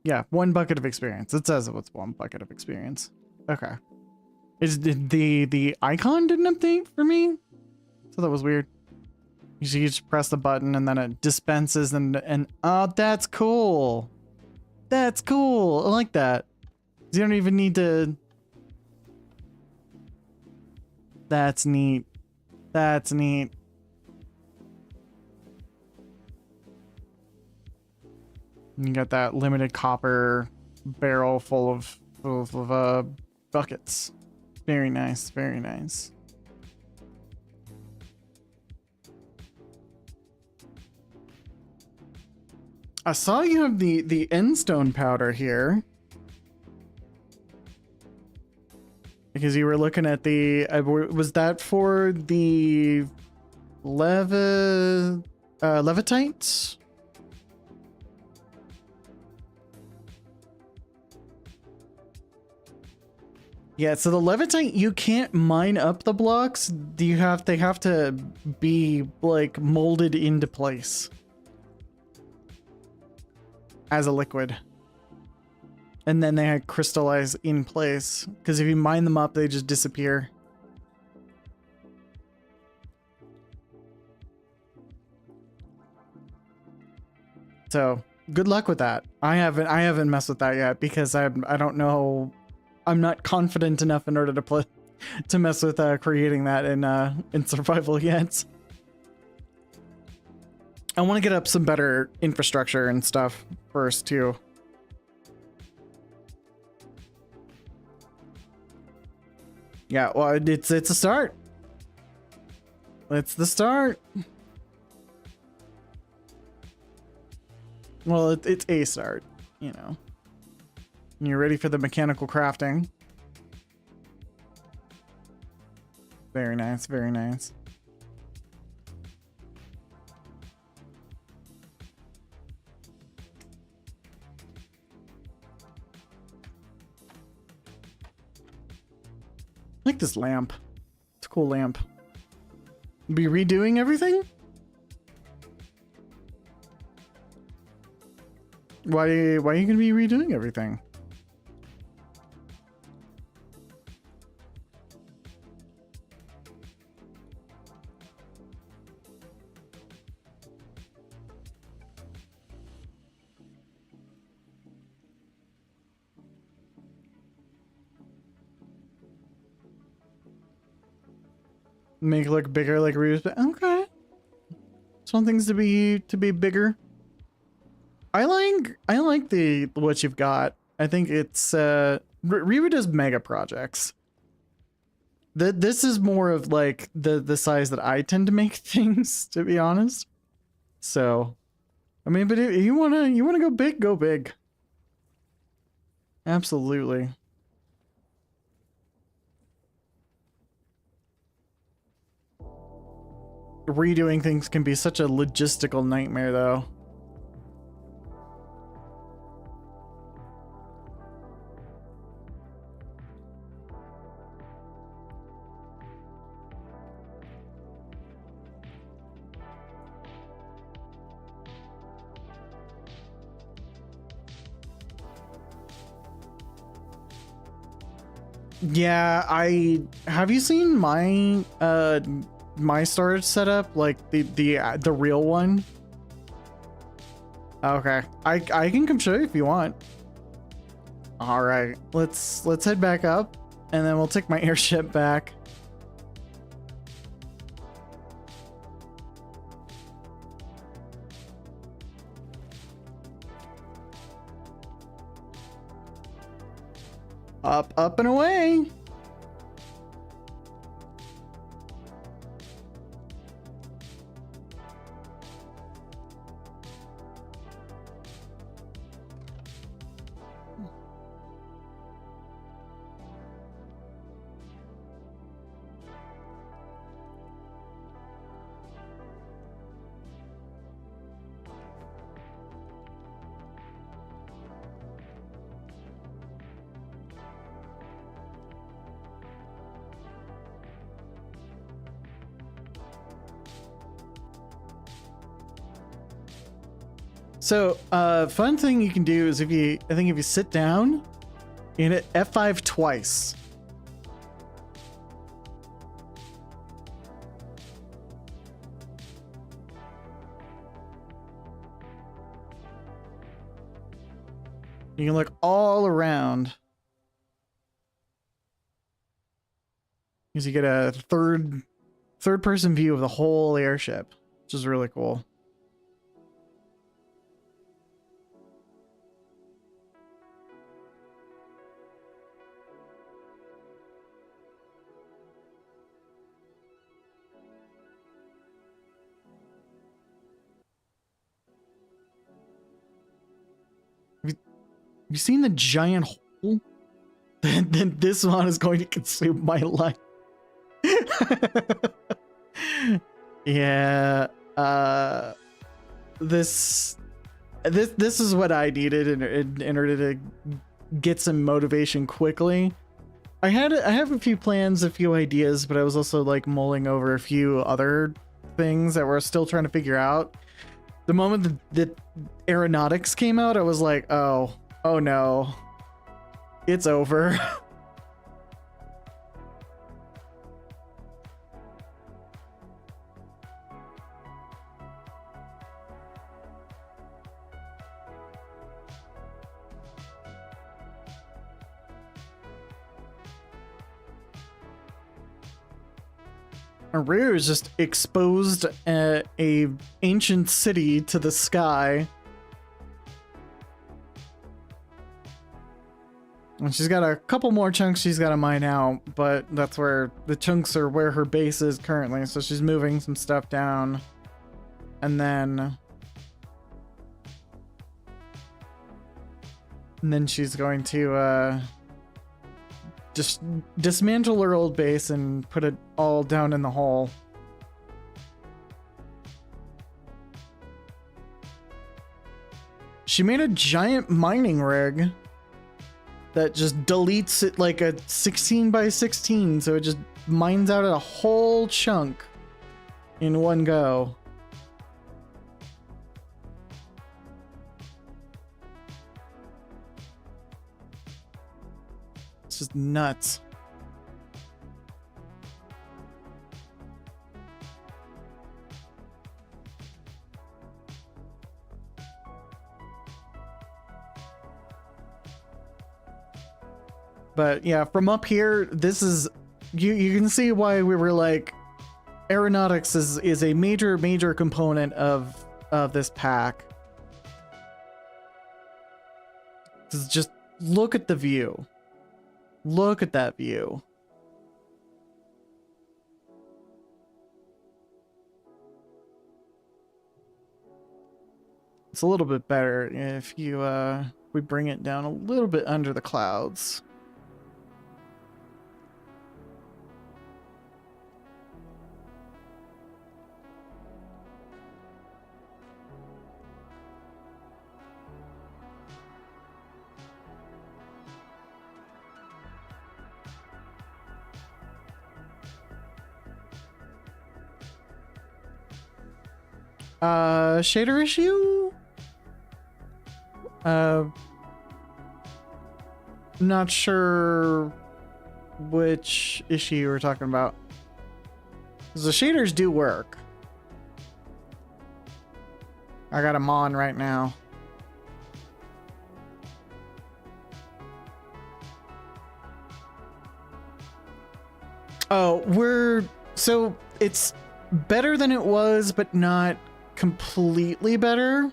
Yeah, 1 bucket of experience. It says it was 1 bucket of experience. Okay. The icon didn't update for me? So that was weird. You just press the button and then it dispenses and oh, that's cool. That's cool. I like that. You don't even need to. That's neat. That's neat. You got that limited copper barrel full of buckets. Very nice, very nice. I saw you have the endstone powder here. Because you were looking at the was that for the levitites? Yeah, so the levitite, you can't mine up the blocks. They have to be like molded into place as a liquid. And then they crystallize in place. Because if you mine them up, they just disappear. So good luck with that. I haven't messed with that yet because I don't know. I'm not confident enough in order to to mess with creating that in survival yet. I want to get up some better infrastructure and stuff first too. Yeah, well, it's a start. It's the start. Well, it's a start, you know. And you're ready for the mechanical crafting. Very nice, very nice. I like this lamp. It's a cool lamp. Be redoing everything? Why are you gonna be redoing everything? Make it look bigger, like Reeves. Okay. Some things to be bigger. I like the what you've got. I think it's Reba does mega projects. This is more of like the size that I tend to make things, to be honest. So, I mean, but if you wanna go big, go big. Absolutely. Redoing things can be such a logistical nightmare, though. Yeah, have you seen my my storage setup, like the real one? Okay, I can come show you if you want. All right, let's head back up, and then we'll take my airship back. Up and away. So, fun thing you can do is I think if you sit down, you hit F5 twice. You can look all around. Because you get a third person view of the whole airship, which is really cool. Have you seen the giant hole that this one is going to consume my life? Yeah, this is what I needed in order to get some motivation quickly. I have a few plans, a few ideas, but I was also like mulling over a few other things that we're still trying to figure out. The moment that Aeronautics came out, I was like, oh no, it's over. Ryu has just exposed a ancient city to the sky. And she's got a couple more chunks she's got to mine out, but that's where the chunks are where her base is currently. So she's moving some stuff down. And then she's going to just dismantle her old base and put it all down in the hole. She made a giant mining rig that just deletes it like a 16 by 16, so it just mines out a whole chunk in one go. It's just nuts. But yeah, from up here, this is you can see why we were like aeronautics is a major component of this pack. Just look at the view. Look at that view. It's a little bit better if you we bring it down a little bit under the clouds. Shader issue? Not sure which issue you were talking about. 'Cause the shaders do work. I got them on right now. Oh, so it's better than it was, but not completely better.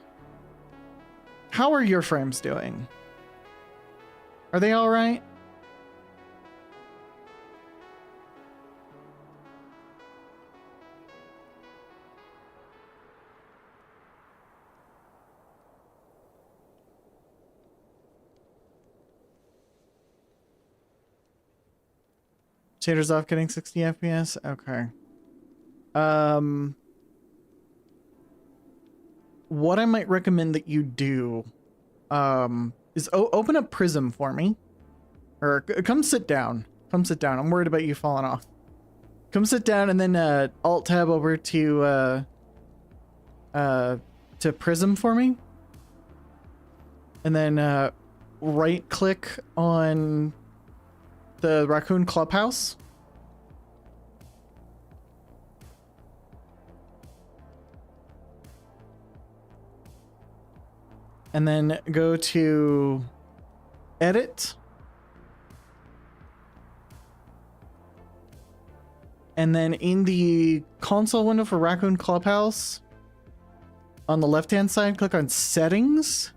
How are your frames doing? Are they all right? Shaders off, getting 60 FPS. Okay. What I might recommend that you do is open up Prism for me. Or come sit down. Come sit down. I'm worried about you falling off. Come sit down and then alt tab over to Prism for me. And then right click on the Raccoon Clubhouse. And then go to edit. And then in the console window for Raccoon Clubhouse, on the left-hand side, click on settings.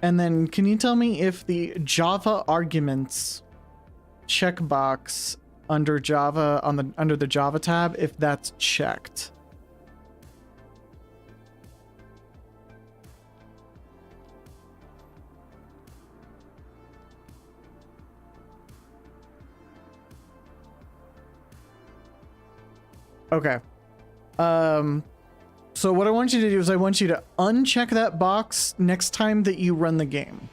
And then can you tell me if the Java arguments checkbox under Java under the Java tab, if that's checked? Okay. So what I want you to do is I want you to uncheck that box next time that you run the game.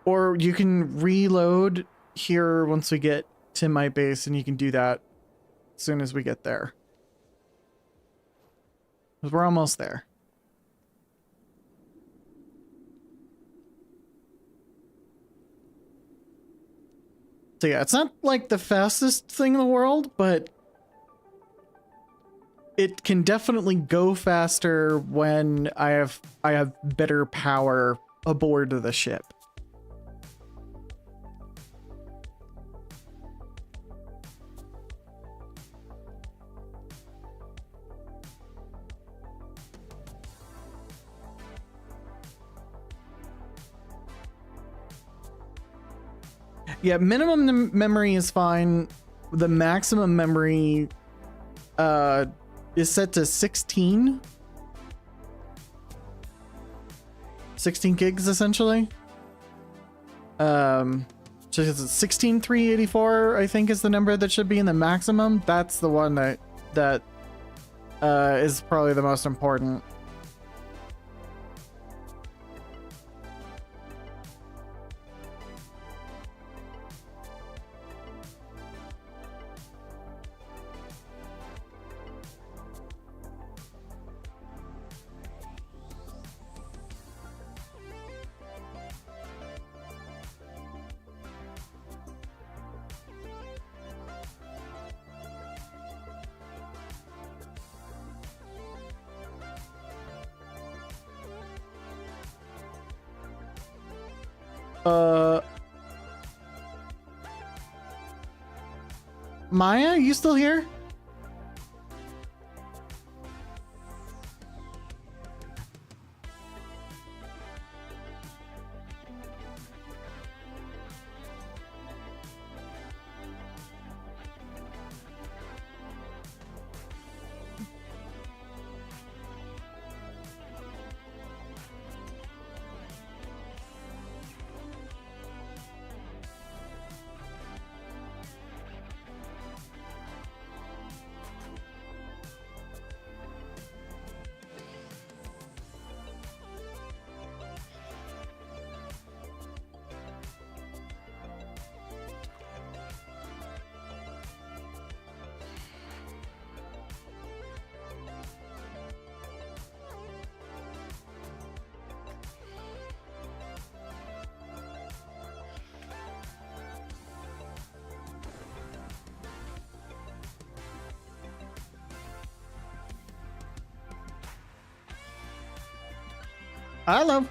Or you can reload here once we get to my base, and you can do that as soon as we get there. Because we're almost there. So yeah, it's not like the fastest thing in the world, but it can definitely go faster when I have better power aboard the ship. Yeah, minimum memory is fine. The maximum memory is set to 16 gigs essentially. So it's 16,384 I think is the number that should be in the maximum. That's the one that is probably the most important. Maya, you still here? Hello.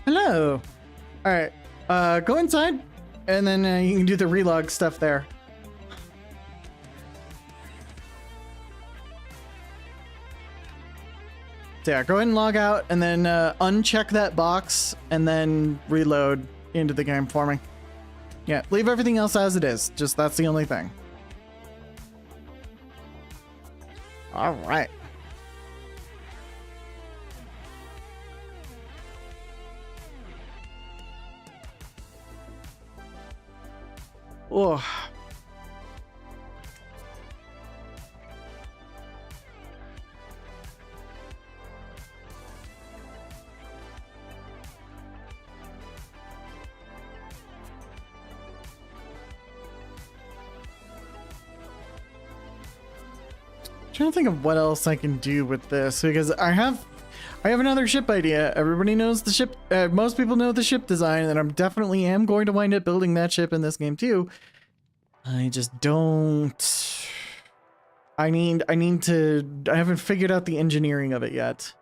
Hello. All right. Go inside, and then you can do the relog stuff there. So yeah, go ahead and log out, and then uncheck that box, and then reload into the game for me. Yeah, leave everything else as it is. Just that's the only thing. All right. Oh. Trying to think of what else I can do with this, because I have another ship idea. Everybody knows the ship. Most people know the ship design, and I'm definitely am going to wind up building that ship in this game too. I just don't. I haven't figured out the engineering of it yet,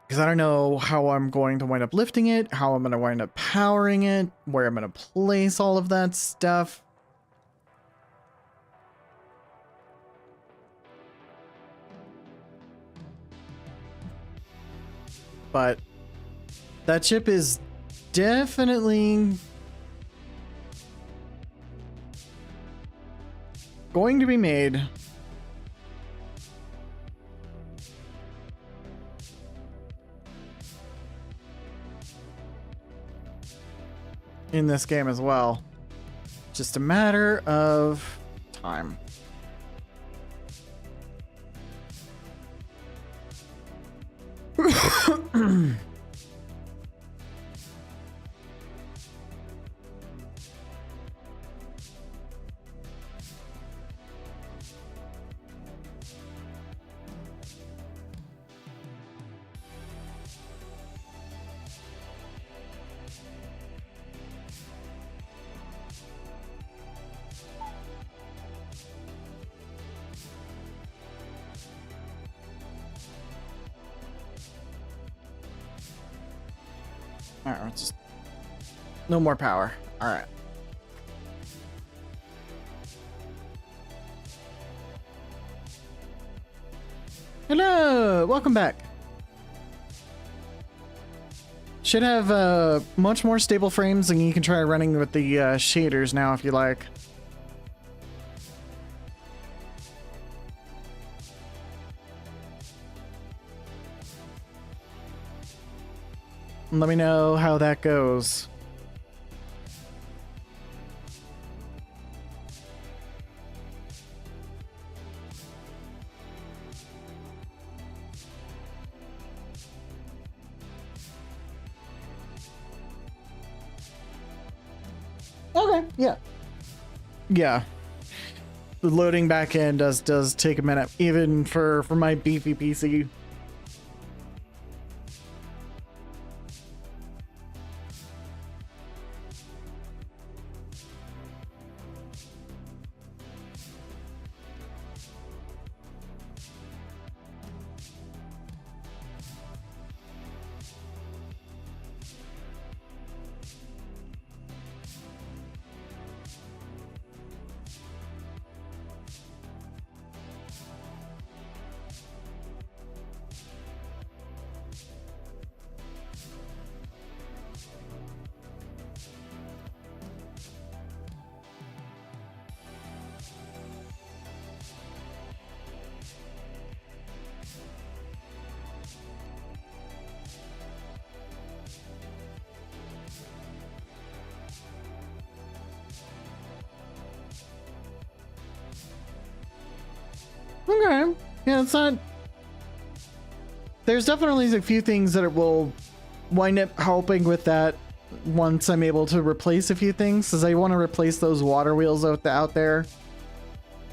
because I don't know how I'm going to wind up lifting it, how I'm going to wind up powering it, where I'm going to place all of that stuff. But that ship is definitely going to be made. In this game as well. Just a matter of time. Alright, let's just... No more power. Alright. Hello! Welcome back. Should have much more stable frames, and you can try running with the shaders now if you like. Let me know how that goes. Okay, yeah. Yeah. The loading back end does take a minute, even for my beefy PC. Okay. Yeah, it's not... There's definitely a few things that it will wind up helping with that once I'm able to replace a few things, because I want to replace those water wheels out there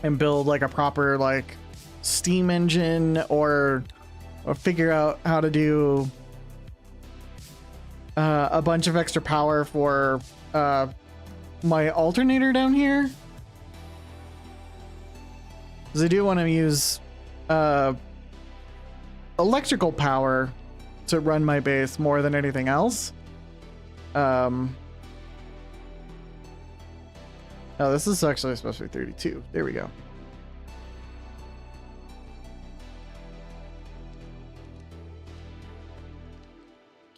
and build like a proper like steam engine, or figure out how to do a bunch of extra power for my alternator down here. Because I do want to use electrical power to run my base more than anything else. Oh, this is actually supposed to be 32. There we go.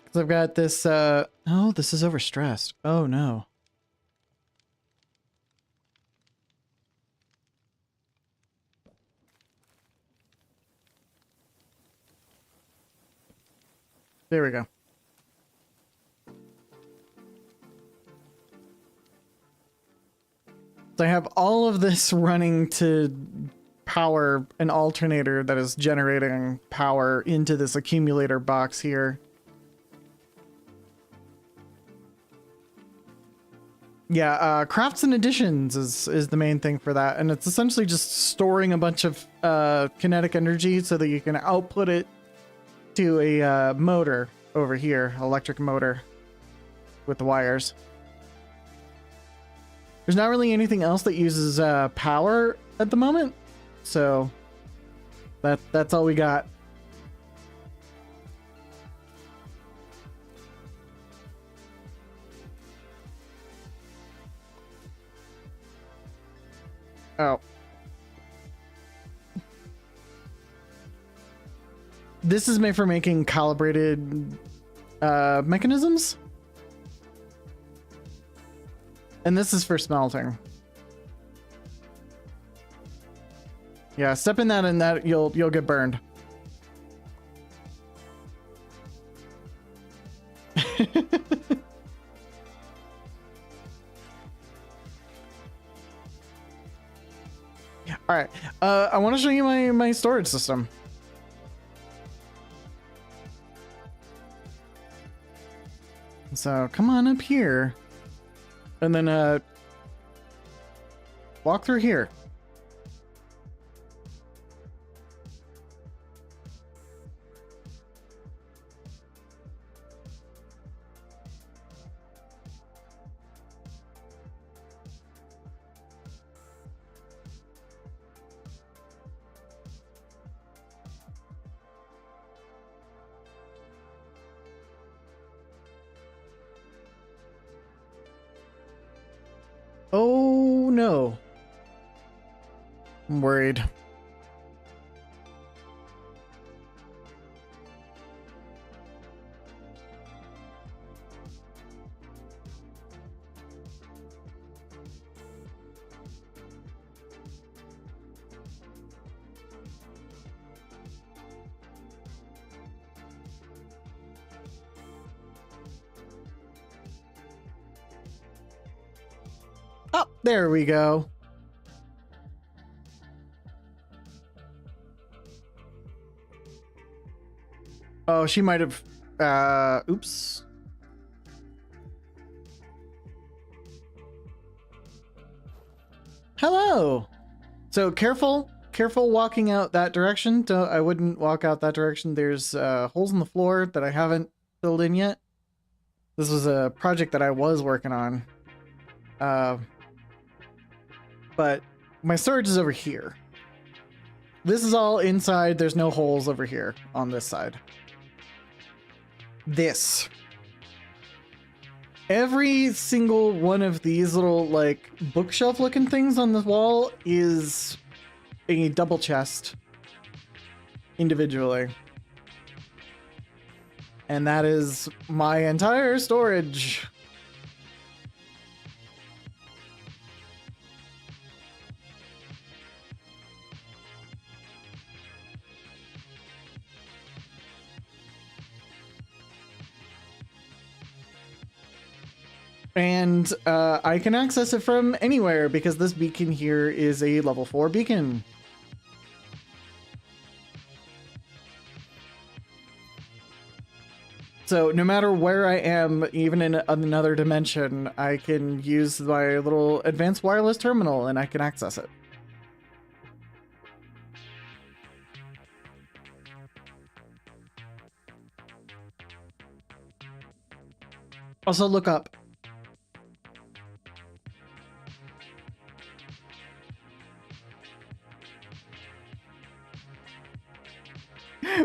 Because I've got this... oh, this is overstressed. Oh, no. There we go. So I have all of this running to power an alternator that is generating power into this accumulator box here. Yeah, crafts and additions is the main thing for that. And it's essentially just storing a bunch of kinetic energy so that you can output it to a motor over here, electric motor with the wires. There's not really anything else that uses power at the moment, so that's all we got. Oh. This is made for making calibrated mechanisms. And this is for smelting. Yeah, step in that and that you'll get burned. All right. I want to show you my storage system. So come on up here, and then walk through here. no. I'm worried. Oh, there we go. Oh, she might have, oops. Hello. So careful walking out that direction. I wouldn't walk out that direction. There's holes in the floor that I haven't filled in yet. This was a project that I was working on. But my storage is over here. This is all inside. There's no holes over here on this side. This. Every single one of these little, like, bookshelf looking things on the wall is a double chest individually. And that is my entire storage. And I can access it from anywhere because this beacon here is a level 4 beacon. So no matter where I am, even in another dimension, I can use my little advanced wireless terminal and I can access it. Also look up.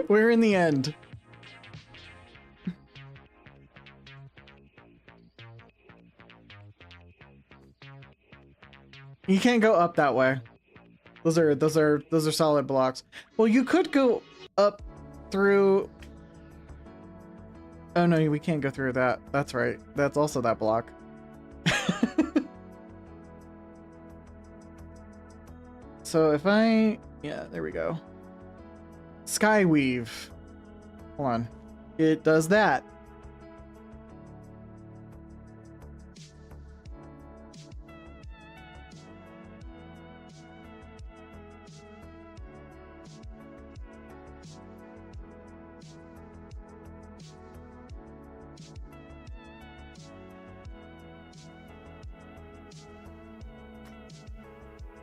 We're in the end. You can't go up that way. Those are solid blocks. Well, you could go up through. Oh no, we can't go through that. That's right. That's also that block. So if I, yeah, there we go. Skyweave. Hold on. It does that.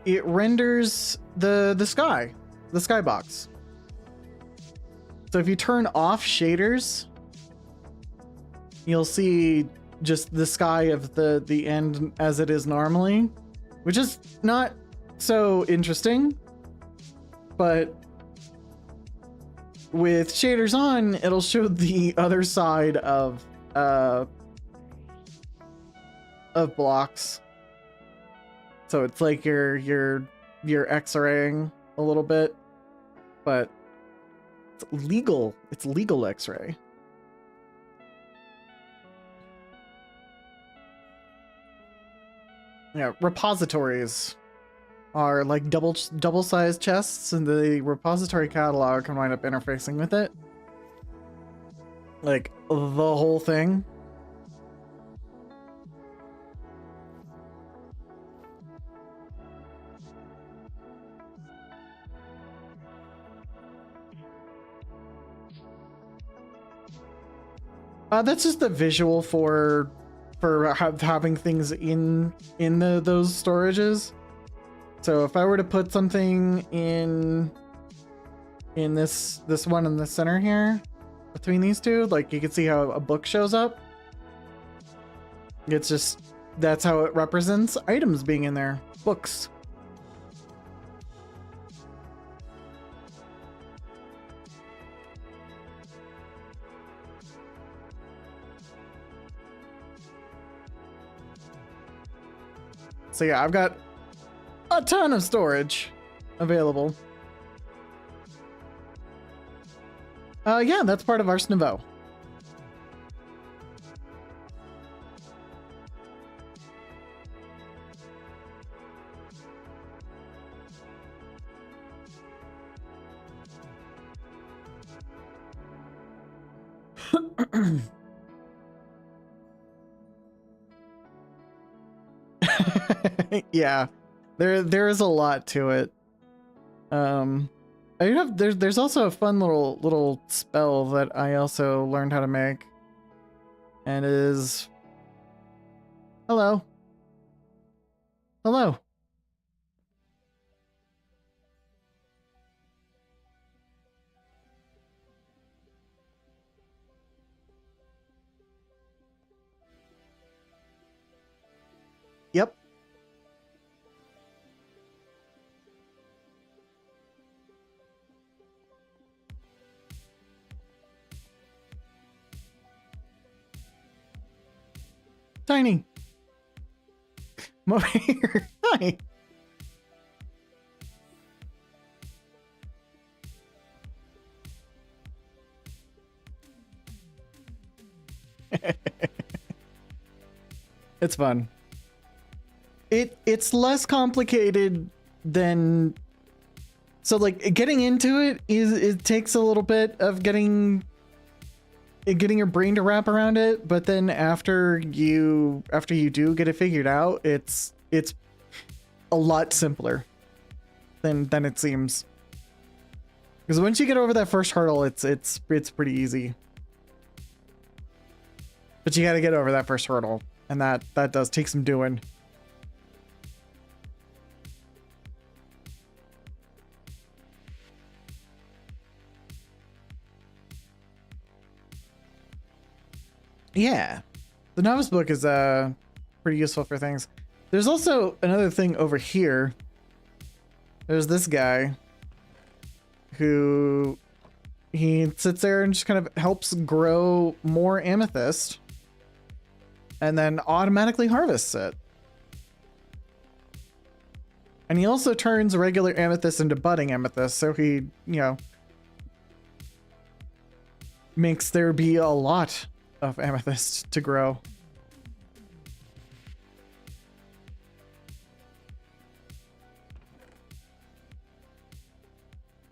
It renders the skybox. So if you turn off shaders, you'll see just the sky of the end as it is normally, which is not so interesting, but with shaders on, it'll show the other side of blocks. So it's like you're X-raying a little bit, but it's legal. It's legal X-ray. Yeah, repositories are like double-sized chests, and the repository catalog can wind up interfacing with it. Like the whole thing. That's just the visual for having things in those storages. So if I were to put something in this one in the center here, between these two, like you can see how a book shows up. It's just, that's how it represents items being in there. Books. So yeah, I've got a ton of storage available. Yeah, that's part of Ars Nouveau. Yeah, there is a lot to it. There's also a fun little spell that I also learned how to make, and it is hello. Yep. Tiny. Come over here. Hi. It's fun. It's less complicated than, so like getting into it takes a little bit of getting your brain to wrap around it, but then after you do get it figured out, it's a lot simpler than it seems. Because once you get over that first hurdle, it's pretty easy. But you got to get over that first hurdle, and that does take some doing. Yeah, the novice book is pretty useful for things. There's also another thing over here. There's this guy who he sits there and just kind of helps grow more amethyst and then automatically harvests it. And he also turns regular amethyst into budding amethyst, so he, makes there be a lot of amethyst to grow.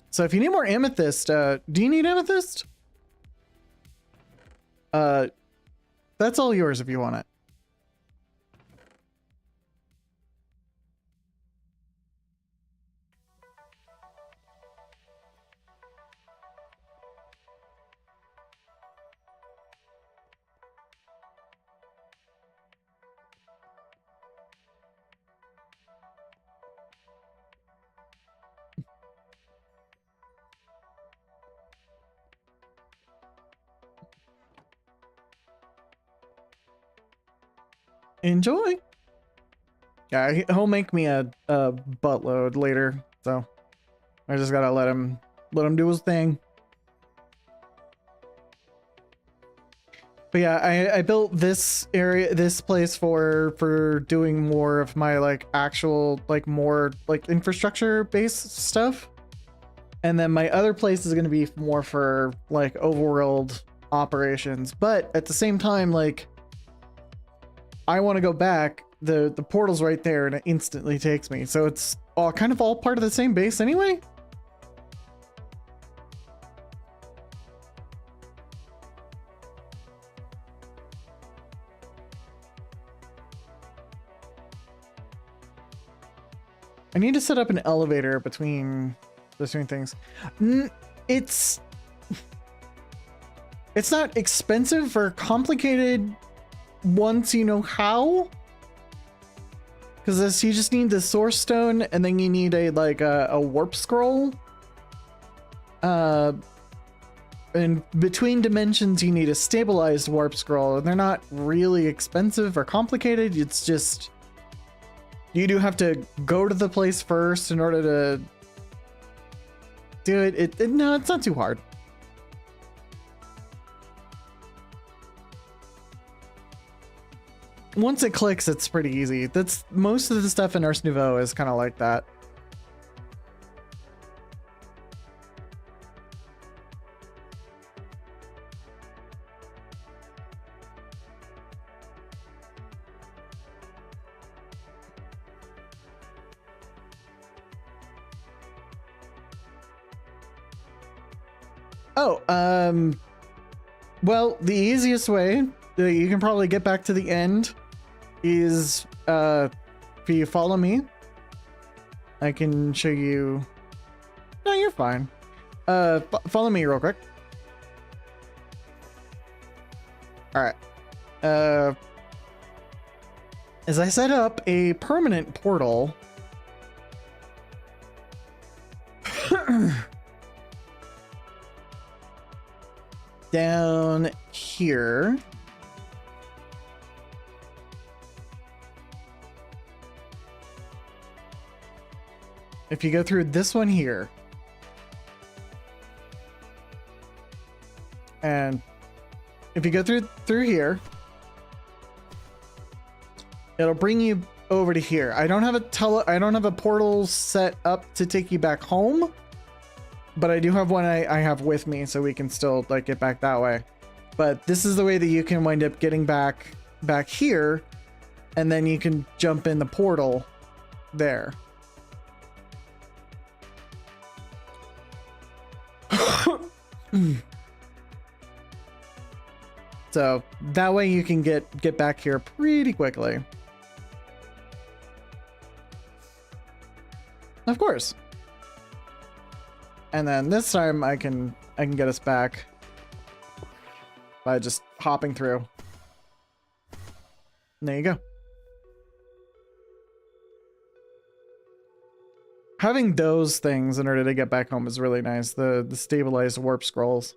So if you need more amethyst, do you need amethyst? That's all yours if you want it. Enjoy. Yeah, he'll make me a buttload later, so I just gotta let him do his thing. But yeah, I built this place for doing more of my like actual like more like infrastructure based stuff, and then my other place is gonna be more for like overworld operations. But at the same time, like, I want to go back. The portal's right there and it instantly takes me. So it's all kind of all part of the same base anyway. I need to set up an elevator between things. It's not expensive or complicated once you know how, because you just need the source stone and then you need a warp scroll, and between dimensions you need a stabilized warp scroll, and they're not really expensive or complicated. It's just you do have to go to the place first in order to do it. No, it's not too hard. once it clicks, it's pretty easy. That's most of the stuff in Ars Nouveau is kind of like that. Oh, well, the easiest way that you can probably get back to the end is, if you follow me, I can show you. No, you're fine. Follow me real quick. All right. As I set up a permanent portal. Down here. If you go through this one here. And if you go through here, it'll bring you over to here. I don't have a portal set up to take you back home. But I do have one I have with me, so we can still like get back that way. But this is the way that you can wind up getting back here, and then you can jump in the portal there. So that way you can get back here pretty quickly. Of course. And then this time I can get us back by just hopping through. And there you go. Having those things in order to get back home is really nice. The stabilized warp scrolls.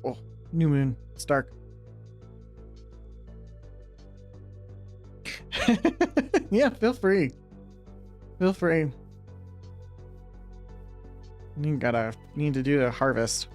Oh, new moon. It's dark. Yeah, feel free. Feel free. You need to do a harvest.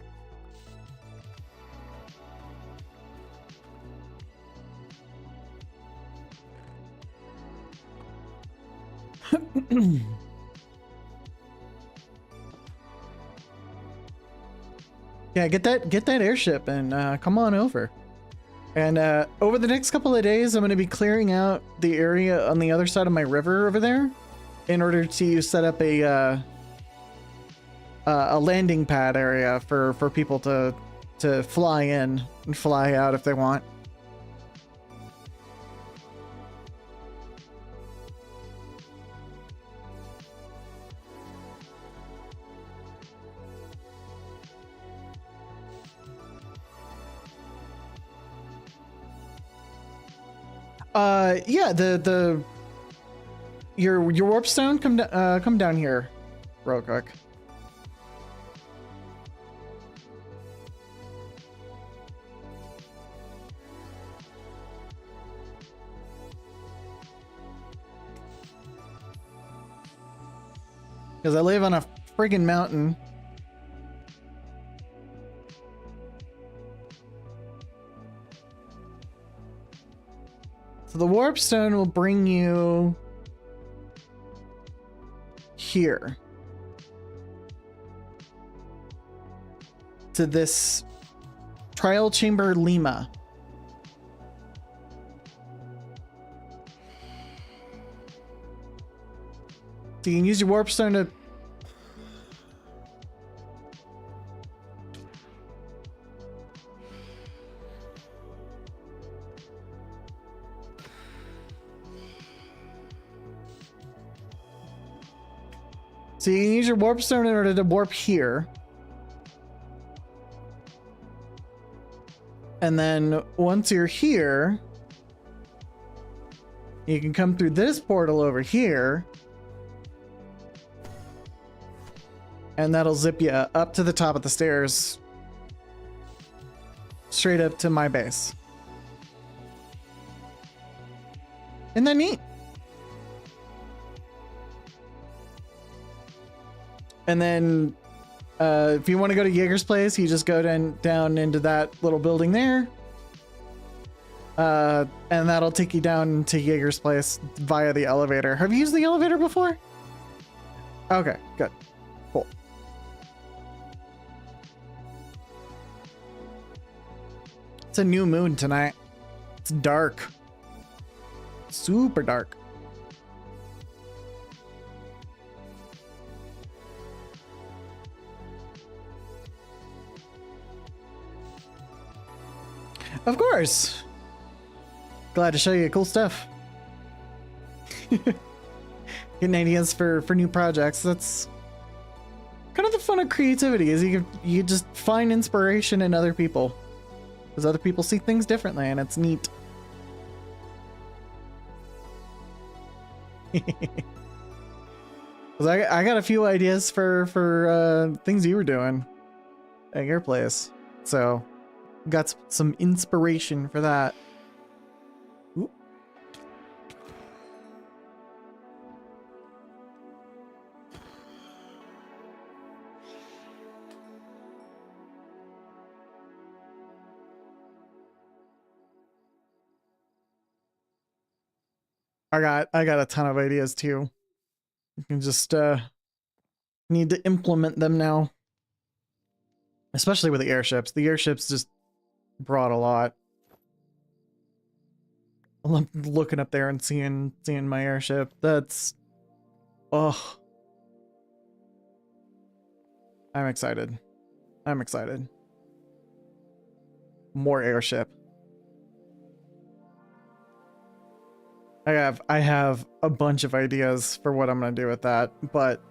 Yeah, get that airship and come on over. And over the next couple of days, I'm going to be clearing out the area on the other side of my river over there in order to set up a landing pad area for people to fly in and fly out if they want. Yeah, your warp stone come down here real quick. Because I live on a friggin' mountain. So the warp stone will bring you here to this trial chamber Lima. So you can use your warp stone to So you can use your warp stone in order to warp here. And then once you're here, you can come through this portal over here. And that'll zip you up to the top of the stairs straight up to my base. Isn't that neat? And then if you want to go to Jaeger's place, you just go down into that little building there. And that'll take you down to Jaeger's place via the elevator. Have you used the elevator before? Okay, good. Cool. It's a new moon tonight. It's dark. Super dark. Of course. Glad to show you cool stuff. Getting ideas for new projects. That's kind of the fun of creativity, is you just find inspiration in other people. Because other people see things differently, and it's neat. Cause I got a few ideas for things you were doing at your place. So got some inspiration for that. Ooh. I got a ton of ideas too. You can just need to implement them now. Especially with the airships. The airships just brought a lot. I'm looking up there and seeing my airship. That's... oh. I'm excited. I'm excited. More airship. I have a bunch of ideas for what I'm gonna do with that, but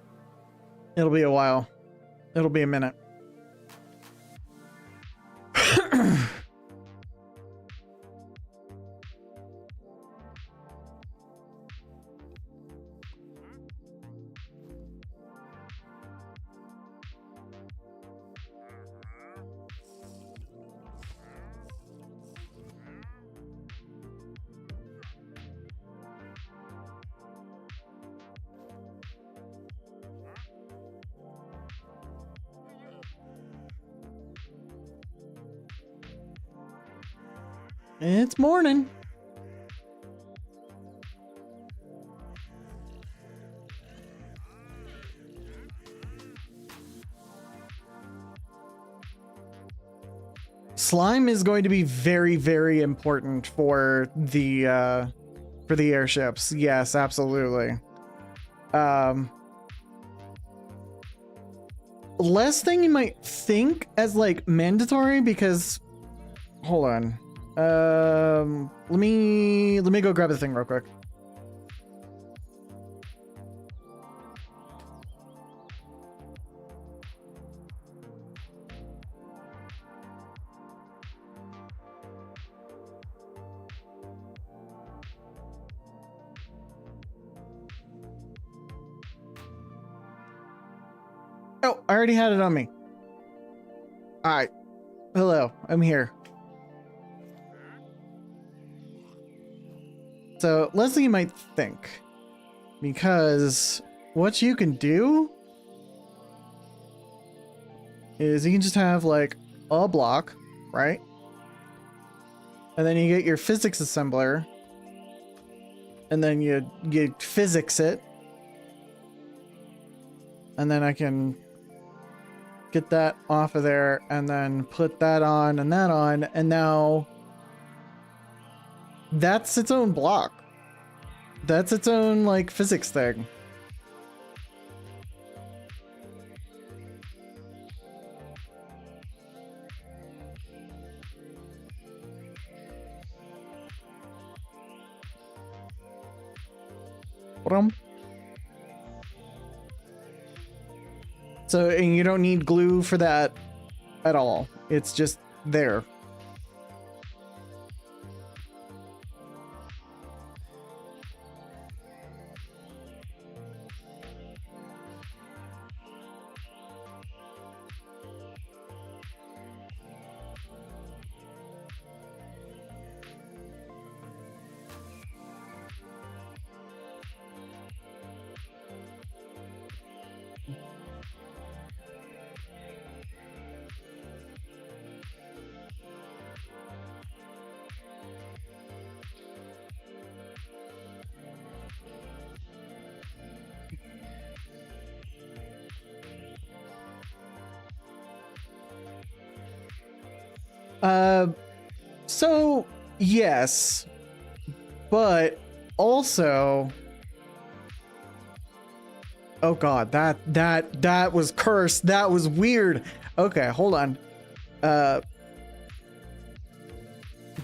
it'll be a while. It'll be a minute. It's morning. Slime is going to be very, very important for the airships. Yes, absolutely. Less thing you might think as like mandatory, because hold on. Let me go grab the thing real quick. Oh, I already had it on me. All right. Hello, I'm here. So, less than you might think, because what you can do is you can just have like a block, right? And then you get your physics assembler, and then you physics it, and then I can get that off of there, and then put that on and that on, and now that's its own block. That's its own, like, physics thing. So, and you don't need glue for that at all. It's just there. So yes, but also, oh god, that was cursed. That was weird. Okay, hold on.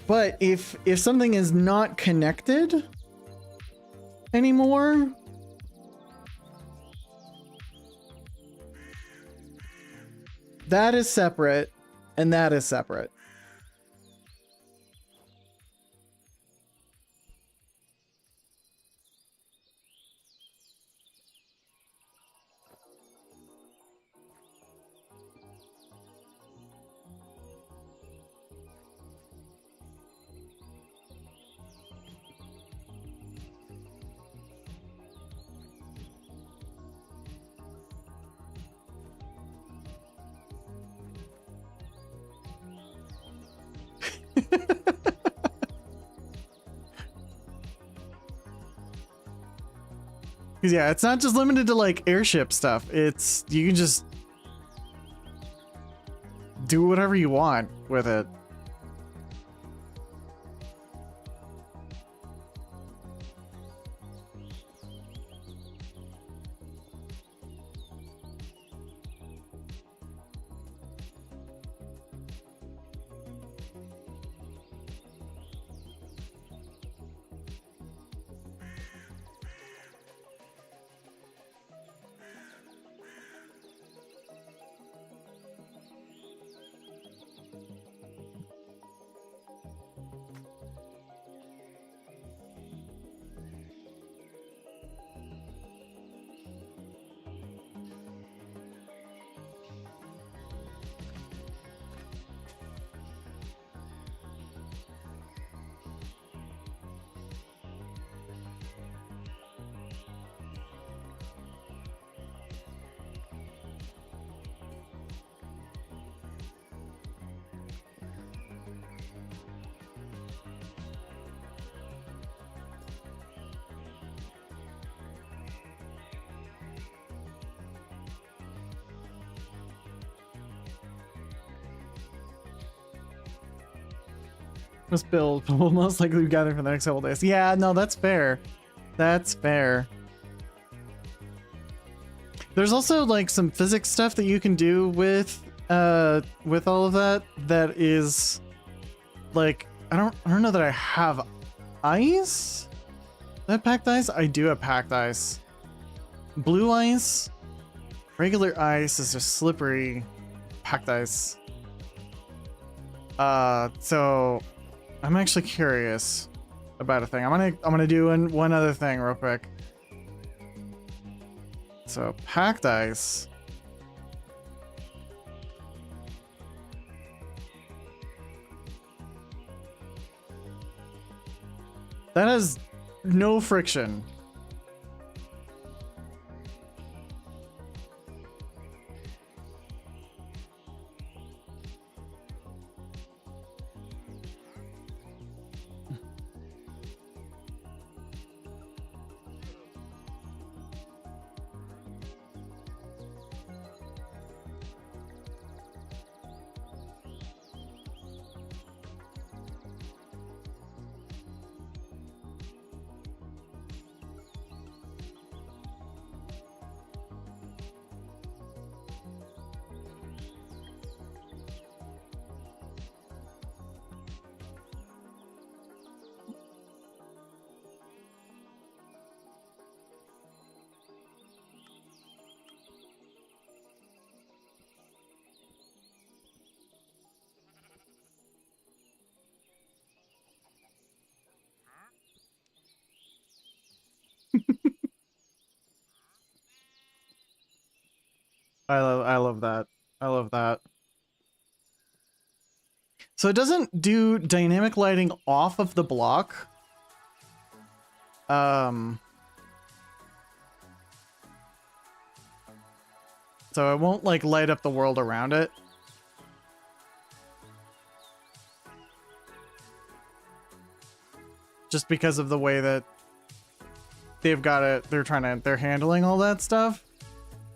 But if something is not connected anymore, that is separate, and that is separate. Because yeah, it's not just limited to like airship stuff. It's, you can just do whatever you want with it. This build will most likely be gathered for the next couple days. Yeah, no, that's fair. That's fair. There's also like some physics stuff that you can do with all of that. That is like, I don't know that I have ice. That packed ice? I do have packed ice. Blue ice. Regular ice is just slippery. Packed ice. So I'm actually curious about a thing. I'm gonna do one other thing real quick. So packed ice. That has no friction. I love that. I love that. So it doesn't do dynamic lighting off of the block. So it won't like light up the world around it. Just because of the way that they've got it, they're handling all that stuff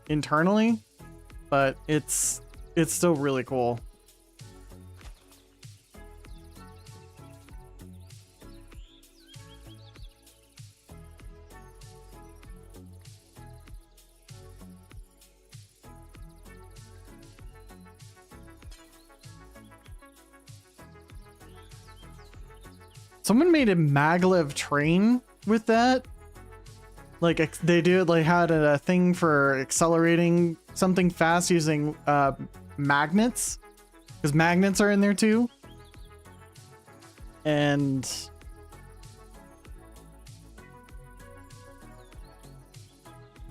internally, but it's still really cool. Someone made a maglev train with that. Like they do, like had a thing for accelerating something fast using magnets, because magnets are in there too. And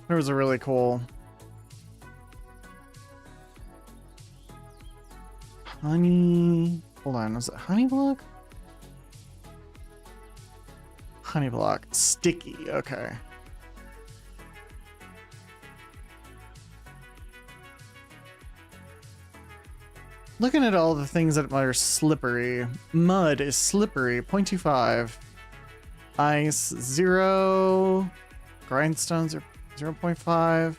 it was a really cool honey. Hold on, was it honey block? Honey block sticky. Okay. Looking at all the things that are slippery. Mud is slippery, 0.25. Ice, 0. Grindstones are 0.5.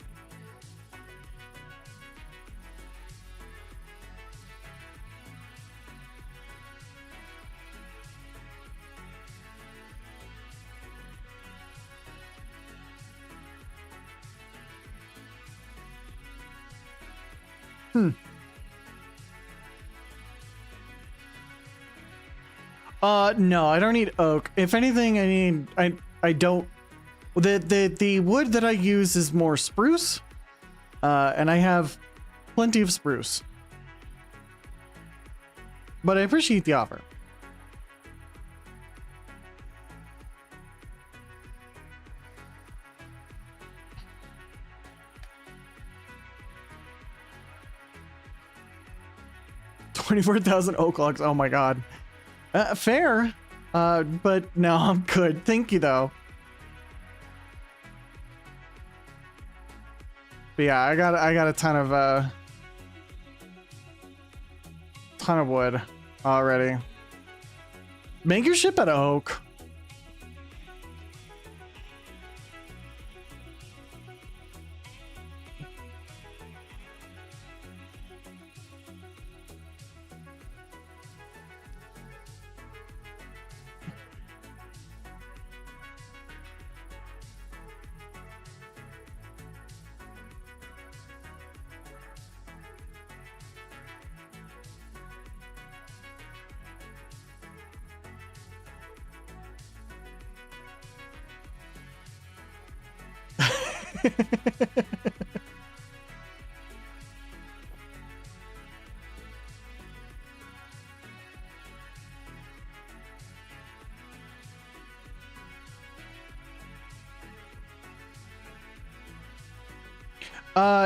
No, I don't need oak. If anything, I don't. The wood that I use is more spruce, and I have plenty of spruce. But I appreciate the offer. $24,000 oak logs. Oh my god. Fair. But no, I'm good. Thank you though. But yeah, I got a ton of wood already. Make your ship out of oak.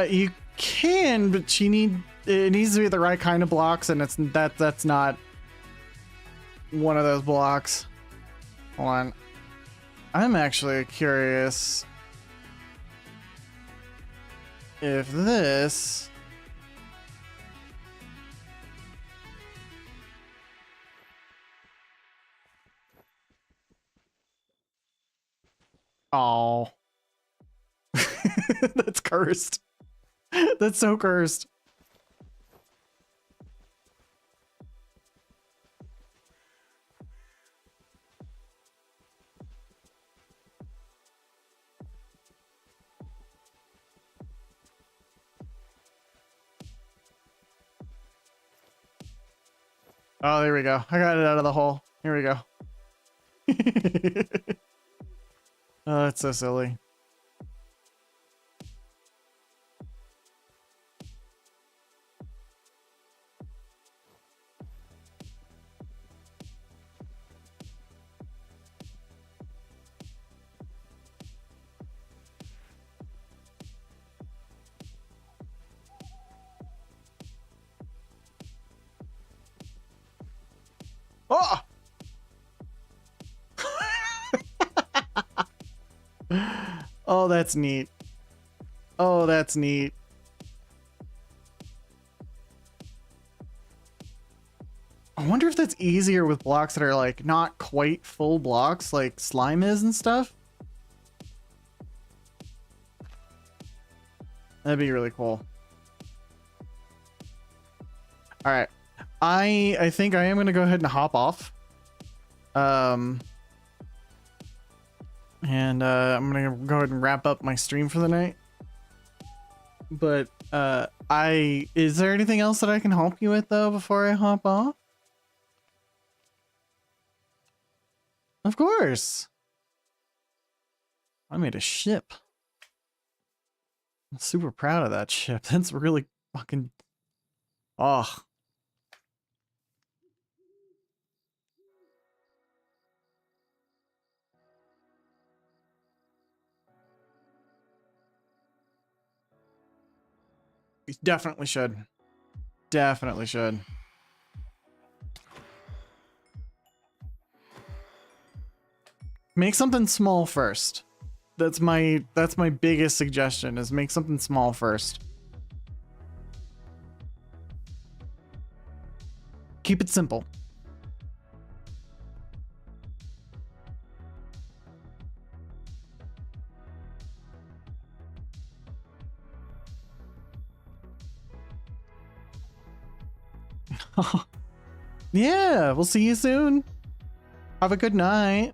You can, but it needs to be the right kind of blocks, and that's not one of those blocks. Hold on. I'm actually curious if this... Oh. That's cursed. That's so cursed. Oh, there we go. I got it out of the hole. Here we go. Oh, that's so silly. Oh! Oh, that's neat. Oh, that's neat. I wonder if that's easier with blocks that are like not quite full blocks like slime is and stuff. That'd be really cool. All right. I think I am going to go ahead and hop off. And I'm going to go ahead and wrap up my stream for the night. But is there anything else that I can help you with though before I hop off? Of course. I made a ship. I'm super proud of that ship. That's really fucking... Oh. You definitely should. Definitely should. Make something small first. That's my biggest suggestion, is make something small first. Keep it simple. Yeah, we'll see you soon. Have a good night.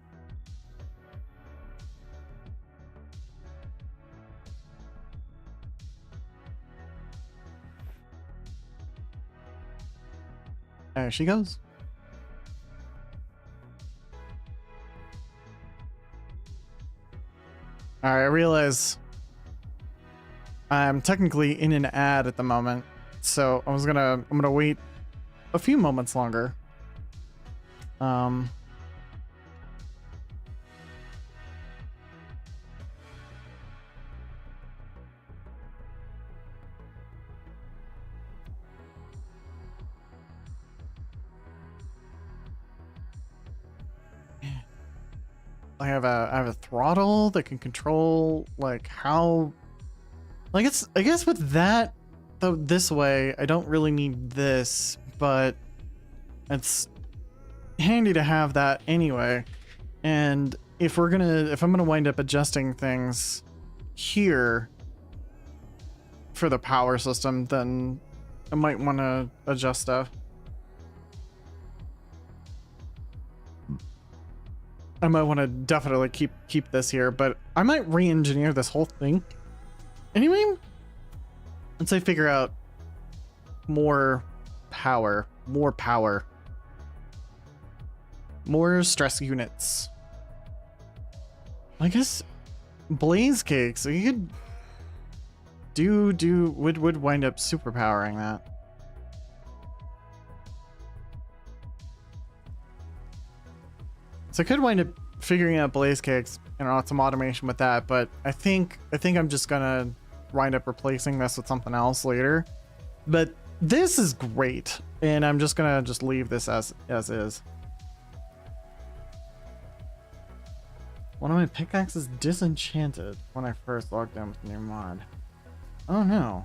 There she goes. All right, I realize I'm technically in an ad at the moment, so I'm gonna wait a few moments longer. I have a throttle that can control like how, like I guess with that though, this way I don't really need this, but it's handy to have that anyway. And if I'm gonna wind up adjusting things here for the power system, then I might want to adjust stuff. I might want to definitely keep this here, but I might re-engineer this whole thing anyway, and say figure out more power, more stress units. I guess blaze cakes. So you could would wind up superpowering that. So I could wind up figuring out blaze cakes and some automation with that, but I think I'm just gonna wind up replacing this with something else later. But this is great, and I'm just gonna leave this as is. One of my pickaxes disenchanted when I first logged in with the new mod. Oh no.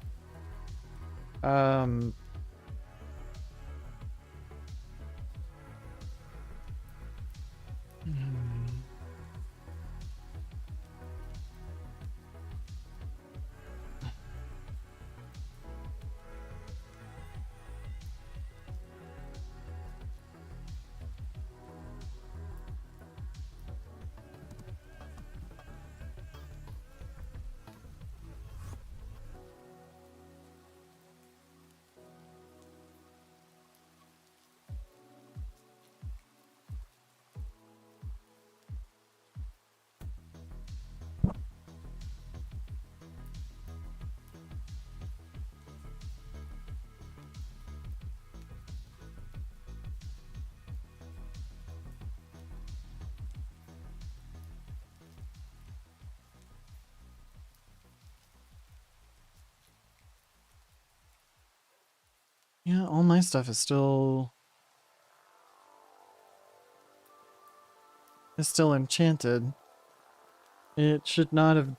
Yeah, all my stuff is still enchanted. It should not have.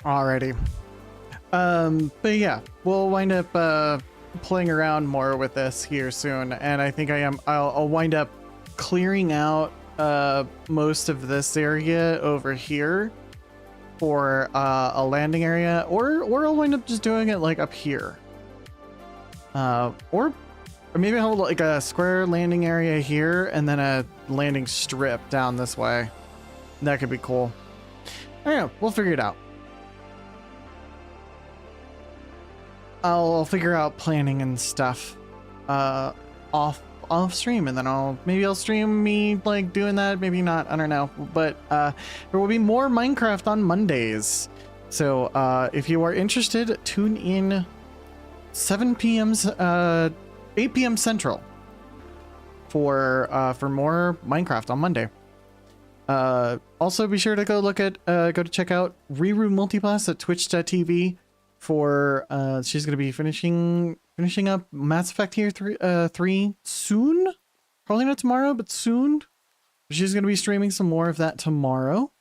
Alrighty. But yeah, we'll wind up playing around more with this here soon, and I think I'll wind up clearing out most of this area over here for a landing area, or I'll wind up just doing it like up here. Or maybe I'll have like a square landing area here and then a landing strip down this way. That could be cool. I don't know, we'll figure it out. I'll figure out planning and stuff off stream, and then I'll stream me like doing that, maybe not, I don't know. But there will be more Minecraft on Mondays, so if you are interested, tune in 8 p.m. Central for more Minecraft on Monday. Also be sure to go check out Riru Multipass at twitch.tv for she's gonna be finishing up Mass Effect here 3 soon. Probably not tomorrow, but soon. She's gonna be streaming some more of that tomorrow.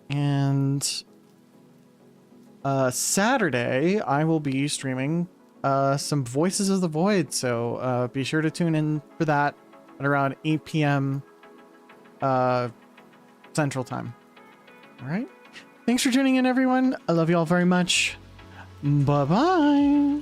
And Saturday I will be streaming some Voices of the Void, so be sure to tune in for that at around 8 p.m. Central Time. All right. Thanks for tuning in, everyone. I love you all very much. Bye-bye.